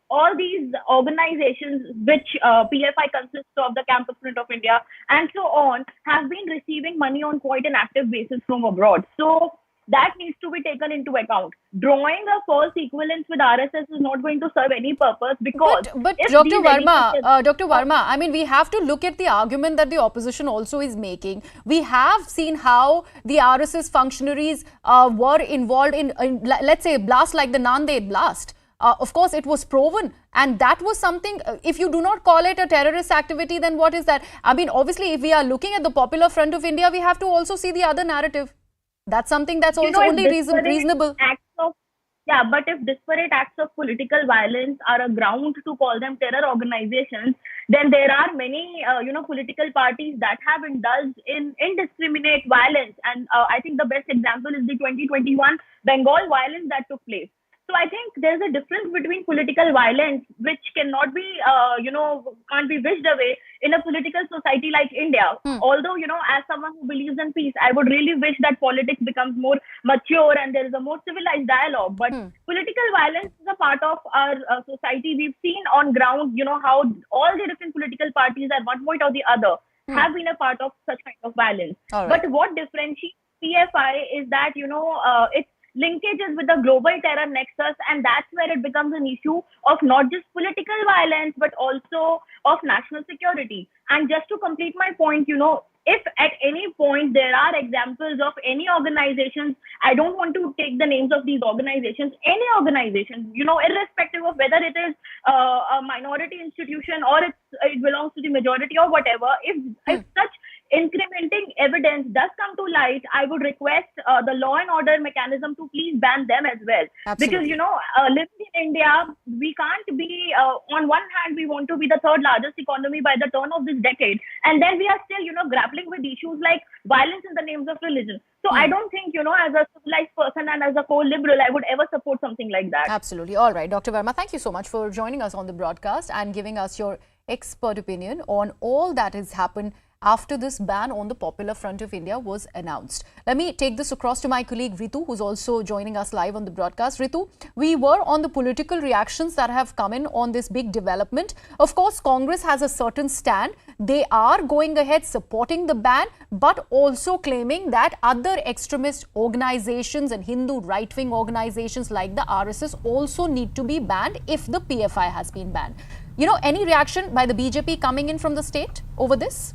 all these organizations which PFI consists of, the Campus Front of India and so on, have been receiving money on quite an active basis from abroad. So that needs to be taken into account. Drawing a false equivalence with RSS is not going to serve any purpose, because... But Dr. Verma, I mean, we have to look at the argument that the opposition also is making. We have seen how the RSS functionaries were involved in, let's say, blasts like the Nanded blast. Of course, it was proven, and that was something, if you do not call it a terrorist activity, then what is that? I mean, obviously, if we are looking at the Popular Front of India, we have to also see the other narrative. That's something that's also only reasonable. Yeah, but if disparate acts of political violence are a ground to call them terror organizations, then there are many, political parties that have indulged in indiscriminate violence. And I think the best example is the 2021 Bengal violence that took place. So I think there's a difference between political violence, which cannot be, can't be wished away in a political society like India. Although, as someone who believes in peace, I would really wish that politics becomes more mature and there is a more civilized dialogue. But political violence is a part of our society. We've seen on ground, how all the different political parties at one point or the other have been a part of such kind of violence. All right. But what differentiates PFI is that, it's linkages with the global terror nexus, and that's where it becomes an issue of not just political violence but also of national security. And just to complete my point, if at any point there are examples of any organizations, I don't want to take the names of these organizations, any organization, irrespective of whether it is a minority institution or it belongs to the majority or whatever, if such incrementing evidence does come to light, I would request the law and order mechanism to please ban them as well. Absolutely. Because, living in India, we can't be, on one hand, we want to be the third largest economy by the turn of this decade. And then we are still, grappling with issues like violence in the names of religion. So I don't think, as a civilized person and as a core liberal, I would ever support something like that. Absolutely. All right. Dr. Verma, thank you so much for joining us on the broadcast and giving us your expert opinion on all that has happened after this ban on the Popular Front of India was announced. Let me take this across to my colleague Ritu, who's also joining us live on the broadcast. Ritu, we were on the political reactions that have come in on this big development. Of course, Congress has a certain stand. They are going ahead supporting the ban, but also claiming that other extremist organizations and Hindu right-wing organizations like the RSS also need to be banned if the PFI has been banned. Any reaction by the BJP coming in from the state over this?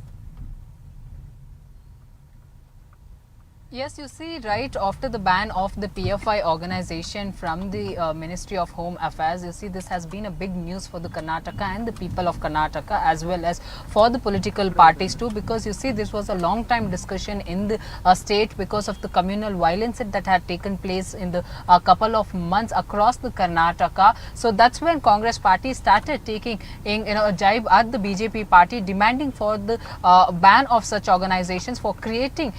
Yes, you see, right after the ban of the PFI organization from the Ministry of Home Affairs, you see this has been a big news for the Karnataka and the people of Karnataka as well as for the political parties too, because you see this was a long time discussion in the state because of the communal violence that had taken place in the couple of months across the Karnataka. So that's when Congress party started taking a jibe at the BJP party, demanding for the ban of such organizations for creating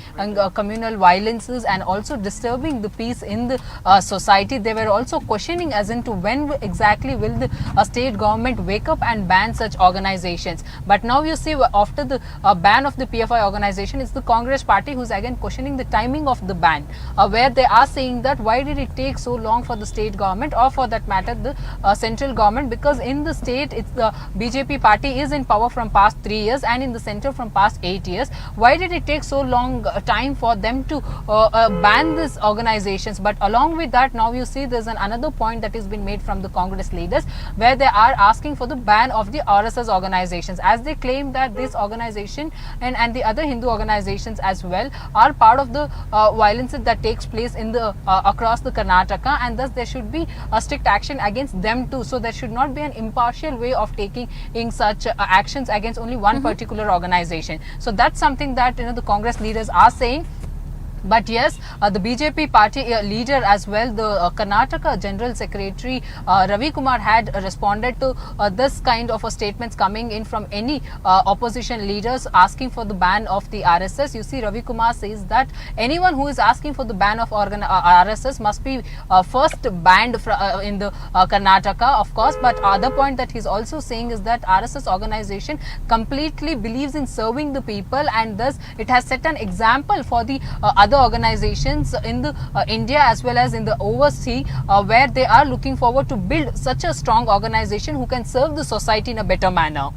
communal violences and also disturbing the peace in the society. They were also questioning as into when exactly will the state government wake up and ban such organizations. But now you see after the ban of the PFI organization, it's the Congress party who's again questioning the timing of the ban, where they are saying that why did it take so long for the state government or for that matter the central government, because in the state it's the BJP party is in power from past 3 years and in the center from past 8 years. Why did it take so long time for them to ban these organizations? But along with that, now you see there's another point that has been made from the Congress leaders where they are asking for the ban of the RSS organizations, as they claim that this organization and the other Hindu organizations as well are part of the violence that takes place in the across the Karnataka, and thus there should be a strict action against them too. So there should not be an impartial way of taking in such actions against only one particular organization. So that's something that the Congress leaders are saying. But yes, the BJP party leader as well, the Karnataka General Secretary Ravi Kumar had responded to this kind of statements coming in from any opposition leaders asking for the ban of the RSS. You see, Ravi Kumar says that anyone who is asking for the ban of RSS must be first banned in the Karnataka, of course. But other point that he's also saying is that RSS organization completely believes in serving the people, and thus it has set an example for the other organizations in the India as well as in the overseas, where they are looking forward to build such a strong organization who can serve the society in a better manner.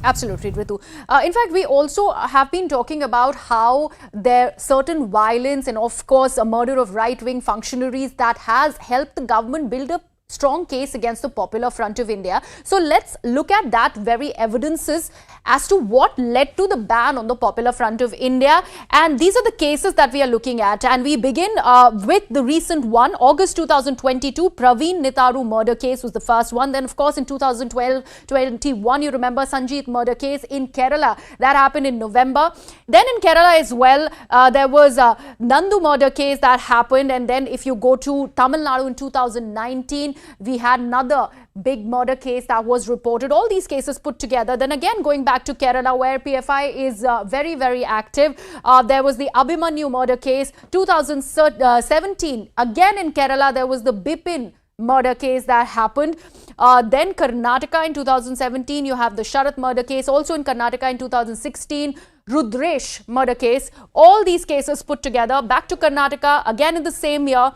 Absolutely, Ritu. In fact, we also have been talking about how there certain violence and of course a murder of right-wing functionaries that has helped the government build up strong case against the Popular Front of India. So let's look at that very evidences as to what led to the ban on the Popular Front of India. And these are the cases that we are looking at. And we begin with the recent one, August 2022, Praveen Nitharu murder case was the first one. Then, of course, in 2012-21, you remember Sanjeet murder case in Kerala. That happened in November. Then in Kerala as well, there was a Nandu murder case that happened. And then if you go to Tamil Nadu in 2019, we had another big murder case that was reported. All these cases put together. Then again, going back to Kerala, where PFI is very, very active, there was the Abhimanyu murder case. 2017, again in Kerala, there was the Bipin murder case that happened. Then Karnataka in 2017, you have the Sharat murder case. Also in Karnataka in 2016, Rudresh murder case. All these cases put together. Back to Karnataka, again in the same year,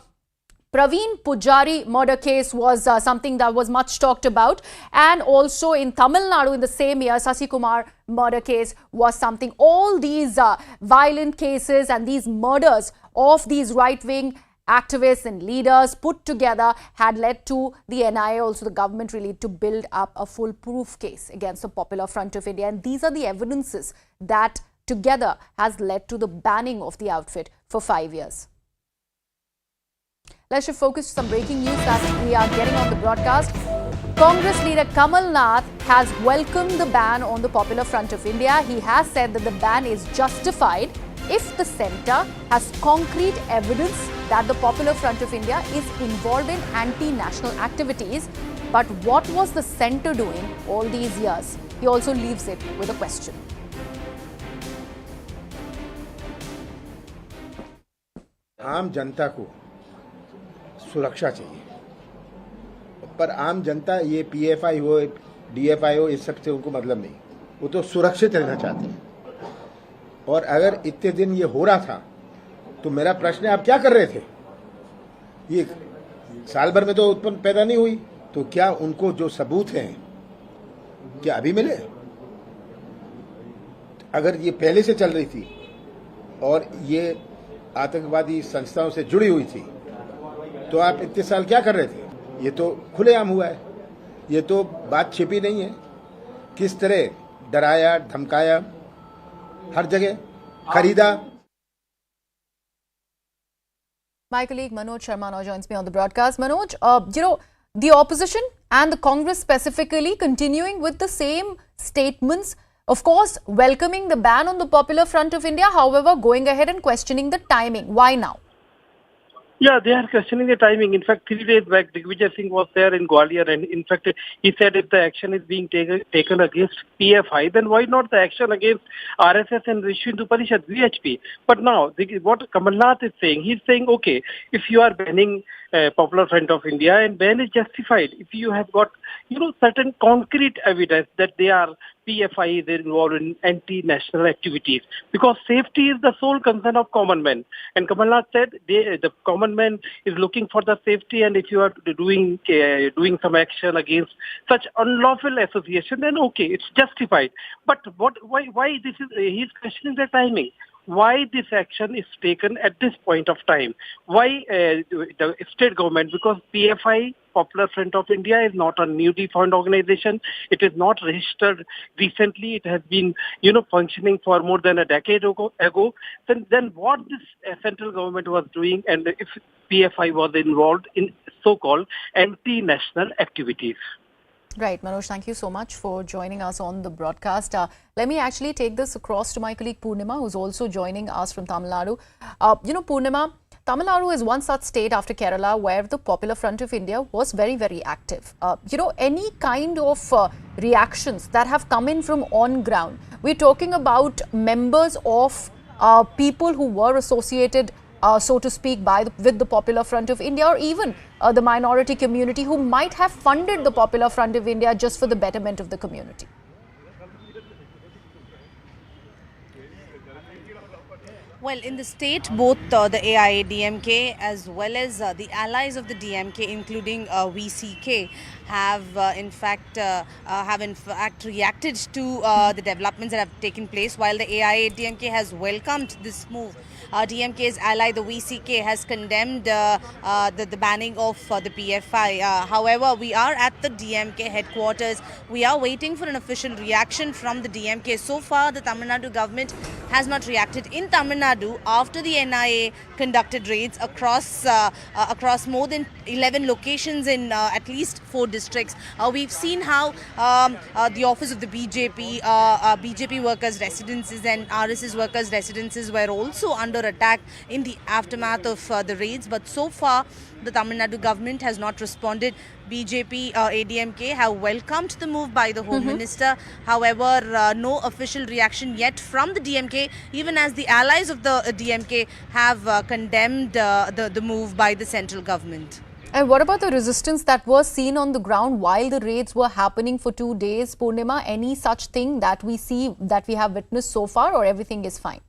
Praveen Pujari murder case was something that was much talked about. And also in Tamil Nadu in the same year, Sasi Kumar murder case was something. All these violent cases and these murders of these right-wing activists and leaders put together had led to the NIA, also the government, really to build up a foolproof case against the Popular Front of India. And these are the evidences that together has led to the banning of the outfit for 5 years. Let's shift focus to some breaking news that we are getting on the broadcast. Congress leader Kamal Nath has welcomed the ban on the Popular Front of India. He has said that the ban is justified if the centre has concrete evidence that the Popular Front of India is involved in anti-national activities. But what was the centre doing all these years? He also leaves it with a question. आम जनता को सुरक्षा चाहिए, पर आम जनता ये PFI हो, DFI हो, इस सब से उनको मतलब नहीं, वो तो सुरक्षित रहना चाहते हैं। और अगर इतने दिन ये हो रहा था तो मेरा प्रश्न है, आप क्या कर रहे थे? ये साल भर में तो उत्पन्न पैदा नहीं हुई, तो क्या उनको जो सबूत हैं क्या अभी मिले? अगर ये पहले से चल रही थी और ये आतंकवादी संस्थाओं से जुड़ी हुई थी तो आप इतने साल क्या कर रहे थे? ये तो खुलेआम हुआ है, ये तो बात छिपी नहीं है। किस तरह डराया, धमकाया, हर जगह खरीदा। My colleague Manoj Sharma now joins me on the broadcast. Manoj, the opposition and the Congress specifically continuing with the same statements, of course, welcoming the ban on the Popular Front of India, however, going ahead and questioning the timing. Why now? Yeah, they are questioning the timing. In fact, 3 days back, Digvijay Singh was there in Gwalior, and in fact, he said if the action is being taken against PFI, then why not the action against RSS and Vishwa Hindu Parishad, VHP? But now, what Kamal Nath is saying, he's saying, okay, if you are banning Popular Front of India, and ban is justified if you have got, certain concrete evidence that they are PFI is involved in anti-national activities, because safety is the sole concern of common man. And Kamal Nath said the common man is looking for the safety, and if you are doing some action against such unlawful association, then okay, it's justified. But why this is? He's questioning the timing. Why this action is taken at this point of time? Why the state government? Because PFI, Popular Front of India, is not a newly formed organization. It is not registered recently. It has been, functioning for more than a decade ago. Then what this central government was doing, and if PFI was involved in so-called anti-national activities. Right, Manoj, thank you so much for joining us on the broadcast. Let me actually take this across to my colleague Purnima, who's also joining us from Tamil Nadu. Purnima, Tamil Nadu is one such state after Kerala where the Popular Front of India was very, very active. Any kind of reactions that have come in from on ground? We're talking about members of people who were associated so to speak, with the Popular Front of India, or even the minority community who might have funded the Popular Front of India just for the betterment of the community? Well, in the state, both the AIADMK as well as the allies of the DMK, including VCK, have in fact reacted to the developments that have taken place. While the AIADMK has welcomed this move, DMK's ally, the VCK, has condemned the banning of the PFI. However, we are at the DMK headquarters. We are waiting for an official reaction from the DMK. So far, the Tamil Nadu government has not reacted. In Tamil Nadu, after the NIA conducted raids across more than 11 locations in at least 4 districts, we've seen how the office of the BJP workers' residences and RSS workers' residences were also under attack in the aftermath of the raids. But so far, the Tamil Nadu government has not responded. BJP, ADMK have welcomed the move by the Home Minister. However, no official reaction yet from the DMK, even as the allies of the DMK have condemned the move by the central government. And what about the resistance that was seen on the ground while the raids were happening for 2 days? Purnima, any such thing that we have witnessed so far, or everything is fine?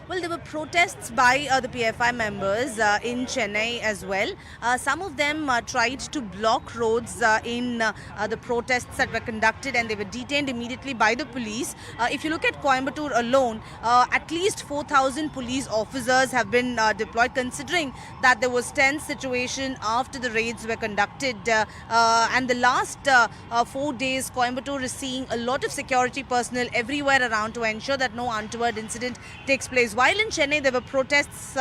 Well, there were protests by the PFI members in Chennai as well. Some of them tried to block roads in the protests that were conducted, and they were detained immediately by the police. If you look at Coimbatore alone, at least 4,000 police officers have been deployed, considering that there was tense situation after the raids were conducted. And the last 4 days, Coimbatore is seeing a lot of security personnel everywhere around to ensure that no untoward incident takes place. While in Chennai, there were protests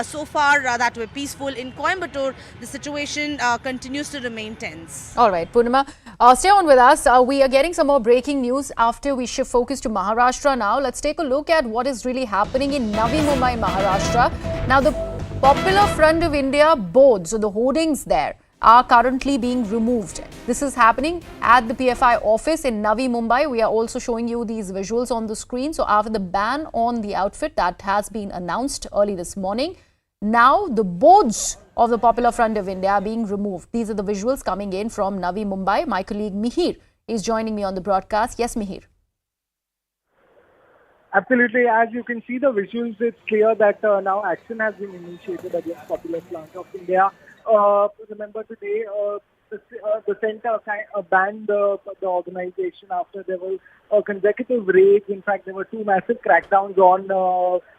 so far that were peaceful. In Coimbatore, the situation continues to remain tense. All right, Purnima, stay on with us. We are getting some more breaking news after we shift focus to Maharashtra now. Let's take a look at what is really happening in Navi Mumbai, Maharashtra. Now, the Popular Front of India boards, so the hoardings there, are currently being removed. This is happening at the PFI office in Navi Mumbai. We are also showing you these visuals on the screen. So after the ban on the outfit that has been announced early this morning, now the boards of the Popular Front of India are being removed. These are the visuals coming in from Navi Mumbai. My colleague Mihir is joining me on the broadcast. Yes, Mihir. Absolutely. As you can see the visuals, it's clear that now action has been initiated against Popular Front of India. Remember today, the centre banned the organization after there were consecutive raids. In fact, there were 2 massive crackdowns on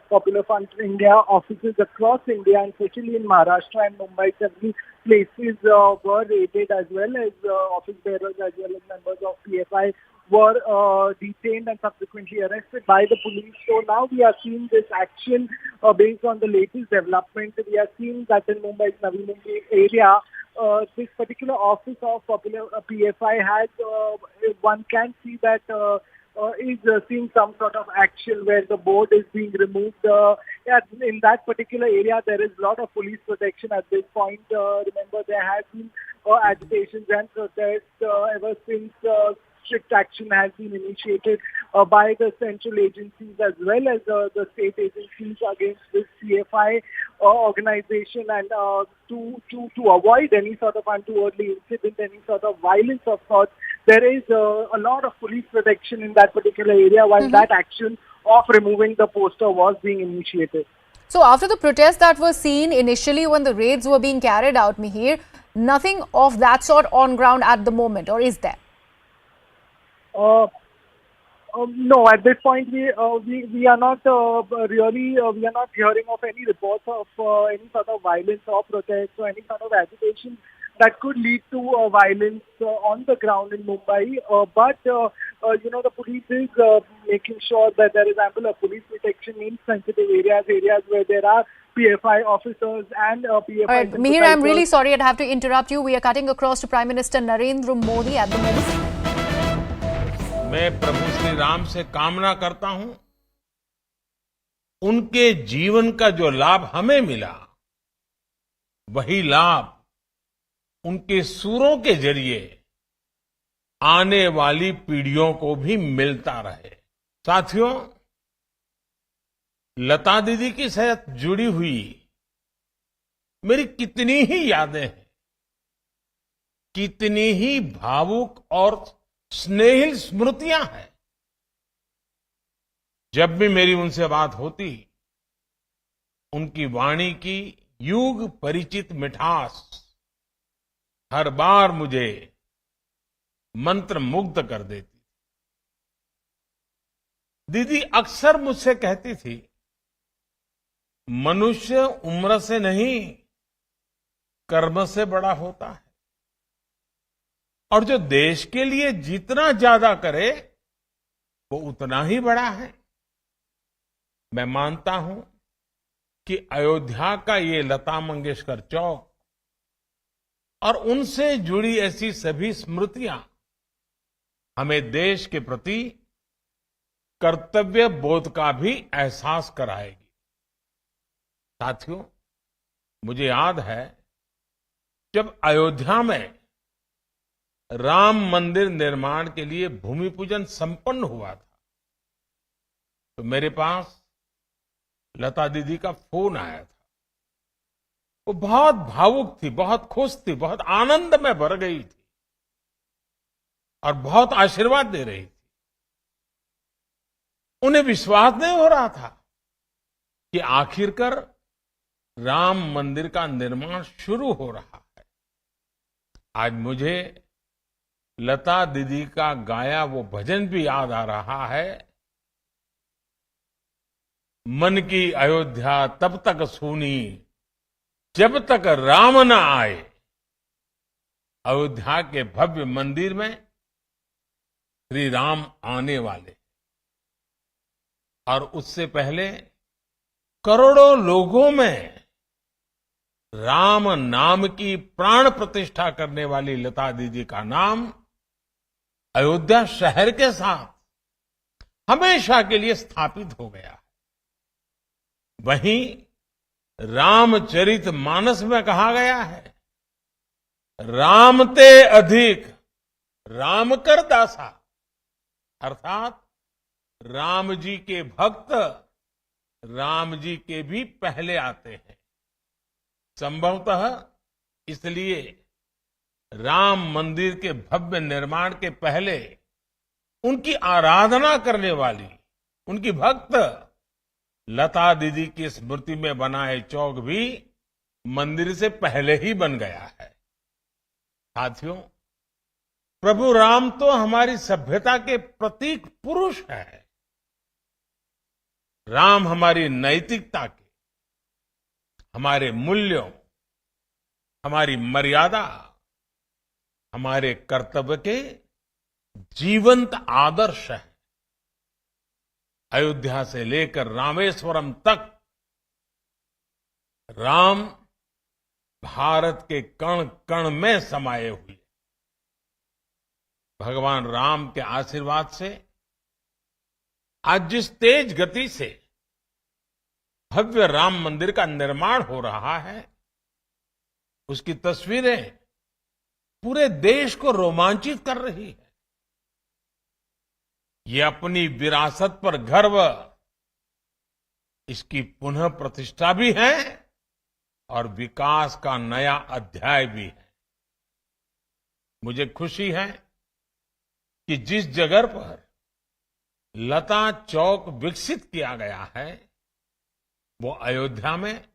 Popular Front of India offices across India, and especially in Maharashtra and Mumbai. Several places were raided, as well as office bearers as well as members of PFI were detained and subsequently arrested by the police. So now we are seeing this action based on the latest development. We are seeing that in Mumbai's Navi Mumbai area, this particular office of Popular PFI has, one can see that is seeing some sort of action where the board is being removed. In that particular area, there is a lot of police protection at this point. Remember, there has been agitations and protests ever since strict action has been initiated by the central agencies as well as the state agencies against this PFI organization, and to avoid any sort of untowardly incident, any sort of violence of sorts, there is a lot of police protection in that particular area while that action of removing the poster was being initiated. So after the protests that were seen initially when the raids were being carried out, Mihir, nothing of that sort on ground at the moment, or is there? No, at this point we are not we are not hearing of any reports of any sort of violence or protest or any sort of agitation that could lead to violence on the ground in Mumbai. But the police is making sure that there is ample police protection in sensitive areas where there are PFI officers and PFI. All right, Mihir, I'm really sorry I'd have to interrupt you. We are cutting across to Prime Minister Narendra Modi at the moment. मैं प्रभु श्री राम से कामना करता हूं, उनके जीवन का जो लाभ हमें मिला, वही लाभ उनके सूरों के जरिए आने वाली पीढ़ियों को भी मिलता रहे। साथियों, लता दीदी के साथ जुड़ी हुई मेरी कितनी ही यादें हैं, कितनी ही भावुक और स्नेहिल स्मृतियां हैं। जब भी मेरी उनसे बात होती, उनकी वाणी की युग परिचित मिठास हर बार मुझे मंत्र मुग्ध कर देती। दीदी अक्सर मुझसे कहती थी, मनुष्य उम्र से नहीं कर्म से बड़ा होता है, और जो देश के लिए जितना ज्यादा करे वो उतना ही बड़ा है। मैं मानता हूं कि अयोध्या का ये लता मंगेशकर चौक और उनसे जुड़ी ऐसी सभी स्मृतियां हमें देश के प्रति कर्तव्य बोध का भी एहसास कराएगी। साथियों, मुझे याद है जब अयोध्या में राम मंदिर निर्माण के लिए भूमि पूजन संपन्न हुआ था, तो मेरे पास लता दीदी का फोन आया था। वो बहुत भावुक थी, बहुत खुश थी, बहुत आनंद में भर गई थी और बहुत आशीर्वाद दे रही थी। उन्हें विश्वास नहीं हो रहा था कि आखिरकार राम मंदिर का निर्माण शुरू हो रहा है। आज मुझे लता दीदी का गाया वो भजन भी याद आ रहा है, मन की अयोध्या तब तक सूनी जब तक राम न आए। अयोध्या के भव्य मंदिर में श्री राम आने वाले, और उससे पहले करोड़ों लोगों में राम नाम की प्राण प्रतिष्ठा करने वाली लता दीदी का नाम अयोध्या शहर के साथ हमेशा के लिए स्थापित हो गया है। वहीं रामचरित मानस में कहा गया है, राम ते अधिक राम कर दासा, अर्थात राम जी के भक्त राम जी के भी पहले आते हैं। संभवतः इसलिए राम मंदिर के भव्य निर्माण के पहले उनकी आराधना करने वाली उनकी भक्त लता दीदी की स्मृति में बनाए चौक भी मंदिर से पहले ही बन गया है। साथियों, प्रभु राम तो हमारी सभ्यता के प्रतीक पुरुष है। राम हमारी नैतिकता के, हमारे मूल्यों, हमारी मर्यादा, हमारे कर्तव्य के जीवंत आदर्श है। अयोध्या से लेकर रामेश्वरम तक राम भारत के कण कण में समाये हुए। भगवान राम के आशीर्वाद से आज जिस तेज गति से भव्य राम मंदिर का निर्माण हो रहा है, उसकी तस्वीरें पूरे देश को रोमांचित कर रही है। ये अपनी विरासत पर गर्व, इसकी पुनः प्रतिष्ठा भी है और विकास का नया अध्याय भी है। मुझे खुशी है कि जिस जगह पर लता चौक विकसित किया गया है, वो अयोध्या में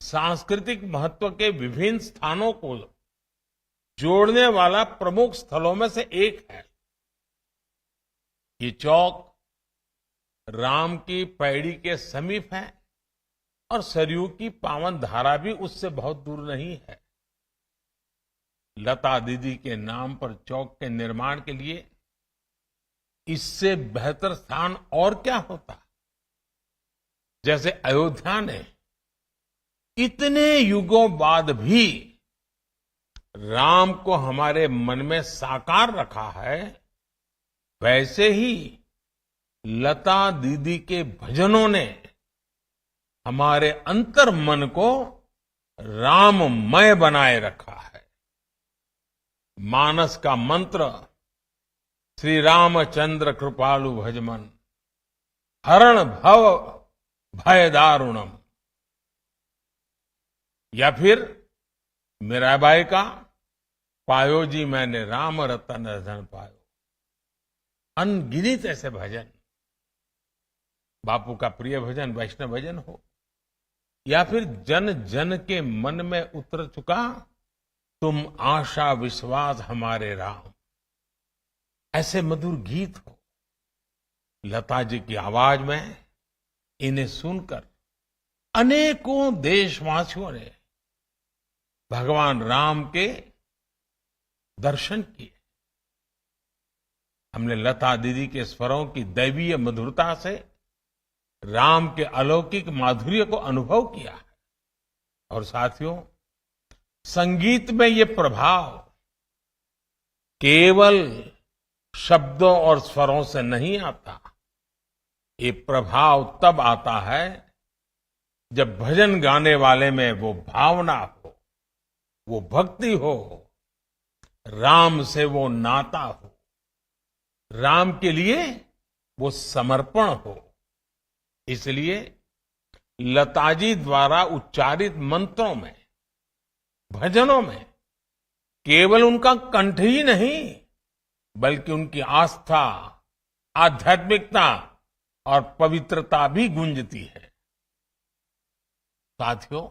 सांस्कृतिक महत्व के विभिन्न स्थानों को जोड़ने वाला प्रमुख स्थलों में से एक है। ये चौक राम की पैड़ी के समीप है और सरयू की पावन धारा भी उससे बहुत दूर नहीं है। लता दीदी के नाम पर चौक के निर्माण के लिए इससे बेहतर स्थान और क्या होता। जैसे अयोध्या ने इतने युगों बाद भी राम को हमारे मन में साकार रखा है, वैसे ही लता दीदी के भजनों ने हमारे अंतर मन को राममय बनाए रखा है। मानस का मंत्र श्री रामचंद्र कृपालु भजमन हरण भव भय दारुणम, या फिर मीराबाई का पायो जी मैंने राम रतन धन पायो। अनगिनत ऐसे भजन बापू का प्रिय भजन वैष्णव भजन हो, या फिर जन जन के मन में उतर चुका तुम आशा विश्वास हमारे राम, ऐसे मधुर गीत हो, लता जी की आवाज में इन्हें सुनकर अनेकों देशवासियों ने भगवान राम के दर्शन किए। हमने लता दीदी के स्वरों की दैवीय मधुरता से राम के अलौकिक माधुर्य को अनुभव किया है। और साथियों, संगीत में ये प्रभाव केवल शब्दों और स्वरों से नहीं आता। ये प्रभाव तब आता है जब भजन गाने वाले में वो भावना हो, वो भक्ति हो, राम से वो नाता हो, राम के लिए वो समर्पण हो। इसलिए लताजी द्वारा उच्चारित मंत्रों में, भजनों में केवल उनका कंठ ही नहीं, बल्कि उनकी आस्था, आध्यात्मिकता और पवित्रता भी गूंजती है। साथियों,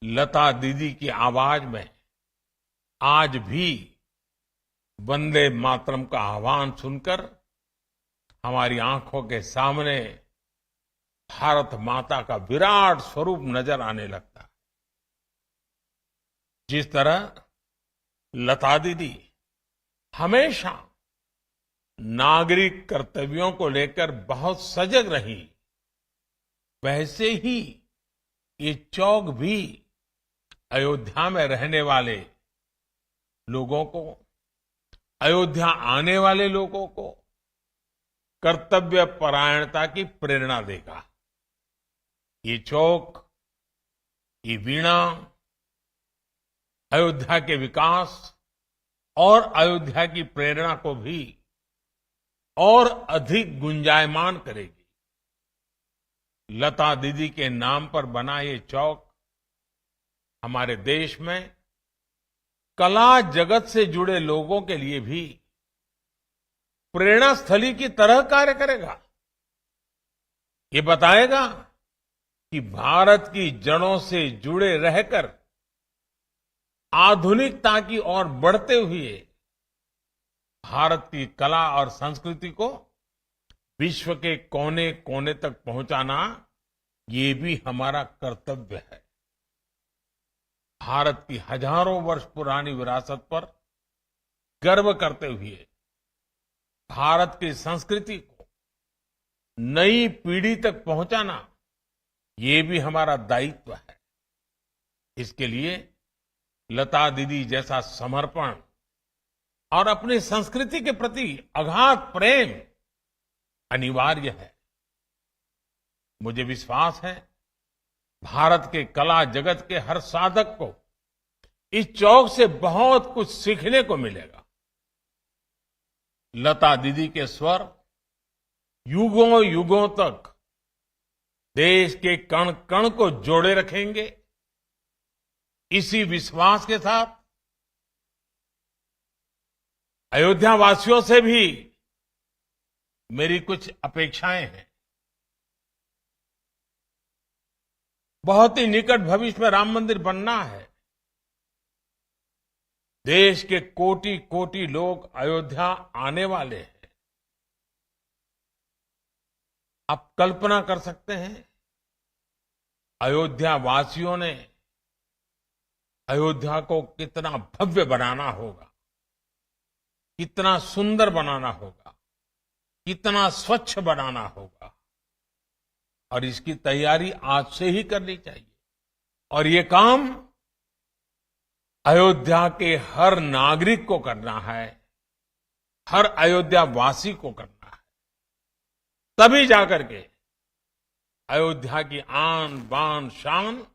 लता दीदी की आवाज में आज भी वंदे मातरम का आह्वान सुनकर हमारी आंखों के सामने भारत माता का विराट स्वरूप नजर आने लगता है। जिस तरह लता दीदी हमेशा नागरिक कर्तव्यों को लेकर बहुत सजग रही, वैसे ही ये चौक भी अयोध्या में रहने वाले लोगों को, अयोध्या आने वाले लोगों को कर्तव्य परायणता की प्रेरणा देगा। ये चौक, ये वीणा अयोध्या के विकास और अयोध्या की प्रेरणा को भी और अधिक गुंजायमान करेगी। लता दीदी के नाम पर बना ये चौक हमारे देश में कला जगत से जुड़े लोगों के लिए भी प्रेरणा स्थली की तरह कार्य करेगा। ये बताएगा कि भारत की जड़ों से जुड़े रहकर आधुनिकता की ओर बढ़ते हुए भारत की कला और संस्कृति को विश्व के कोने कोने तक पहुंचाना, ये भी हमारा कर्तव्य है। भारत की हजारों वर्ष पुरानी विरासत पर गर्व करते हुए भारत की संस्कृति को नई पीढ़ी तक पहुंचाना, ये भी हमारा दायित्व है। इसके लिए लता दीदी जैसा समर्पण और अपनी संस्कृति के प्रति अगाध प्रेम अनिवार्य है। मुझे विश्वास है भारत के कला जगत के हर साधक को इस चौक से बहुत कुछ सीखने को मिलेगा। लता दीदी के स्वर युगों युगों तक देश के कण कण को जोड़े रखेंगे। इसी विश्वास के साथ अयोध्या वासियों से भी मेरी कुछ अपेक्षाएं हैं। बहुत ही निकट भविष्य में राम मंदिर बनना है। देश के कोटि कोटि लोग अयोध्या आने वाले हैं। आप कल्पना कर सकते हैं अयोध्या वासियों ने अयोध्या को कितना भव्य बनाना होगा, कितना सुंदर बनाना होगा, कितना स्वच्छ बनाना होगा। और इसकी तैयारी आज से ही करनी चाहिए। और ये काम अयोध्या के हर नागरिक को करना है, हर अयोध्या वासी को करना है। तभी जाकर के अयोध्या की आन बान शान,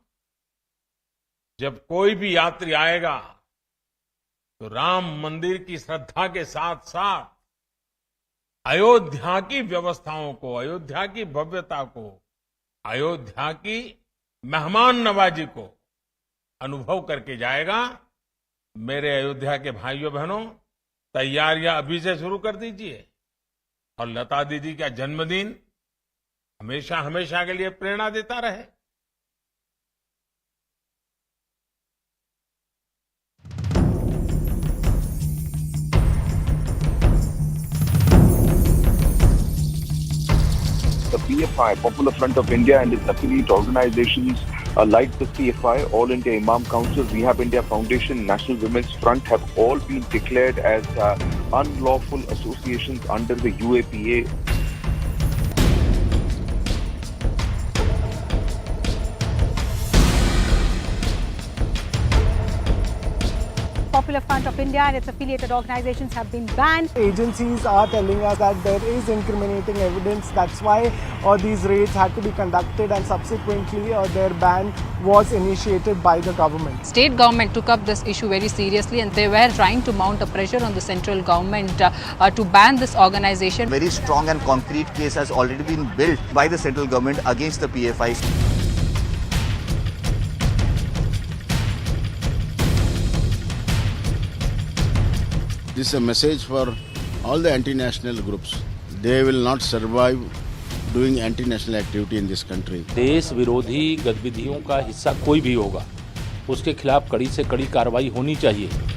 जब कोई भी यात्री आएगा तो राम मंदिर की श्रद्धा के साथ साथ अयोध्या की व्यवस्थाओं को, अयोध्या की भव्यता को, अयोध्या की मेहमान नवाजी को अनुभव करके जाएगा। मेरे अयोध्या के भाइयों बहनों, तैयारियां अभी से शुरू कर दीजिए। और लता दीदी का जन्मदिन हमेशा हमेशा के लिए प्रेरणा देता रहे। The PFI, Popular Front of India, and its affiliate organizations like the PFI, All India Imam Council, Rehab India Foundation, National Women's Front have all been declared as unlawful associations under the UAPA. Popular Front of India and its affiliated organizations have been banned. Agencies are telling us that there is incriminating evidence. That's why these raids had to be conducted, and subsequently their ban was initiated by the government. State government took up this issue very seriously, and they were trying to mount a pressure on the central government to ban this organization. Very strong and concrete case has already been built by the central government against the PFI. This is a message for all the anti-national groups. They will not survive doing anti-national activity in this country. देश विरोधी गतिविधियों का हिस्सा कोई भी होगा, उसके खिलाफ कड़ी से कड़ी कार्रवाई होनी चाहिए।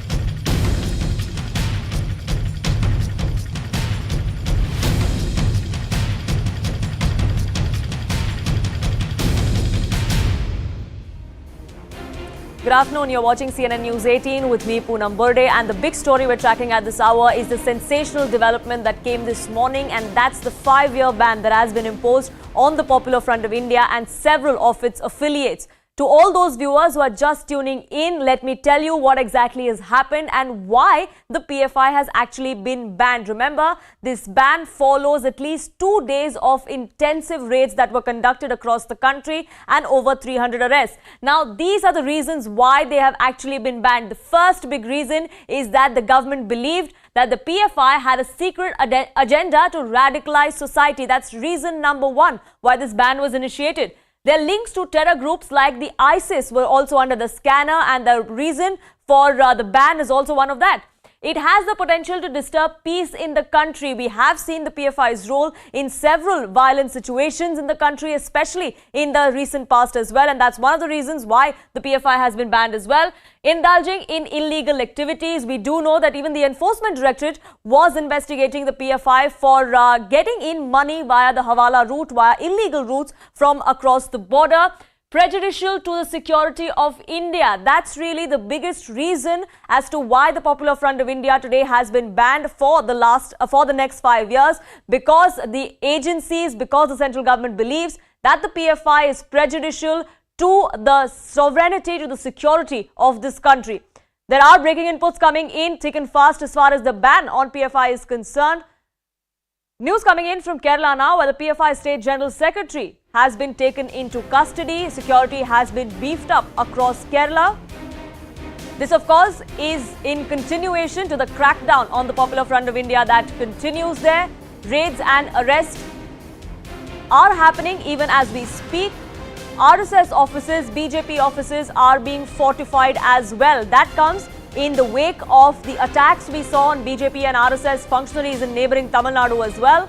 Good afternoon, you're watching CNN News 18 with me, Poonam Burde, and the big story we're tracking at this hour is the sensational development that came this morning, and that's the 5-year ban that has been imposed on the Popular Front of India and several of its affiliates. To all those viewers who are just tuning in, let me tell you what exactly has happened and why the PFI has actually been banned. Remember, this ban follows at least 2 days of intensive raids that were conducted across the country and over 300 arrests. Now, these are the reasons why they have actually been banned. The first big reason is that the government believed that the PFI had a secret agenda to radicalize society. That's reason number one why this ban was initiated. Their links to terror groups like the ISIS were also under the scanner, and the reason for the ban is also one of that. It has the potential to disturb peace in the country. We have seen the PFI's role in several violent situations in the country, especially in the recent past as well. And that's one of the reasons why the PFI has been banned as well. Indulging in illegal activities. We do know that even the Enforcement Directorate was investigating the PFI for getting in money via the Hawala route, via illegal routes from across the border. Prejudicial to the security of India. That's really the biggest reason as to why the Popular Front of India today has been banned for the next 5 years, because the agencies, because the central government believes that the PFI is prejudicial to the sovereignty, to the security of this country. There are breaking inputs coming in thick and fast as far as the ban on PFI is concerned. News coming in from Kerala now, where the PFI State General Secretary has been taken into custody. Security has been beefed up across Kerala. This, of course, is in continuation to the crackdown on the Popular Front of India that continues there. Raids and arrests are happening even as we speak. RSS offices, BJP offices are being fortified as well. That comes in the wake of the attacks we saw on BJP and RSS functionaries in neighbouring Tamil Nadu as well.